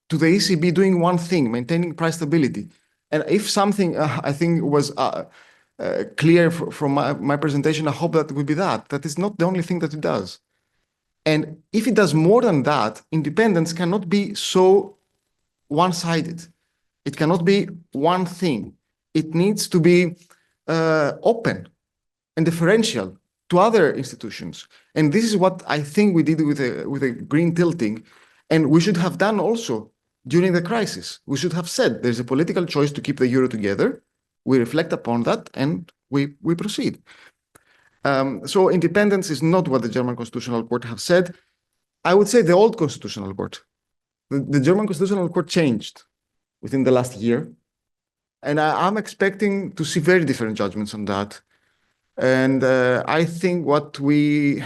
J: to the ECB doing one thing, maintaining price stability. And if something I think was clear from my presentation, I hope that would be that. That is not the only thing that it does. And if it does more than that, independence cannot be so one-sided. It cannot be one thing. It needs to be open and differential to other institutions. And this is what I think we did with a green tilting. And we should have done also during the crisis. We should have said there's a political choice to keep the euro together. We reflect upon that and we proceed. So independence is not what the German Constitutional Court have said. I would say the old Constitutional Court. The German Constitutional Court changed within the last year. And I'm expecting to see very different judgments on that. And I think what we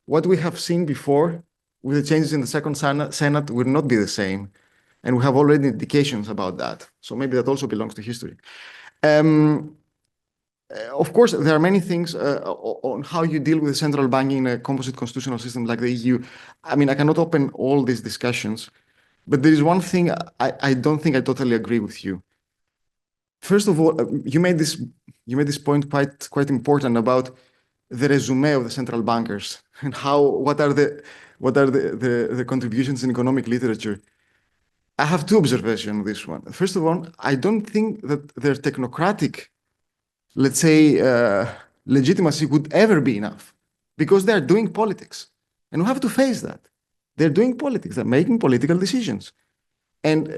J: have seen before with the changes in the second Senate will not be the same. And we have already indications about that. So maybe that also belongs to history. of course, there are many things on how you deal with central banking in a composite constitutional system like the EU. I mean, I cannot open all these discussions, but there is one thing I don't think I totally agree with you. First of all, you made this point quite important about the resume of the central bankers and what are the contributions in economic literature. I have two observations on this one. First of all, I don't think that their technocratic, let's say, legitimacy would ever be enough because they're doing politics. And we have to face that. They're doing politics, they're making political decisions. And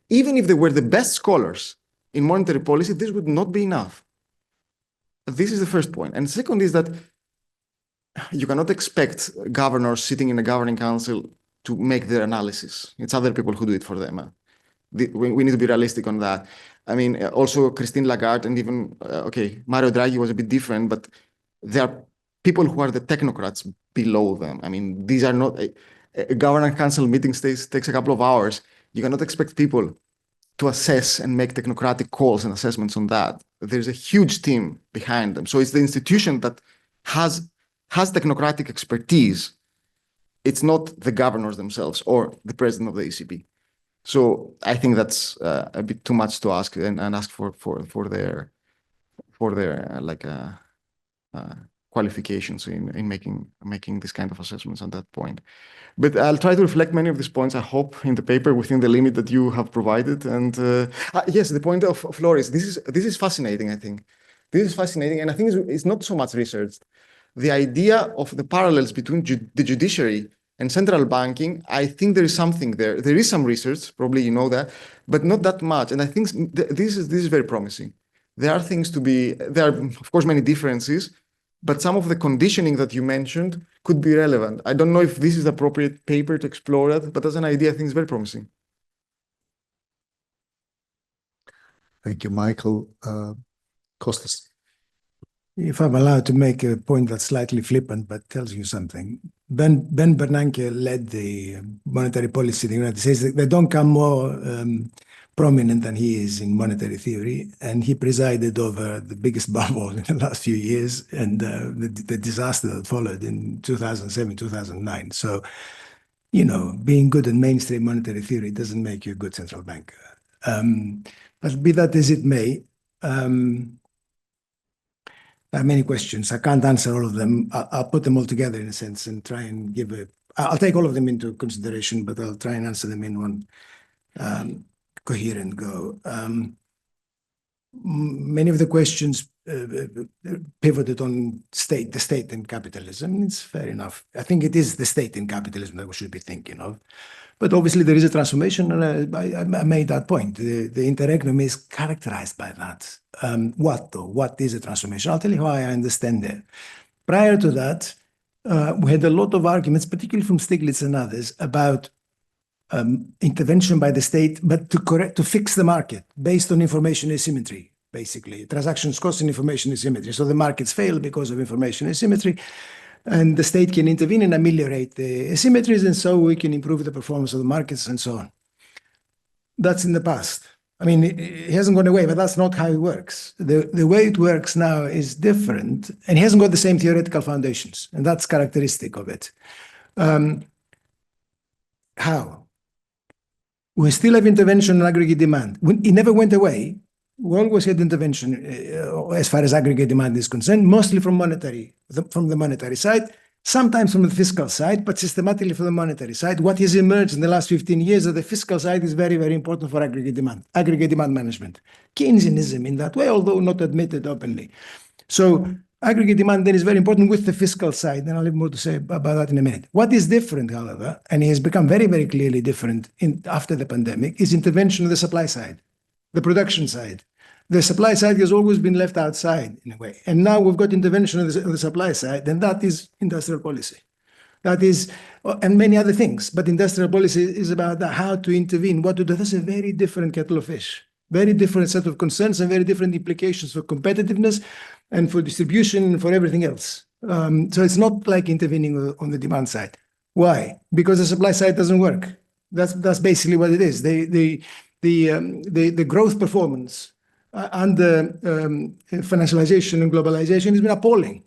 J: even if they were the best scholars in monetary policy, this would not be enough. This is the first point. And second is that you cannot expect governors sitting in a governing council to make their analysis. It's other people who do it for them. We need to be realistic on that. I mean, also Christine Lagarde and even, Mario Draghi was a bit different, but there are people who are the technocrats below them. I mean, these are not, a governing council meeting takes a couple of hours. You cannot expect people to assess and make technocratic calls and assessments on that. There's a huge team behind them. So it's the institution that has technocratic expertise. It's not the governors themselves or the president of the ECB. So I think that's a bit too much to ask and ask for their qualifications in making this kind of assessments at that point. But I'll try to reflect many of these points, I hope, in the paper within the limit that you have provided. And yes, the point of Loris, this is fascinating, I think. This is fascinating, and I think it's not so much researched. The idea of the parallels between the judiciary and central banking, I think there is something there. There is some research, probably you know that, but not that much. And I think this is very promising. There are things there are, of course, many differences, but some of the conditioning that you mentioned could be relevant. I don't know if this is the appropriate paper to explore that, but as an idea, I think it's very promising.
B: Thank you, Michael. Kostas.
G: If I'm allowed to make a point that's slightly flippant, but tells you something. Ben Bernanke led the monetary policy in the United States. They don't come more prominent than he is in monetary theory, and he presided over the biggest bubble in the last few years and the disaster that followed in 2007, 2009. So, being good in mainstream monetary theory doesn't make you a good central banker. But be that as it may, there are many questions. I can't answer all of them. I'll put them all together in a sense and try and I'll take all of them into consideration, but I'll try and answer them in one coherent go. Many of the questions pivoted on the state and capitalism. It's fair enough. I think it is the state and capitalism that we should be thinking of. But obviously there is a transformation, and I made that point. The interregnum is characterized by that. What though? What is a transformation? I'll tell you how I understand it. Prior to that, we had a lot of arguments, particularly from Stiglitz and others, about intervention by the state, but to fix the market based on information asymmetry, basically. Transactions cost and information asymmetry. So the markets fail because of information asymmetry. And the state can intervene and ameliorate the asymmetries, and so we can improve the performance of the markets and so on. That's in the past. I mean, it hasn't gone away, but that's not how it works. The way it works now is different, and it hasn't got the same theoretical foundations, and that's characteristic of it. How? We still have intervention and aggregate demand. It never went away. We always had intervention as far as aggregate demand is concerned, mostly from the monetary side, sometimes from the fiscal side, but systematically from the monetary side. What has emerged in the last 15 years is that the fiscal side is very, very important for aggregate demand management. Keynesianism in that way, although not admitted openly. So aggregate demand then is very important with the fiscal side, and I'll have more to say about that in a minute. What is different, however, and it has become very, very clearly different after the pandemic, is intervention on the supply side, the production side. The supply side has always been left outside in a way. And now we've got intervention on the supply side, and that is industrial policy. That is, and many other things, but industrial policy is about how to intervene, what to do. That's a very different kettle of fish, very different set of concerns and very different implications for competitiveness and for distribution and for everything else. So it's not like intervening on the demand side. Why? Because the supply side doesn't work. That's basically what it is. The growth performance financialization and globalization has been appalling.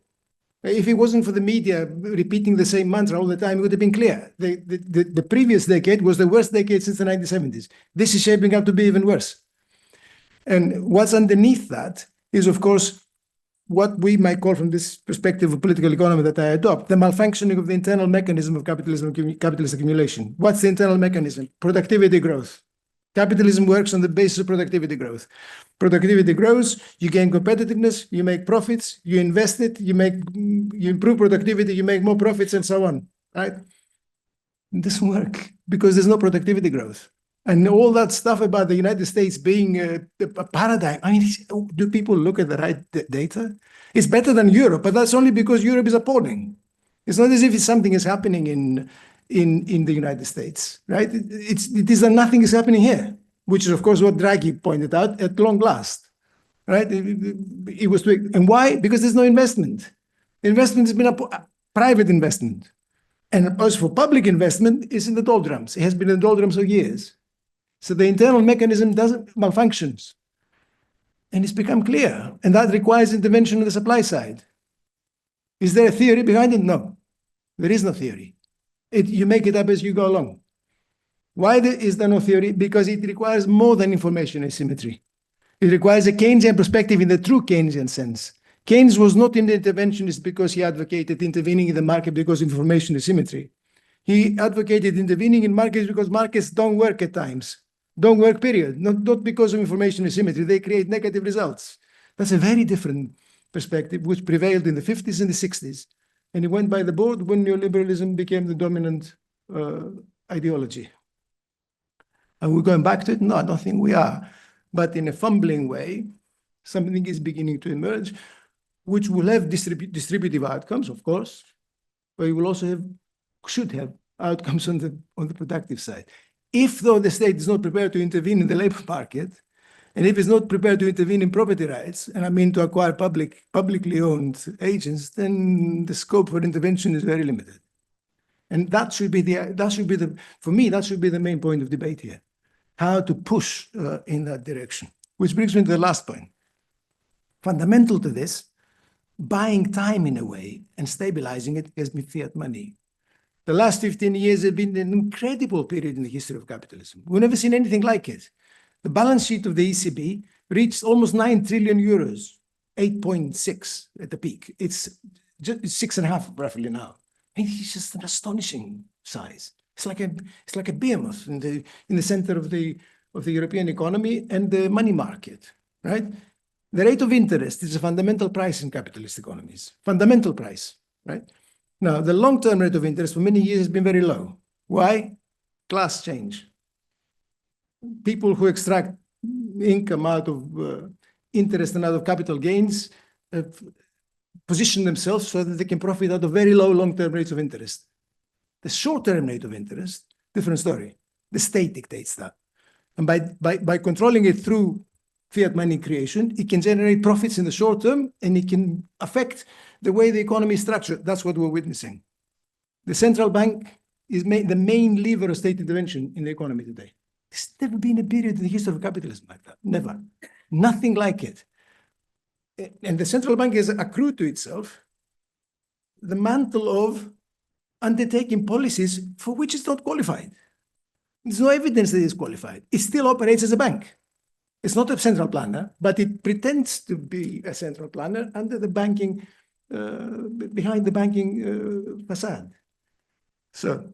G: If it wasn't for the media repeating the same mantra all the time, it would have been clear. The previous decade was the worst decade since the 1970s. This is shaping up to be even worse. And what's underneath that is, of course, what we might call from this perspective of political economy that I adopt, the malfunctioning of the internal mechanism of capitalism, capitalist accumulation. What's the internal mechanism? Productivity growth. Capitalism works on the basis of productivity growth. Productivity grows, you gain competitiveness, you make profits, you invest it, you improve productivity, you make more profits, and so on, right? It doesn't work because there's no productivity growth. And all that stuff about the United States being a paradigm, I mean, do people look at the right data? It's better than Europe, but that's only because Europe is appalling. It's not as if something is happening in the United States, right? It is that nothing is happening here, which is, of course, what Draghi pointed out at long last, right? It was and why? Because there's no investment. Investment has been a private investment. And as for public investment, it's in the doldrums. It has been in the doldrums for years. So the internal mechanism doesn't malfunctions. And it's become clear. And that requires intervention on the supply side. Is there a theory behind it? No. There is no theory. You make it up as you go along. Why is there no theory? Because it requires more than information asymmetry. It requires a Keynesian perspective in the true Keynesian sense. Keynes was not an interventionist because he advocated intervening in the market because of information asymmetry. He advocated intervening in markets because markets don't work at times. Don't work, period. Not because of information asymmetry. They create negative results. That's a very different perspective, which prevailed in the 50s and the 60s. And it went by the board when neoliberalism became the dominant ideology. Are we going back to it? No, I don't think we are. But in a fumbling way, something is beginning to emerge, which will have distributive outcomes, of course, but it will also should have outcomes on the productive side. If, though, the state is not prepared to intervene in the labor market, and if it's not prepared to intervene in property rights, and I mean to acquire publicly owned agents, then the scope for intervention is very limited. And that should be for me, that should be the main point of debate here. How to push in that direction. Which brings me to the last point. Fundamental to this, buying time in a way and stabilizing it has been fiat money. The last 15 years have been an incredible period in the history of capitalism. We've never seen anything like it. The balance sheet of the ECB reached almost 9 trillion euros, 8.6 at the peak. It's just 6.5 roughly now. And it's just an astonishing size. It's like a behemoth in the center of the European economy and the money market, right? The rate of interest is a fundamental price in capitalist economies. Fundamental price, right? Now, the long-term rate of interest for many years has been very low. Why? Class change. People who extract income out of interest and out of capital gains position themselves so that they can profit out of very low long-term rates of interest. The short-term rate of interest, different story. The state dictates that. And by controlling it through fiat money creation, it can generate profits in the short term, and it can affect the way the economy is structured. That's what we're witnessing. The central bank is the main lever of state intervention in the economy today. There's never been a period in the history of capitalism like that. Never. Nothing like it. And the central bank has accrued to itself the mantle of undertaking policies for which it's not qualified. There's no evidence that it's qualified. It still operates as a bank. It's not a central planner, but it pretends to be a central planner under the banking, behind the banking facade. So,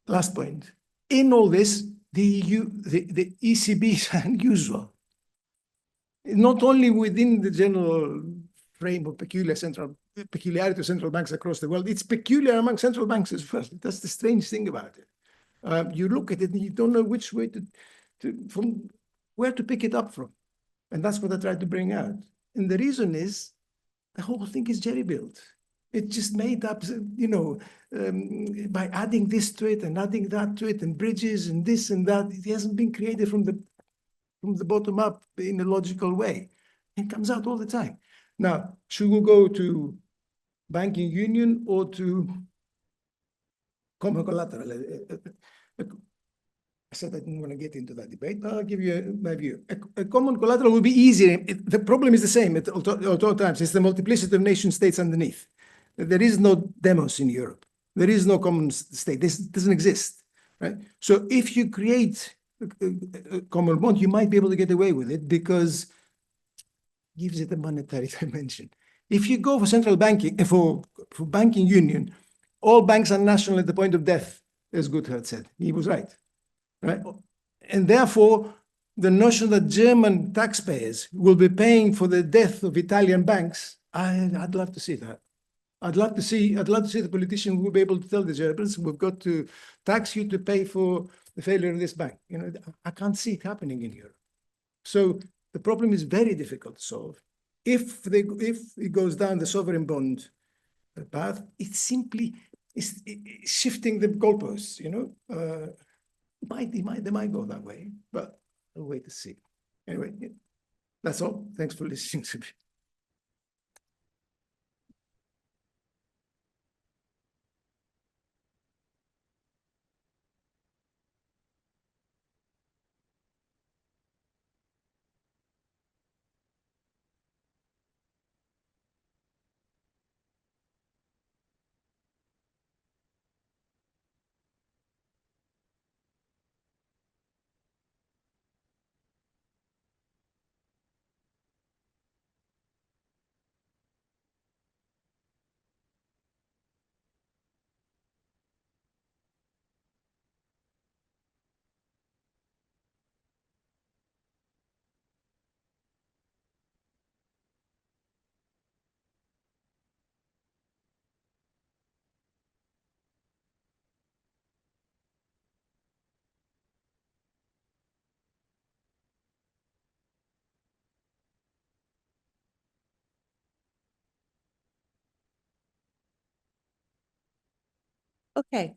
G: last point. In all this, the ECB is unusual. Not only within the general frame of peculiarity of central banks across the world, it's peculiar among central banks as well. That's the strange thing about it. You look at it and you don't know which way from where to pick it up from. And that's what I tried to bring out. And the reason is the whole thing is jerry-built. It's just made up, by adding this to it and adding that to it and bridges and this and that. It hasn't been created from the bottom up in a logical way. It comes out all the time. Now, should we go to banking union or to common collateral? I said I didn't want to get into that debate. I'll give you my view. A common collateral will be easier. The problem is the same at all times. It's the multiplicity of nation states underneath. There is no demos in Europe. There is no common state. This doesn't exist, right? So if you create a common bond, you might be able to get away with it because it gives it a monetary dimension. If you go for central banking, for banking union, all banks are national at the point of death, as Goodhart said. He was right. Right? And therefore, the notion that German taxpayers will be paying for the death of Italian banks, I'd love to see that. I'd love to see the politician who will be able to tell the Germans, we've got to tax you to pay for the failure of this bank. You know, I can't see it happening in Europe. So the problem is very difficult to solve. If it goes down the sovereign bond path, it's simply shifting the goalposts, you know. They might go that way, but we'll wait to see. Anyway, that's all. Thanks for listening to me.
A: Okay,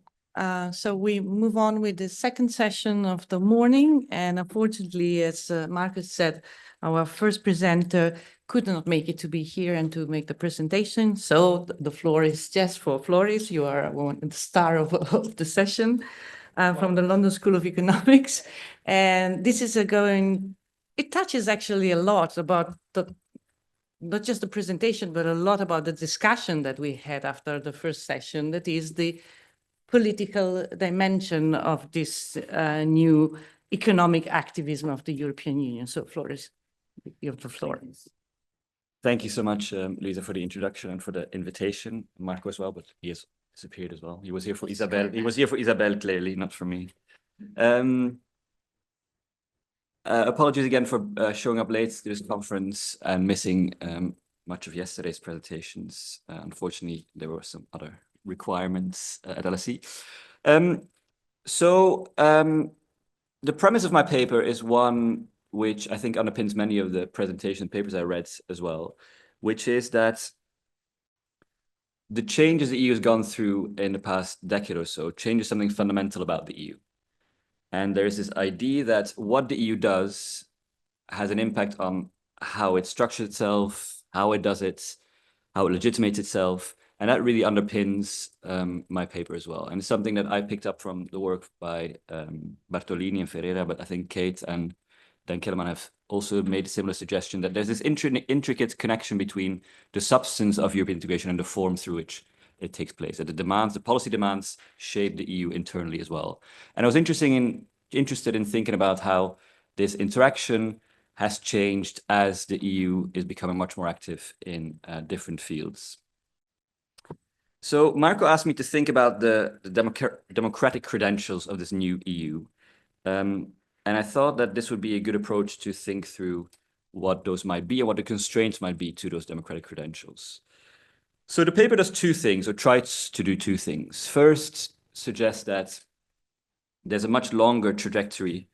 A: so we move on with the second session of the morning. And unfortunately, as Marcus said, our first presenter could not make it to be here and to make the presentation. So the floor is just for Floris. You are the star of the session from the London School of Economics. And this is it touches actually a lot about not just the presentation, but a lot about the discussion that we had after the first session, that is the political dimension of this new economic activism of the European Union. So Floris, you have the floor.
S: Thank you so much, Lisa, for the introduction and for the invitation. Marco as well, but he has disappeared as well. He was here for Isabel. He was here for Isabel, clearly, not for me. Apologies again for showing up late to this conference and missing much of yesterday's presentations. Unfortunately, there were some other requirements at LSE. The premise of my paper is one which I think underpins many of the presentation papers I read as well, which is that the changes the EU has gone through in the past decade or so changes something fundamental about the EU. And there's this idea that what the EU does has an impact on how it structures itself, how it does it, how it legitimates itself. And that really underpins my paper as well. And it's something that I picked up from the work by Bartolini and Ferreira, but I think Kate and Dan Kellerman have also made a similar suggestion that there's this intricate connection between the substance of European integration and the form through which it takes place. That the policy demands shape the EU internally as well. And I was interested in thinking about how this interaction has changed as the EU is becoming much more active in different fields. So Marco asked me to think about the democratic credentials of this new EU. And I thought that this would be a good approach to think through what those might be and what the constraints might be to those democratic credentials. So the paper does two things, or tries to do two things. First, suggests that there's a much longer trajectory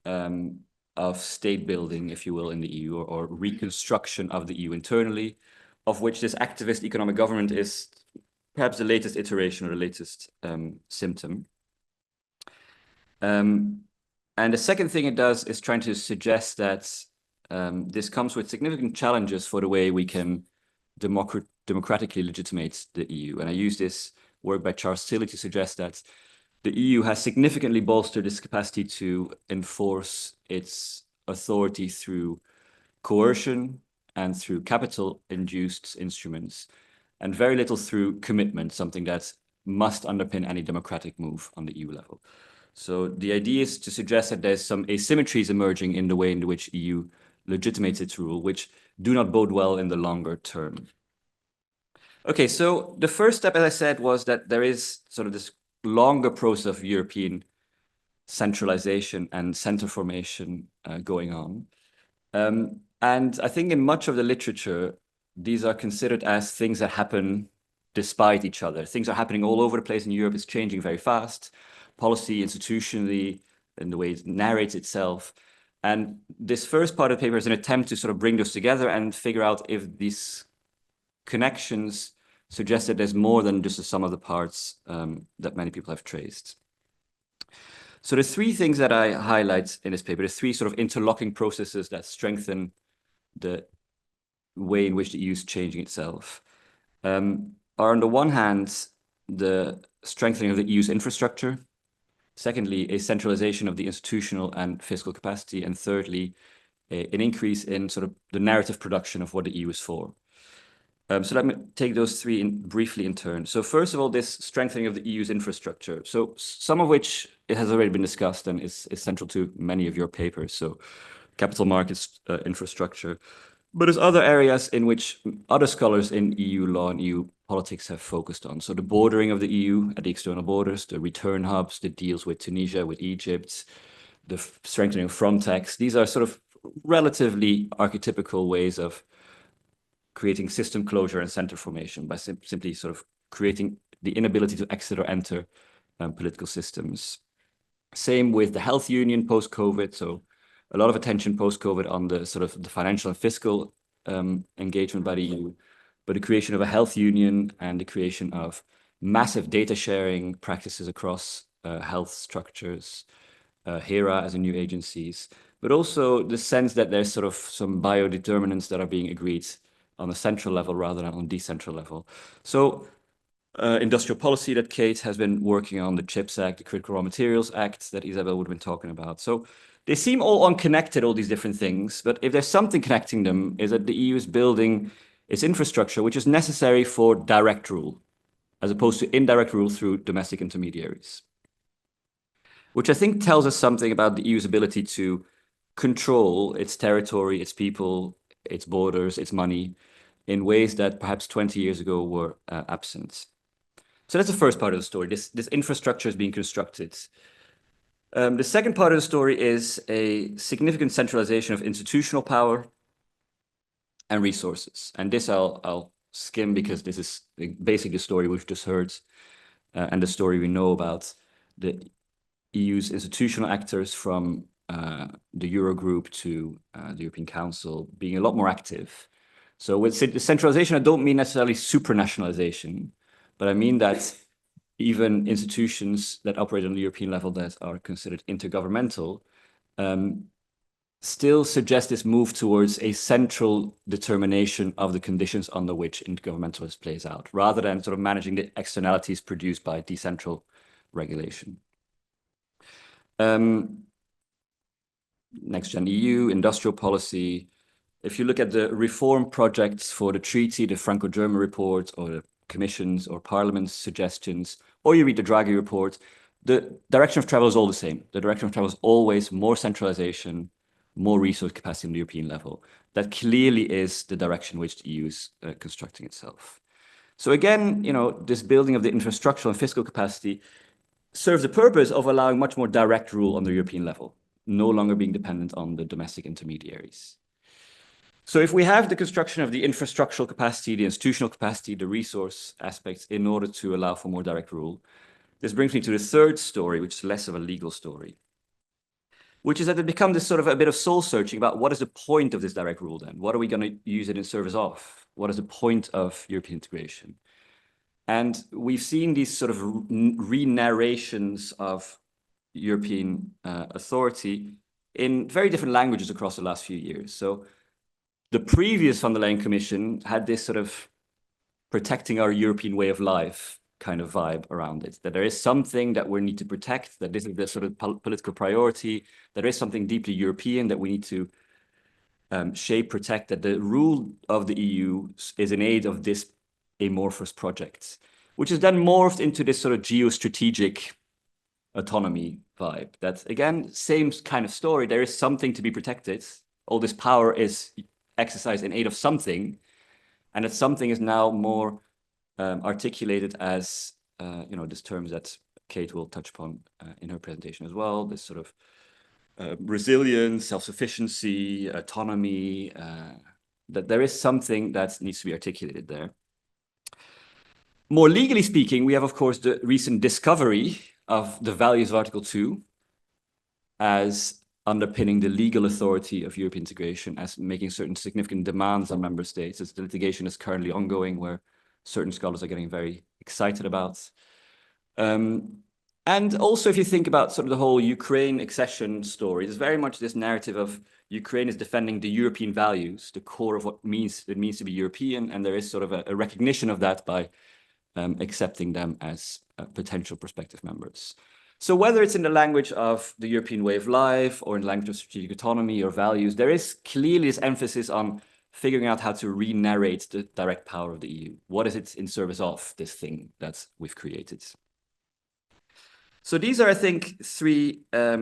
S: of state building, if you will, in the EU, or reconstruction of the EU internally, of which this activist economic government is perhaps the latest iteration or the latest symptom. And the second thing it does is trying to suggest that this comes with significant challenges for the way we can democratically legitimate the EU. And I use this work by Charles Tilly to suggest that the EU has significantly bolstered its capacity to enforce its authority through coercion and through capital-induced instruments, and very little through commitment, something that must underpin any democratic move on the EU level. So the idea is to suggest that there's some asymmetries emerging in the way in which EU legitimates its rule, which do not bode well in the longer term. Okay, so the first step, as I said, was that there is sort of this longer process of European centralization and center formation going on. And I think in much of the literature, these are considered as things that happen despite each other. Things are happening all over the place in Europe. It's changing very fast, policy, institutionally, in the way it narrates itself. And this first part of the paper is an attempt to sort of bring those together and figure out if these connections suggest that there's more than just the sum of the parts that many people have traced. So the three things that I highlight in this paper, the three sort of interlocking processes that strengthen the way in which the EU is changing itself, are on the one hand, the strengthening of the EU's infrastructure, secondly, a centralization of the institutional and fiscal capacity, and thirdly, an increase in sort of the narrative production of what the EU is for. So let me take those three briefly in turn. So first of all, this strengthening of the EU's infrastructure. So some of which it has already been discussed and is central to many of your papers. So capital markets infrastructure. But there's other areas in which other scholars in EU law and EU politics have focused on. So the bordering of the EU at the external borders, the return hubs, the deals with Tunisia, with Egypt, the strengthening of Frontex. These are sort of relatively archetypical ways of creating system closure and center formation by simply sort of creating the inability to exit or enter political systems. Same with the health union post-COVID. So a lot of attention post-COVID on the sort of the financial and fiscal engagement by the EU, but the creation of a health union and the creation of massive data sharing practices across health structures, HERA as a new agencies, but also the sense that there's sort of some biodeterminants that are being agreed on a central level rather than on decentral level. So industrial policy that Kate has been working on, the CHIPS Act, the Critical Raw Materials Act that Isabel would have been talking about. So they seem all unconnected, all these different things, but if there's something connecting them, is that the EU is building its infrastructure, which is necessary for direct rule, as opposed to indirect rule through domestic intermediaries. Which I think tells us something about the EU's ability to control its territory, its people, its borders, its money, in ways that perhaps 20 years ago were absent. So that's the first part of the story. This infrastructure is being constructed. The second part of the story is a significant centralization of institutional power and resources. And this I'll skim because this is basically the story we've just heard and the story we know about the EU's institutional actors from the Eurogroup to the European Council being a lot more active. So with centralization, I don't mean necessarily supranationalization, but I mean that even institutions that operate on the European level that are considered intergovernmental still suggest this move towards a central determination of the conditions under which intergovernmentalism plays out, rather than sort of managing the externalities produced by decentral regulation. Next Gen EU, industrial policy. If you look at the reform projects for the treaty, the Franco-German report, or the Commission's or Parliament's suggestions, or you read the Draghi report, the direction of travel is all the same. The direction of travel is always more centralization, more resource capacity on the European level. That clearly is the direction which the EU is constructing itself. So again, you know, this building of the infrastructural and fiscal capacity serves the purpose of allowing much more direct rule on the European level, no longer being dependent on the domestic intermediaries. So if we have the construction of the infrastructural capacity, the institutional capacity, the resource aspects in order to allow for more direct rule, this brings me to the third story, which is less of a legal story, which is that it becomes this sort of a bit of soul searching about what is the point of this direct rule then? What are we going to use it in service of? What is the point of European integration? And we've seen these sort of re-narrations of European authority in very different languages across the last few years. So the previous von der Leyen Commission had this sort of protecting our European way of life kind of vibe around it, that there is something that we need to protect, that this is the sort of political priority, there is something deeply European that we need to shape, protect, that the rule of the EU is in aid of this amorphous project, which is then morphed into this sort of geostrategic autonomy vibe. That, again, same kind of story. There is something to be protected. All this power is exercised in aid of something, and that something is now more articulated as, this terms that Kate will touch upon in her presentation as well, this sort of resilience, self-sufficiency, autonomy, that there is something that needs to be articulated there. More legally speaking, we have, of course, the recent discovery of the values of Article 2 as underpinning the legal authority of European integration, as making certain significant demands on member states, as the litigation is currently ongoing, where certain scholars are getting very excited about. And also, if you think about sort of the whole Ukraine accession story, there's very much this narrative of Ukraine is defending the European values, the core of what it means to be European, and there is sort of a recognition of that by accepting them as potential prospective members. So whether it's in the language of the European way of life or in the language of strategic autonomy or values, there is clearly this emphasis on figuring out how to re-narrate the direct power of the EU. What is it in service of, this thing that we've created? So these are, I think, three, I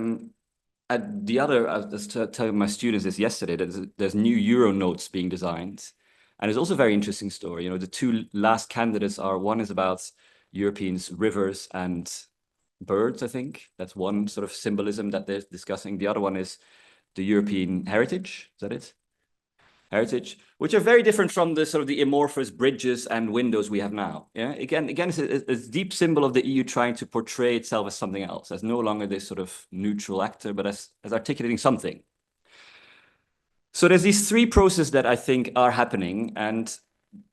S: was telling my students this yesterday, that there's new Euro notes being designed. And it's also a very interesting story. The two last candidates are, one is about Europeans, rivers and birds, I think. That's one sort of symbolism that they're discussing. The other one is the European heritage. Is that it? Heritage, which are very different from the sort of the amorphous bridges and windows we have now. Yeah, again, it's a deep symbol of the EU trying to portray itself as something else, as no longer this sort of neutral actor, but as articulating something. So there's these three processes that I think are happening, and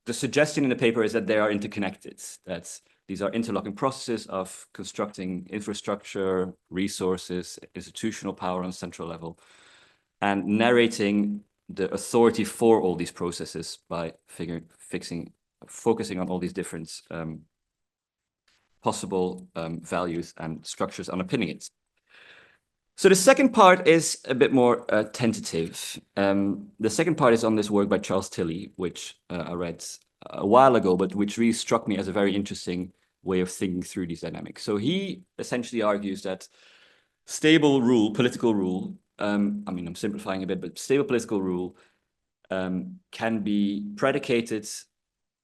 S: the suggestion in the paper is that they are interconnected, that these are interlocking processes of constructing infrastructure, resources, institutional power on a central level, and narrating the authority for all these processes by focusing on all these different possible values and structures underpinning it. So the second part is a bit more tentative. The second part is on this work by Charles Tilly, which I read a while ago, but which really struck me as a very interesting way of thinking through these dynamics. So he essentially argues that stable rule, political rule, I'm simplifying a bit, but stable political rule can be predicated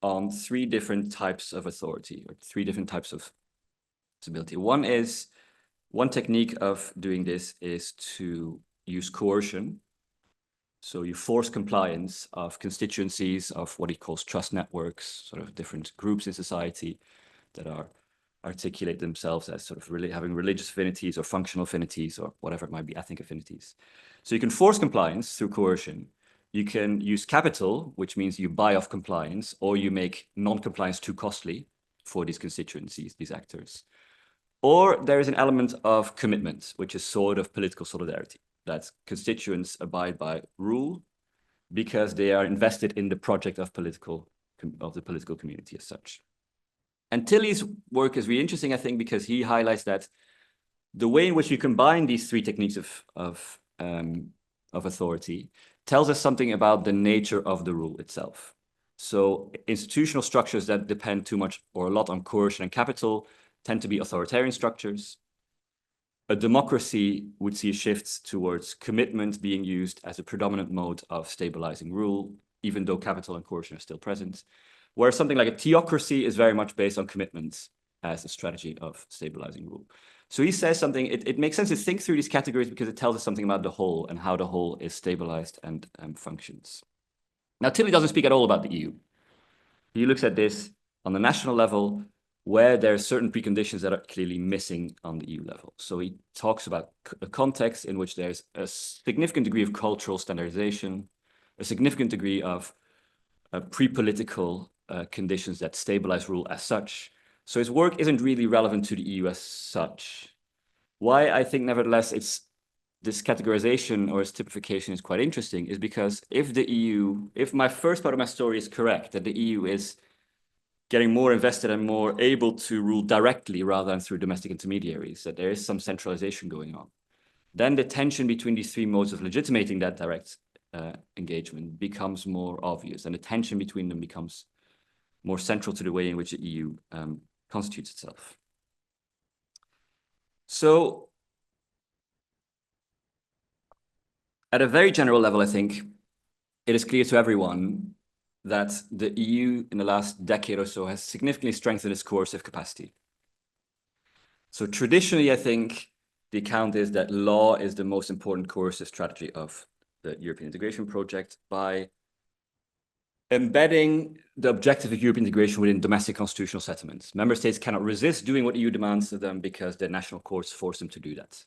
S: on three different types of authority, or three different types of stability. One technique of doing this is to use coercion. So you force compliance of constituencies of what he calls trust networks, sort of different groups in society that articulate themselves as sort of really having religious affinities or functional affinities or whatever it might be, ethnic affinities. So you can force compliance through coercion. You can use capital, which means you buy off compliance, or you make non-compliance too costly for these constituencies, these actors. Or there is an element of commitment, which is sort of political solidarity, that constituents abide by rule because they are invested in the project of the political community as such. And Tilly's work is really interesting, I think, because he highlights that the way in which you combine these three techniques of authority tells us something about the nature of the rule itself. So institutional structures that depend too much or a lot on coercion and capital tend to be authoritarian structures. A democracy would see a shift towards commitment being used as a predominant mode of stabilizing rule, even though capital and coercion are still present. Whereas something like a theocracy is very much based on commitment as a strategy of stabilizing rule. So he says something, it makes sense to think through these categories because it tells us something about the whole and how the whole is stabilized and functions. Now, Tilly doesn't speak at all about the EU. He looks at this on the national level, where there are certain preconditions that are clearly missing on the EU level. So he talks about a context in which there's a significant degree of cultural standardization, a significant degree of pre-political conditions that stabilize rule as such. So his work isn't really relevant to the EU as such. Why I think, nevertheless, this categorization or its typification is quite interesting is because if my first part of my story is correct, that the EU is getting more invested and more able to rule directly rather than through domestic intermediaries, that there is some centralization going on. Then the tension between these three modes of legitimating that direct engagement becomes more obvious, and the tension between them becomes more central to the way in which the EU constitutes itself. So, at a very general level, I think it is clear to everyone that the EU in the last decade or so has significantly strengthened its coercive capacity. So traditionally, I think the account is that law is the most important coercive strategy of the European integration project by embedding the objective of European integration within domestic constitutional settlements. Member states cannot resist doing what EU demands of them because their national courts force them to do that.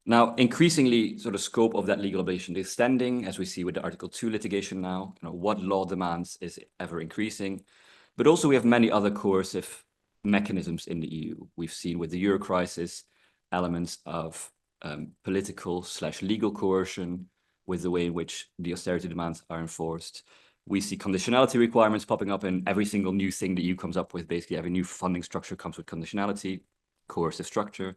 S: Now, increasingly, sort of scope of that legal obligation is extending, as we see with the Article 2 litigation now. What law demands is ever increasing. But also we have many other coercive mechanisms in the EU. We've seen with the Euro crisis elements of political/legal coercion with the way in which the austerity demands are enforced. We see conditionality requirements popping up in every single new thing the EU comes up with. Basically, every new funding structure comes with conditionality, coercive structure.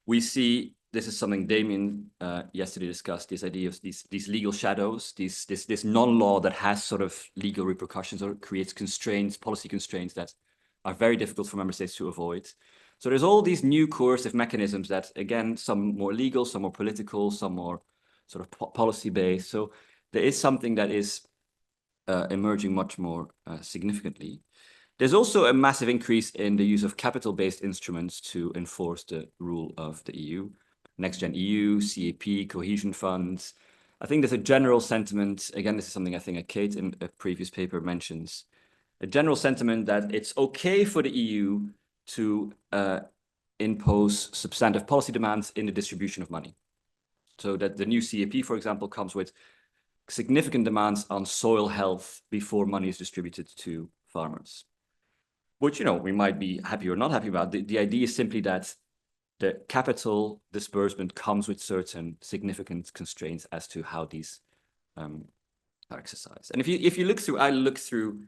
S: We see, this is something Damien yesterday discussed, this idea of these legal shadows, this non-law that has sort of legal repercussions or creates constraints, policy constraints that are very difficult for member states to avoid. So there's all these new coercive mechanisms that, again, some more legal, some more political, some more sort of policy-based. So there is something that is emerging much more significantly. There's also a massive increase in the use of capital-based instruments to enforce the rule of the EU. Next Gen EU, CAP, cohesion funds. I think there's a general sentiment, again, this is something I think Kate in a previous paper mentions, a general sentiment that it's okay for the EU to impose substantive policy demands in the distribution of money. So that the new CAP, for example, comes with significant demands on soil health before money is distributed to farmers. Which, we might be happy or not happy about. The idea is simply that the capital disbursement comes with certain significant constraints as to how these are exercised. And if you look through, I look through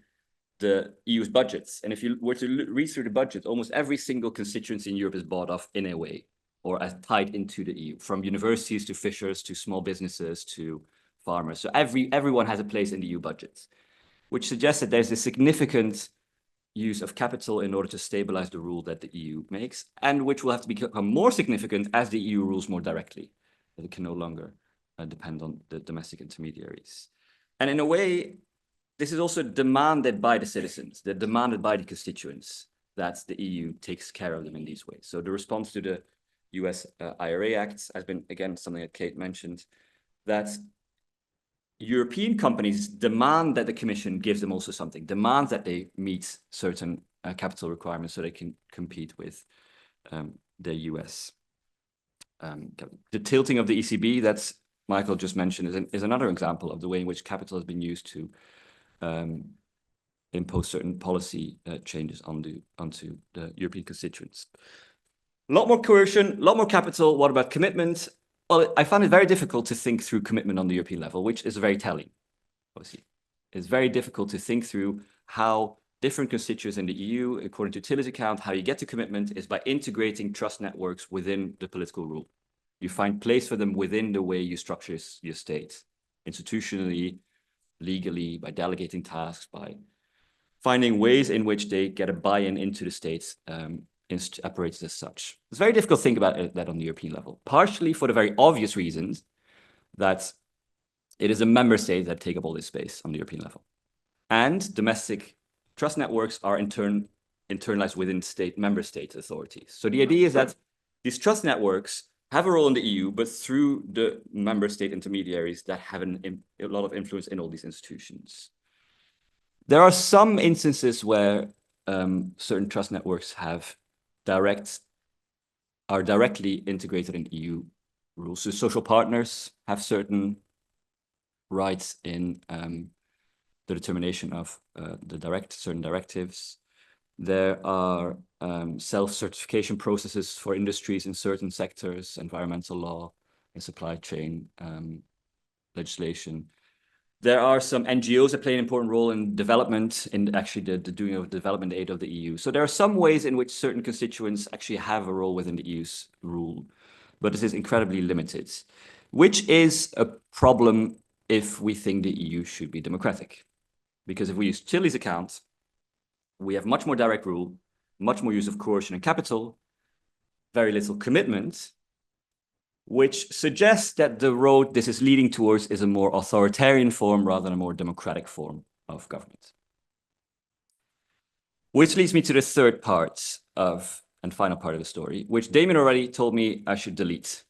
S: the EU's budgets, and if you were to read through the budget, almost every single constituency in Europe is bought off in a way, or as tied into the EU, from universities to fishers to small businesses to farmers. So everyone has a place in the EU budget, which suggests that there's a significant use of capital in order to stabilize the rule that the EU makes, and which will have to become more significant as the EU rules more directly, that it can no longer depend on the domestic intermediaries. And in a way, this is also demanded by the citizens, they're demanded by the constituents, that the EU takes care of them in these ways. So the response to the US IRA Act has been, again, something that Kate mentioned, that European companies demand that the Commission gives them also something, demand that they meet certain capital requirements so they can compete with the US. The tilting of the ECB, that's Michael just mentioned, is another example of the way in which capital has been used to impose certain policy changes onto the European constituents. A lot more coercion, a lot more capital. What about commitment? Well, I find it very difficult to think through commitment on the European level, which is very telling, obviously. It's very difficult to think through how different constituents in the EU, according to Tilly's account, how you get to commitment is by integrating trust networks within the political rule. You find place for them within the way you structure your state, institutionally, legally, by delegating tasks, by finding ways in which they get a buy-in into the state's apparatus as such. It's very difficult to think about that on the European level, partially for the very obvious reasons that it is the member states that take up all this space on the European level. And domestic trust networks are in turn internalized within member state authorities. So the idea is that these trust networks have a role in the EU, but through the member state intermediaries that have a lot of influence in all these institutions. There are some instances where certain trust networks are directly integrated in EU rules. So social partners have certain rights in the determination of certain directives. There are self-certification processes for industries in certain sectors, environmental law and supply chain legislation. There are some NGOs that play an important role in development, in actually the doing of development aid of the EU. So there are some ways in which certain constituents actually have a role within the EU's rule, but this is incredibly limited, which is a problem if we think the EU should be democratic. Because if we use Chile's account, we have much more direct rule, much more use of coercion and capital, very little commitment, which suggests that the road this is leading towards is a more authoritarian form rather than a more democratic form of government. Which leads me to the third part of, and final part of the story, which Damien already told me I should delete.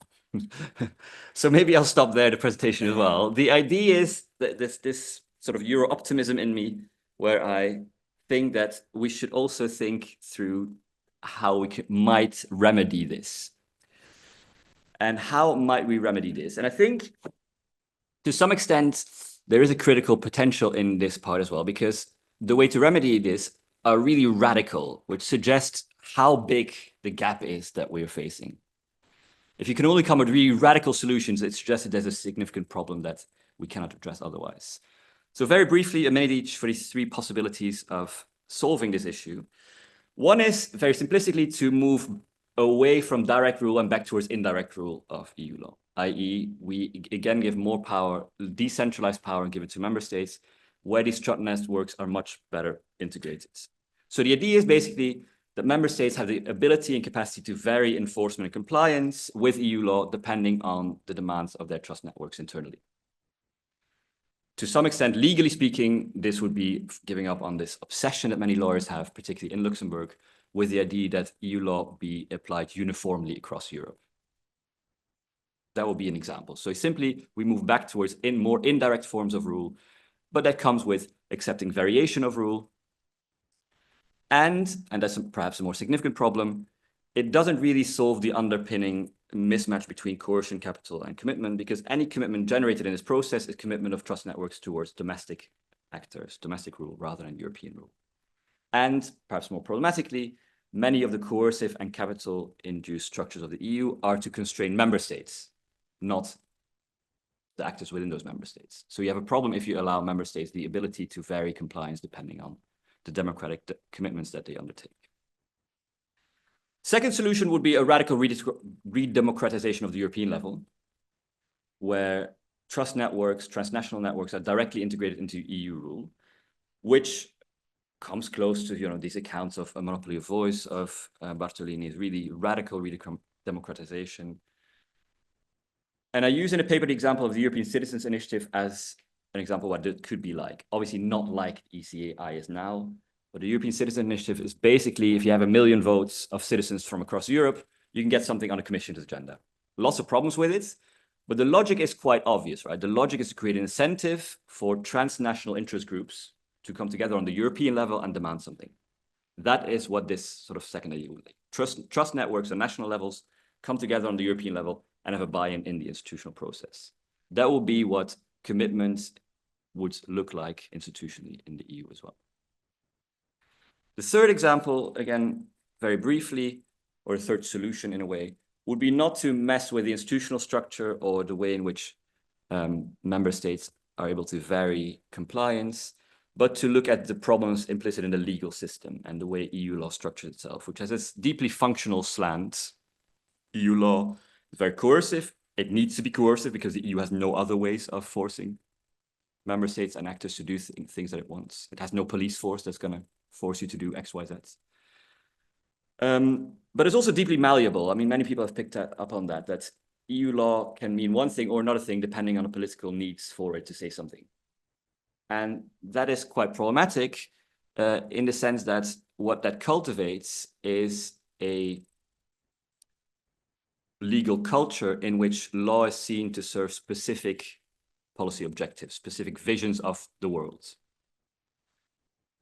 S: So maybe I'll stop there the presentation as well. The idea is that this sort of Euro optimism in me, where I think that we should also think through how we might remedy this. And how might we remedy this? And I think to some extent, there is a critical potential in this part as well, because the way to remedy this are really radical, which suggests how big the gap is that we're facing. If you can only come with really radical solutions, it suggests that there's a significant problem that we cannot address otherwise. So very briefly, a minute each for these three possibilities of solving this issue. One is very simplistically to move away from direct rule and back towards indirect rule of EU law, i.e. we again give more power, decentralized power, and give it to member states where these trust networks are much better integrated. So the idea is basically that member states have the ability and capacity to vary enforcement and compliance with EU law depending on the demands of their trust networks internally. To some extent, legally speaking, this would be giving up on this obsession that many lawyers have, particularly in Luxembourg, with the idea that EU law be applied uniformly across Europe. That will be an example. So simply, we move back towards more indirect forms of rule, but that comes with accepting variation of rule. And that's perhaps a more significant problem, it doesn't really solve the underpinning mismatch between coercion, capital, and commitment, because any commitment generated in this process is commitment of trust networks towards domestic actors, domestic rule, rather than European rule. And perhaps more problematically, many of the coercive and capital-induced structures of the EU are to constrain member states, not the actors within those member states. So you have a problem if you allow member states the ability to vary compliance depending on the democratic commitments that they undertake. Second solution would be a radical redemocratization of the European level, where trust networks, transnational networks are directly integrated into EU rule, which comes close to these accounts of a monopoly of voice of Bartolini's really radical democratization. And I use in a paper the example of the European Citizens Initiative as an example of what it could be like. Obviously not like ECAI is now, but the European Citizens Initiative is basically, if you have 1 million votes of citizens from across Europe, you can get something on a Commission's agenda. Lots of problems with it, but the logic is quite obvious, right? The logic is to create an incentive for transnational interest groups to come together on the European level and demand something. That is what this sort of second idea would be. Trust networks on national levels come together on the European level and have a buy-in in the institutional process. That will be what commitments would look like institutionally in the EU as well. The third example, again, very briefly, or a third solution in a way, would be not to mess with the institutional structure or the way in which member states are able to vary compliance, but to look at the problems implicit in the legal system and the way EU law structures itself, which has this deeply functional slant. EU law is very coercive. It needs to be coercive because the EU has no other ways of forcing member states and actors to do things that it wants. It has no police force that's going to force you to do X, Y, Z. But it's also deeply malleable. I mean, many people have picked up on that EU law can mean one thing or another thing depending on the political needs for it to say something. And that is quite problematic in the sense that what that cultivates is a legal culture in which law is seen to serve specific policy objectives, specific visions of the world.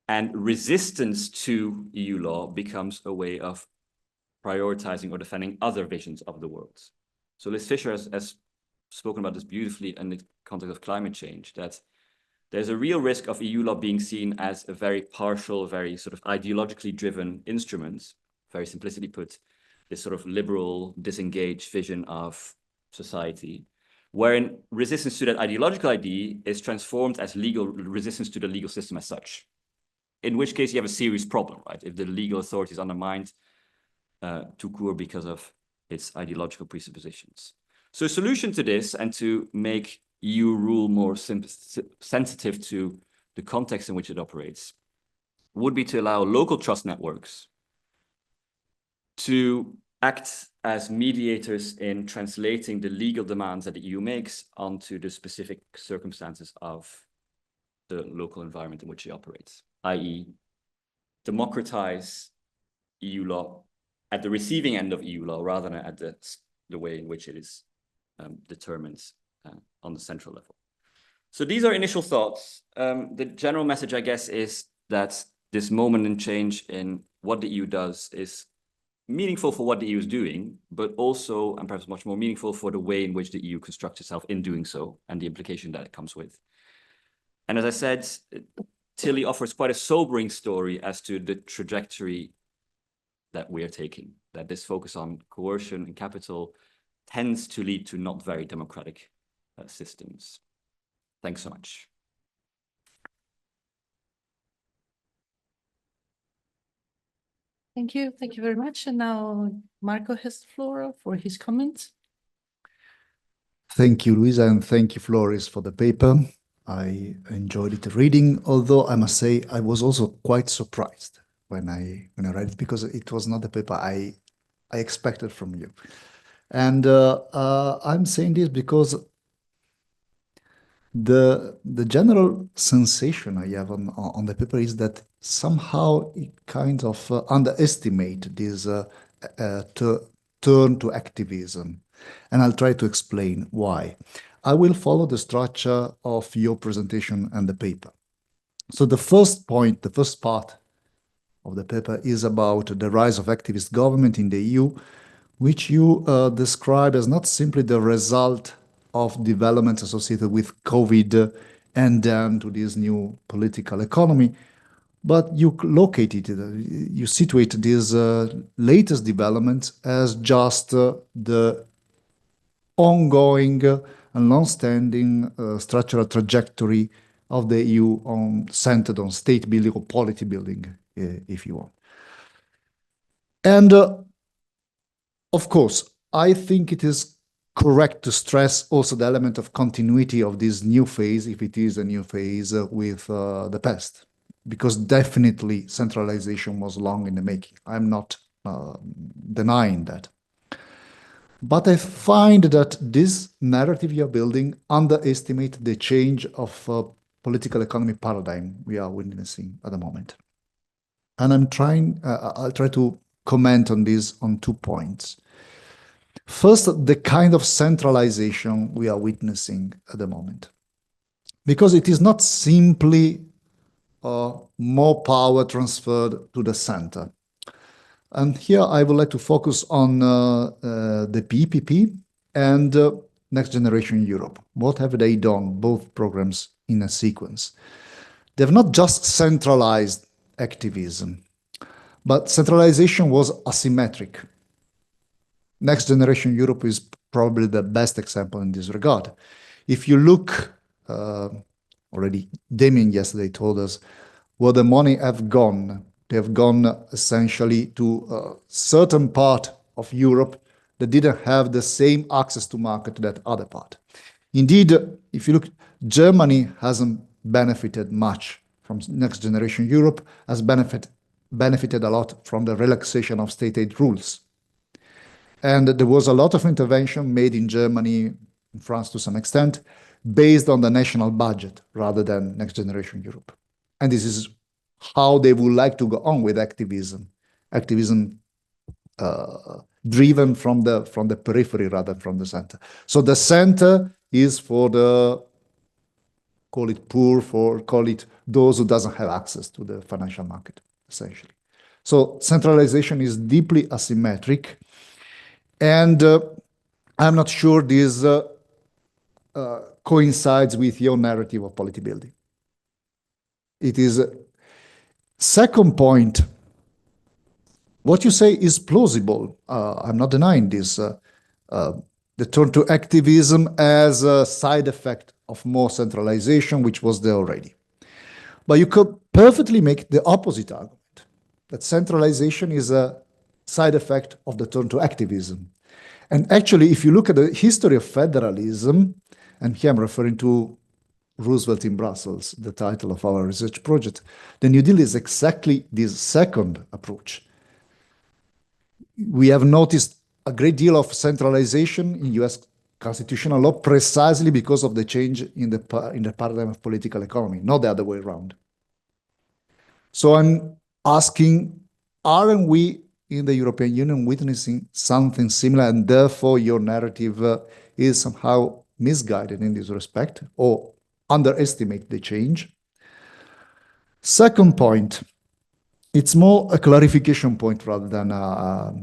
S: And resistance to EU law becomes a way of prioritizing or defending other visions of the world. So Liz Fisher has spoken about this beautifully in the context of climate change, that there's a real risk of EU law being seen as a very partial, very sort of ideologically driven instrument, very simplistically put, this sort of liberal, disengaged vision of society, wherein resistance to that ideological idea is transformed as legal resistance to the legal system as such. In which case you have a serious problem, right? If the legal authority is undermined tout court because of its ideological presuppositions. So a solution to this, and to make EU rule more sensitive to the context in which it operates, would be to allow local trust networks to act as mediators in translating the legal demands that the EU makes onto the specific circumstances of the local environment in which it operates, i.e. democratize EU law at the receiving end of EU law rather than at the way in which it is determined on the central level. So these are initial thoughts. The general message, I guess, is that this moment in change in what the EU does is meaningful for what the EU is doing, but also, and perhaps much more meaningful, for the way in which the EU constructs itself in doing so, and the implication that it comes with. And as I said, Tilly offers quite a sobering story as to the trajectory that we are taking, that this focus on coercion and capital tends to lead to not very democratic systems. Thanks so much.
A: Thank you. Thank you very much. And now Marco has the floor for his comments.
B: Thank you, Luisa, and thank you, Floris, for the paper. I enjoyed it reading, although I must say I was also quite surprised when I read it, because it was not the paper I expected from you. And I'm saying this because the general sensation I have on the paper is that somehow it kind of underestimate this turn to activism. And I'll try to explain why. I will follow the structure of your presentation and the paper. So the first point, the first part of the paper is about the rise of activist government in the EU, which you describe as not simply the result of developments associated with COVID and then to this new political economy, but you locate it, you situate this latest development as just the ongoing and long-standing structural trajectory of the EU centered on state building or polity building, if you want. And of course, I think it is correct to stress also the element of continuity of this new phase, if it is a new phase, with the past, because definitely centralization was long in the making. I'm not denying that. But I find that this narrative you're building underestimates the change of political economy paradigm we are witnessing at the moment. And I'll try to comment on this on 2 points. First, the kind of centralization we are witnessing at the moment. Because it is not simply more power transferred to the center. And here I would like to focus on the PPP and Next Generation Europe. What have they done, both programs in a sequence? They've not just centralized activism, but centralization was asymmetric. Next Generation Europe is probably the best example in this regard. If you look, already Damien yesterday told us where the money have gone. They have gone essentially to a certain part of Europe that didn't have the same access to market to that other part. Indeed, if you look, Germany hasn't benefited much from Next Generation Europe, has benefited a lot from the relaxation of state aid rules. And there was a lot of intervention made in Germany, in France to some extent, based on the national budget rather than Next Generation Europe. And this is how they would like to go on with activism driven from the periphery rather than from the center. So the center is for the, call it poor, call it those who doesn't have access to the financial market, essentially. So centralization is deeply asymmetric, and I'm not sure this coincides with your narrative of polity building. It is. Second point, what you say is plausible. I'm not denying this. the turn to activism as a side effect of more centralization, which was there already. But you could perfectly make the opposite argument, that centralization is a side effect of the turn to activism. And actually, if you look at the history of federalism, and here I'm referring to Roosevelt in Brussels, the title of our research project, the New Deal is exactly this second approach. We have noticed a great deal of centralization in US constitutional law precisely because of the change in the paradigm of political economy, not the other way around. So I'm asking, aren't we in the European Union witnessing something similar, and therefore your narrative is somehow misguided in this respect, or underestimate the change? Second point, it's more a clarification point rather than a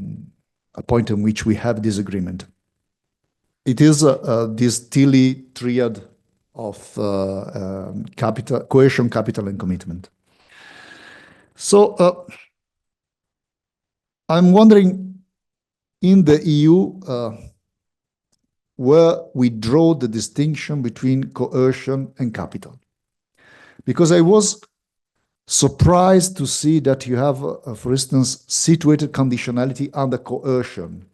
B: point in which we have disagreement. It is this Tilly triad of capital, cohesion, capital, and commitment. So I'm wondering, in the EU, where we draw the distinction between coercion and capital. Because I was surprised to see that you have, for instance, situated conditionality under coercion,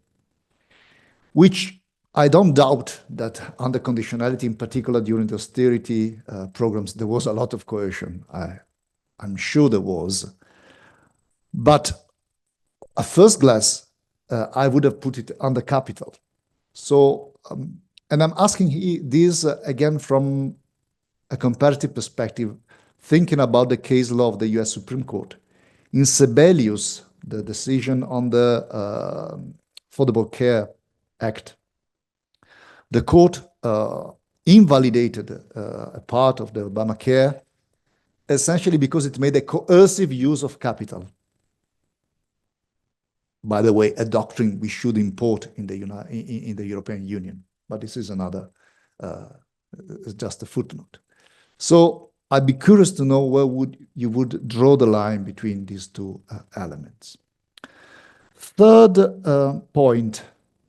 B: which I don't doubt that under conditionality, in particular during the austerity programs, there was a lot of coercion. I'm sure there was. But at first glance, I would have put it under capital. So, and I'm asking this again from a comparative perspective, thinking about the case law of the US Supreme Court. In Sebelius, the decision on the Affordable Care Act, the court invalidated a part of the Obamacare essentially because it made a coercive use of capital. By the way, a doctrine we should import in the European Union, but this is another, just a footnote. So I'd be curious to know where you would draw the line between these two elements. Third point,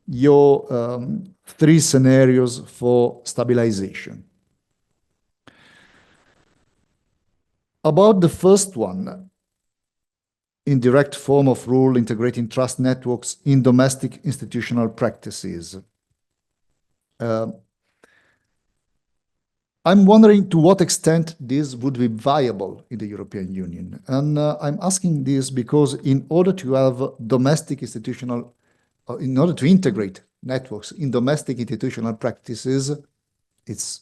B: your three scenarios for stabilization. About the first one, indirect form of rule integrating trust networks in domestic institutional practices. I'm wondering to what extent this would be viable in the European Union. And I'm asking this because in order to have domestic institutional, in order to integrate networks in domestic institutional practices, it's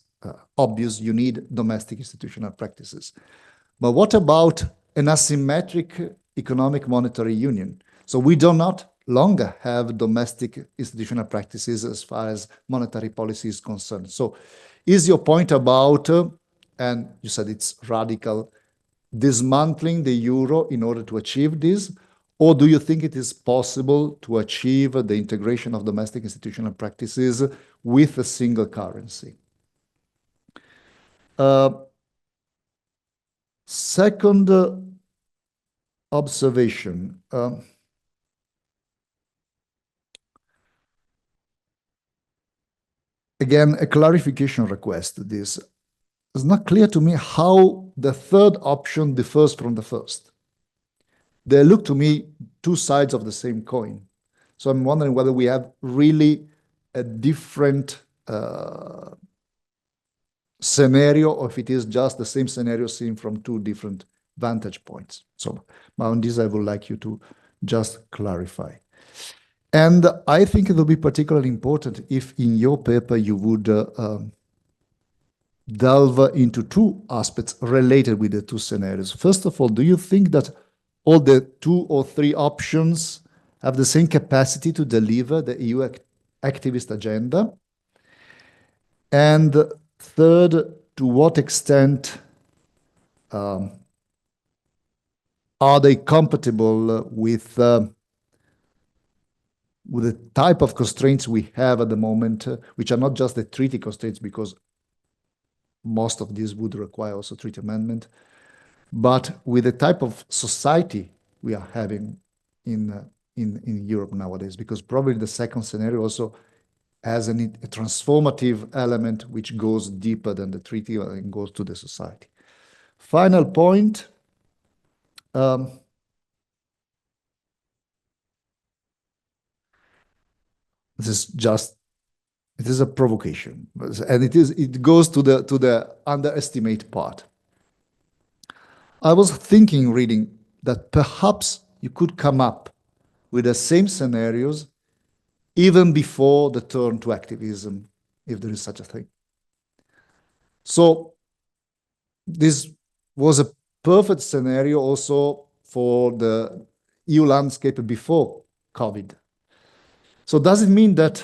B: obvious you need domestic institutional practices. But what about an asymmetric economic monetary union? So we do not longer have domestic institutional practices as far as monetary policy is concerned. So is your point about, and you said it's radical, dismantling the euro in order to achieve this? Or do you think it is possible to achieve the integration of domestic institutional practices with a single currency? Second observation. Again, a clarification request. This is not clear to me how the third option differs from the first. They look to me two sides of the same coin. So I'm wondering whether we have really a different scenario, or if it is just the same scenario seen from two different vantage points. So on this, I would like you to just clarify. And I think it will be particularly important if in your paper you would delve into two aspects related with the two scenarios. First of all, do you think that all the two or three options have the same capacity to deliver the EU activist agenda? And third, to what extent are they compatible with the type of constraints we have at the moment, which are not just the treaty constraints, because most of these would require also treaty amendment, but with the type of society we are having in Europe nowadays, because probably the second scenario also as a transformative element which goes deeper than the treaty and goes to the society. Final point. This is just, it is a provocation, and it goes to the underestimate part. I was thinking, reading, that perhaps you could come up with the same scenarios even before the turn to activism, if there is such a thing. So this was a perfect scenario also for the EU landscape before COVID. So does it mean that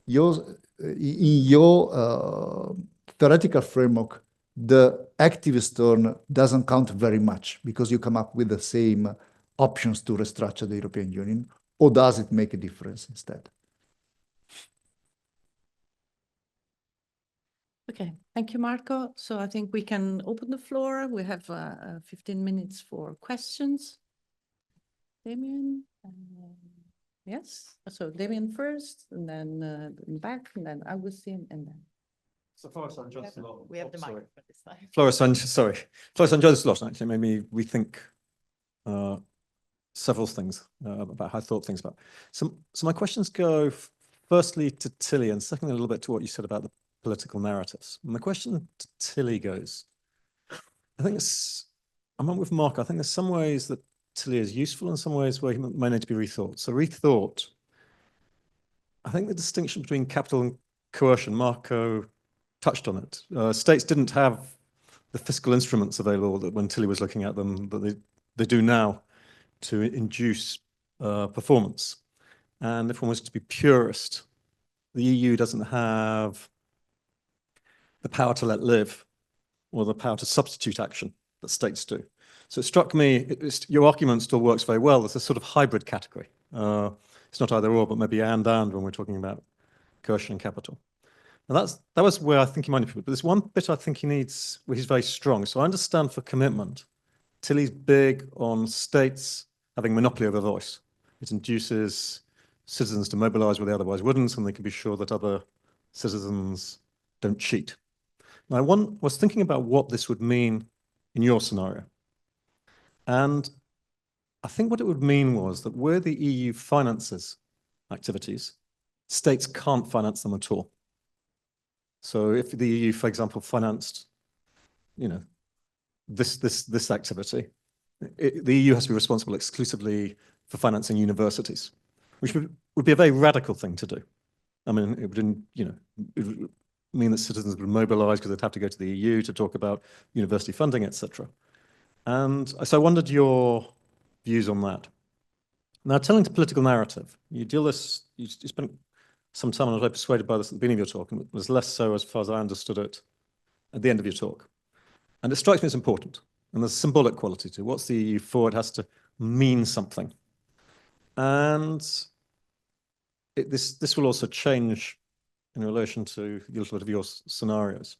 B: in your theoretical framework, the activist turn doesn't count very much because you come up with the same options to restructure the European Union, or does it make a difference instead?
A: Okay, thank you, Marco. So I think we can open the floor. We have 15 minutes for questions. Damien, yes. So Damien first, and then back, and then Augustine, and then.
F: So Floris, I enjoyed this a lot.
H: We have the microphone this time.
F: Floris, Floris, I enjoyed this a lot, actually. Made me rethink several things about how I thought things about. So my questions go firstly to Tilly, and secondly a little bit to what you said about the political narratives. My question to Tilly goes, I think I'm with Mark, I think there's some ways that Tilly is useful and some ways where he may need to be rethought. So rethought, I think the distinction between capital and coercion, Marco touched on it. States didn't have the fiscal instruments available that when Tilly was looking at them that they do now to induce performance. And if one was to be purist, the EU doesn't have the power to let live or the power to substitute action that states do. So it struck me, your argument still works very well. There's a sort of hybrid category. It's not either or, but maybe and when we're talking about coercion and capital. And that was where I think he might be, but there's one bit I think he needs where he's very strong. So I understand for commitment, Tilly's big on states having monopoly over voice. It induces citizens to mobilize where they otherwise wouldn't, and they can be sure that other citizens don't cheat. Now, I was thinking about what this would mean in your scenario. And I think what it would mean was that where the EU finances activities, states can't finance them at all. So if the EU, for example, financed, this activity, the EU has to be responsible exclusively for financing universities, which would be a very radical thing to do. I mean, it would mean that citizens would mobilize because they'd have to go to the EU to talk about university funding, etc. And so I wondered your views on that. Now, telling to political narrative, you spent some time, and I was very persuaded by this at the beginning of your talk, and it was less so as far as I understood it at the end of your talk. And it strikes me as important. And there's a symbolic quality to it. What's the EU for? It has to mean something. And this will also change in relation to a little bit of your scenarios.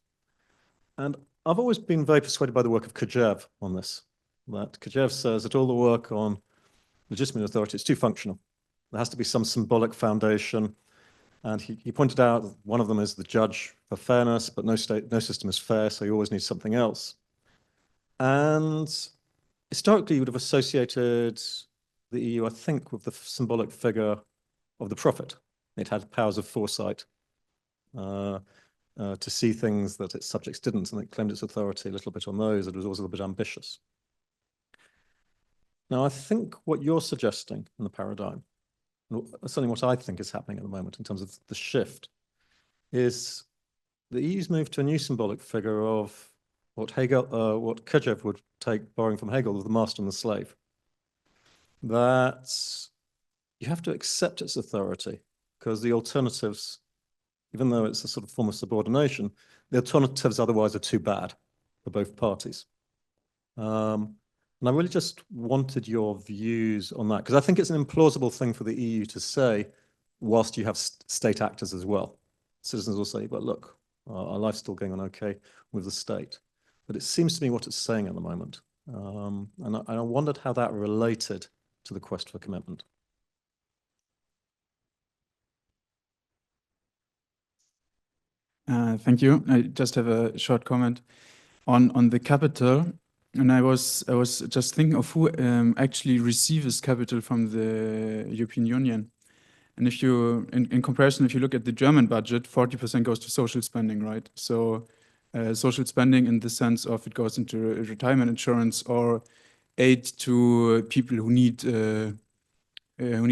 F: And I've always been very persuaded by the work of Kajev on this. That Kajev says that all the work on legitimate authority is too functional. There has to be some symbolic foundation. And he pointed out that one of them is the judge for fairness, but no system is fair, so you always need something else. And historically, you would have associated the EU, I think, with the symbolic figure of the prophet. It had powers of foresight to see things that its subjects didn't, and it claimed its authority a little bit on those. It was always a little bit ambitious. Now, I think what you're suggesting in the paradigm, certainly what I think is happening at the moment in terms of the shift, is the EU's move to a new symbolic figure of what Kajev would take, borrowing from Hegel, of the master and the slave. That you have to accept its authority because the alternatives, even though it's a sort of form of subordination, the alternatives otherwise are too bad for both parties. And I really just wanted your views on that, because I think it's an implausible thing for the EU to say, whilst you have state actors as well. Citizens will say, but look, our life's still going on okay with the state. But it seems to me what it's saying at the moment. And I wondered how that related to the quest for commitment.
T: Thank you. I just have a short comment on the capital, and I was just thinking of who actually receives capital from the European Union. And if you, in comparison, if you look at the German budget, 40% goes to social spending, right? So social spending in the sense of it goes into retirement insurance or aid to people who need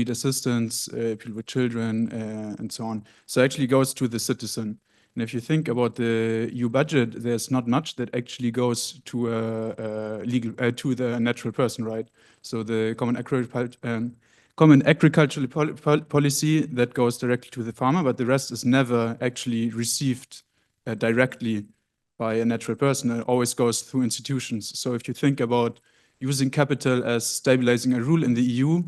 T: assistance, people with children, and so on. So it actually goes to the citizen. And if you think about the EU budget, there's not much that actually goes to to the natural person, right? So the common agricultural policy that goes directly to the farmer, but the rest is never actually received directly by a natural person. It always goes through institutions. So if you think about using capital as stabilizing a rule in the EU,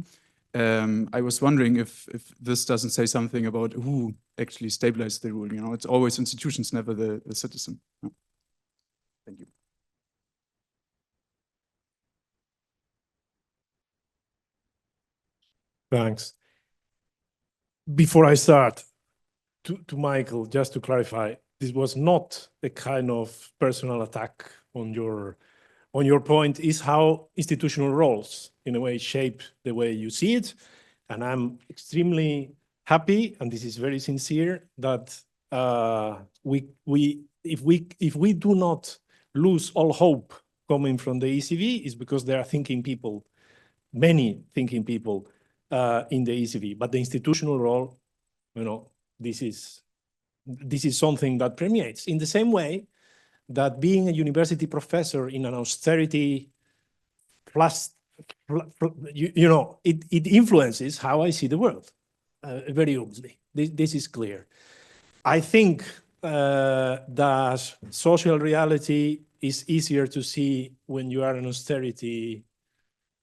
T: I was wondering if this doesn't say something about who actually stabilizes the rule. You know, it's always institutions, never the citizen. Yeah. Thank you.
L: Thanks. Before I start, to Michael, just to clarify, this was not a kind of personal attack on your point. Is how institutional roles, in a way, shape the way you see it. And I'm extremely happy, and this is very sincere, that if we do not lose all hope coming from the ECB, is because there are thinking people, many thinking people in the ECB. But the institutional role, you know, this is something that permeates in the same way that being a university professor in an austerity plus, you know, it influences how I see the world, very obviously. This is clear. I think that social reality is easier to see when you are an austerity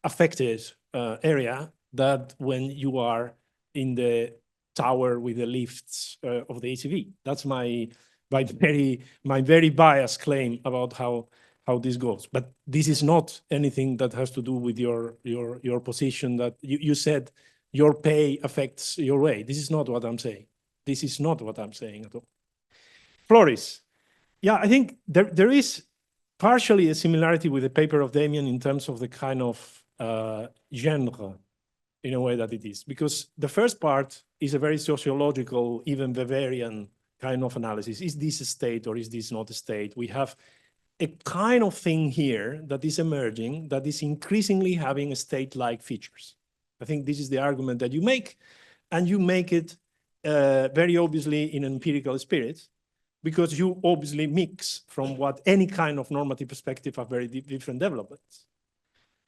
L: affected area than when you are in the tower with the lifts of the ECB. That's my very biased claim about how this goes. But this is not anything that has to do with your position that you said your pay affects your way. This is not what I'm saying. This is not what I'm saying at all. Floris, yeah, I think there is partially a similarity with the paper of Damien in terms of the kind of genre, in a way that it is. Because the first part is a very sociological, even Weberian kind of analysis. Is this a state or is this not a state? We have a kind of thing here that is emerging that is increasingly having state-like features. I think this is the argument that you make, and you make it very obviously in an empirical spirit, because you obviously mix from what any kind of normative perspective are very different developments.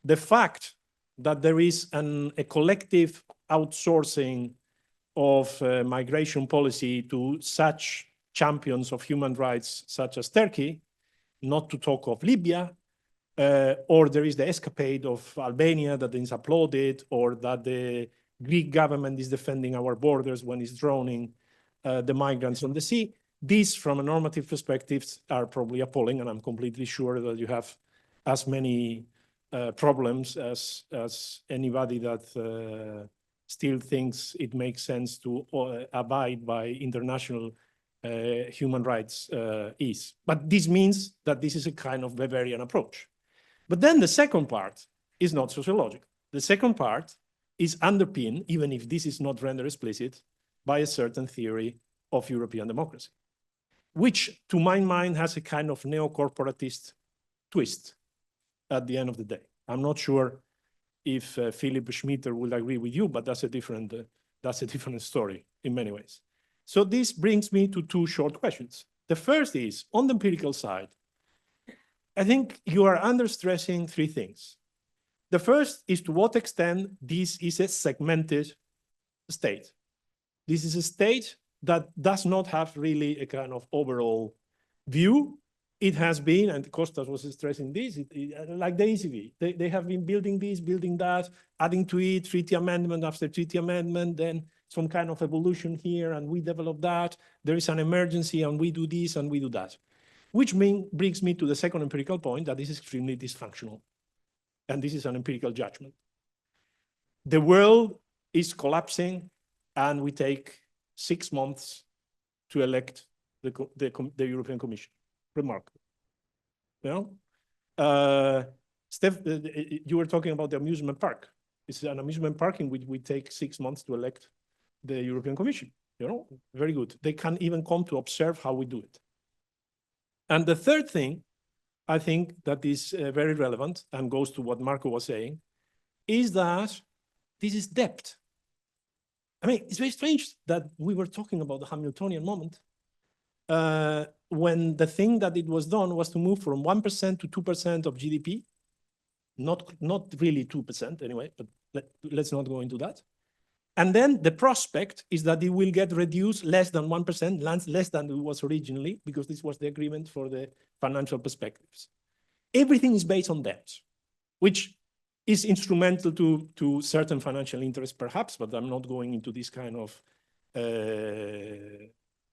L: The fact that there is a collective outsourcing of migration policy to such champions of human rights, such as Turkey, not to talk of Libya, or there is the escapade of Albania that is applauded, or that the Greek government is defending our borders when it's drowning the migrants on the sea. These, from a normative perspective, are probably appalling, and I'm completely sure that you have as many problems as anybody that still thinks it makes sense to abide by international human rights is. But this means that this is a kind of Weberian approach. But then the second part is not sociological. The second part is underpinned, even if this is not rendered explicit, by a certain theory of European democracy, which to my mind has a kind of neo-corporatist twist at the end of the day. I'm not sure if Philip Schmitter will agree with you, but that's a different story in many ways. So this brings me to two short questions. The first is, on the empirical side, I think you are understressing three things. The first is to what extent this is a segmented state. This is a state that does not have really a kind of overall view. It has been, and Kostas was stressing this, like the ECB. They have been building this, building that, adding to it treaty amendment after treaty amendment, then some kind of evolution here, and we develop that. There is an emergency, and we do this, and we do that. Which brings me to the second empirical point, that this is extremely dysfunctional. And this is an empirical judgment. The world is collapsing, and we take 6 months to elect the European Commission. Remarkable. You know, Steph, you were talking about the amusement park. It's an amusement park in which we take 6 months to elect the European Commission. You know, very good. They can even come to observe how we do it. And the third thing, I think that is very relevant and goes to what Marco was saying, is that this is debt. I mean, it's very strange that we were talking about the Hamiltonian moment when the thing that it was done was to move from 1% to 2% of GDP, not really 2% anyway, but let's not go into that. And then the prospect is that it will get reduced less than 1%, less than it was originally, because this was the agreement for the financial perspectives. Everything is based on debt, which is instrumental to certain financial interests, perhaps, but I'm not going into this kind of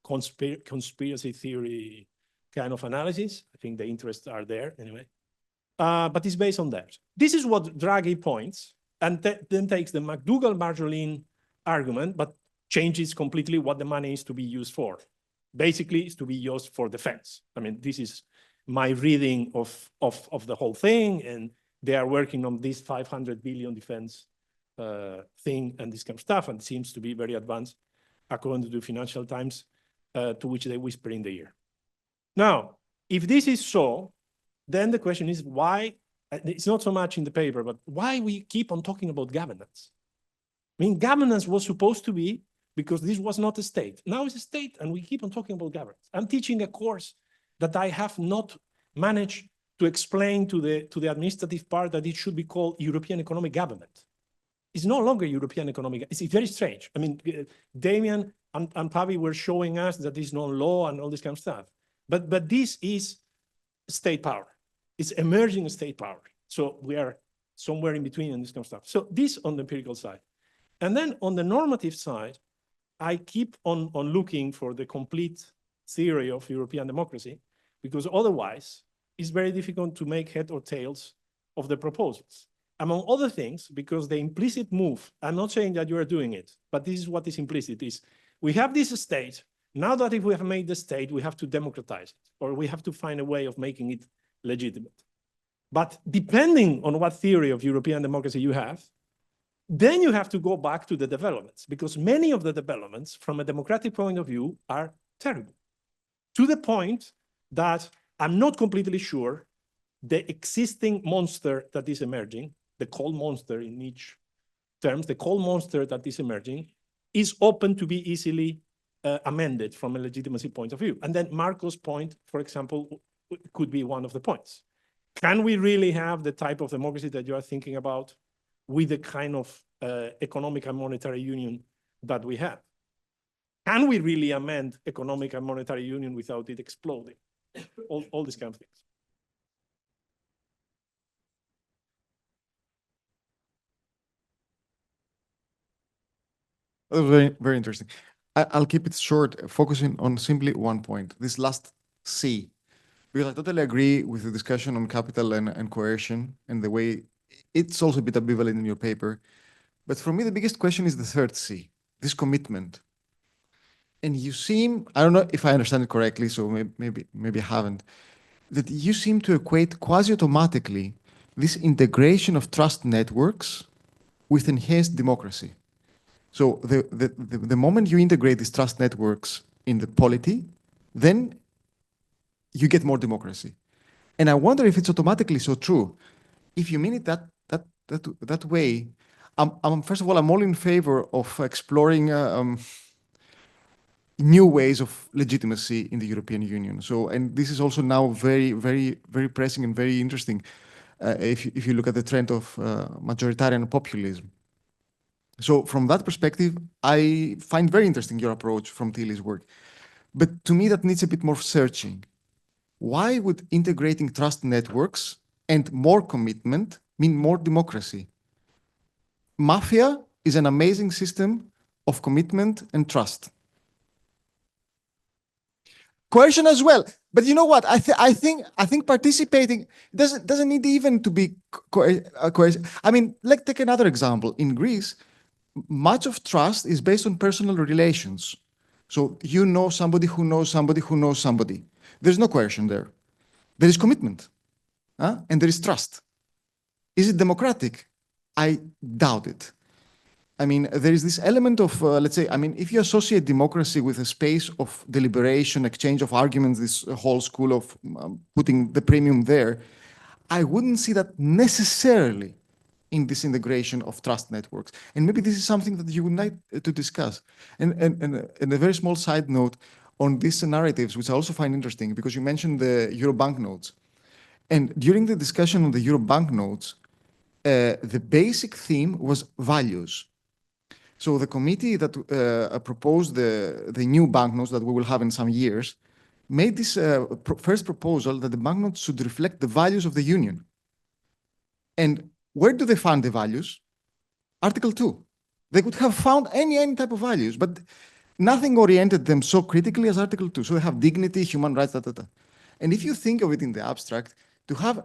L: conspiracy theory kind of analysis. I think the interests are there anyway. But it's based on that. This is what Draghi points, and then takes the McDougall-Marjolin argument, but changes completely what the money is to be used for. Basically, it's to be used for defense. I mean, this is my reading of the whole thing, and they are working on this 500 billion defense thing and this kind of stuff, and it seems to be very advanced, according to the Financial Times, to which they whisper in the ear. Now, if this is so, then the question is why, it's not so much in the paper, but why we keep on talking about governance? I mean, governance was supposed to be, because this was not a state. Now it's a state, and we keep on talking about governance. I'm teaching a course that I have not managed to explain to the administrative part that it should be called European Economic Government. It's no longer European Economic. It's very strange. I mean, Damien and Pavi were showing us that there's no law and all this kind of stuff. But this is state power. It's emerging state power. So we are somewhere in between and this kind of stuff. So this on the empirical side. And then on the normative side, I keep on looking for the complete theory of European democracy, because otherwise it's very difficult to make head or tails of the proposals. Among other things, because the implicit move, I'm not saying that you are doing it, but this is what is implicit, is we have this state. Now that if we have made the state, we have to democratize it, or we have to find a way of making it legitimate. But depending on what theory of European democracy you have, then you have to go back to the developments, because many of the developments from a democratic point of view are terrible, to the point that I'm not completely sure the existing monster that is emerging, the coal monster in each terms, the coal monster that is emerging is open to be easily amended from a legitimacy point of view. And then Marco's point, for example, could be one of the points. Can we really have the type of democracy that you are thinking about with the kind of economic and monetary union that we have? Can we really amend economic and monetary union without it exploding? All these kind of things.
J: That was very, very interesting. I'll keep it short, focusing on simply one point, this last C, because I totally agree with the discussion on capital and coercion and the way it's also a bit ambivalent in your paper. But for me, the biggest question is the third C, this commitment. And you seem, I don't know if I understand it correctly, so maybe I haven't, that you seem to equate quasi-automatically this integration of trust networks with enhanced democracy. So the moment you integrate these trust networks in the polity, then you get more democracy. And I wonder if it's automatically so true. If you mean it that way, first of all, I'm all in favor of exploring new ways of legitimacy in the European Union. So, and this is also now very, very, very pressing and very interesting if you look at the trend of majoritarian populism. So from that perspective, I find very interesting your approach from Tilly's work. But to me, that needs a bit more searching. Why would integrating trust networks and more commitment mean more democracy? Mafia is an amazing system of commitment and trust. Coercion as well. But you know what? I think participating doesn't need even to be coercion. I mean, let's take another example. In Greece, much of trust is based on personal relations. So you know somebody who knows somebody who knows somebody. There's no coercion there. There is commitment, and there is trust. Is it democratic? I doubt it. I mean, there is this element of, let's say, I mean, if you associate democracy with a space of deliberation, exchange of arguments, this whole school of putting the premium there, I wouldn't see that necessarily in this integration of trust networks. And maybe this is something that you would like to discuss. And a very small side note on these narratives, which I also find interesting, because you mentioned the Euro banknotes. And during the discussion on the Euro banknotes, the basic theme was values. So the committee that proposed the new banknotes that we will have in some years made this first proposal that the banknotes should reflect the values of the Union. And where do they find the values? Article 2. They could have found any type of values, but nothing oriented them so critically as Article 2. So they have dignity, human rights, And if you think of it in the abstract, to have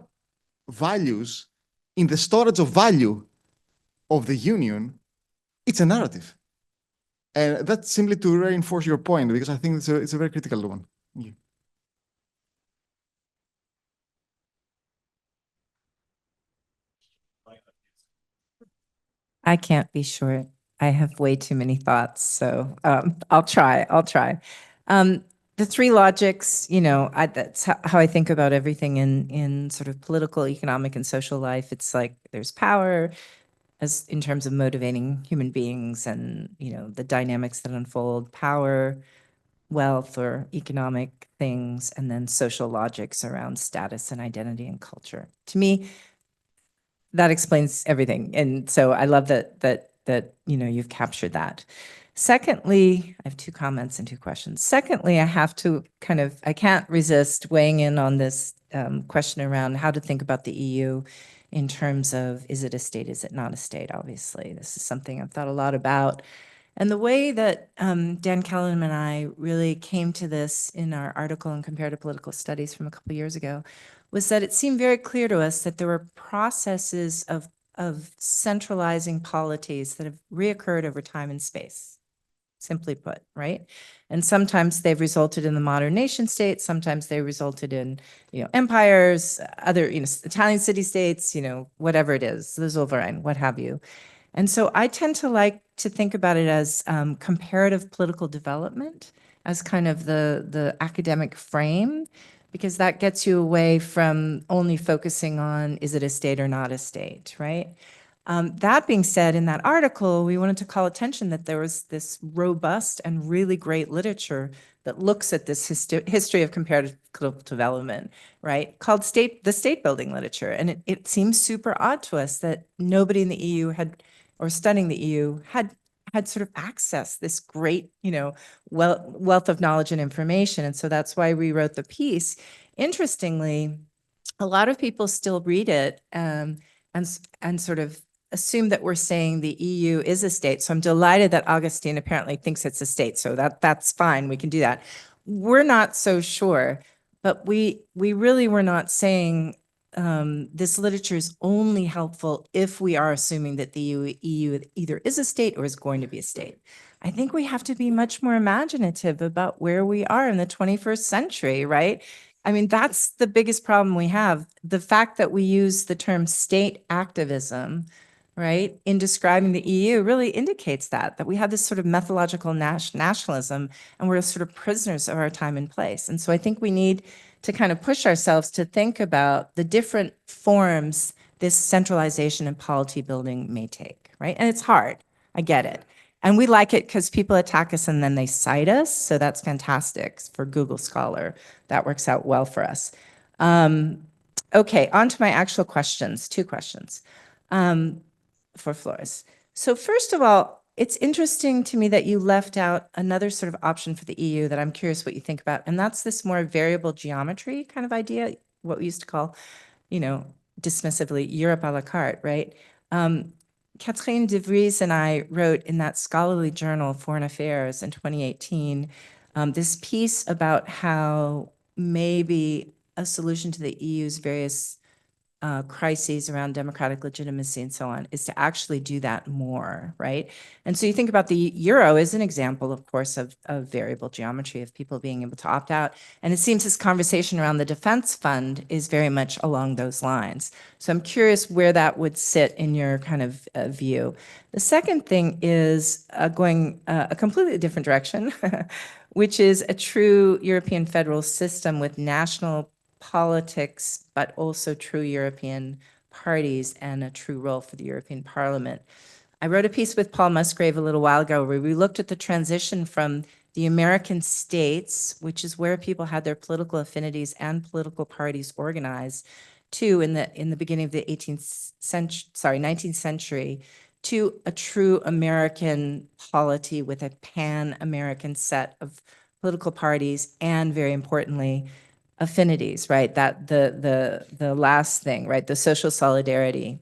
J: values in the storage of value of the Union, it's a narrative. And that's simply to reinforce your point, because I think it's a very critical one. Thank you.
I: I can't be short. I have way too many thoughts, so I'll try. The three logics, you know, that's how I think about everything in sort of political, economic, and social life. It's like there's power as in terms of motivating human beings and, you know, the dynamics that unfold, power, wealth, or economic things, and then social logics around status and identity and culture. To me, that explains everything. And so I love that you know, you've captured that. Secondly, I have two comments and two questions. Secondly, I have to I can't resist weighing in on this question around how to think about the EU in terms of, is it a state, is it not a state? Obviously, this is something I've thought a lot about. And the way that Dan Kellam and I really came to this in our article in Comparative Political Studies from a couple of years ago was that it seemed very clear to us that there were processes of centralizing polities that have reoccurred over time and space, simply put, right? And sometimes they've resulted in the modern nation state, sometimes they resulted in, you know, empires, other, you know, Italian city-states, you know, whatever it is, the Zollverein, what have you. And so I tend to like to think about it as comparative political development as kind of the academic frame, because that gets you away from only focusing on, is it a state or not a state, right? That being said, in that article, we wanted to call attention that there was this robust and really great literature that looks at this history of comparative political development, right, called the state building literature. And it seems super odd to us that nobody in the EU had, or studying the EU, had sort of accessed this great, you know, wealth of knowledge and information. And so that's why we wrote the piece. Interestingly, a lot of people still read it and sort of assume that we're saying the EU is a state. So I'm delighted that Augustine apparently thinks it's a state. So that's fine. We can do that. We're not so sure, but we really were not saying this literature is only helpful if we are assuming that the EU either is a state or is going to be a state. I think we have to be much more imaginative about where we are in the 21st century, right? I mean, that's the biggest problem we have. The fact that we use the term state activism, right, in describing the EU really indicates that we have this sort of methodological nationalism and we're sort of prisoners of our time and place. And so I think we need to kind of push ourselves to think about the different forms this centralization and polity building may take, right? And it's hard, I get it. And we like it because people attack us and then they cite us, so that's fantastic for Google Scholar. That works out well for us. Okay, on to my actual questions, two questions for Flores. So first of all, it's interesting to me that you left out another sort of option for the EU that I'm curious what you think about, and that's this more variable geometry kind of idea, what we used to call, you know, dismissively, Europe à la carte, right? Catherine de Vries and I wrote in that scholarly journal, Foreign Affairs, in 2018, this piece about how maybe a solution to the EU's various crises around democratic legitimacy and so on, is to actually do that more, right? And so you think about the euro as an example, of course, of variable geometry, of people being able to opt out. And it seems this conversation around the defense fund is very much along those lines. So I'm curious where that would sit in your kind of view. The second thing is going a completely different direction, which is a true European federal system with national politics, but also true European parties and a true role for the European Parliament. I wrote a piece with Paul Musgrave a little while ago where we looked at the transition from the American states, which is where people had their political affinities and political parties organized, to in the beginning of the 19th century, to a true American polity with a pan-American set of political parties and, very importantly, affinities, right? That the last thing, right? The social solidarity.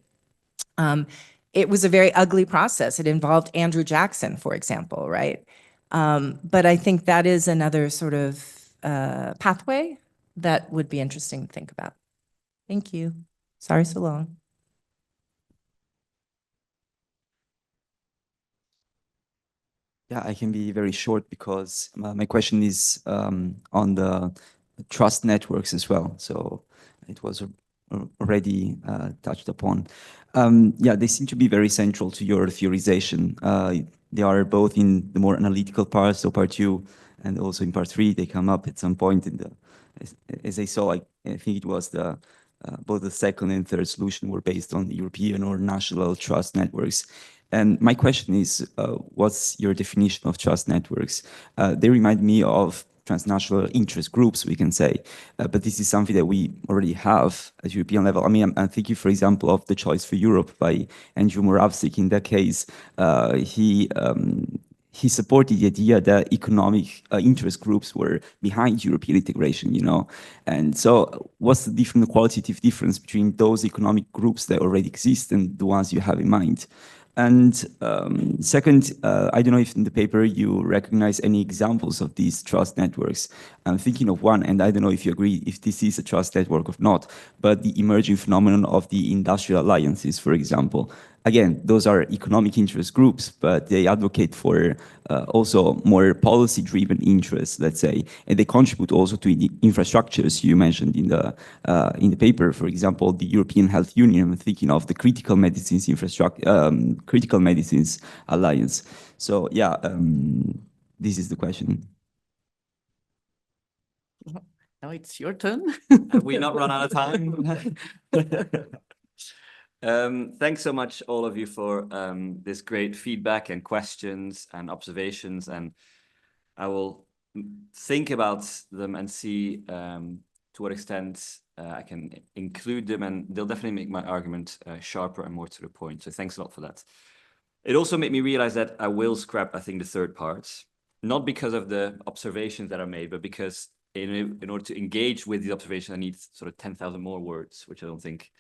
I: It was a very ugly process. It involved Andrew Jackson, for example, right? But I think that is another sort of pathway that would be interesting to think about. Thank you. Sorry so long.
M: Yeah, I can be very short because my question is on the trust networks as well. So it was already touched upon. Yeah, they seem to be very central to your theorization. They are both in the more analytical part, so part 2, and also in part 3, they come up at some point in the, as I saw, I think it was the both the second and third solution were based on European or national trust networks. And my question is, what's your definition of trust networks? They remind me of transnational interest groups, we can say, but this is something that we already have at European level. I mean, I'm thinking, for example, of The Choice for Europe by Andrew Moravcsik. In that case, he supported the idea that economic interest groups were behind European integration, you know? And so what's the different qualitative difference between those economic groups that already exist and the ones you have in mind? And second, I don't know if in the paper you recognize any examples of these trust networks. I'm thinking of one, and I don't know if you agree if this is a trust network or not, but the emerging phenomenon of the industrial alliances, for example. Again, those are economic interest groups, but they advocate for also more policy-driven interests, let's say, and they contribute also to the infrastructures you mentioned in the paper. For example, the European Health Union, I'm thinking of the critical medicines infrastructure, critical medicines alliance. So yeah, this is the question.
A: Now it's your turn.
S: Have we not run out of time? Thanks so much, all of you, for this great feedback and questions and observations. And I will think about them and see to what extent I can include them. And they'll definitely make my argument sharper and more to the point. So thanks a lot for that. It also made me realize that I will scrap, I think, the third part, not because of the observations that are made, but because in order to engage with the observation, I need sort of 10,000 more words, which I don't think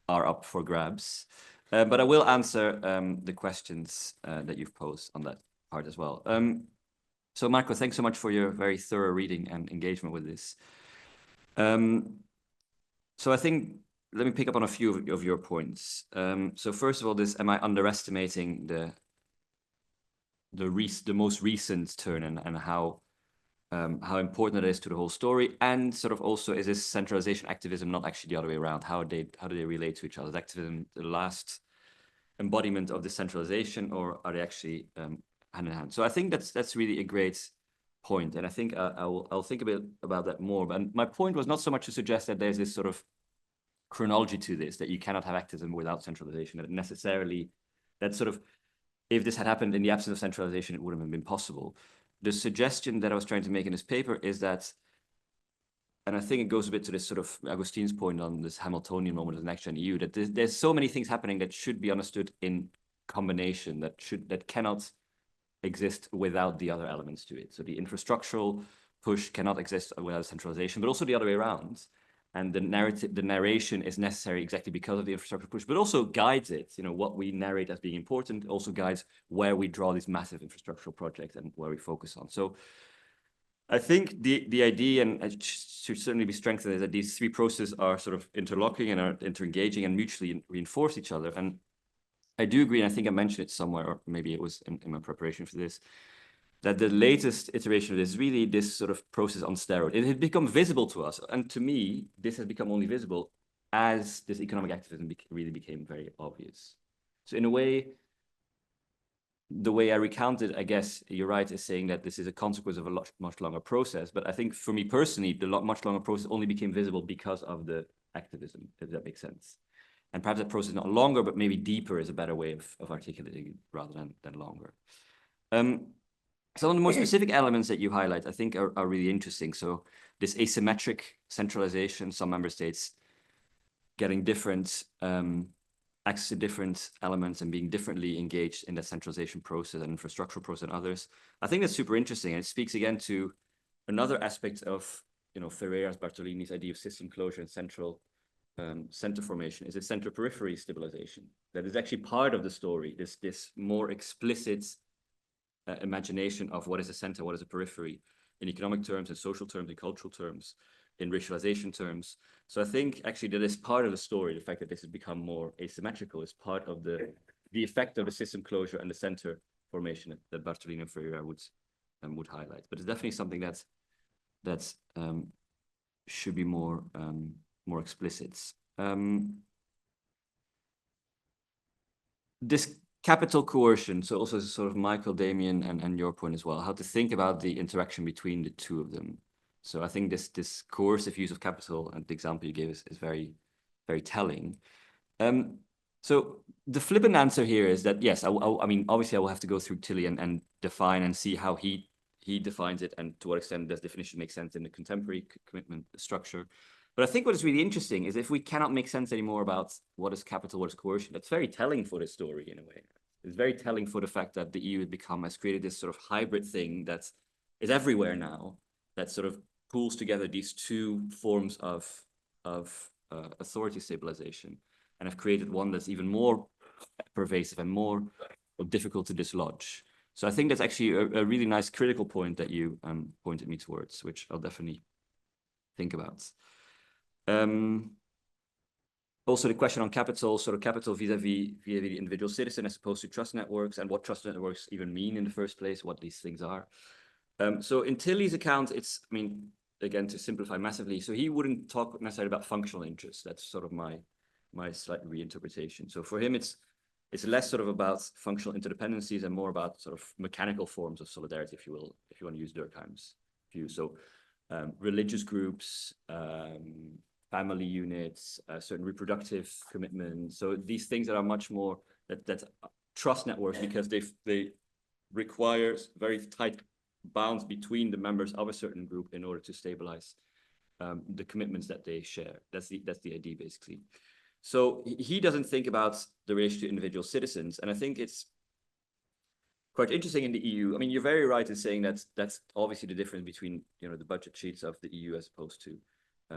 S: are up for grabs. But I will answer the questions that you've posed on that part as well. So Marco, thanks so much for your very thorough reading and engagement with this. So I think, let me pick up on a few of your points. So first of all, this, am I underestimating the most recent turn and how important it is to the whole story, and sort of also, is this centralization activism not actually the other way around? How do they relate to each other? Is activism the last embodiment of the centralization, or are they actually hand in hand? So I think that's really a great point, and I think I'll think a bit about that more. But my point was not so much to suggest that there's this sort of chronology to this, that you cannot have activism without centralization, that necessarily, that sort of, if this had happened in the absence of centralization, it wouldn't have been possible. The suggestion that I was trying to make in this paper is that, and I think it goes a bit to this sort of Agustine's point on this Hamiltonian moment of the next-gen EU, that there's so many things happening that should be understood in combination, that cannot exist without the other elements to it. So the infrastructural push cannot exist without centralization, but also the other way around. And the narration is necessary exactly because of the infrastructure push, but also guides it. You know, what we narrate as being important also guides where we draw these massive infrastructural projects and where we focus on. So I think the idea, and it should certainly be strengthened, is that these three processes are sort of interlocking and are interengaging and mutually reinforce each other. And I do agree, and I think I mentioned it somewhere, or maybe it was in my preparation for this, that the latest iteration of this is really this sort of process on steroid. It had become visible to us, and to me, this has become only visible as this economic activism really became very obvious. So in a way, the way I recounted, I guess you're right, is saying that this is a consequence of a much longer process. But I think for me personally, the much longer process only became visible because of the activism, if that makes sense. And perhaps that process is not longer, but maybe deeper is a better way of articulating it rather than longer. Some of the more specific elements that you highlight, I think are really interesting. So this asymmetric centralization, some member states getting different access to different elements and being differently engaged in the centralization process and infrastructural process than others. I think that's super interesting. And it speaks again to another aspect of, Ferreira's, Bartolini's idea of system closure and central center formation is a center periphery stabilization. That is actually part of the story, this more explicit imagination of what is a center, what is a periphery in economic terms, in social terms, in cultural terms, in racialization terms. So I think actually that is part of the story. The fact that this has become more asymmetrical is part of the effect of the system closure and the center formation that Bartolini and Ferreira would highlight. But it's definitely something that's should be more explicit. This capital coercion, so also sort of Michael, Damien, and your point as well, how to think about the interaction between the two of them. So I think this coercive use of capital, and the example you gave is very, very telling. So the flippant answer here is that, yes, I mean, obviously I will have to go through Tilly and define and see how he defines it and to what extent this definition makes sense in the contemporary commitment structure. But I think what is really interesting is if we cannot make sense anymore about what is capital, what is coercion, that's very telling for this story in a way. It's very telling for the fact that the EU has created this sort of hybrid thing that is everywhere now, that sort of pulls together these two forms of authority stabilization and have created one that's even more pervasive and more difficult to dislodge. So I think that's actually a really nice critical point that you pointed me towards, which I'll definitely think about. Also the question on capital, sort of capital vis-a-vis the individual citizen as opposed to trust networks, and what trust networks even mean in the first place, what these things are. So in Tilly's account, it's, I mean, again, to simplify massively, so he wouldn't talk necessarily about functional interests. That's sort of my slight reinterpretation. So for him, it's less sort of about functional interdependencies and more about sort of mechanical forms of solidarity, if you will, if you want to use Durkheim's view. So religious groups, family units, certain reproductive commitments. So these things that are much more that trust networks, because they require very tight bounds between the members of a certain group in order to stabilize the commitments that they share. That's the idea basically. So he doesn't think about the relation to individual citizens, and I think it's quite interesting in the EU. I mean, you're very right in saying that that's obviously the difference between the budget sheets of the EU as opposed to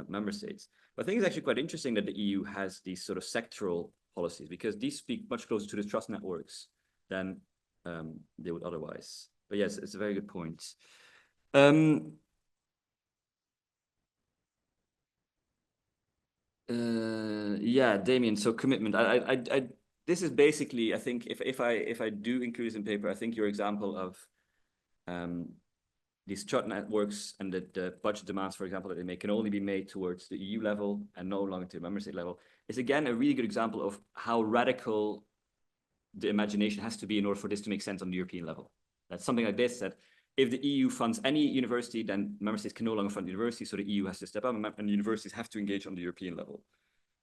S: member states. But I think it's actually quite interesting that the EU has these sort of sectoral policies, because these speak much closer to the trust networks than they would otherwise. But yes, it's a very good point. Yeah, Damien, so commitment. This is basically, I think, if I do include this in paper, I think your example of these trust networks and the budget demands, for example, that they make can only be made towards the EU level and no longer to the member state level, is again a really good example of how radical the imagination has to be in order for this to make sense on the European level. That's something like this, that if the EU funds any university, then member states can no longer fund universities, so the EU has to step up, and universities have to engage on the European level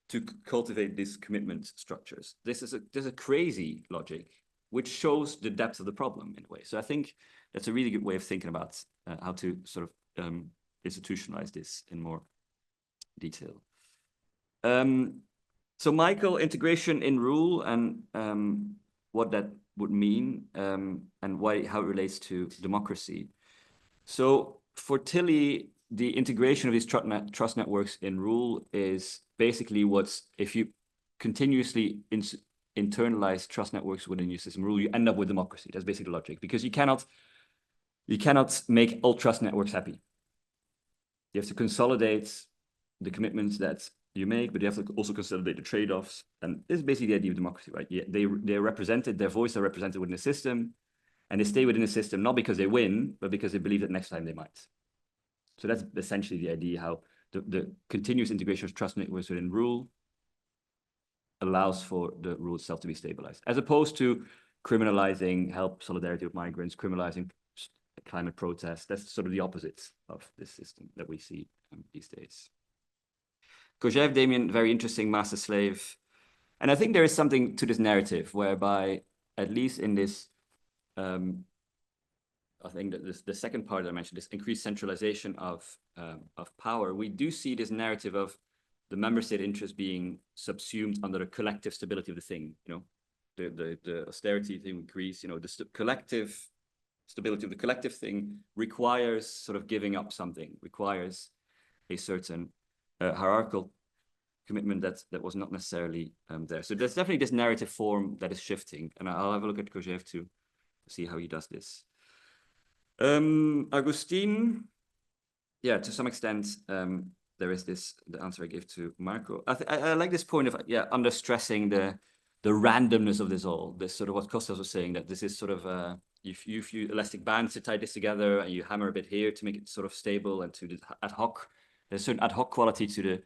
S: to cultivate these commitment structures. This is a crazy logic, which shows the depth of the problem in a way. So I think that's a really good way of thinking about how to sort of institutionalize this in more detail. So Michael, integration in rule and what that would mean and how it relates to democracy. So for Tilly, the integration of these trust networks in rule is basically if you continuously internalize trust networks within your system rule, you end up with democracy. That's basically the logic, because you cannot You cannot make all trust networks happy. You have to consolidate the commitments that you make, but you have to also consolidate the trade-offs. And this is basically the idea of democracy, right? Yeah, they're represented, their voice are represented within a system, and they stay within the system, not because they win, but because they believe that next time they might. So that's essentially the idea, how the continuous integration of trust networks within rule allows for the rule itself to be stabilized, as opposed to criminalizing help, solidarity with migrants, criminalizing climate protests. That's sort of the opposite of this system that we see these days. Kojève, Damien, very interesting, master slave. And I think there is something to this narrative whereby, at least in this, I think that the second part that I mentioned, this increased centralization of power, we do see this narrative of the member state interest being subsumed under the collective stability of the thing. You know, the austerity thing with Greece, you know, the collective stability of the collective thing requires sort of giving up something, requires a certain hierarchical commitment that was not necessarily there. So there's definitely this narrative form that is shifting, and I'll have a look at Kojève to see how he does this. Agustin, yeah, to some extent, there is this, the answer I gave to Marco. I like this point of, yeah, under stressing the randomness of this all, this sort of what Kostas was saying, that this is sort of, if you elastic bands to tie this together and you hammer a bit here to make it sort of stable and to the ad hoc, there's a certain ad hoc quality to the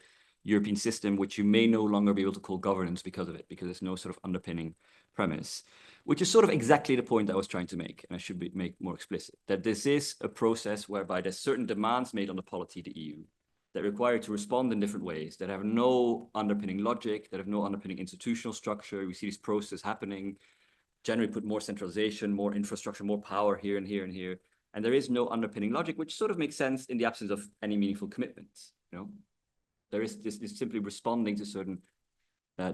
S: European system, which you may no longer be able to call governance because of it, because there's no sort of underpinning premise, which is sort of exactly the point I was trying to make, and I should make more explicit, that this is a process whereby there's certain demands made on the polity of the EU that require to respond in different ways, that have no underpinning logic, that have no underpinning institutional structure. We see this process happening, generally put more centralization, more infrastructure, more power here and here and here, and there is no underpinning logic, which sort of makes sense in the absence of any meaningful commitments, you know? There is this simply responding to certain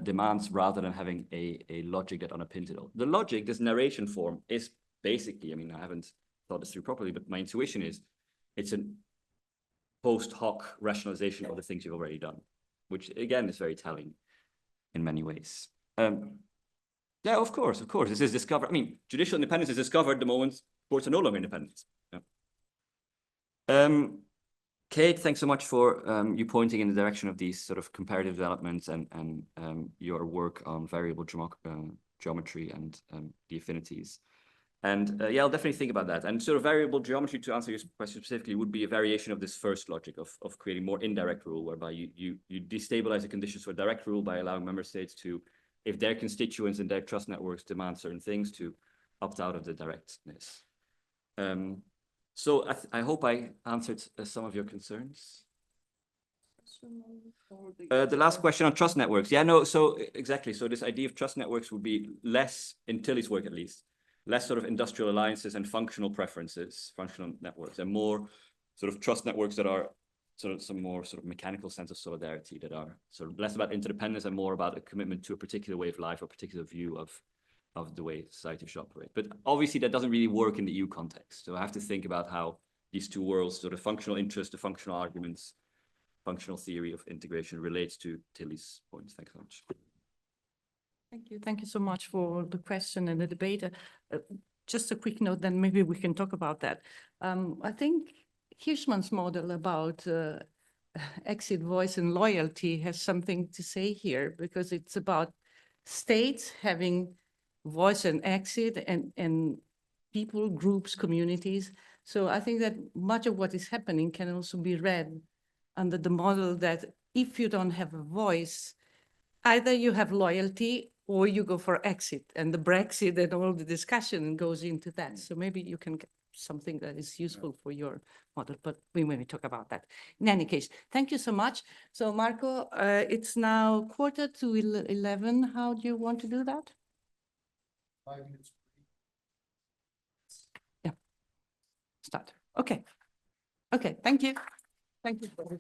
S: demands rather than having a logic that underpins it all. The logic, this narration form, is basically, I mean, I haven't thought this through properly, but my intuition is it's a post hoc rationalization of the things you've already done, which again is very telling in many ways. Yeah, of course. This is discovered. I mean, judicial independence is discovered the moment courts are no longer independent. Yeah. Kate, thanks so much for you pointing in the direction of these sort of comparative developments and your work on variable geometry and the affinities. And yeah, I'll definitely think about that. And sort of variable geometry, to answer your question specifically, would be a variation of this first logic of creating more indirect rule, whereby you destabilize the conditions for direct rule by allowing member states to, if their constituents and their trust networks demand certain things, to opt out of the directness. So I hope I answered some of your concerns. The last question on trust networks. Yeah, no, so exactly. So this idea of trust networks would be less, in Tilly's work at least, less sort of industrial alliances and functional preferences, functional networks, and more sort of trust networks that are sort of some more sort of mechanical sense of solidarity, that are sort of less about interdependence and more about a commitment to a particular way of life or a particular view of the way society should operate. But obviously that doesn't really work in the EU context. So I have to think about how these two worlds, sort of functional interest, the functional arguments, functional theory of integration relates to Tilly's points. Thanks so much.
A: Thank you. Thank you so much for the question and the debate. Just a quick note, then maybe we can talk about that. I think Hirschman's model about exit, voice, and loyalty has something to say here, because it's about states having voice and exit and people, groups, communities. So I think that much of what is happening can also be read under the model that if you don't have a voice, either you have loyalty or you go for exit, and the Brexit and all the discussion goes into that. So maybe you can get something that is useful for your model, but we may talk about that. In any case, thank you so much. So Marco, it's now 11:15. How do you want to do that?
B: 5 minutes.
A: Yeah, start. Okay. Okay, thank you. Thank you.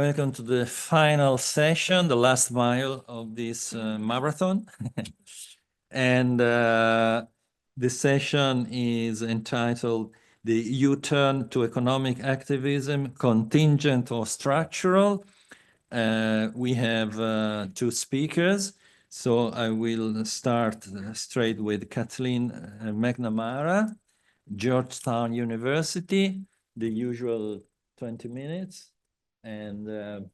E: Welcome to the final session, the last mile of this marathon. And the session is entitled The U-Turn to Economic Activism, Contingent or Structural. We have two speakers. So I will start straight with Kathleen McNamara, Georgetown University, the usual 20 minutes. And the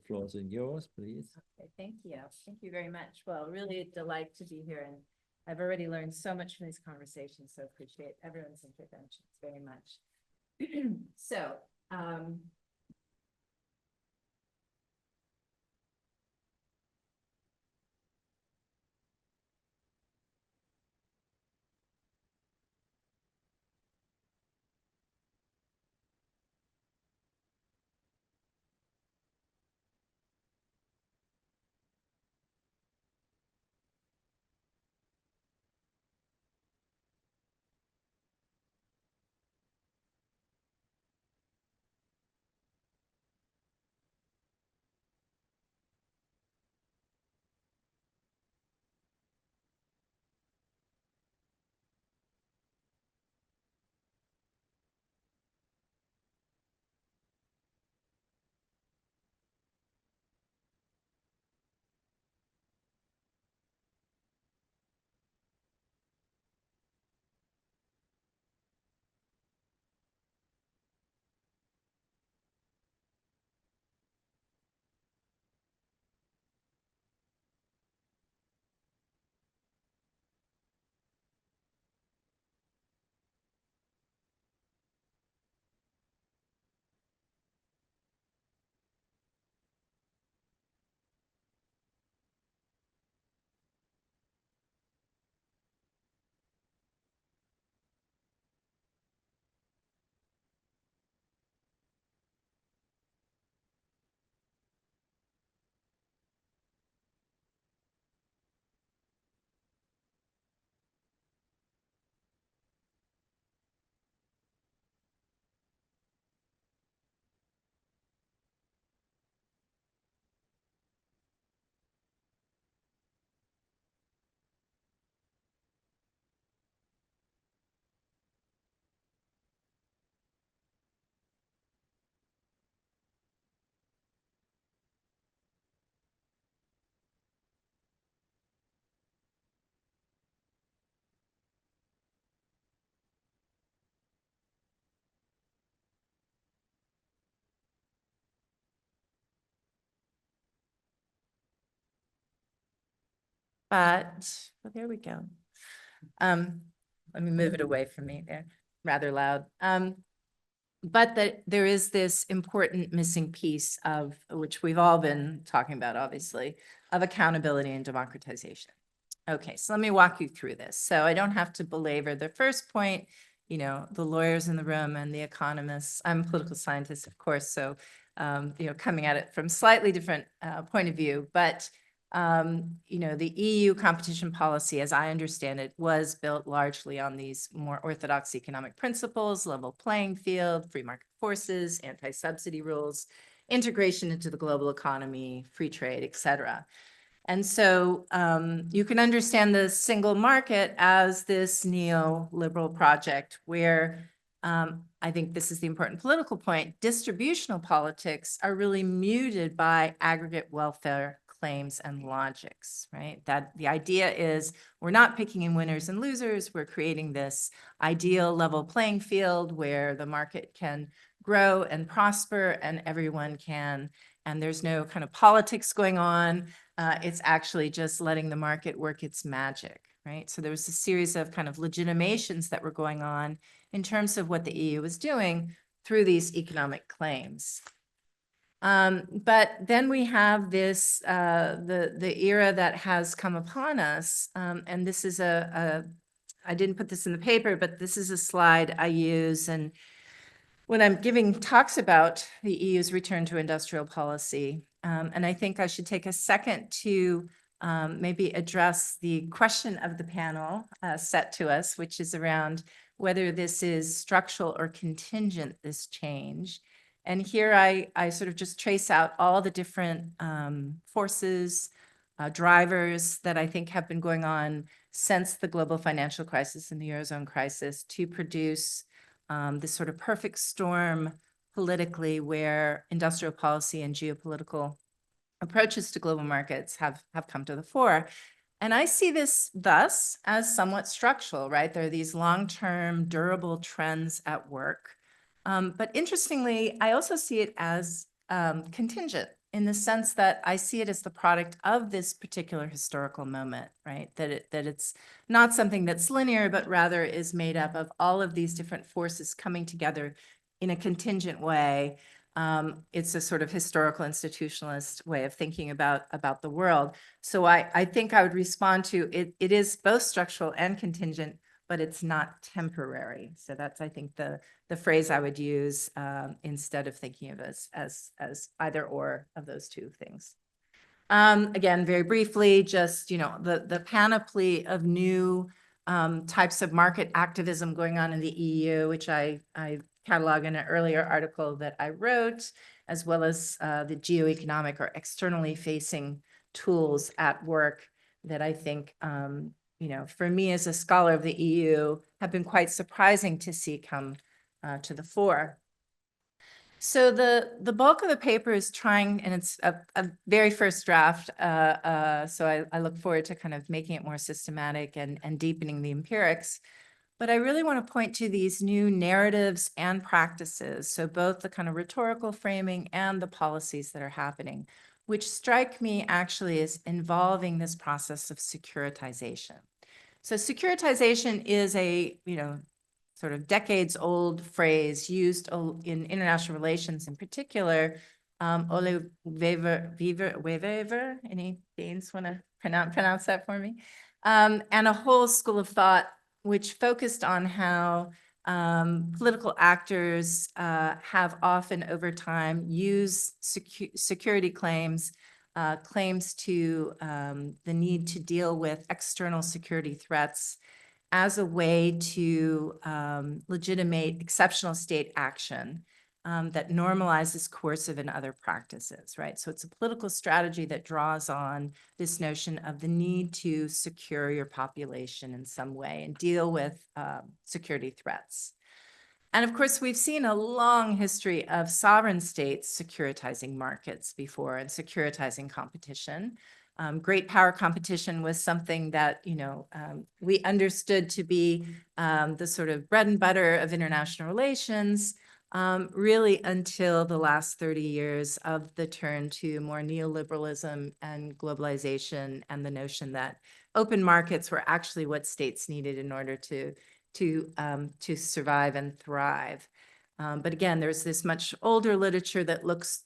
E: floor is yours, please.
U: Okay, thank you. Thank you very much. Well, really a delight to be here, and I've already learned so much from these conversations, so appreciate everyone's interventions very much. So, well, there we go. Let me move it away from me there, rather loud. But that there is this important missing piece of which we've all been talking about, obviously, of accountability and democratization. Okay, so let me walk you through this. So I don't have to belabor the first point, you know, the lawyers in the room and the economists. I'm a political scientist, of course, so, you know, coming at it from slightly different point of view, but you know, the EU competition policy, as I understand it, was built largely on these more orthodox economic principles: level playing field, free market forces, anti-subsidy rules, integration into the global economy, free trade, et cetera. And so you can understand the single market as this neoliberal project where I think this is the important political point. Distributional politics are really muted by aggregate welfare claims and logics, right? That the idea is we're not picking in winners and losers. We're creating this ideal level playing field where the market can grow and prosper and everyone can, and there's no kind of politics going on. It's actually just letting the market work its magic, right? So there was a series of kind of legitimations that were going on in terms of what the EU was doing through these economic claims. But then we have this, the era that has come upon us, and this is I didn't put this in the paper, but this is a slide I use, and when I'm giving talks about the EU's return to industrial policy, and I think I should take a second to maybe address the question of the panel set to us, which is around whether this is structural or contingent, this change. And here I sort of just trace out all the different forces, drivers that I think have been going on since the global financial crisis and the Eurozone crisis to produce this sort of perfect storm politically where industrial policy and geopolitical approaches to global markets have come to the fore. And I see this thus as somewhat structural, right? There are these long-term durable trends at work. But interestingly, I also see it as contingent in the sense that I see it as the product of this particular historical moment, right? That it's not something that's linear, but rather is made up of all of these different forces coming together in a contingent way. It's a sort of historical institutionalist way of thinking about the world. So I think I would respond to it. It is both structural and contingent, but it's not temporary. So that's, I think, the phrase I would use instead of thinking of it as either or of those two things. Again, very briefly, just, the panoply of new types of market activism going on in the EU, which I catalog in an earlier article that I wrote, as well as the geoeconomic or externally facing tools at work that I think, for me as a scholar of the EU, have been quite surprising to see come to the fore. So the bulk of the paper is trying, and it's a very first draft, so I look forward to kind of making it more systematic and deepening the empirics. But I really want to point to these new narratives and practices, so both the kind of rhetorical framing and the policies that are happening, which strike me actually as involving this process of securitization. So securitization is a, sort of decades-old phrase used in international relations in particular. Ole Wever, any Danes want to pronounce that for me? And a whole school of thought which focused on how political actors have often over time used security claims, claims to the need to deal with external security threats as a way to legitimate exceptional state action that normalizes coercive and other practices, right? So it's a political strategy that draws on this notion of the need to secure your population in some way and deal with security threats. And of course, we've seen a long history of sovereign states securitizing markets before and securitizing competition. Great power competition was something that, we understood to be the sort of bread and butter of international relations, really until the last 30 years of the turn to more neoliberalism and globalization and the notion that open markets were actually what states needed in order to survive and thrive. But again, there's this much older literature that looks,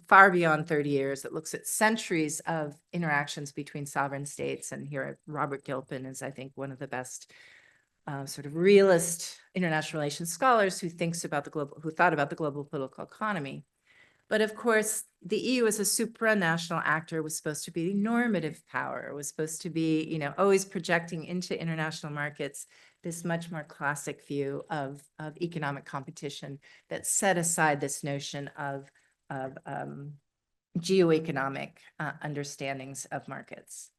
U: far beyond 30 years, that looks at centuries of interactions between sovereign states. And here, Robert Gilpin is, I think, one of the best sort of realist international relations scholars who thought about the global political economy. But of course, the EU as a supranational actor was supposed to be normative power, was supposed to be, always projecting into international markets this much more classic view of economic competition that set aside this notion of geoeconomic understandings of markets.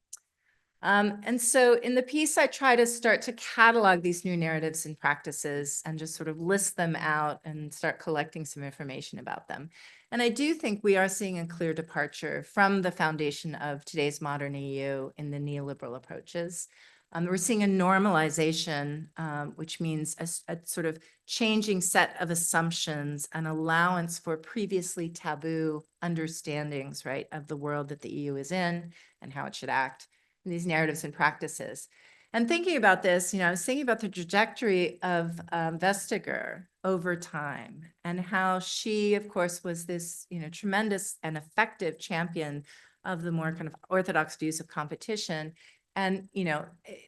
U: And so in the piece, I try to start to catalog these new narratives and practices and just sort of list them out and start collecting some information about them. And I do think we are seeing a clear departure from the foundation of today's modern EU in the neoliberal approaches. We're seeing a normalization, which means a sort of changing set of assumptions and allowance for previously taboo understandings, right, of the world that the EU is in and how it should act. These narratives and practices. And thinking about this, I was thinking about the trajectory of Vestager over time and how she, of course, was this, tremendous and effective champion of the more kind of orthodox views of competition. And,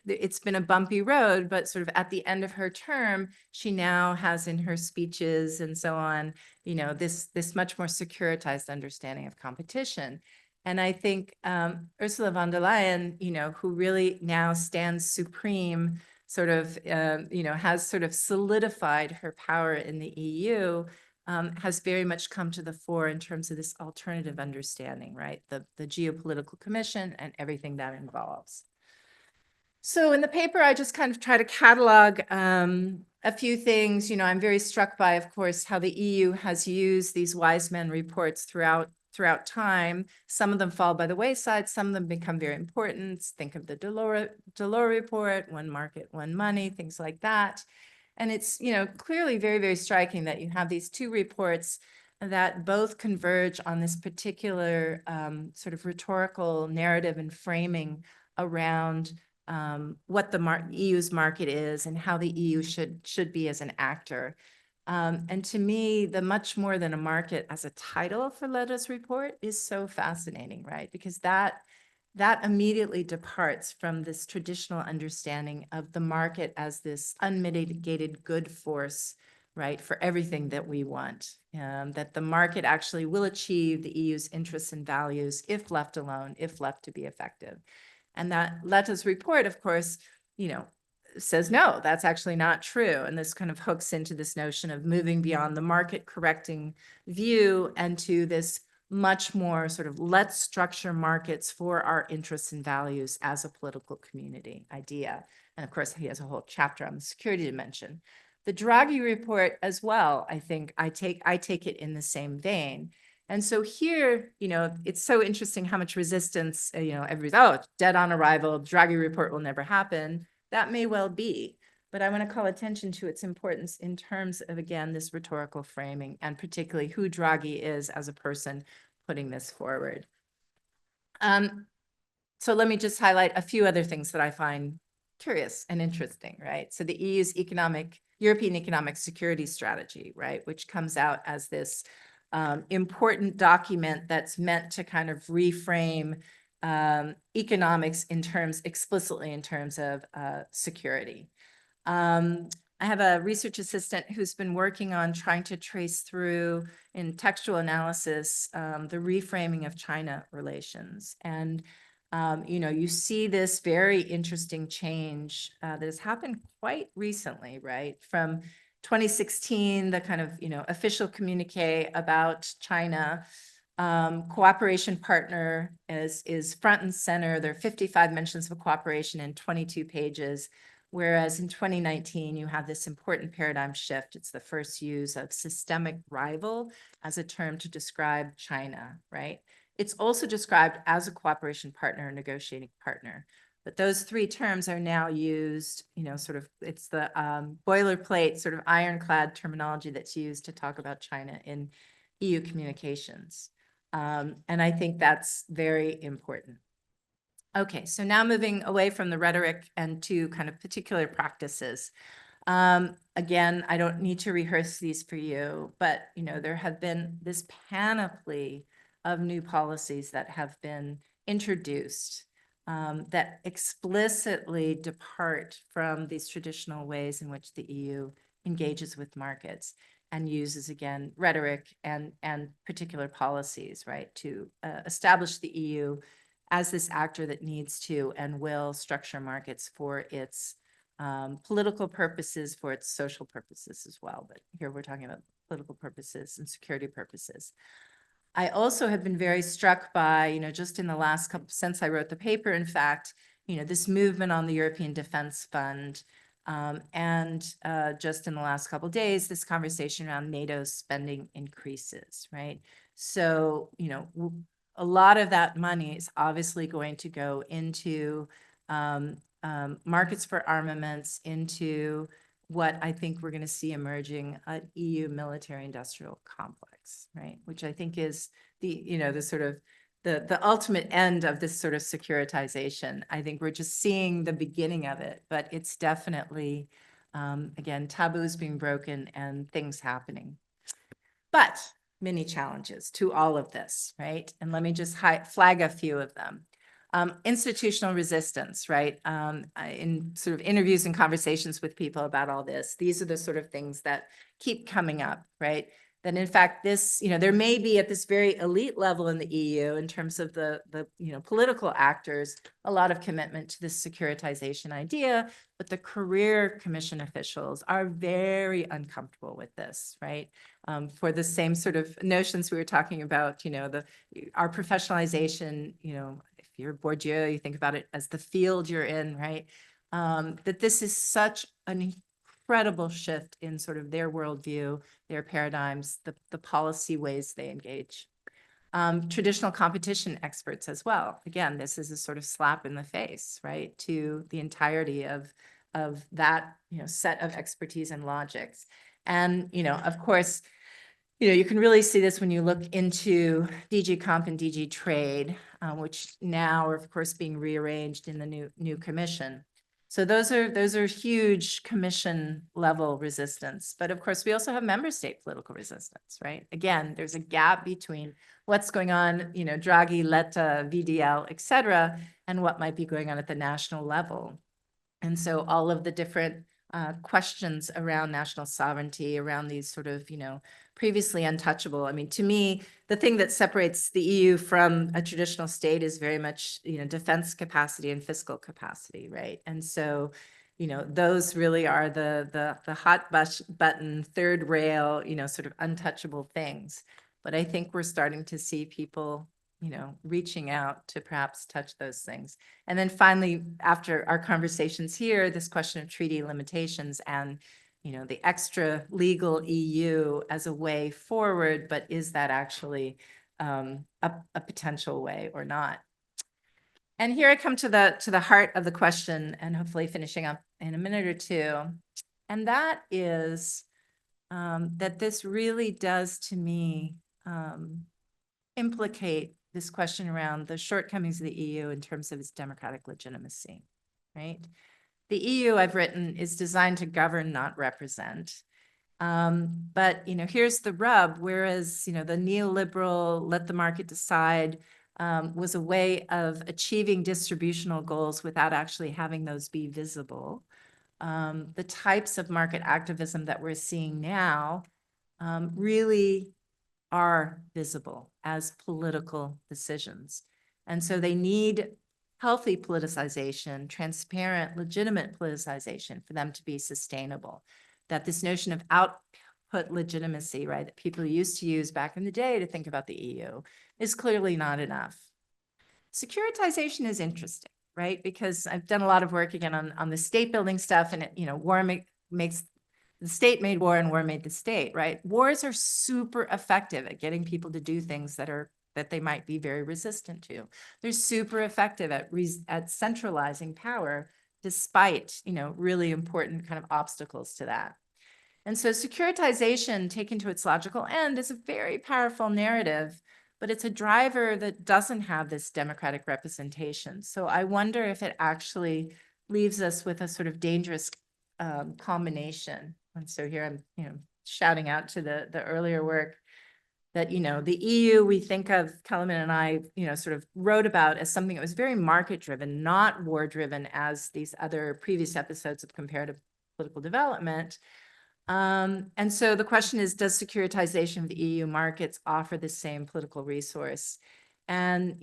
U: it's been a bumpy road, but sort of at the end of her term, she now has in her speeches and so on, this much more securitized understanding of competition. And I think Ursula von der Leyen, who really now stands supreme, sort of, has sort of solidified her power in the EU has very much come to the fore in terms of this alternative understanding, right? The geopolitical commission and everything that involves. So in the paper, I just kind of try to catalog a few things. You know, I'm very struck by, of course, how the EU has used these wise men reports throughout time. Some of them fall by the wayside. Some of them become very important. Think of the Delors report, one market, one money, things like that. And it's, you know, clearly very, very striking that you have these two reports that both converge on this particular sort of rhetorical narrative and framing around what the EU's market is and how the EU should be as an actor. And to me, the much more than a market as a title for Letta's report is so fascinating, right? Because that immediately departs from this traditional understanding of the market as this unmitigated good force, right, for everything that we want. That the market actually will achieve the EU's interests and values if left alone, if left to be effective. And that Letta's report, of course, you know, says, no, that's actually not true. And this kind of hooks into this notion of moving beyond the market correcting view and to this much more sort of let's structure markets for our interests and values as a political community idea. And of course, he has a whole chapter on the security dimension. The Draghi report as well, I think I take it in the same vein. And so here, you know, it's so interesting how much resistance, you know, everybody's, oh, dead on arrival, Draghi report will never happen. That may well be, but I want to call attention to its importance in terms of, again, this rhetorical framing and particularly who Draghi is as a person putting this forward. So let me just highlight a few other things that I find curious and interesting, right? So the EU's European economic security strategy, right, which comes out as this important document that's meant to kind of reframe economics explicitly in terms of security. I have a research assistant who's been working on trying to trace through in textual analysis the reframing of China relations. And you know, you see this very interesting change that has happened quite recently, right? From 2016, the kind of, you know, official communique about China, cooperation partner is front and center. There are 55 mentions of cooperation in 22 pages, whereas in 2019, you have this important paradigm shift. It's the first use of systemic rival as a term to describe China, right? It's also described as a cooperation partner, a negotiating partner. But those three terms are now used, you know, sort of, it's the boilerplate sort of ironclad terminology that's used to talk about China in EU communications. And I think that's very important. Okay, so now moving away from the rhetoric and to kind of particular practices. Again, I don't need to rehearse these for you, but, you know, there have been this panoply of new policies that have been introduced that explicitly depart from these traditional ways in which the EU engages with markets and uses, again, rhetoric and particular policies, right, to establish the EU as this actor that needs to and will structure markets for its political purposes, for its social purposes as well. But here we're talking about political purposes and security purposes. I also have been very struck by, you know, just in the last couple, since I wrote the paper, in fact, you know, this movement on the European Defense Fund, and just in the last couple of days, this conversation around NATO's spending increases, right? So, you know, a lot of that money is obviously going to go into markets for armaments, into what I think we're going to see emerging an EU military industrial complex, right? Which I think is the, you know, the sort of the ultimate end of this sort of securitization. I think we're just seeing the beginning of it, but it's definitely, again, taboos being broken and things happening. But many challenges to all of this, right? And let me just flag a few of them. Institutional resistance, right? In sort of interviews and conversations with people about all this, these are the sort of things that keep coming up, right? that in fact this, there may be at this very elite level in the EU in terms of the political actors, a lot of commitment to this securitization idea, but the career commission officials are very uncomfortable with this, right? For the same sort of notions we were talking about, our professionalization, if you're Bourdieu, you think about it as the field you're in, right? That this is such an incredible shift in sort of their worldview, their paradigms, the policy ways they engage. Traditional competition experts as well. Again, this is a sort of slap in the face, right, to the entirety of that set of expertise and logics. And of course, you can really see this when you look into DG Comp and DG Trade, which now are of course being rearranged in the new commission. So those are huge commission level resistance. But of course, we also have member state political resistance, right? Again, there's a gap between what's going on, Draghi, Letta, VDL, et cetera, and what might be going on at the national level. And so all of the different questions around national sovereignty, around these sort of, previously untouchable. I mean, to me, the thing that separates the EU from a traditional state is very much, defense capacity and fiscal capacity, right? And so, those really are the hot button, third rail, sort of untouchable things. But I think we're starting to see people, reaching out to perhaps touch those things. And then finally, after our conversations here, this question of treaty limitations and the extra legal EU as a way forward, but is that actually a potential way or not? And here I come to the heart of the question, and hopefully finishing up in a minute or two. And that is that this really does, to me, implicate this question around the shortcomings of the EU in terms of its democratic legitimacy, right? The EU, I've written, is designed to govern, not represent. But here's the rub. Whereas the neoliberal let the market decide was a way of achieving distributional goals without actually having those be visible. The types of market activism that we're seeing now really are visible as political decisions. And so they need healthy politicization, transparent, legitimate politicization for them to be sustainable. That this notion of output legitimacy, right, that people used to use back in the day to think about the EU is clearly not enough. Securitization is interesting, right? Because I've done a lot of work again on the state building stuff, and war makes the state made war and war made the state, right? Wars are super effective at getting people to do things that they might be very resistant to. They're super effective at centralizing power, despite, really important kind of obstacles to that. And so securitization, taken to its logical end, is a very powerful narrative, but it's a driver that doesn't have this democratic representation. So I wonder if it actually leaves us with a sort of dangerous combination. And so here I'm, shouting out to the earlier work that, the EU, we think of, Kellerman and I, sort of wrote about as something that was very market-driven, not war-driven as these other previous episodes of comparative political development. And so the question is, does securitization of the EU markets offer the same political resource? And,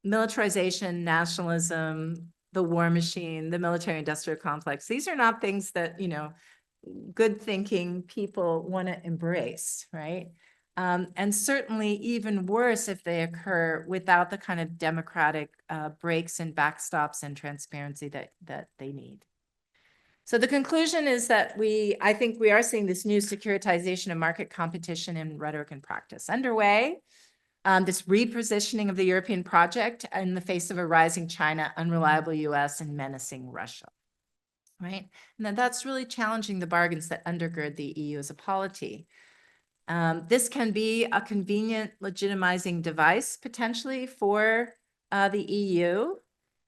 U: militarization, nationalism, the war machine, the military-industrial complex, these are not things that, good thinking people want to embrace, right? And certainly even worse if they occur without the kind of democratic breaks and backstops and transparency that they need. So the conclusion is that I think we are seeing this new securitization of market competition in rhetoric and practice underway. This repositioning of the European project in the face of a rising China, unreliable US, and menacing Russia, right? And that's really challenging the bargains that undergird the EU as a polity. This can be a convenient legitimizing device potentially for the EU.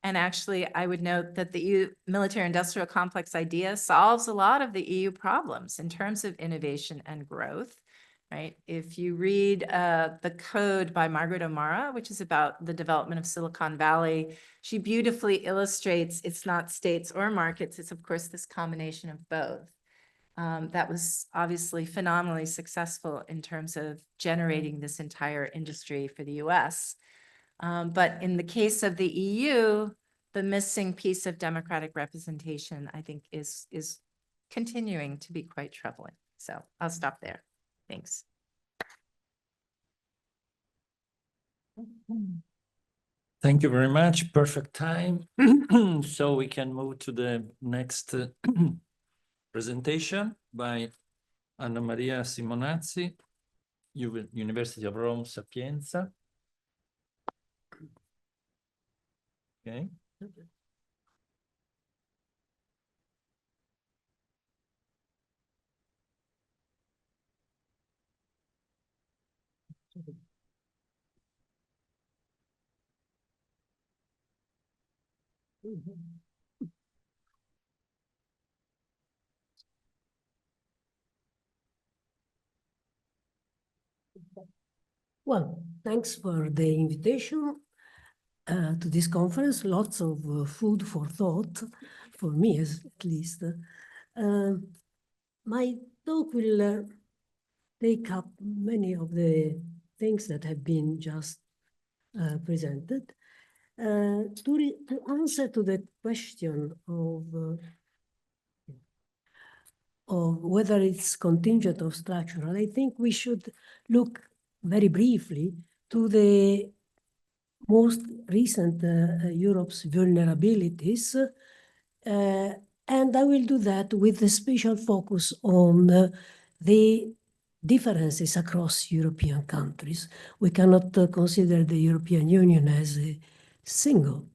U: And actually, I would note that the EU military-industrial complex idea solves a lot of the EU problems in terms of innovation and growth, right? If you read The Code by Margaret O'Mara, which is about the development of Silicon Valley, she beautifully illustrates it's not states or markets, it's of course this combination of both. that was obviously phenomenally successful in terms of generating this entire industry for the US. But in the case of the EU, the missing piece of democratic representation, I think, is continuing to be quite troubling. So I'll stop there. Thanks.
E: Thank you very much. Perfect time. So we can move to the next presentation by Anna Maria Simonazzi, University of Rome, Sapienza. Okay.
C: Well, thanks for the invitation to this conference. Lots of food for thought, for me at least. My talk will take up many of the things that have been just presented. To answer to the question of whether it's contingent or structural, I think we should look very briefly to the most recent Europe's vulnerabilities. And I will do that with a special focus on the differences across European countries. We cannot consider the European Union as a single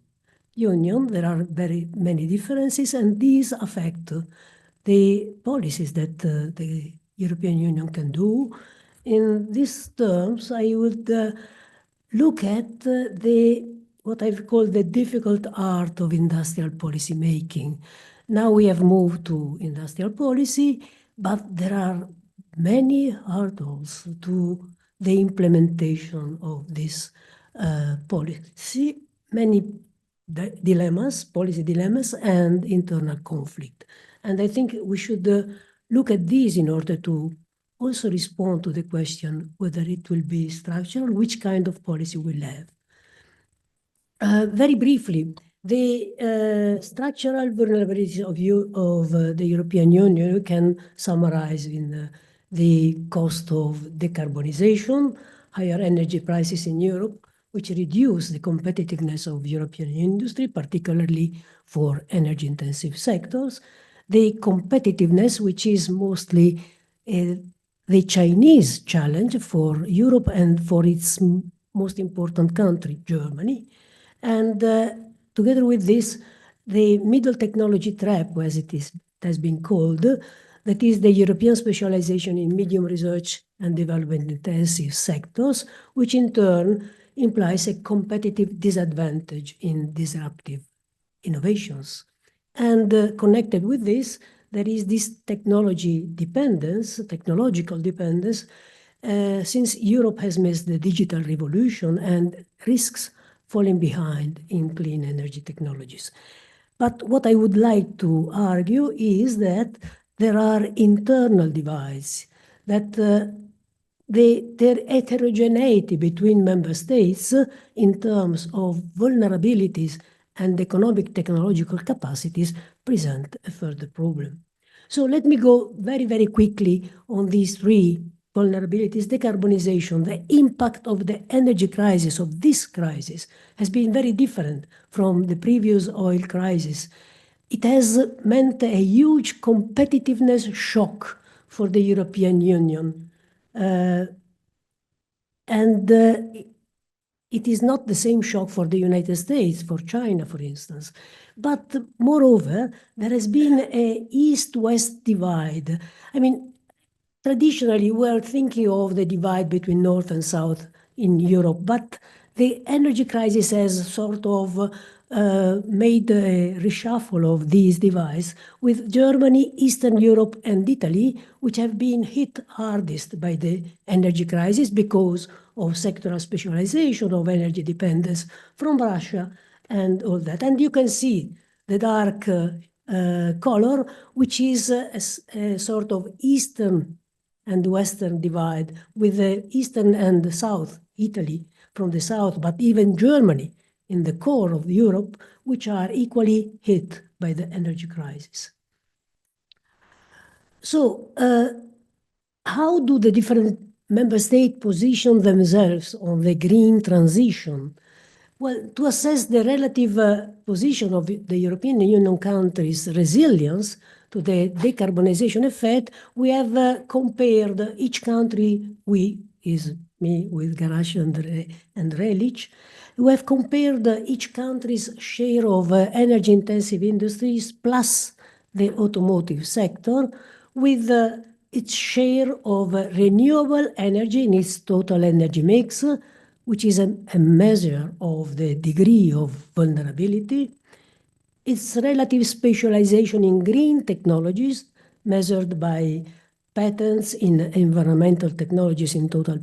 C: union. There are very many differences, and these affect the policies that the European Union can do. In these terms, I would look at what I've called the difficult art of industrial policy making. Now we have moved to industrial policy, but there are many hurdles to the implementation of this policy, many dilemmas, policy dilemmas, and internal conflict. And I think we should look at these in order to also respond to the question whether it will be structural, which kind of policy we'll have. Very briefly, the structural vulnerabilities of the European Union we can summarize in the cost of decarbonization, higher energy prices in Europe, which reduce the competitiveness of European industry, particularly for energy-intensive sectors, the competitiveness, which is mostly the Chinese challenge for Europe and for its most important country, Germany. And together with this, the middle technology trap, as it has been called, that is the European specialization in medium research and development intensive sectors, which in turn implies a competitive disadvantage in disruptive innovations. And connected with this, there is this technological dependence, since Europe has missed the digital revolution and risks falling behind in clean energy technologies. But what I would like to argue is that there are internal divides, that their heterogeneity between member states in terms of vulnerabilities and economic technological capacities present a further problem. So let me go very, very quickly on these three vulnerabilities. Decarbonization, the impact of the energy crisis, of this crisis, has been very different from the previous oil crisis. It has meant a huge competitiveness shock for the European Union. And it is not the same shock for the United States, for China, for instance. But moreover, there has been an East-West divide. I mean, traditionally, we're thinking of the divide between North and South in Europe, but the energy crisis has sort of made a reshuffle of these divides, with Germany, Eastern Europe, and Italy, which have been hit hardest by the energy crisis because of sectoral specialization, of energy dependence from Russia, and all that. And you can see the dark color, which is a sort of eastern and western divide, with the eastern and the south, Italy from the south, but even Germany in the core of Europe, which are equally hit by the energy crisis. So how do the different member states position themselves on the green transition? Well, to assess the relative position of the European Union countries' resilience to the decarbonization effect, we have compared each country, we is me with Garage and Relic, we have compared each country's share of energy-intensive industries plus the automotive sector with its share of renewable energy in its total energy mix, which is a measure of the degree of vulnerability, its relative specialization in green technologies, measured by patents in environmental technologies in total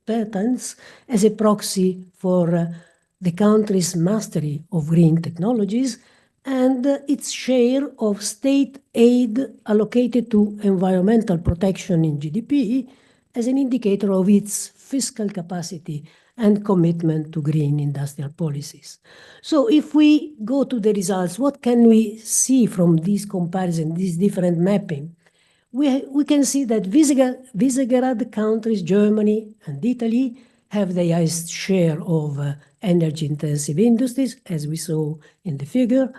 C: patents, as a proxy for the country's mastery of green technologies, and its share of state aid allocated to environmental protection in GDP as an indicator of its fiscal capacity and commitment to green industrial policies. So if we go to the results, what can we see from this comparison, this different mapping? We can see that Visegrad countries, Germany and Italy, have the highest share of energy-intensive industries, as we saw in the figure,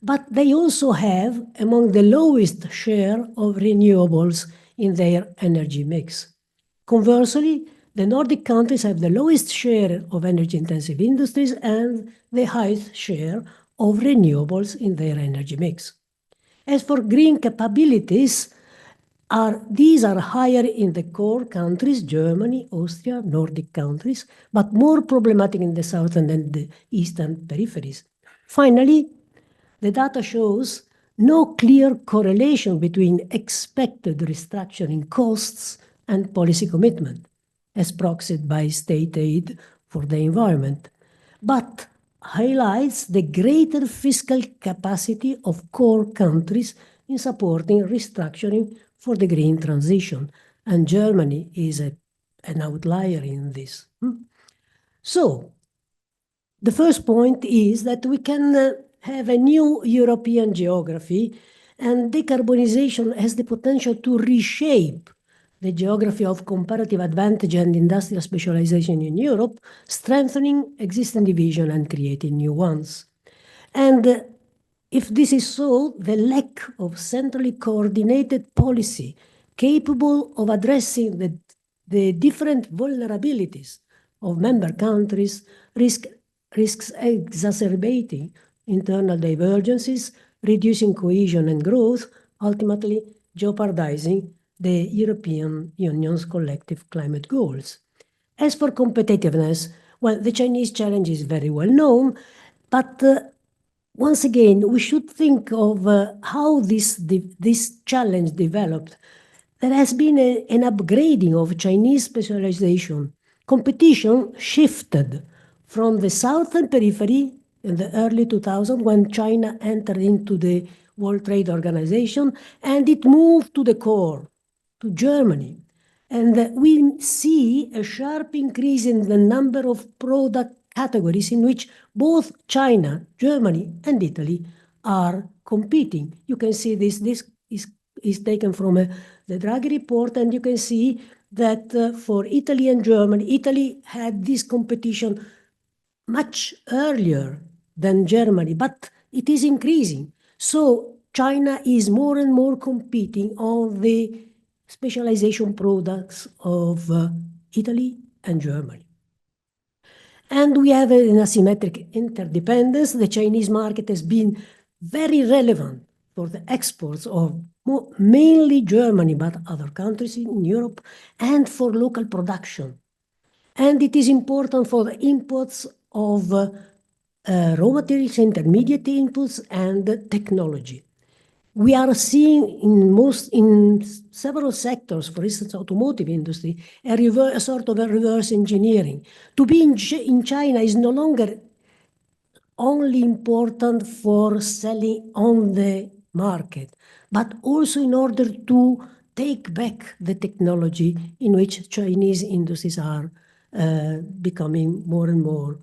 C: but they also have among the lowest share of renewables in their energy mix. Conversely, the Nordic countries have the lowest share of energy-intensive industries and the highest share of renewables in their energy mix. As for green capabilities, these are higher in the core countries, Germany, Austria, Nordic countries, but more problematic in the southern and the eastern peripheries. Finally, the data shows no clear correlation between expected restructuring costs and policy commitment, as proxied by state aid for the environment, but highlights the greater fiscal capacity of core countries in supporting restructuring for the green transition. And Germany is an outlier in this. So, the first point is that we can have a new European geography, and decarbonization has the potential to reshape the geography of comparative advantage and industrial specialization in Europe, strengthening existing division and creating new ones. And if this is so, the lack of centrally coordinated policy capable of addressing the different vulnerabilities of member countries risks exacerbating internal divergences, reducing cohesion and growth, ultimately jeopardizing the European Union's collective climate goals. As for competitiveness, well, the Chinese challenge is very well known, but once again, we should think of how this challenge developed. There has been an upgrading of Chinese specialization. Competition shifted from the southern periphery in the early 2000s when China entered into the World Trade Organization, and it moved to the core, to Germany. And we see a sharp increase in the number of product categories in which both China, Germany, and Italy are competing. You can see this is taken from the Draghi report, and you can see that for Italy and Germany, Italy had this competition much earlier than Germany, but it is increasing. So China is more and more competing on the specialization products of Italy and Germany. And we have an asymmetric interdependence. The Chinese market has been very relevant for the exports of mainly Germany, but other countries in Europe, and for local production. And it is important for the inputs of raw materials, intermediate inputs, and technology. We are seeing in several sectors, for instance, automotive industry, a sort of a reverse engineering. To be in China is no longer only important for selling on the market, but also in order to take back the technology in which Chinese industries are becoming more and more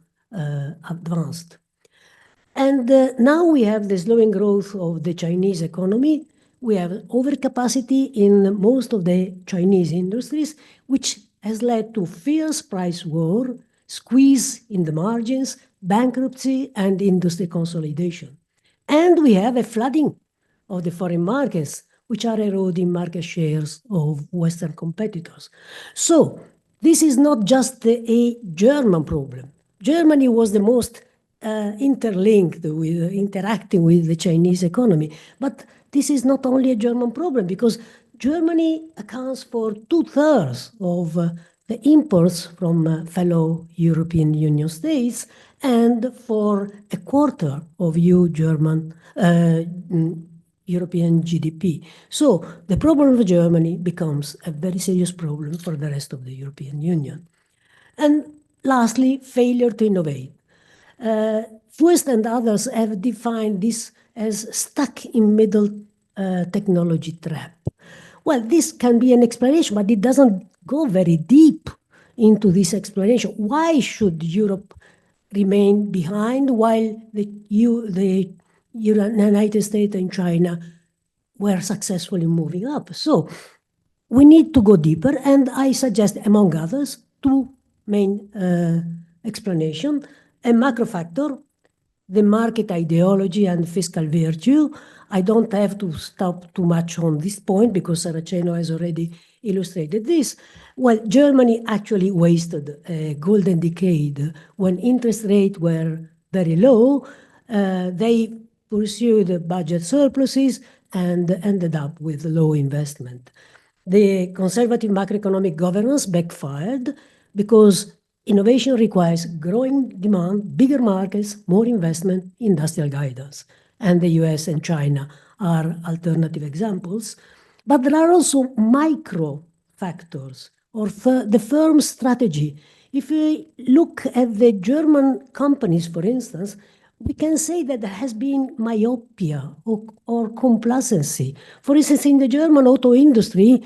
C: advanced. And now we have the slowing growth of the Chinese economy. We have overcapacity in most of the Chinese industries, which has led to fierce price war, squeeze in the margins, bankruptcy, and industry consolidation. And we have a flooding of the foreign markets, which are eroding market shares of Western competitors. So this is not just a German problem. Germany was the most interlinked with interacting with the Chinese economy. But this is not only a German problem, because Germany accounts for 2/3 of the imports from fellow European Union states and for a quarter of European GDP. So the problem of Germany becomes a very serious problem for the rest of the European Union. And lastly, failure to innovate. Fuest and others have defined this as stuck in middle technology trap. Well, this can be an explanation, but it doesn't go very deep into this explanation. Why should Europe remain behind while the United States and China were successfully moving up? So we need to go deeper, and I suggest, among others, two main explanations. A macro factor, the market ideology and fiscal virtue. I don't have to stop too much on this point because Saraceno has already illustrated this. Well, Germany actually wasted a golden decade when interest rates were very low. They pursued budget surpluses and ended up with low investment. The conservative macroeconomic governance backfired because innovation requires growing demand, bigger markets, more investment, industrial guidance. And the US and China are alternative examples. But there are also micro factors or the firm's strategy. If we look at the German companies, for instance, we can say that there has been myopia or complacency. For instance, in the German auto industry,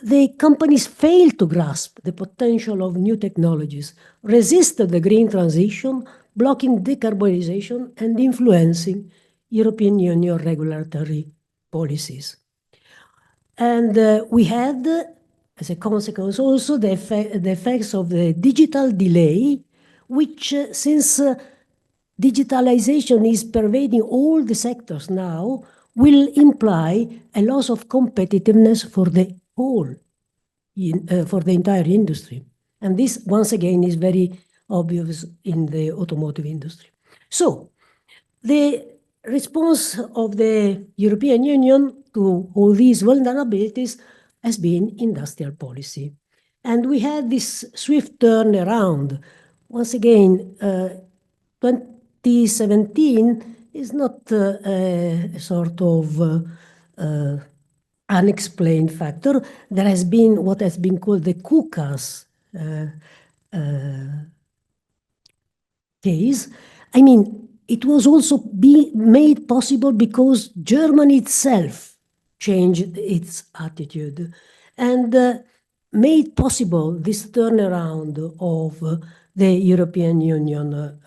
C: the companies failed to grasp the potential of new technologies, resisted the green transition, blocking decarbonization and influencing European Union regulatory policies. And we had, as a consequence, also the effects of the digital delay, which since digitalization is pervading all the sectors now, will imply a loss of competitiveness for the whole, for the entire industry. And this, once again, is very obvious in the automotive industry. So the response of the European Union to all these vulnerabilities has been industrial policy. And we had this swift turnaround. Once again, 2017 is not a sort of unexplained factor. There has been what has been called the KUKAS case. I mean, it was also made possible because Germany itself changed its attitude and made possible this turnaround of the European Union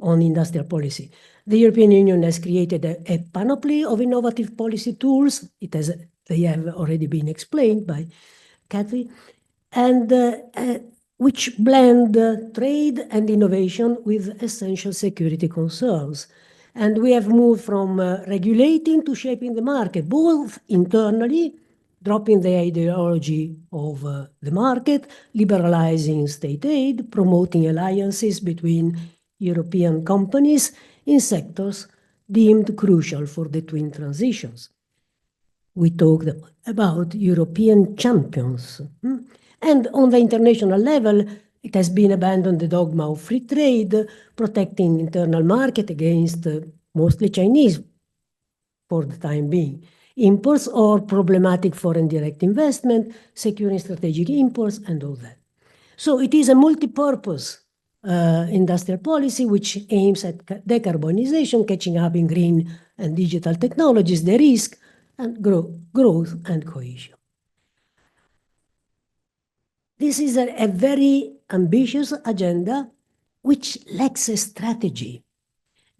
C: on industrial policy. The European Union has created a panoply of innovative policy tools. They have already been explained by Kathy, and which blend trade and innovation with essential security concerns. And we have moved from regulating to shaping the market, both internally, dropping the ideology of the market, liberalizing state aid, promoting alliances between European companies in sectors deemed crucial for the twin transitions. We talked about European champions. And on the international level, it has been abandoned the dogma of free trade, protecting internal market against mostly Chinese for the time being. Imports or problematic foreign direct investment, securing strategic imports, and all that. So it is a multi-purpose industrial policy which aims at decarbonization, catching up in green and digital technologies, the risk and growth and cohesion. This is a very ambitious agenda which lacks a strategy.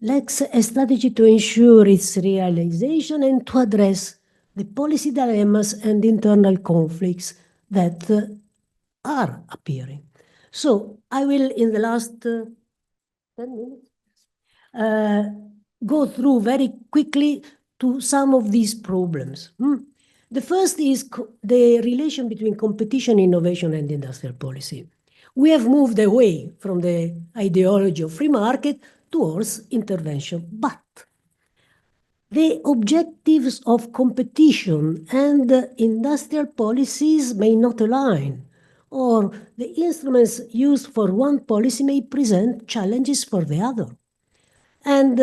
C: Lacks a strategy to ensure its realization and to address the policy dilemmas and internal conflicts that are appearing. So I will, in the last 10 minutes, go through very quickly to some of these problems. The first is the relation between competition, innovation, and industrial policy. We have moved away from the ideology of free market towards intervention, but the objectives of competition and industrial policies may not align, or the instruments used for one policy may present challenges for the other. And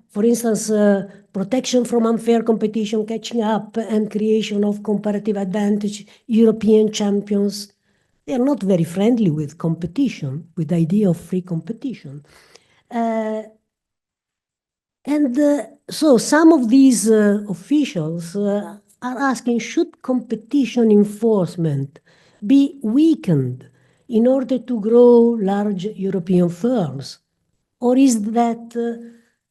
C: for instance, protection from unfair competition, catching up, and creation of comparative advantage, European champions, they are not very friendly with competition, with the idea of free competition. So some of these officials are asking, should competition enforcement be weakened in order to grow large European firms? Or is that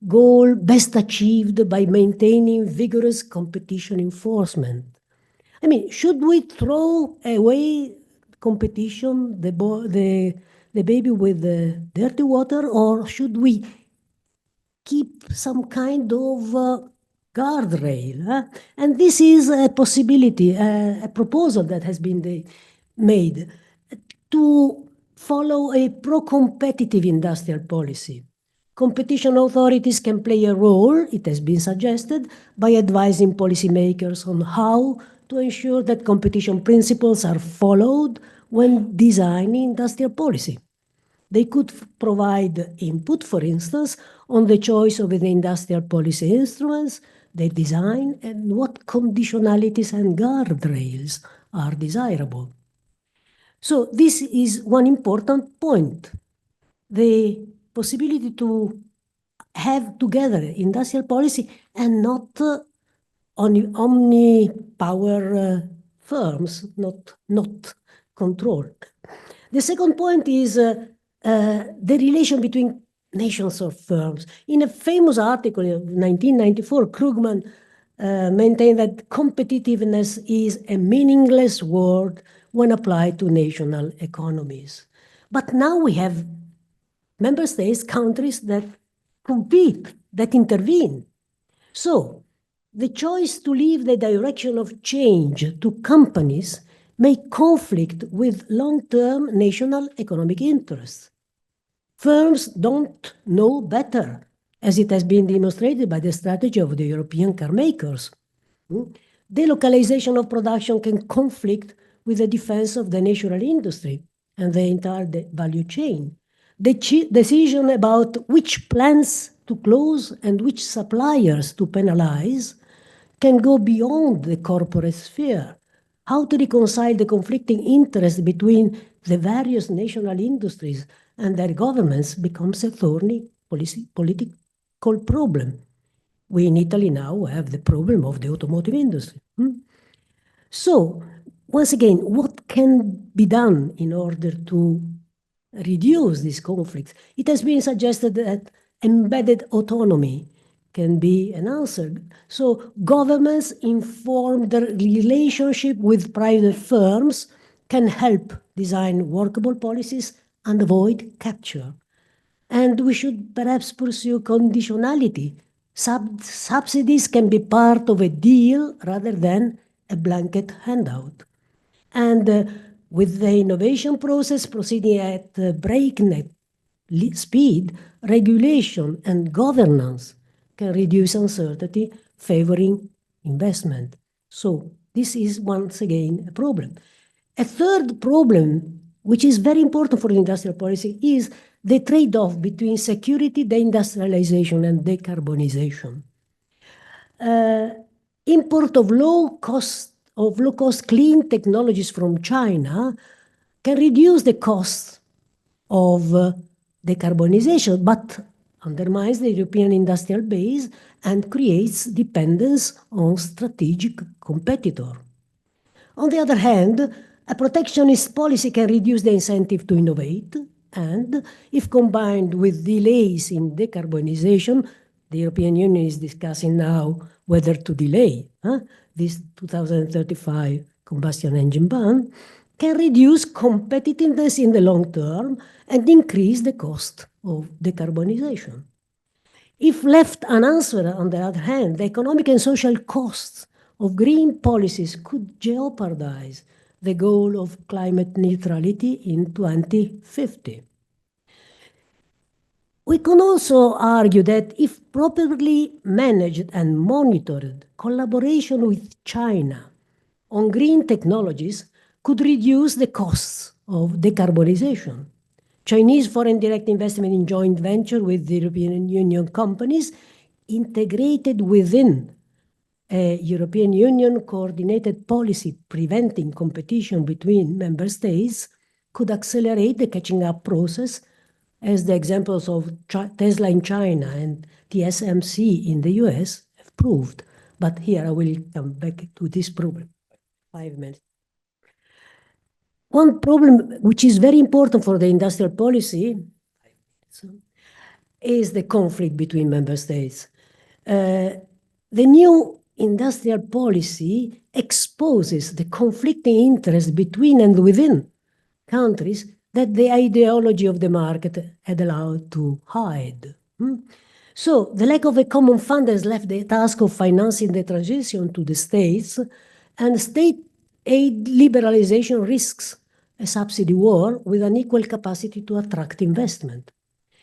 C: goal best achieved by maintaining vigorous competition enforcement? I mean, should we throw away competition, the baby with the dirty water, or should we keep some kind of guardrail? And this is a possibility, a proposal that has been made to follow a pro-competitive industrial policy. Competition authorities can play a role, it has been suggested, by advising policymakers on how to ensure that competition principles are followed when designing industrial policy. They could provide input, for instance, on the choice of the industrial policy instruments, their design, and what conditionalities and guardrails are desirable. So this is one important point. The possibility to have together industrial policy and not omni-power firms, not controlled. The second point is the relation between nations or firms. In a famous article of 1994, Krugman maintained that competitiveness is a meaningless word when applied to national economies. But now we have member states, countries that compete, that intervene. So the choice to leave the direction of change to companies may conflict with long-term national economic interests. Firms don't know better, as it has been demonstrated by the strategy of the European car makers. Delocalization of production can conflict with the defense of the national industry and the entire value chain. The decision about which plants to close and which suppliers to penalize can go beyond the corporate sphere. How to reconcile the conflicting interests between the various national industries and their governments becomes a thorny political problem. We in Italy now have the problem of the automotive industry. So, once again, what can be done in order to reduce this conflict? It has been suggested that embedded autonomy can be an answer. So governments inform their relationship with private firms can help design workable policies and avoid capture. And we should perhaps pursue conditionality. Subsidies can be part of a deal rather than a blanket handout. And with the innovation process proceeding at breakneck speed, regulation and governance can reduce uncertainty, favoring investment. So this is once again a problem. A third problem, which is very important for industrial policy, is the trade-off between security, deindustrialization, and decarbonization. Import of low-cost clean technologies from China can reduce the cost of decarbonization, but undermines the European industrial base and creates dependence on strategic competitor. On the other hand, a protectionist policy can reduce the incentive to innovate, and if combined with delays in decarbonization, the European Union is discussing now whether to delay this 2035 combustion engine ban, can reduce competitiveness in the long term and increase the cost of decarbonization. If left unanswered, on the other hand, the economic and social costs of green policies could jeopardize the goal of climate neutrality in 2050. We can also argue that if properly managed and monitored, collaboration with China on green technologies could reduce the costs of decarbonization. Chinese foreign direct investment in joint venture with the European Union companies integrated within a European Union coordinated policy preventing competition between member states could accelerate the catching up process, as the examples of Tesla in China and TSMC in the US have proved. But here I will come back to this problem. 5 minutes. One problem which is very important for the industrial policy is the conflict between member states. The new industrial policy exposes the conflicting interests between and within countries that the ideology of the market had allowed to hide. So the lack of a common fund has left the task of financing the transition to the states, and state aid liberalization risks a subsidy war with an equal capacity to attract investment.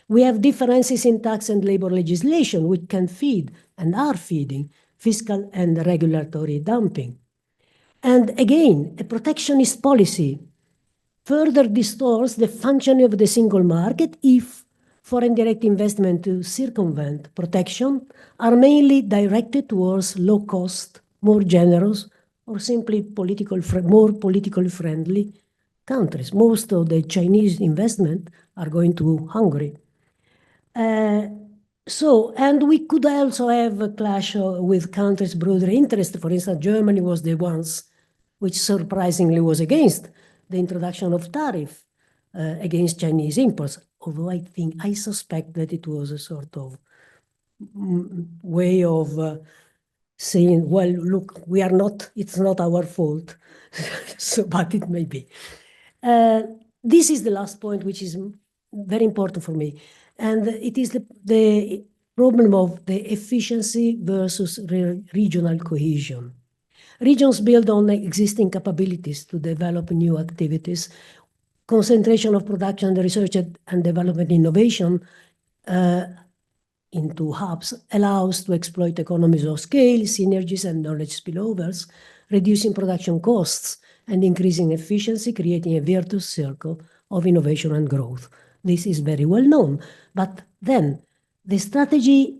C: We have differences in tax and labor legislation which can feed and are feeding fiscal and regulatory dumping. And again, a protectionist policy further distorts the functioning of the single market if foreign direct investment to circumvent protection are mainly directed towards low cost, more generous, or simply more politically friendly countries. Most of the Chinese investment are going to Hungary. And we could also have a clash with countries' broader interest. For instance, Germany was the ones which surprisingly was against the introduction of tariff against Chinese imports, although I suspect that it was a sort of way of saying, well, look, it's not our fault, but it may be. This is the last point, which is very important for me. And it is the problem of the efficiency versus regional cohesion. Regions build on existing capabilities to develop new activities. Concentration of production, research and development innovation into hubs allows to exploit economies of scale, synergies and knowledge spillovers, reducing production costs and increasing efficiency, creating a virtuous circle of innovation and growth. This is very well known. But then the strategy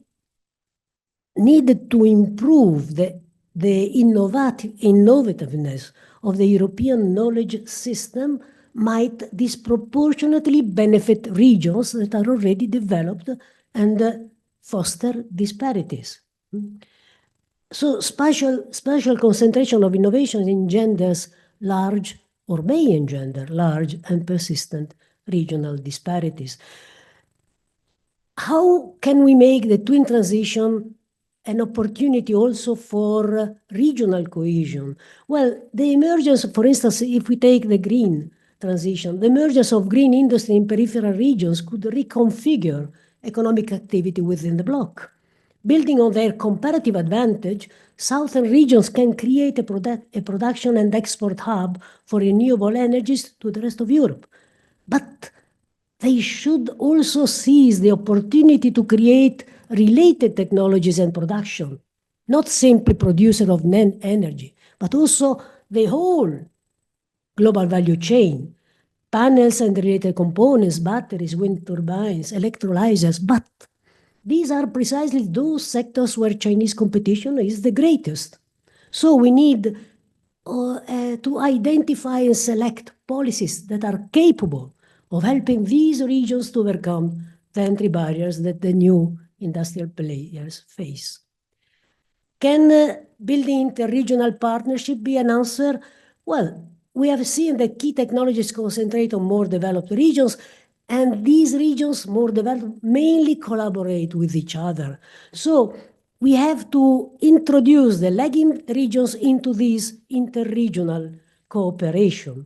C: needed to improve the innovativeness of the European knowledge system might disproportionately benefit regions that are already developed and foster disparities. So spatial concentration of innovation engenders large or may engender large and persistent regional disparities. How can we make the twin transition an opportunity also for regional cohesion? Well, the emergence, for instance, if we take the green transition, the emergence of green industry in peripheral regions could reconfigure economic activity within the bloc. Building on their comparative advantage, southern regions can create a production and export hub for renewable energies to the rest of Europe. But they should also seize the opportunity to create related technologies and production, not simply producer of energy, but also the whole global value chain, panels and related components, batteries, wind turbines, electrolyzers. But these are precisely those sectors where Chinese competition is the greatest. So we need to identify and select policies that are capable of helping these regions to overcome the entry barriers that the new industrial players face. Can building interregional partnership be an answer? Well, we have seen that key technologies concentrate on more developed regions, and these regions, more developed, mainly collaborate with each other. So we have to introduce the lagging regions into this interregional cooperation.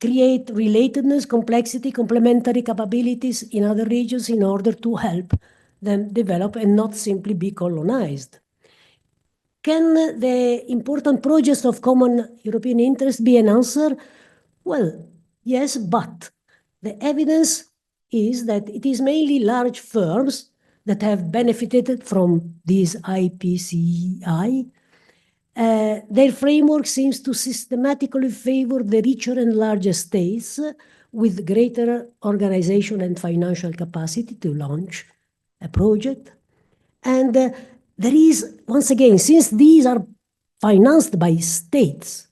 C: Create relatedness, complexity, complementary capabilities in other regions in order to help them develop and not simply be colonized. Can the important projects of common European interest be an answer? Well, yes, but the evidence is that it is mainly large firms that have benefited from this IPCEI. Their framework seems to systematically favor the richer and larger states with greater organization and financial capacity to launch a project. And there is, once again, since these are financed by states,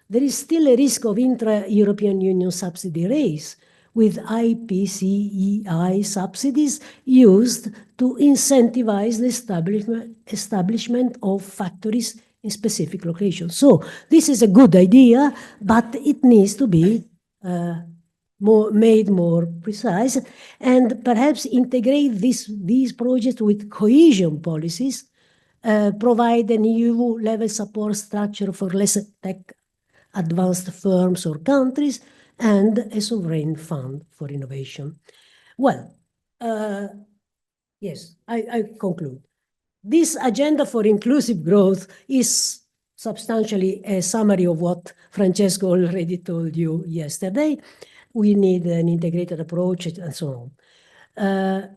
C: there is still a risk of intra-European Union subsidy race, with IPCEI subsidies used to incentivize the establishment of factories in specific locations. So this is a good idea, but it needs to be made more precise, and perhaps integrate these projects with cohesion policies, provide an EU-level support structure for less tech-advanced firms or countries, and a sovereign fund for innovation. Well, yes, I conclude. This agenda for inclusive growth is substantially a summary of what Francesco already told you yesterday. We need an integrated approach and so on.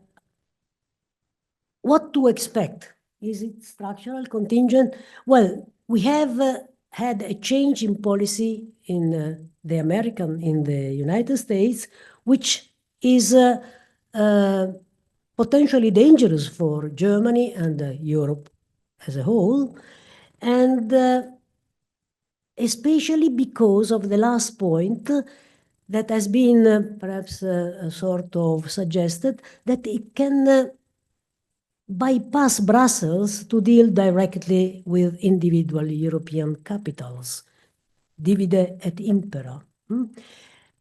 C: What to expect? Is it structural, contingent? Well, we have had a change in policy in the United States, which is potentially dangerous for Germany and Europe as a whole. And especially because of the last point that has been perhaps sort of suggested, that it can bypass Brussels to deal directly with individual European capitals, divide et impera.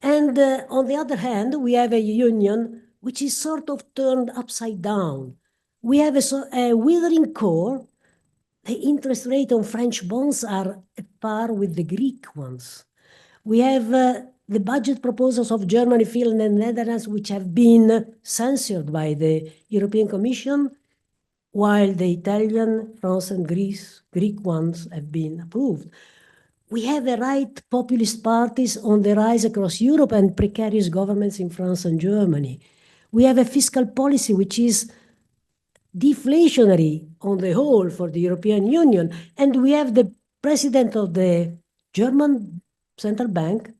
C: And on the other hand, we have a union which is sort of turned upside down. We have a withering core. The interest rate on French bonds are at par with the Greek ones. We have the budget proposals of Germany, Finland, and Netherlands, which have been censored by the European Commission, while the Italian, France, and Greek ones have been approved. We have the right populist parties on the rise across Europe and precarious governments in France and Germany. We have a fiscal policy which is deflationary on the whole for the European Union. And we have the president of the German Central Bank,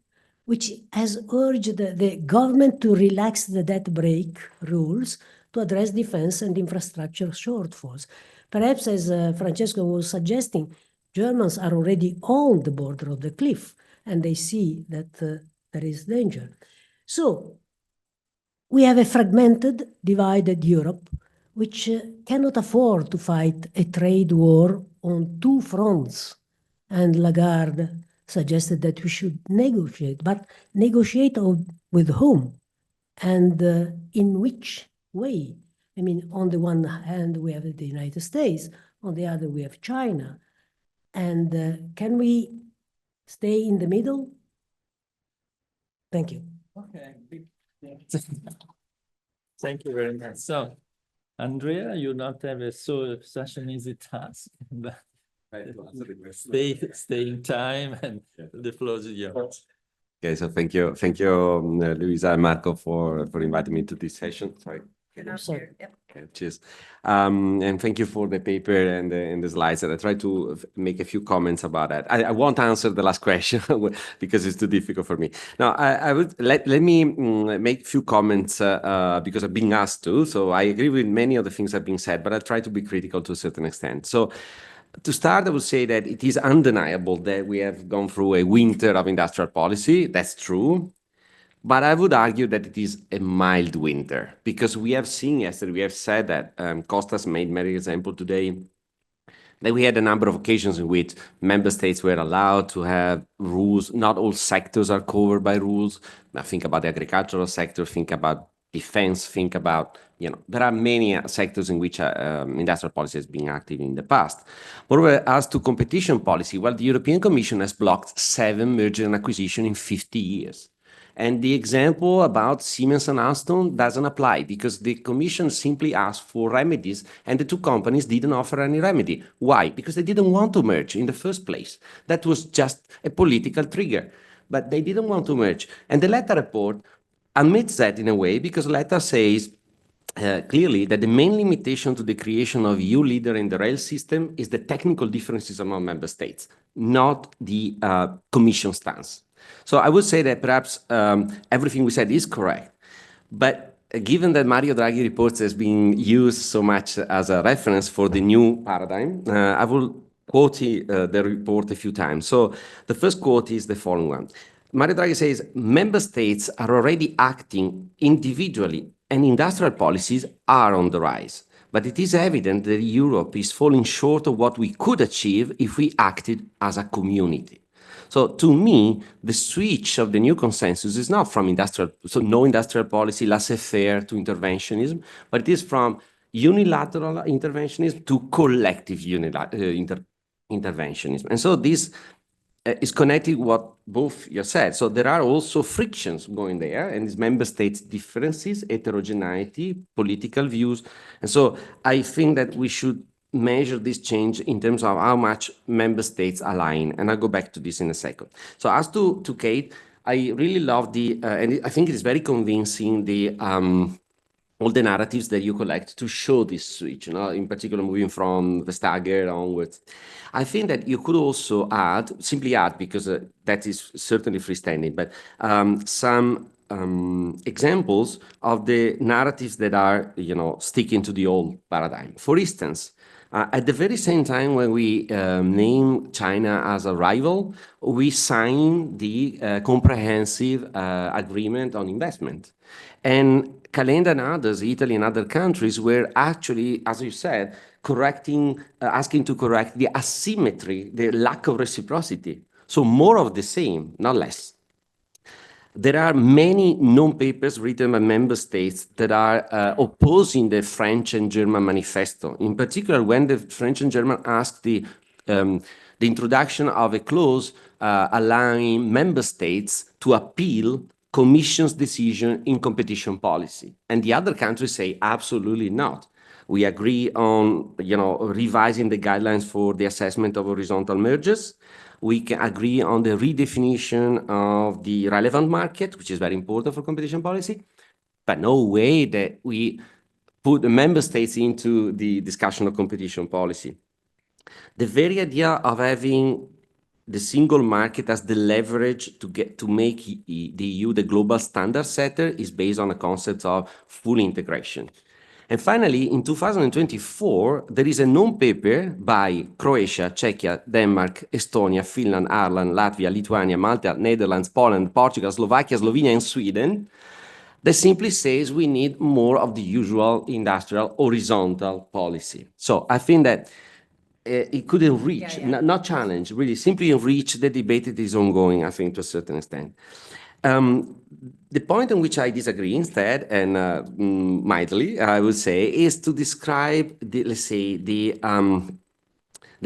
C: which has urged the government to relax the debt brake rules to address defense and infrastructure shortfalls. Perhaps, as Francesco was suggesting, Germans are already on the border of the cliff, and they see that there is danger. So we have a fragmented, divided Europe, which cannot afford to fight a trade war on two fronts. And Lagarde suggested that we should negotiate, but negotiate with whom and in which way? I mean, on the one hand, we have the United States, on the other, we have China. And can we stay in the middle? Thank you.
E: Okay. Thank you very much. So, Andrea, you not have such an easy task, but stay in time, and the floor is yours.
K: Okay, so thank you, Luisa and Marco for inviting me to this session. Sorry. Okay, cheers. And thank you for the paper and the slides. And I try to make a few comments about that. I won't answer the last question because it's too difficult for me. Now, I would let me make a few comments because I've been asked to. So I agree with many of the things that have been said, but I'll try to be critical to a certain extent. So to start, I would say that it is undeniable that we have gone through a winter of industrial policy. That's true. But I would argue that it is a mild winter, because we have seen yesterday, we have said that, Costas made many examples today, that we had a number of occasions in which member states were allowed to have rules. Not all sectors are covered by rules. Now think about the agricultural sector, think about defense, think about, there are many sectors in which industrial policy has been active in the past. Moreover, as to competition policy, well, the European Commission has blocked 7 merger and acquisition in 50 years. And the example about Siemens and Alstom doesn't apply, because the Commission simply asked for remedies and the two companies didn't offer any remedy. Why? Because they didn't want to merge in the first place. That was just a political trigger, but they didn't want to merge. And the Letta report admits that in a way, because Letta says clearly that the main limitation to the creation of EU leader in the rail system is the technical differences among member states, not the Commission stance. So I would say that perhaps everything we said is correct, but given that Mario Draghi reports has been used so much as a reference for the new paradigm, I will quote the report a few times. So the first quote is the following one. Mario Draghi says, member states are already acting individually and industrial policies are on the rise. But it is evident that Europe is falling short of what we could achieve if we acted as a community. So to me, the switch of the new consensus is not from no industrial policy, laissez-faire to interventionism, but it is from unilateral interventionism to collective interventionism. And so this is connected what both you said. So there are also frictions going there, and these member states' differences, heterogeneity, political views. And so I think that we should measure this change in terms of how much member states align. And I'll go back to this in a second. So as to Kate, I really love and I think it is very convincing, all the narratives that you collect to show this switch, in particular moving from Vestager onwards. I think that you could also simply add, because that is certainly freestanding, but some examples of the narratives that are, sticking to the old paradigm. For instance, at the very same time when we name China as a rival, we sign the comprehensive agreement on investment. And Calenda and others, Italy and other countries, were actually, as you said, asking to correct the asymmetry, the lack of reciprocity. So more of the same, not less. There are many non-papers written by member states that are opposing the French and German manifesto. In particular, when the French and German asked the introduction of a clause allowing member states to appeal Commission's decision in competition policy. And the other countries say, absolutely not. We agree on, revising the guidelines for the assessment of horizontal mergers. We can agree on the redefinition of the relevant market, which is very important for competition policy, but no way that we put the member states into the discussion of competition policy. The very idea of having the single market as the leverage to make the EU the global standard setter is based on a concept of full integration. And finally, in 2024, there is a non-paper by Croatia, Czechia, Denmark, Estonia, Finland, Ireland, Latvia, Lithuania, Malta, Netherlands, Poland, Portugal, Slovakia, Slovenia, and Sweden that simply says we need more of the usual industrial horizontal policy. So I think that it could enrich, not challenge, really simply enrich the debate that is ongoing, I think, to a certain extent. The point on which I disagree instead, and mildly, I would say, is to describe the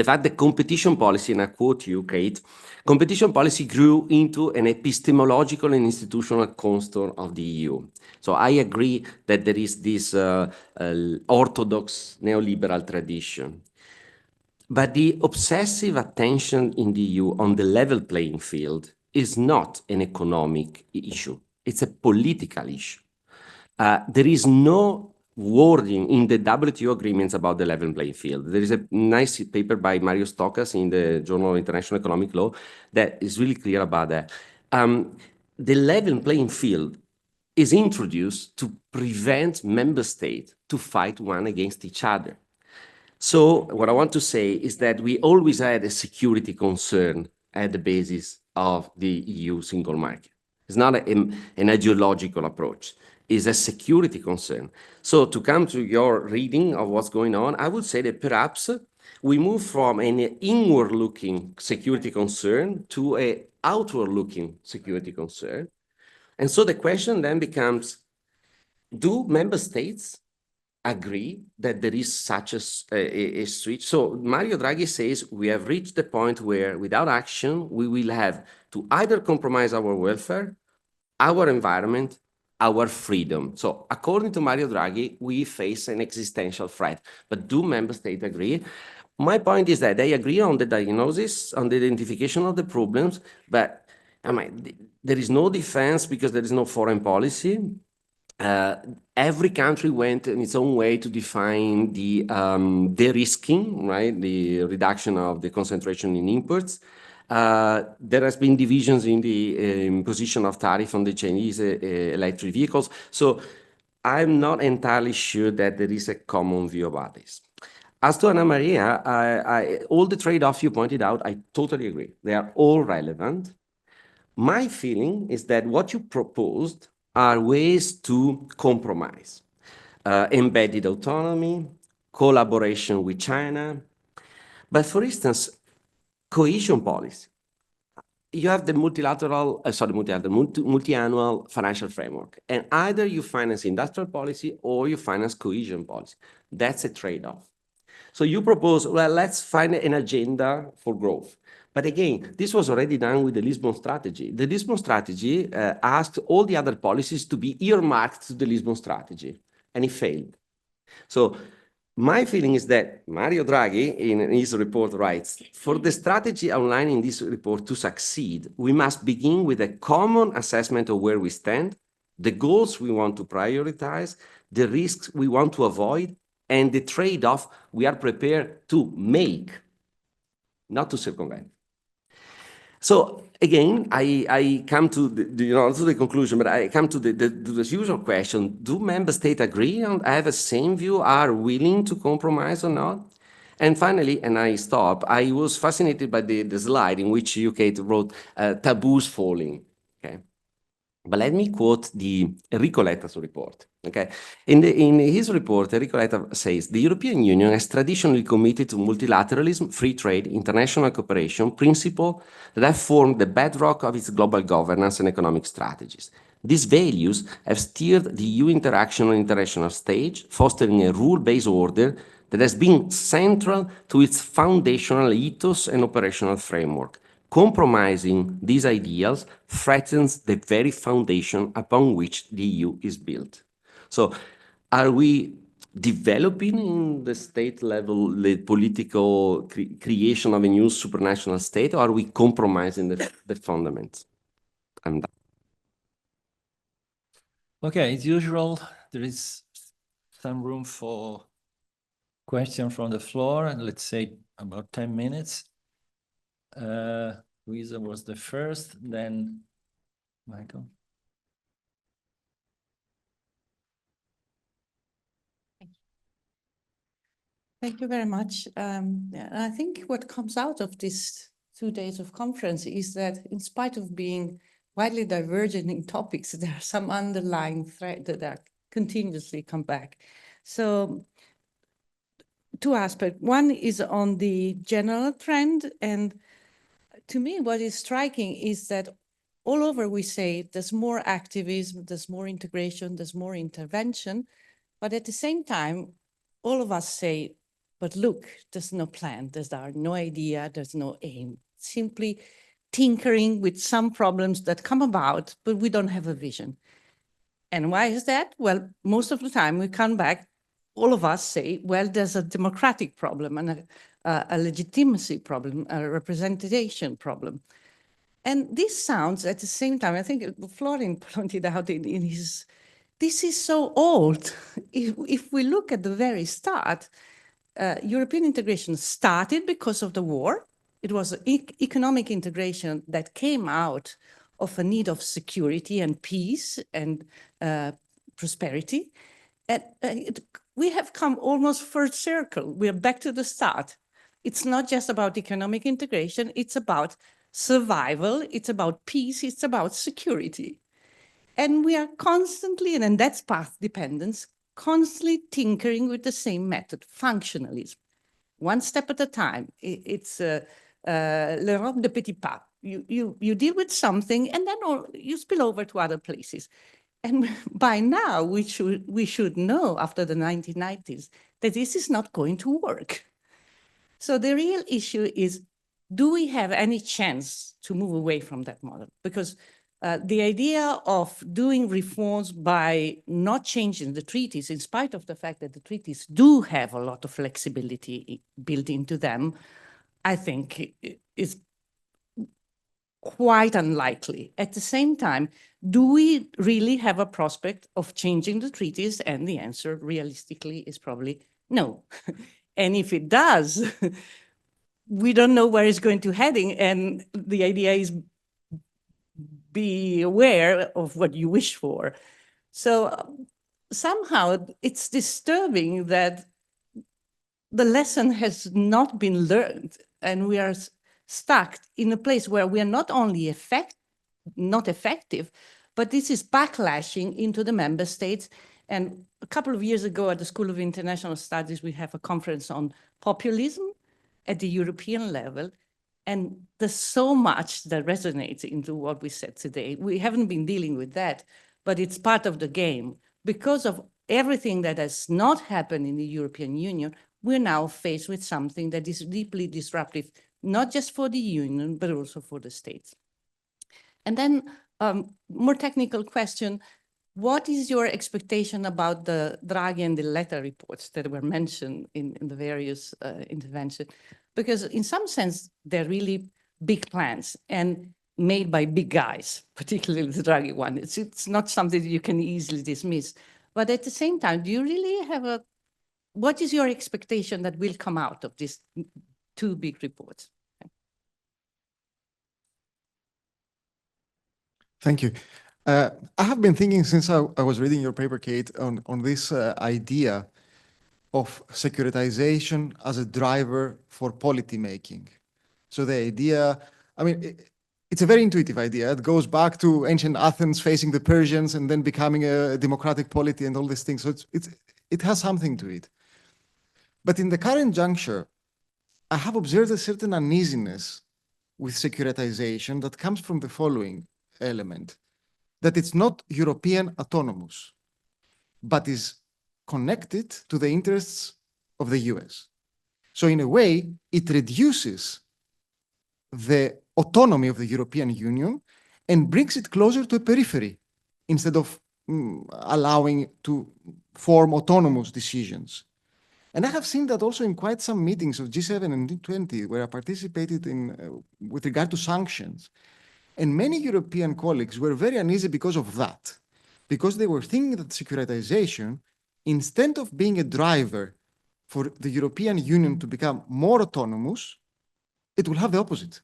K: fact that competition policy, and I quote you, Kate, competition policy grew into an epistemological and institutional cornerstone of the EU. So I agree that there is this orthodox neoliberal tradition. But the obsessive attention in the EU on the level playing field is not an economic issue. It's a political issue. There is no wording in the WTO agreements about the level playing field. There is a nice paper by Mario Stokas in the Journal of International Economic Law that is really clear about that. The level playing field is introduced to prevent member states to fight one against each other. So what I want to say is that we always had a security concern at the basis of the EU single market. It's not an ideological approach. It's a security concern. So to come to your reading of what's going on, I would say that perhaps we move from an inward-looking security concern to an outward-looking security concern. And so the question then becomes, do member states agree that there is such a switch? So Mario Draghi says we have reached the point where without action, we will have to either compromise our welfare, our environment, our freedom. So according to Mario Draghi, we face an existential threat. But do member states agree? My point is that they agree on the diagnosis, on the identification of the problems, but I mean, there is no defense because there is no foreign policy. Every country went in its own way to define the de-risking, right? The reduction of the concentration in imports. There has been divisions in the imposition of tariff on the Chinese electric vehicles. So I'm not entirely sure that there is a common view about this. As to Anna Maria, all the trade-offs you pointed out, I totally agree. They are all relevant. My feeling is that what you proposed are ways to compromise. Embedded autonomy, collaboration with China. But for instance, cohesion policy. You have the multi-annual financial framework. And either you finance industrial policy or you finance cohesion policy. That's a trade-off. So you propose, well, let's find an agenda for growth. But again, this was already done with the Lisbon strategy. The Lisbon strategy asked all the other policies to be earmarked to the Lisbon strategy, and it failed. So my feeling is that Mario Draghi, in his report, writes, for the strategy outlined in this report to succeed, we must begin with a common assessment of where we stand, the goals we want to prioritize, the risks we want to avoid, and the trade-off we are prepared to make, not to circumvent. So again, I come to the conclusion, but I come to the usual question: do member states agree and have the same view, are willing to compromise or not? And finally, and I stop, I was fascinated by the slide in which you, Kate, wrote taboos falling. Okay. But let me quote the Enrico Letta's report. Okay, in his report, Enrico Letta says the European Union has traditionally committed to multilateralism, free trade, international cooperation, principles that have formed the bedrock of its global governance and economic strategies. These values have steered the EU interaction on the international stage, fostering a rule-based order that has been central to its foundational ethos and operational framework. Compromising these ideals threatens the very foundation upon which the EU is built. So are we developing in the state level the political creation of a new supranational state, or are we compromising the fundamentals? I'm done.
E: Okay, as usual, there is some room for questions from the floor, and let's say about 10 minutes. Luisa was the first, then Michael.
A: Thank you very much. I think what comes out of these 2 days of conference is that in spite of being widely divergent in topics, there are some underlying threads that are continuously come back. So 2 aspects. One is on the general trend. And to me, what is striking is that all over we say there's more activism, there's more integration, there's more intervention. But at the same time, all of us say, but look, there's no plan, there's no idea, there's no aim. Simply tinkering with some problems that come about, but we don't have a vision. And why is that? Well, most of the time we come back, all of us say, well, there's a democratic problem and a legitimacy problem, a representation problem. And this sounds at the same time, I think Florian pointed out in his, this is so old. If we look at the very start, European integration started because of the war. It was economic integration that came out of a need of security and peace and prosperity. And we have come almost full circle. We are back to the start. It's not just about economic integration, it's about survival, it's about peace, it's about security. And we are constantly, and that's path dependence, constantly tinkering with the same method, functionalism. One step at a time. It's le robe de petit pas. You deal with something and then you spill over to other places. And by now, we should know after the 1990s that this is not going to work. So the real issue is, do we have any chance to move away from that model? Because the idea of doing reforms by not changing the treaties, in spite of the fact that the treaties do have a lot of flexibility built into them, I think is quite unlikely. At the same time, do we really have a prospect of changing the treaties? And the answer realistically is probably no. And if it does, we don't know where it's going to heading. And the idea is be aware of what you wish for. So somehow it's disturbing that the lesson has not been learned, and we are stuck in a place where we are not only not effective, but this is backlashing into the member states. And a couple of years ago at the School of International Studies, we have a conference on populism at the European level. And there's so much that resonates into what we said today. We haven't been dealing with that, but it's part of the game. Because of everything that has not happened in the European Union, we're now faced with something that is deeply disruptive, not just for the Union, but also for the states. And then more technical question, what is your expectation about the Draghi and the Letta reports that were mentioned in the various interventions? Because in some sense, they're really big plans and made by big guys, particularly the Draghi one. It's not something that you can easily dismiss. But at the same time, do you really have what is your expectation that will come out of these two big reports?
J: Thank you. I have been thinking since I was reading your paper, Kate, on this idea of securitization as a driver for policy making. So the idea, I mean, it's a very intuitive idea. It goes back to ancient Athens facing the Persians and then becoming a democratic polity and all these things. So it has something to it. But in the current juncture, I have observed a certain uneasiness with securitization that comes from the following element, that it's not European autonomous, but is connected to the interests of the US. So in a way, it reduces the autonomy of the European Union and brings it closer to a periphery instead of allowing to form autonomous decisions. And I have seen that also in quite some meetings of G7 and G20 where I participated in with regard to sanctions. And many European colleagues were very uneasy because of that, because they were thinking that securitization, instead of being a driver for the European Union to become more autonomous, it will have the opposite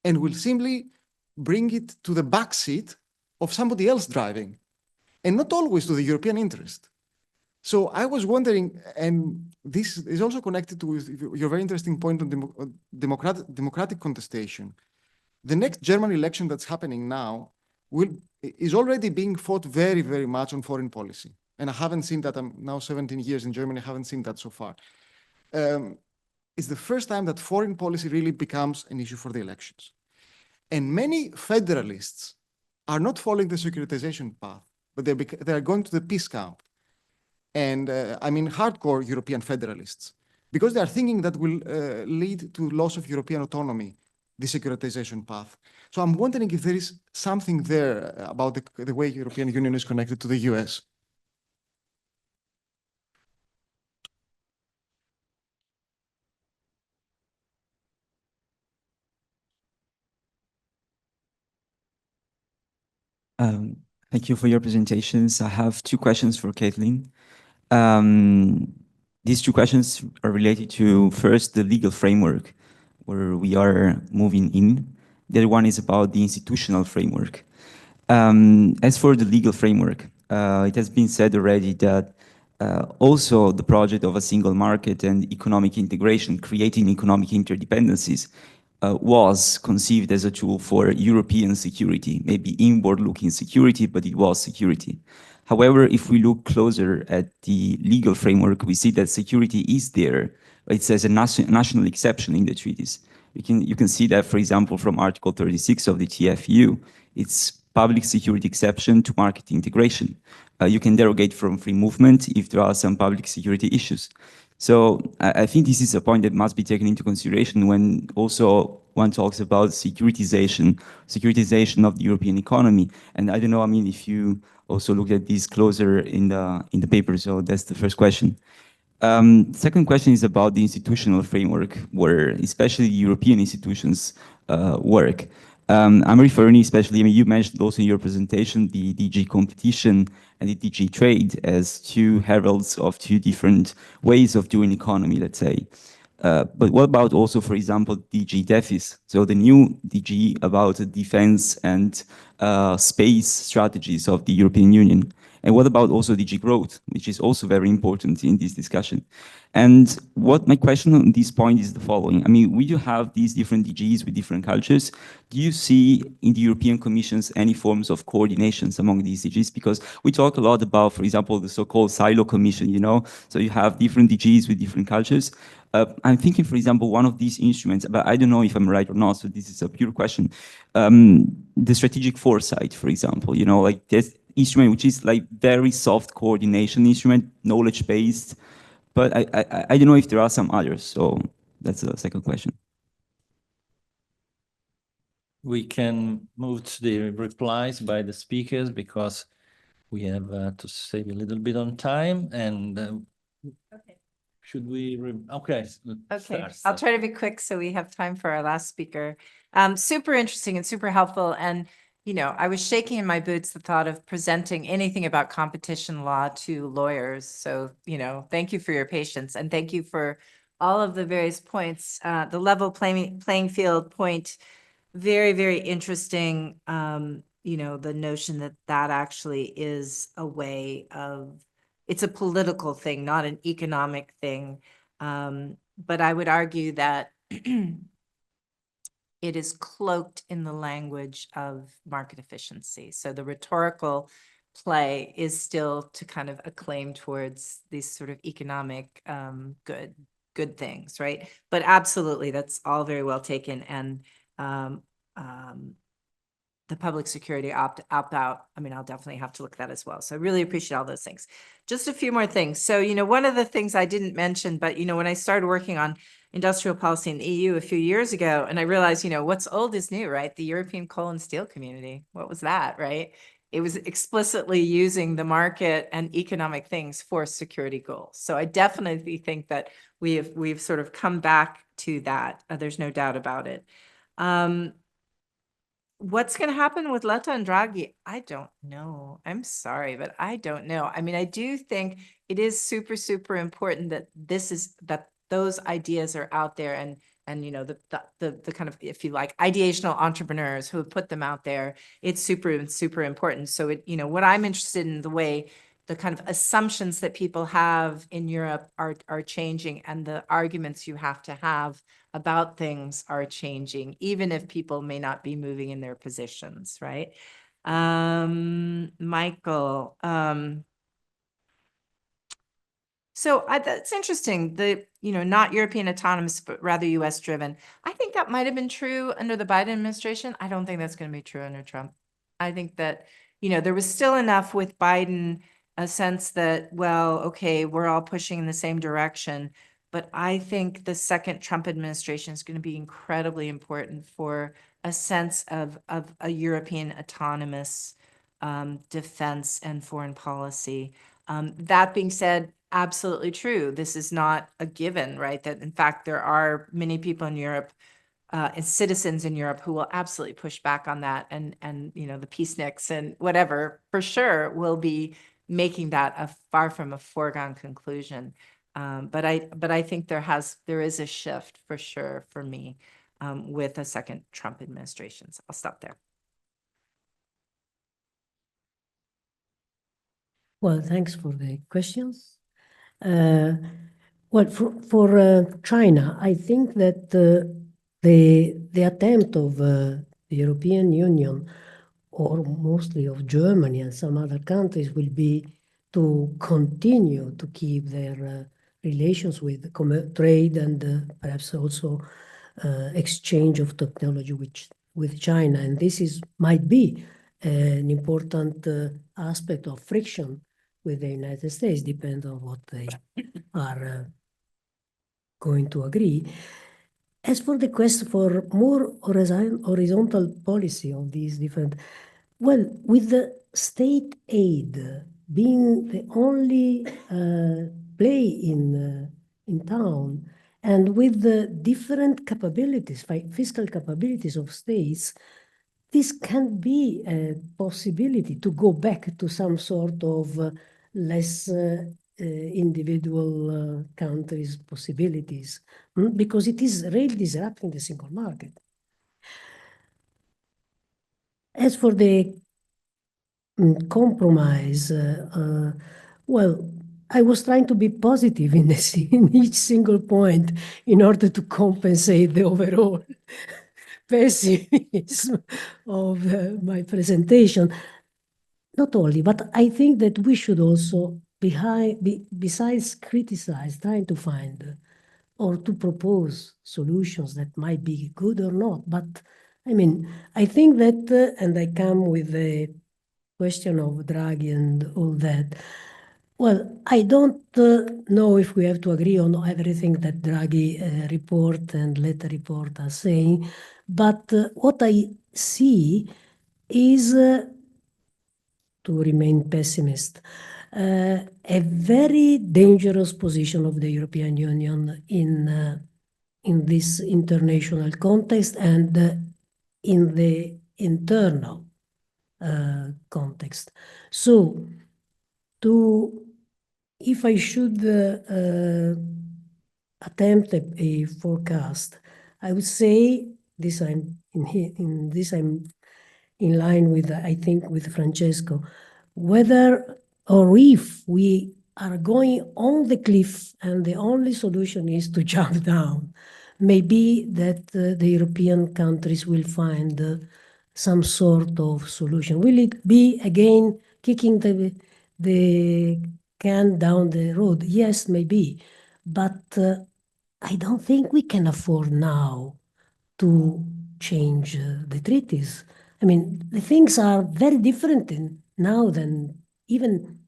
J: and will simply bring it to the backseat of somebody else driving, and not always to the European interest. So I was wondering, and this is also connected to your very interesting point on democratic contestation. The next German election that's happening now is already being fought very, very much on foreign policy. And I haven't seen that. I'm now 17 years in Germany. I haven't seen that so far. It's the first time that foreign policy really becomes an issue for the elections. And many federalists are not following the securitization path, but they are going to the peace camp. And I mean hardcore European federalists, because they are thinking that will lead to loss of European autonomy, the securitization path. So I'm wondering if there is something there about the way European Union is connected to the US.
M: Thank you for your presentations. I have two questions for Caitlin. These two questions are related to, first, the legal framework where we are moving in. The other one is about the institutional framework. As for the legal framework, it has been said already that also the project of a single market and economic integration, creating economic interdependencies, was conceived as a tool for European security, maybe inward-looking security, but it was security. However, if we look closer at the legal framework, we see that security is there. It says a national exception in the treaties. You can see that, for example, from Article 36 of the TFU, it's public security exception to market integration. You can derogate from free movement if there are some public security issues. So I think this is a point that must be taken into consideration when also one talks about securitization of the European economy. And I don't know, I mean, if you also look at this closer in the paper. So that's the first question. Second question is about the institutional framework, where especially European institutions work. I'm referring especially, I mean, you mentioned also in your presentation the DG competition and the DG trade as two heralds of two different ways of doing economy, let's say. But what about also, for example, DG DEFIS? So the new DG about defense and space strategies of the European Union. And what about also DG growth, which is also very important in this discussion? And what my question on this point is the following. I mean, we do have these different DGs with different cultures. Do you see in the European Commissions any forms of coordinations among these DGs? Because we talk a lot about, for example, the so-called silo commission, you know? So you have different DGs with different cultures. I'm thinking, for example, one of these instruments, but I don't know if I'm right or not, so this is a pure question. The strategic foresight, for example, you know, like this instrument, which is like very soft coordination instrument, knowledge-based, but I don't know if there are some others. So that's the second question.
E: We can move to the replies by the speakers because we have to save a little bit on time. And
I: Okay.
E: should we? Okay.
I: Okay, I'll try to be quick so we have time for our last speaker. Super interesting and super helpful. And, you know, I was shaking in my boots the thought of presenting anything about competition law to lawyers. So, you know, thank you for your patience and thank you for all of the various points. The level playing field point, very, very interesting. You know, the notion that that actually is a way of, it's a political thing, not an economic thing. But I would argue that it is cloaked in the language of market efficiency. So the rhetorical play is still to kind of acclaim towards these sort of economic good things, right? But absolutely, that's all very well taken. And the public security opt out, I mean, I'll definitely have to look at that as well. So I really appreciate all those things. Just a few more things. So, you know, one of the things I didn't mention, but, you know, when I started working on industrial policy in the EU a few years ago, and I realized, you know, what's old is new, right? The European Coal and Steel Community. What was that, right? It was explicitly using the market and economic things for security goals. So I definitely think that we've sort of come back to that. There's no doubt about it. What's going to happen with Letta and Draghi? I don't know. I'm sorry, but I don't know. I mean, I do think it is super, super important that that those ideas are out there and you know, the kind of, if you like, ideational entrepreneurs who have put them out there. It's super, super important. So it, you know, what I'm interested in, the way the kind of assumptions that people have in Europe are changing, and the arguments you have to have about things are changing, even if people may not be moving in their positions, right? Michael, so that's interesting. You know, not European autonomous, but rather US driven. I think that might have been true under the Biden administration. I don't think that's going to be true under Trump. I think that, you know, there was still enough with Biden, a sense that, well, okay, we're all pushing in the same direction. But I think the second Trump administration is going to be incredibly important for a sense of a European autonomous defense and foreign policy. That being said, absolutely true. This is not a given, right? That in fact, there are many people in Europe and citizens in Europe who will absolutely push back on that. And you know, the peaceniks and whatever, for sure, will be making that a far from a foregone conclusion. But I think there is a shift for sure for me with a second Trump administration. So I'll stop there.
C: Well, thanks for the questions. Well, for China, I think that the attempt of the European Union, or mostly of Germany and some other countries, will be to continue to keep their relations with trade and perhaps also exchange of technology with China. And this might be an important aspect of friction with the United States, depends on what they are going to agree. As for the quest for more horizontal policy of these different, well, with the state aid being the only play in town, and with the different capabilities, fiscal capabilities of states, this can be a possibility to go back to some sort of less individual countries' possibilities, because it is really disrupting the single market. As for the compromise, well, I was trying to be positive in each single point in order to compensate the overall pessimism of my presentation. Not only, but I think that we should also, besides criticize, trying to find or to propose solutions that might be good or not. But I mean, I think that, and I come with the question of Draghi and all that. Well, I don't know if we have to agree on everything that Draghi report and letter report are saying, but what I see is, to remain pessimist, a very dangerous position of the European Union in this international context and in the internal context. So, if I should attempt a forecast, I would say this I'm in line with, I think, with Francesco, whether or if we are going on the cliff and the only solution is to jump down, maybe that the European countries will find some sort of solution. Will it be again kicking the can down the road? Yes, maybe, but I don't think we can afford now to change the treaties. I mean, the things are very different now than even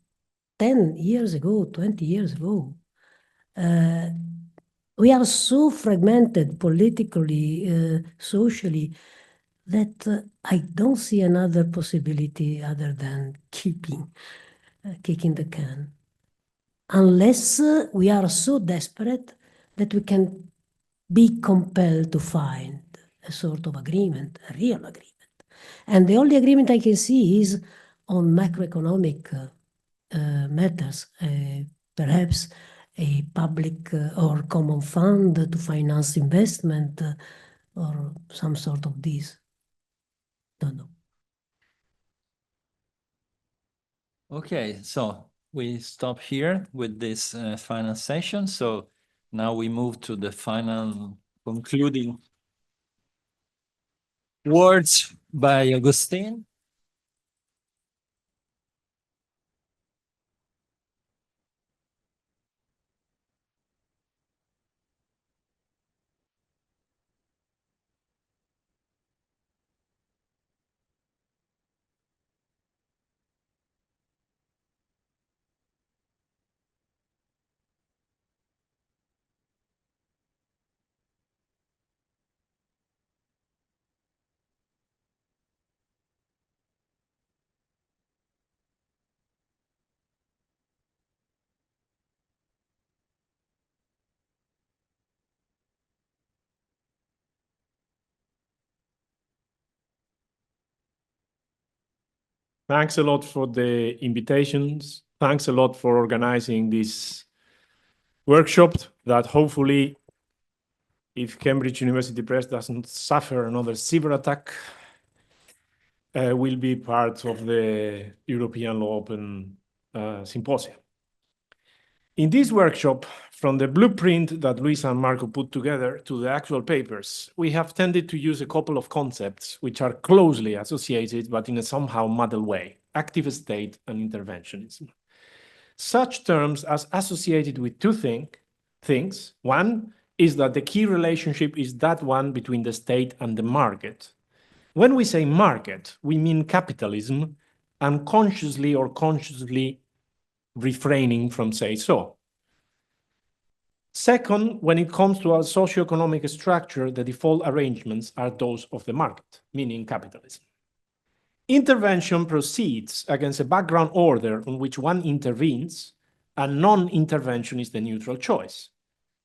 C: 10 years ago, 20 years ago. We are so fragmented politically, socially, that I don't see another possibility other than kicking the can. Unless we are so desperate that we can be compelled to find a sort of agreement, a real agreement. And the only agreement I can see is on macroeconomic matters, perhaps a public or common fund to finance investment or some sort of this. Don't know.
E: Okay, so we stop here with this final session. So now we move to the final concluding words by Agustin.
L: Thanks a lot for the invitations. Thanks a lot for organizing this workshop that hopefully, if Cambridge University Press doesn't suffer another cyber attack, will be part of the European Law Open Symposium. In this workshop, from the blueprint that Luisa and Marco put together to the actual papers, we have tended to use a couple of concepts which are closely associated, but in a somehow muddled way: active state and interventionism. Such terms as associated with two things. One is that the key relationship is that one between the state and the market. When we say market, we mean capitalism, unconsciously or consciously refraining from saying so. Second, when it comes to our socioeconomic structure, the default arrangements are those of the market, meaning capitalism. Intervention proceeds against a background order on which one intervenes, and non-intervention is the neutral choice.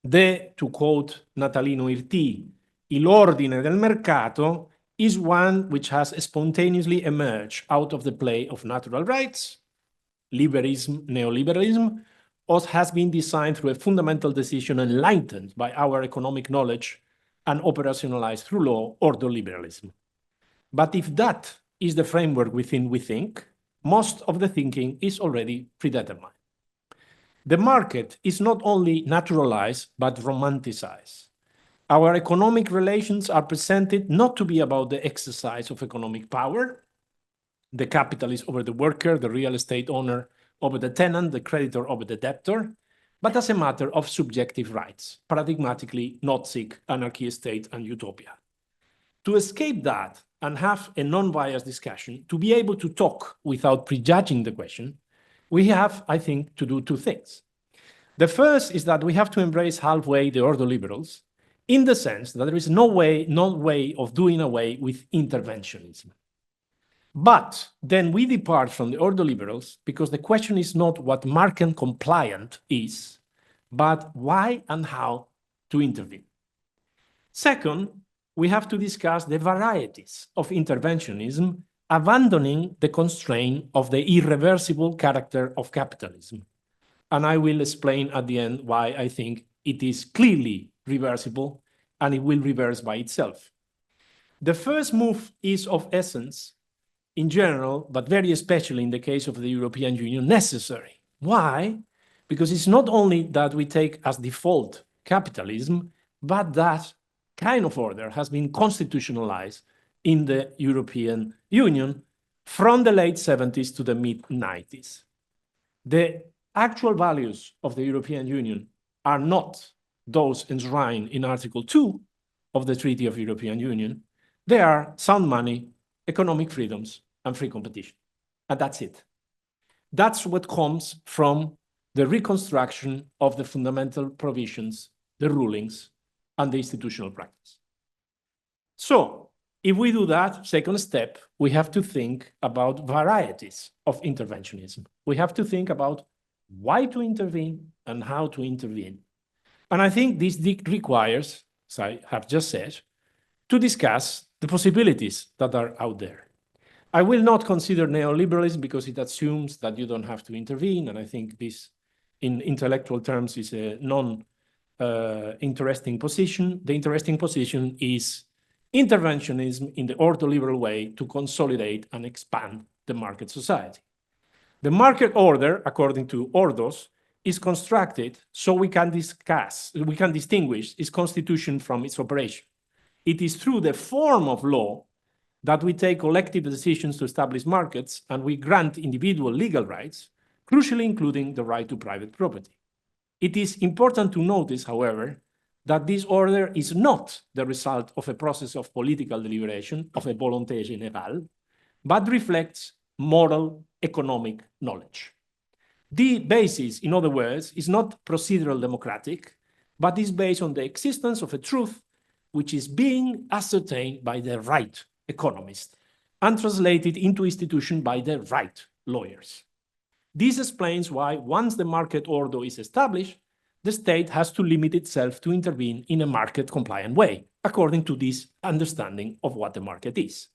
L: To quote Natalino Irti, "Il ordine del mercato" is one which has spontaneously emerged out of the play of natural rights, liberalism, neoliberalism, or has been designed through a fundamental decision enlightened by our economic knowledge and operationalized through law, ordoliberalism. But if that is the framework within we think, most of the thinking is already predetermined. The market is not only naturalized, but romanticized. Our economic relations are presented not to be about the exercise of economic power, the capitalist over the worker, the real estate owner over the tenant, the creditor over the debtor, but as a matter of subjective rights, paradigmatically Gnostic, anarchy state, and utopia. To escape that and have a non-biased discussion, to be able to talk without prejudging the question, we have, I think, to do two things. The first is that we have to embrace halfway the ordoliberals, in the sense that there is no way of doing away with interventionism. But then we depart from the ordoliberals because the question is not what market compliant is, but why and how to intervene. Second, we have to discuss the varieties of interventionism, abandoning the constraint of the irreversible character of capitalism. And I will explain at the end why I think it is clearly reversible and it will reverse by itself. The first move is of essence in general, but very especially in the case of the European Union, necessary. Why? Because it's not only that we take as default capitalism, but that kind of order has been constitutionalized in the European Union from the late 70s to the mid-90s. The actual values of the European Union are not those enshrined in Article 2 of the Treaty of European Union. They are sound money, economic freedoms, and free competition. And that's it. That's what comes from the reconstruction of the fundamental provisions, the rulings, and the institutional practice. So, if we do that, second step, we have to think about varieties of interventionism. We have to think about why to intervene and how to intervene. And I think this requires, as I have just said, to discuss the possibilities that are out there. I will not consider neoliberalism because it assumes that you don't have to intervene, and I think this, in intellectual terms, is a non-interesting position. The interesting position is interventionism in the ordoliberal way to consolidate and expand the market society. The market order, according to Ordos, is constructed so we can distinguish its constitution from its operation. It is through the form of law that we take collective decisions to establish markets and we grant individual legal rights, crucially including the right to private property. It is important to notice, however, that this order is not the result of a process of political deliberation, of a volonté générale, but reflects moral economic knowledge. The basis, in other words, is not procedural democratic, but is based on the existence of a truth which is being ascertained by the right economist and translated into institution by the right lawyers. This explains why once the market order is established, the state has to limit itself to intervene in a market-compliant way, according to this understanding of what the market is.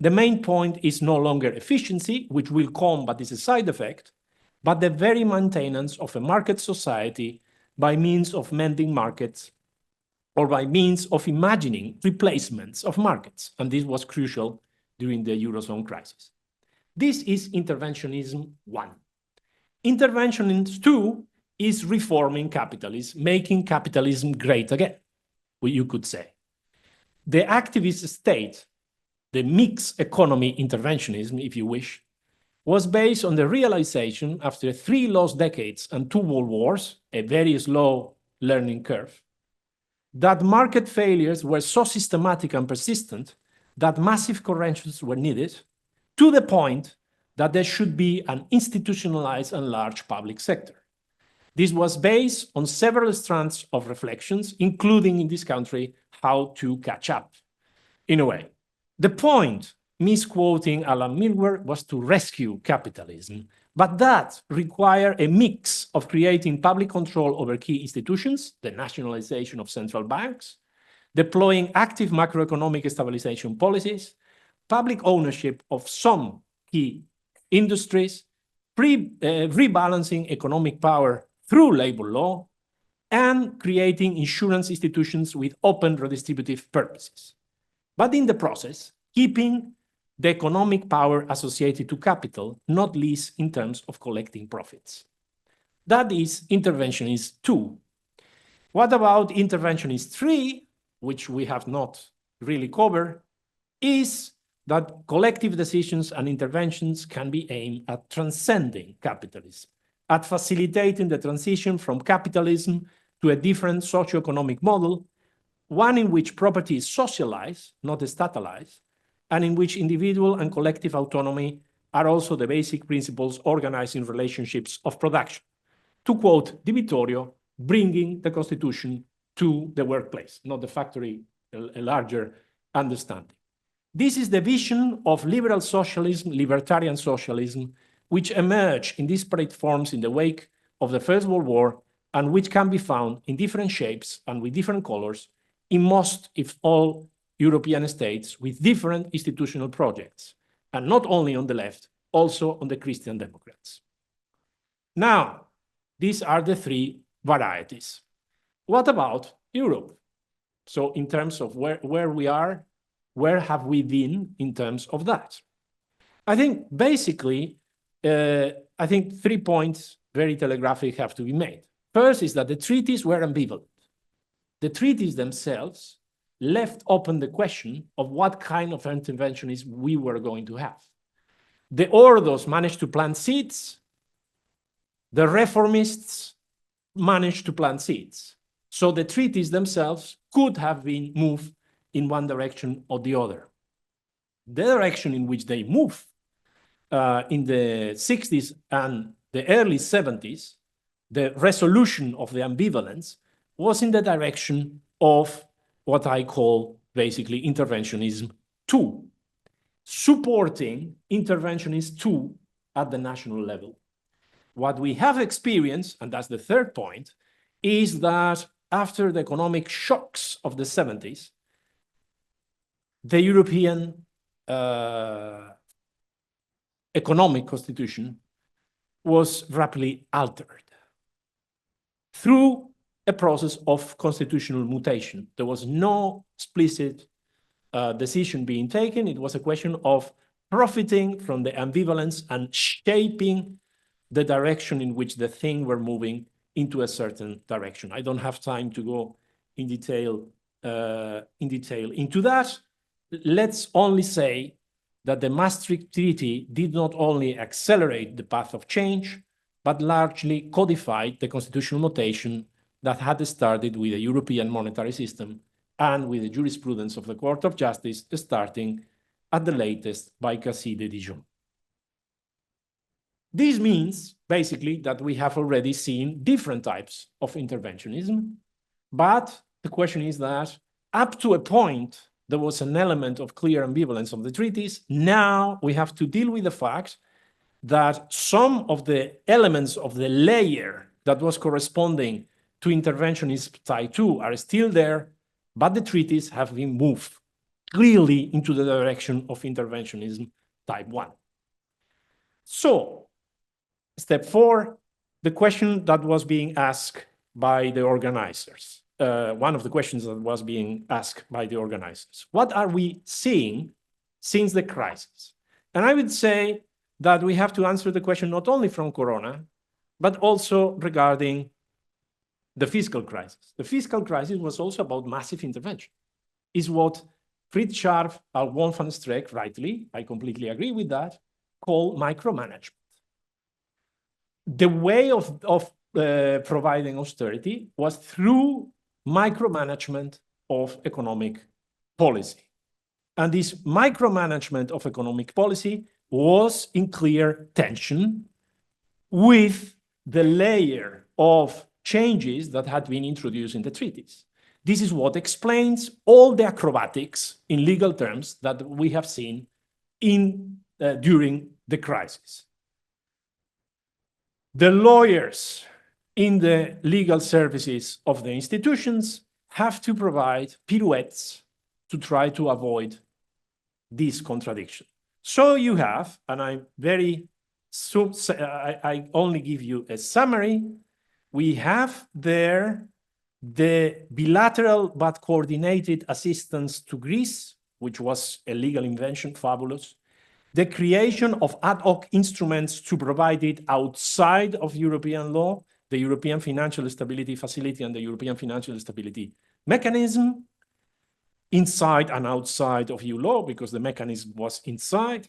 L: The main point is no longer efficiency, which will come but is a side effect, but the very maintenance of a market society by means of mending markets or by means of imagining replacements of markets. And this was crucial during the Eurozone crisis. This is interventionism 1. Interventionism 2 is reforming capitalism, making capitalism great again, what you could say. The activist state, the mixed economy interventionism, if you wish, was based on the realization after 3 lost decades and 2 world wars, a very slow learning curve, that market failures were so systematic and persistent that massive corrections were needed, to the point that there should be an institutionalized and large public sector. This was based on several strands of reflections, including in this country, how to catch up, in a way. The point, misquoting Alan Milwer, was to rescue capitalism, but that required a mix of creating public control over key institutions, the nationalization of central banks, deploying active macroeconomic stabilization policies, public ownership of some key industries, rebalancing economic power through labor law, and creating insurance institutions with open redistributive purposes. But in the process, keeping the economic power associated to capital, not least in terms of collecting profits. That is interventionist 2. What about interventionist 3, which we have not really covered, is that collective decisions and interventions can be aimed at transcending capitalism, at facilitating the transition from capitalism to a different socioeconomic model, one in which property is socialized, not statalized, and in which individual and collective autonomy are also the basic principles organizing relationships of production. To quote Di Vittorio, bringing the constitution to the workplace, not the factory, a larger understanding. This is the vision of liberal socialism, libertarian socialism, which emerged in disparate forms in the wake of the First World War, and which can be found in different shapes and with different colors in most, if all, European states with different institutional projects, and not only on the left, also on the Christian Democrats. Now, these are the 3 varieties. What about Europe? So in terms of where we are, where have we been in terms of that? I think basically, I think 3 points, very telegraphic, have to be made. First is that the treaties were ambivalent. The treaties themselves left open the question of what kind of interventionism we were going to have. The Ordos managed to plant seeds. The reformists managed to plant seeds. So the treaties themselves could have been moved in one direction or the other. The direction in which they moved in the 60s and the early 70s, the resolution of the ambivalence was in the direction of what I call basically interventionism 2, supporting interventionist 2 at the national level. What we have experienced, and that's the 3rd point, is that after the economic shocks of the 70s, the European economic constitution was rapidly altered through a process of constitutional mutation. There was no explicit decision being taken. It was a question of profiting from the ambivalence and shaping the direction in which the thing were moving into a certain direction. I don't have time to go in detail into that. Let's only say that the Maastricht Treaty did not only accelerate the path of change, but largely codified the constitutional mutation that had started with the European monetary system and with the jurisprudence of the Court of Justice, starting at the latest by Cassis de Dijon. This means basically that we have already seen different types of interventionism, but the question is that up to a point, there was an element of clear ambivalence of the treaties. Now we have to deal with the fact that some of the elements of the layer that was corresponding to interventionist type 2 are still there, but the treaties have been moved clearly into the direction of interventionism type 1. So, step 4, the question that was being asked by the organizers. One of the questions that was being asked by the organizers. What are we seeing since the crisis? And I would say that we have to answer the question not only from Corona, but also regarding the fiscal crisis. The fiscal crisis was also about massive intervention. Is what Fritz Scharf and Wolf van Streeck, rightly, I completely agree with that, call micromanagement. The way of providing austerity was through micromanagement of economic policy. And this micromanagement of economic policy was in clear tension with the layer of changes that had been introduced in the treaties. This is what explains all the acrobatics in legal terms that we have seen during the crisis. The lawyers in the legal services of the institutions have to provide pirouettes to try to avoid this contradiction. So you have, and I only give you a summary, we have there the bilateral but coordinated assistance to Greece, which was a legal invention, fabulous. The creation of ad hoc instruments to provide it outside of European law, the European Financial Stability Facility and the European Financial Stability Mechanism, inside and outside of EU law, because the mechanism was inside.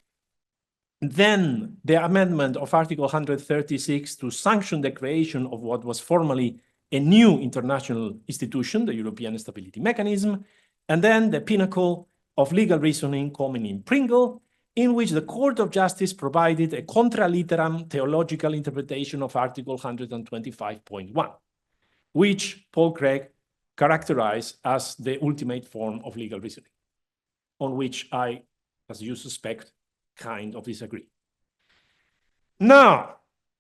L: Then the amendment of Article 136 to sanction the creation of what was formerly a new international institution, the European Stability Mechanism, and then the pinnacle of legal reasoning coming in Pringle, in which the Court of Justice provided a contra litteram theological interpretation of Article 125.1, which Paul Craig characterized as the ultimate form of legal reasoning, on which I, as you suspect, kind of disagree. Now,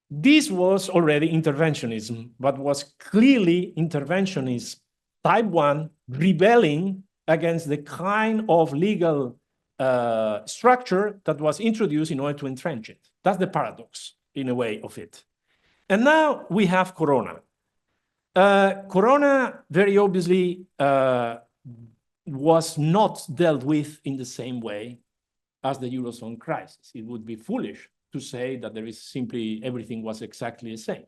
L: this was already interventionism, but was clearly interventionism type 1, rebelling against the kind of legal structure that was introduced in order to entrench it. That's the paradox, in a way, of it. And now we have Corona. Corona, very obviously, was not dealt with in the same way as the Eurozone crisis. It would be foolish to say that there is simply everything was exactly the same.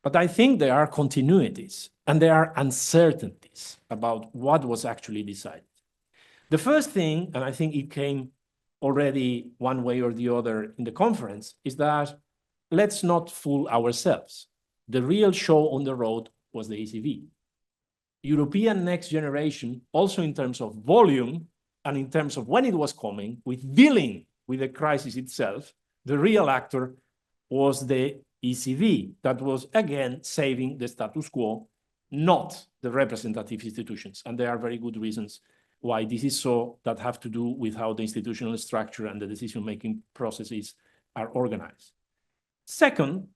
L: But I think there are continuities and there are uncertainties about what was actually decided. The first thing, and I think it came already one way or the other in the conference, is that let's not fool ourselves. The real show on the road was the ECB. European Next Generation, also in terms of volume and in terms of when it was coming, with dealing with the crisis itself, the real actor was the ECB, that was again saving the status quo, not the representative institutions. And there are very good reasons why this is so, that have to do with how the institutional structure and the decision-making processes are organized. Second,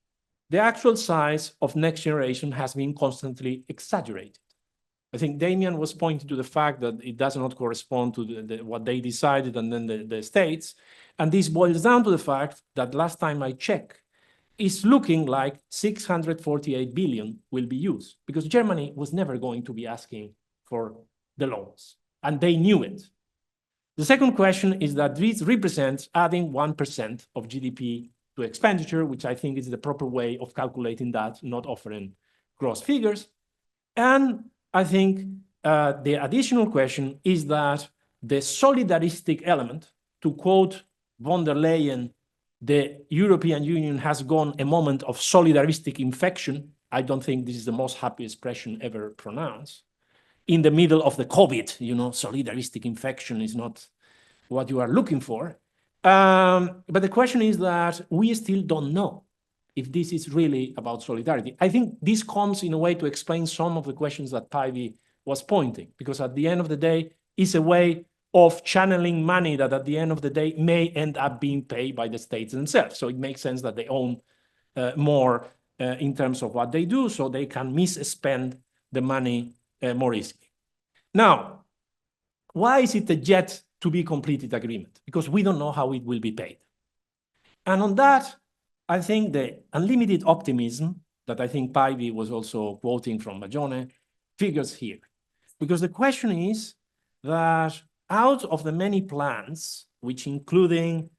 L: the actual size of Next Generation has been constantly exaggerated. I think Damien was pointing to the fact that it does not correspond to what they decided and then the states. And this boils down to the fact that last time I checked, it's looking like 648 billion will be used, because Germany was never going to be asking for the loans, and they knew it. The second question is that this represents adding 1% of GDP to expenditure, which I think is the proper way of calculating that, not offering gross figures. And I think the additional question is that the solidaristic element, to quote von der Leyen, the European Union has gone a moment of solidaristic infection. I don't think this is the most happy expression ever pronounced. In the middle of the COVID, you know, solidaristic infection is not what you are looking for. But the question is that we still don't know if this is really about solidarity. I think this comes in a way to explain some of the questions that Päivi was pointing, because at the end of the day, it's a way of channeling money that at the end of the day may end up being paid by the states themselves. So it makes sense that they own more in terms of what they do, so they can misspend the money more easily. Now, why is it a yet to be completed agreement? Because we don't know how it will be paid. And on that, I think the unlimited optimism that I think Päivi was also quoting from Magione figures here. Because the question is that out of the many plans, which including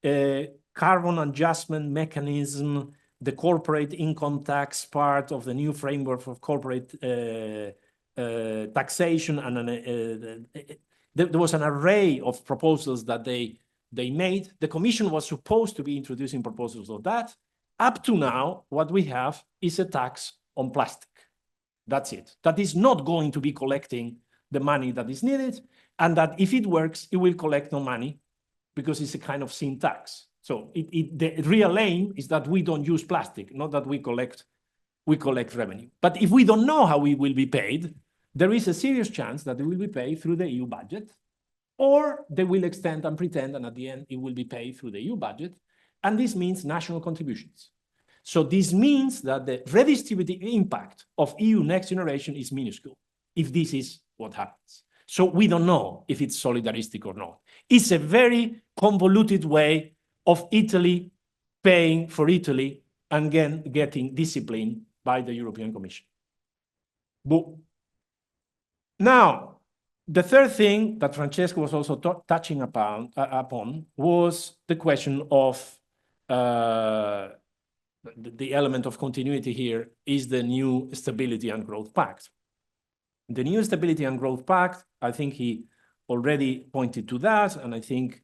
L: a carbon adjustment mechanism, the corporate income tax part of the new framework for corporate taxation, and there was an array of proposals that they made. The Commission was supposed to be introducing proposals of that. Up to now, what we have is a tax on plastic. That's it. That is not going to be collecting the money that is needed, and that if it works, it will collect no money because it's a kind of sin tax. So the real aim is that we don't use plastic, not that we collect revenue. But if we don't know how we will be paid, there is a serious chance that it will be paid through the EU budget, or they will extend and pretend, and at the end, it will be paid through the EU budget. And this means national contributions. So this means that the redistributive impact of EU Next Generation is minuscule, if this is what happens. So we don't know if it's solidaristic or not. It's a very convoluted way of Italy paying for Italy and again getting discipline by the European Commission. But now, the third thing that Francesco was also touching upon was the question of the element of continuity here is the new Stability and Growth Pact. The new Stability and Growth Pact, I think he already pointed to that, and I think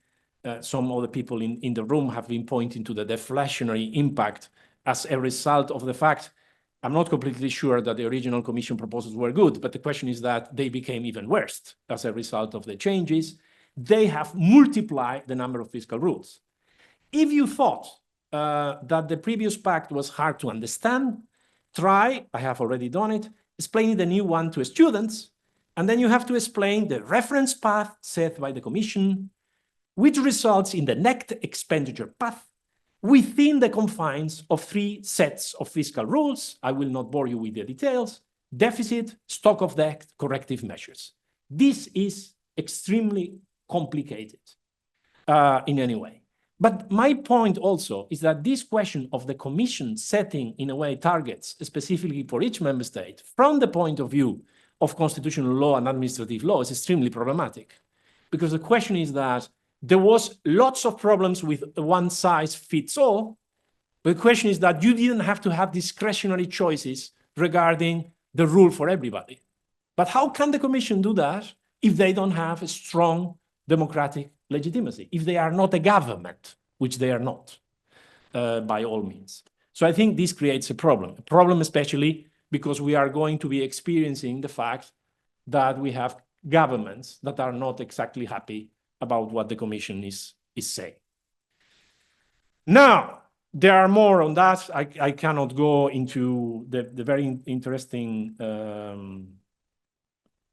L: some other people in the room have been pointing to the deflationary impact as a result of the fact. I'm not completely sure that the original Commission proposals were good, but the question is that they became even worse as a result of the changes. They have multiplied the number of fiscal rules. If you thought that the previous pact was hard to understand, try, I have already done it, explaining the new one to students, and then you have to explain the reference path set by the Commission, which results in the net expenditure path within the confines of 3 sets of fiscal rules. I will not bore you with the details: deficit, stock of debt, corrective measures. This is extremely complicated in any way. But my point also is that this question of the Commission setting, in a way, targets specifically for each member state from the point of view of constitutional law and administrative law is extremely problematic. Because the question is that there was lots of problems with one size fits all. But the question is that you didn't have to have discretionary choices regarding the rule for everybody. But how can the Commission do that if they don't have a strong democratic legitimacy, if they are not a government, which they are not, by all means? So I think this creates a problem especially because we are going to be experiencing the fact that we have governments that are not exactly happy about what the Commission is saying. Now, there are more on that. I cannot go into the very interesting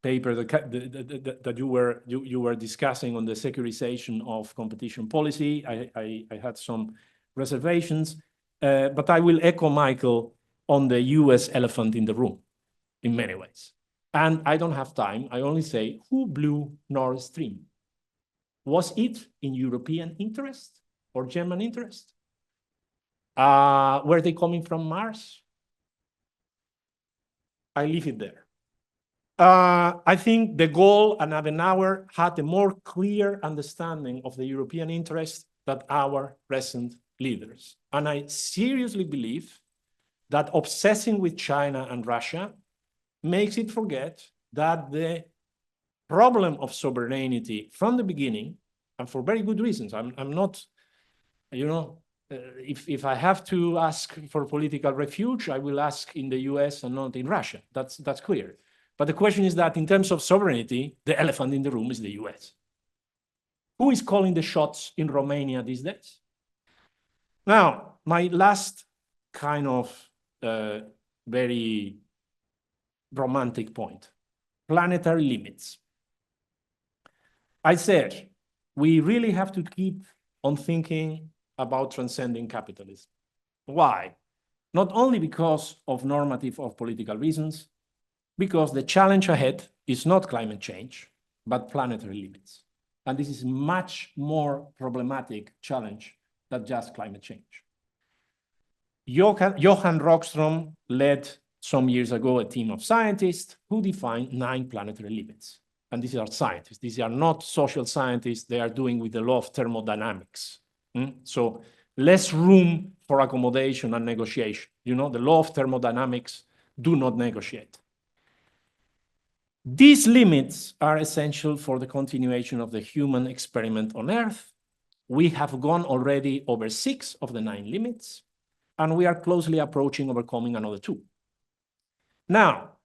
L: paper that you were discussing on the securitization of competition policy. I had some reservations, but I will echo Michael on the US elephant in the room in many ways. And I don't have time. I only say, who blew Nord Stream? Was it in European interest or German interest? Were they coming from Mars? I leave it there. I think de Gaulle and Adenauer had a more clear understanding of the European interest than our present leaders. And I seriously believe that obsessing with China and Russia makes it forget that the problem of sovereignty from the beginning, and for very good reasons. I'm not, you know, if I have to ask for political refuge, I will ask in the US and not in Russia. That's clear. But the question is that in terms of sovereignty, the elephant in the room is the US. Who is calling the shots in Romania these days? Now, my last kind of very romantic point, planetary limits. I said, we really have to keep on thinking about transcending capitalism. Why? Not only because of normative or political reasons, because the challenge ahead is not climate change, but planetary limits. And this is a much more problematic challenge than just climate change. Johan Rockström led some years ago a team of scientists who defined 9 planetary limits. And these are scientists. These are not social scientists. They are doing with the law of thermodynamics. So less room for accommodation and negotiation. You know, the law of thermodynamics do not negotiate. These limits are essential for the continuation of the human experiment on Earth. We have gone already over 6 of the 9 limits, and we are closely approaching overcoming another 2. Now,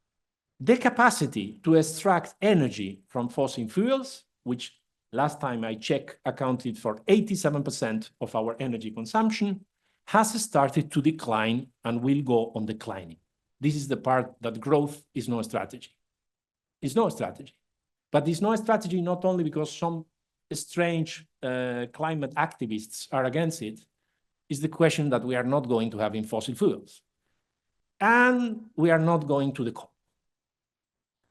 L: the capacity to extract energy from fossil fuels, which last time I checked accounted for 87% of our energy consumption, has started to decline and will go on declining. This is the part that growth is no strategy. It's no strategy. But it's no strategy not only because some strange climate activists are against it, it's the question that we are not going to have in fossil fuels. And we are not going to the COP,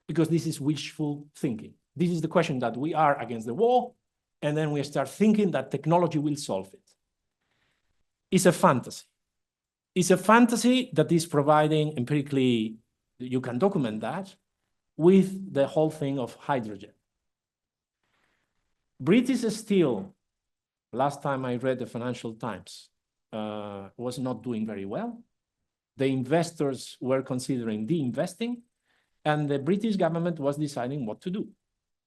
L: because this is wishful thinking. This is the question that we are against the wall, and then we start thinking that technology will solve it. It's a fantasy. It's a fantasy that is providing empirically, you can document that, with the whole thing of hydrogen. British Steel, last time I read the Financial Times, was not doing very well. The investors were considering de-investing, and the British government was deciding what to do.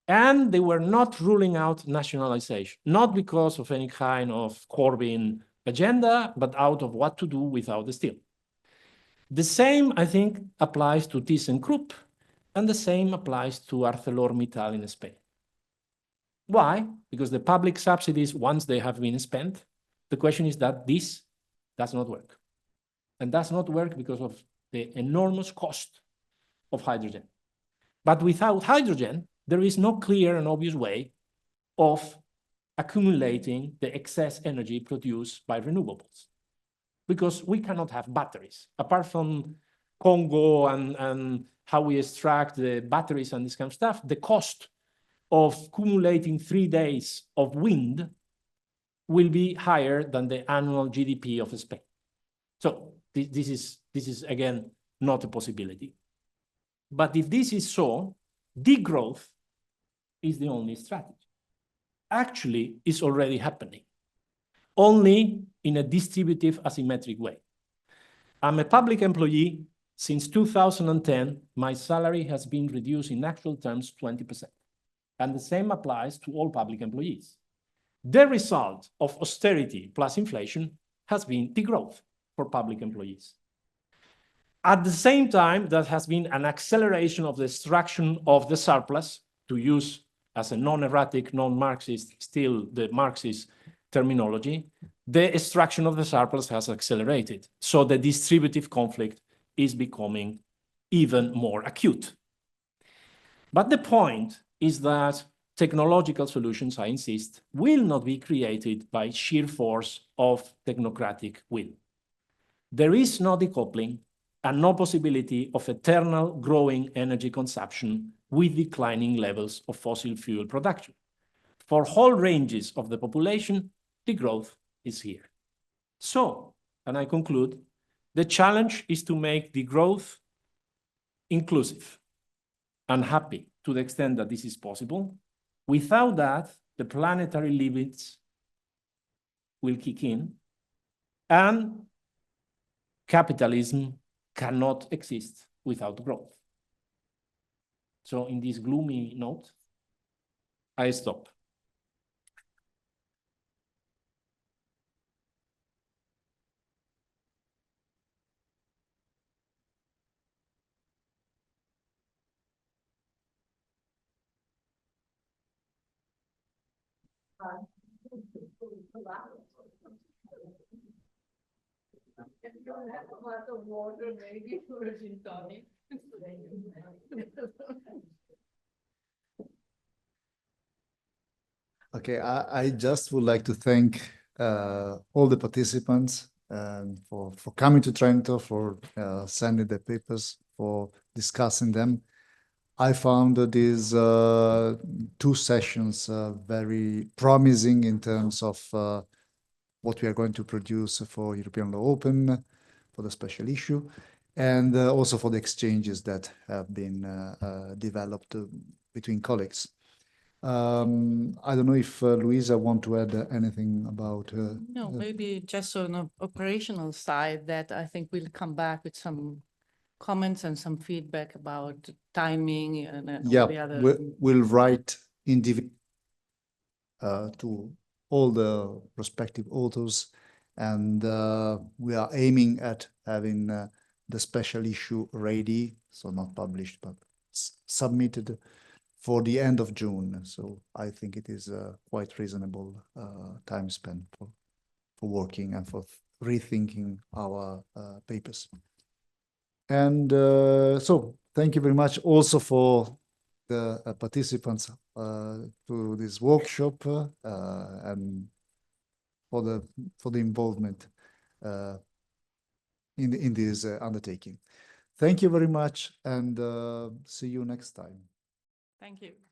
L: And they were not ruling out nationalization, not because of any kind of Corbyn agenda, but out of what to do without the steel. The same, I think, applies to ThyssenKrupp, and the same applies to ArcelorMittal in Spain. Why? Because the public subsidies, once they have been spent, the question is that this does not work. And does not work because of the enormous cost of hydrogen. But without hydrogen, there is no clear and obvious way of accumulating the excess energy produced by renewables. Because we cannot have batteries. Apart from Congo and how we extract the batteries and this kind of stuff, the cost of accumulating 3 days of wind will be higher than the annual GDP of Spain. So this is again, not a possibility. But if this is so, degrowth is the only strategy. Actually, it's already happening, only in a distributive asymmetric way. I'm a public employee. Since 2010, my salary has been reduced in actual terms 20%. And the same applies to all public employees. The result of austerity plus inflation has been degrowth for public employees. At the same time, there has been an acceleration of the extraction of the surplus, to use as a non-erratic, non-Marxist, still the Marxist terminology. The extraction of the surplus has accelerated. So the distributive conflict is becoming even more acute. But the point is that technological solutions, I insist, will not be created by sheer force of technocratic will. There is no decoupling and no possibility of eternal growing energy consumption with declining levels of fossil fuel production. For whole ranges of the population, the growth is here. So, and I conclude, the challenge is to make the growth inclusive and happy to the extent that this is possible. Without that, the planetary limits will kick in, and capitalism cannot exist without growth. So in this gloomy note, I stop.
B: Okay, I just would like to thank all the participants for coming to Trento, for sending the papers, for discussing them. I found these 2 sessions very promising in terms of what we are going to produce for European Law Open, for the special issue, and also for the exchanges that have been developed between colleagues. I don't know if Luisa want to add anything about.
A: No, maybe just on an operational side that I think we'll come back with some comments and some feedback about timing and all the other.
B: We'll write individually to all the prospective authors, and we are aiming at having the special issue ready, so not published, but submitted for the end of June. So I think it is a quite reasonable time spent for working and for rethinking our papers. And so thank you very much also for the participants to this workshop and for the involvement in this undertaking. Thank you very much, and see you next time.
A: Thank you.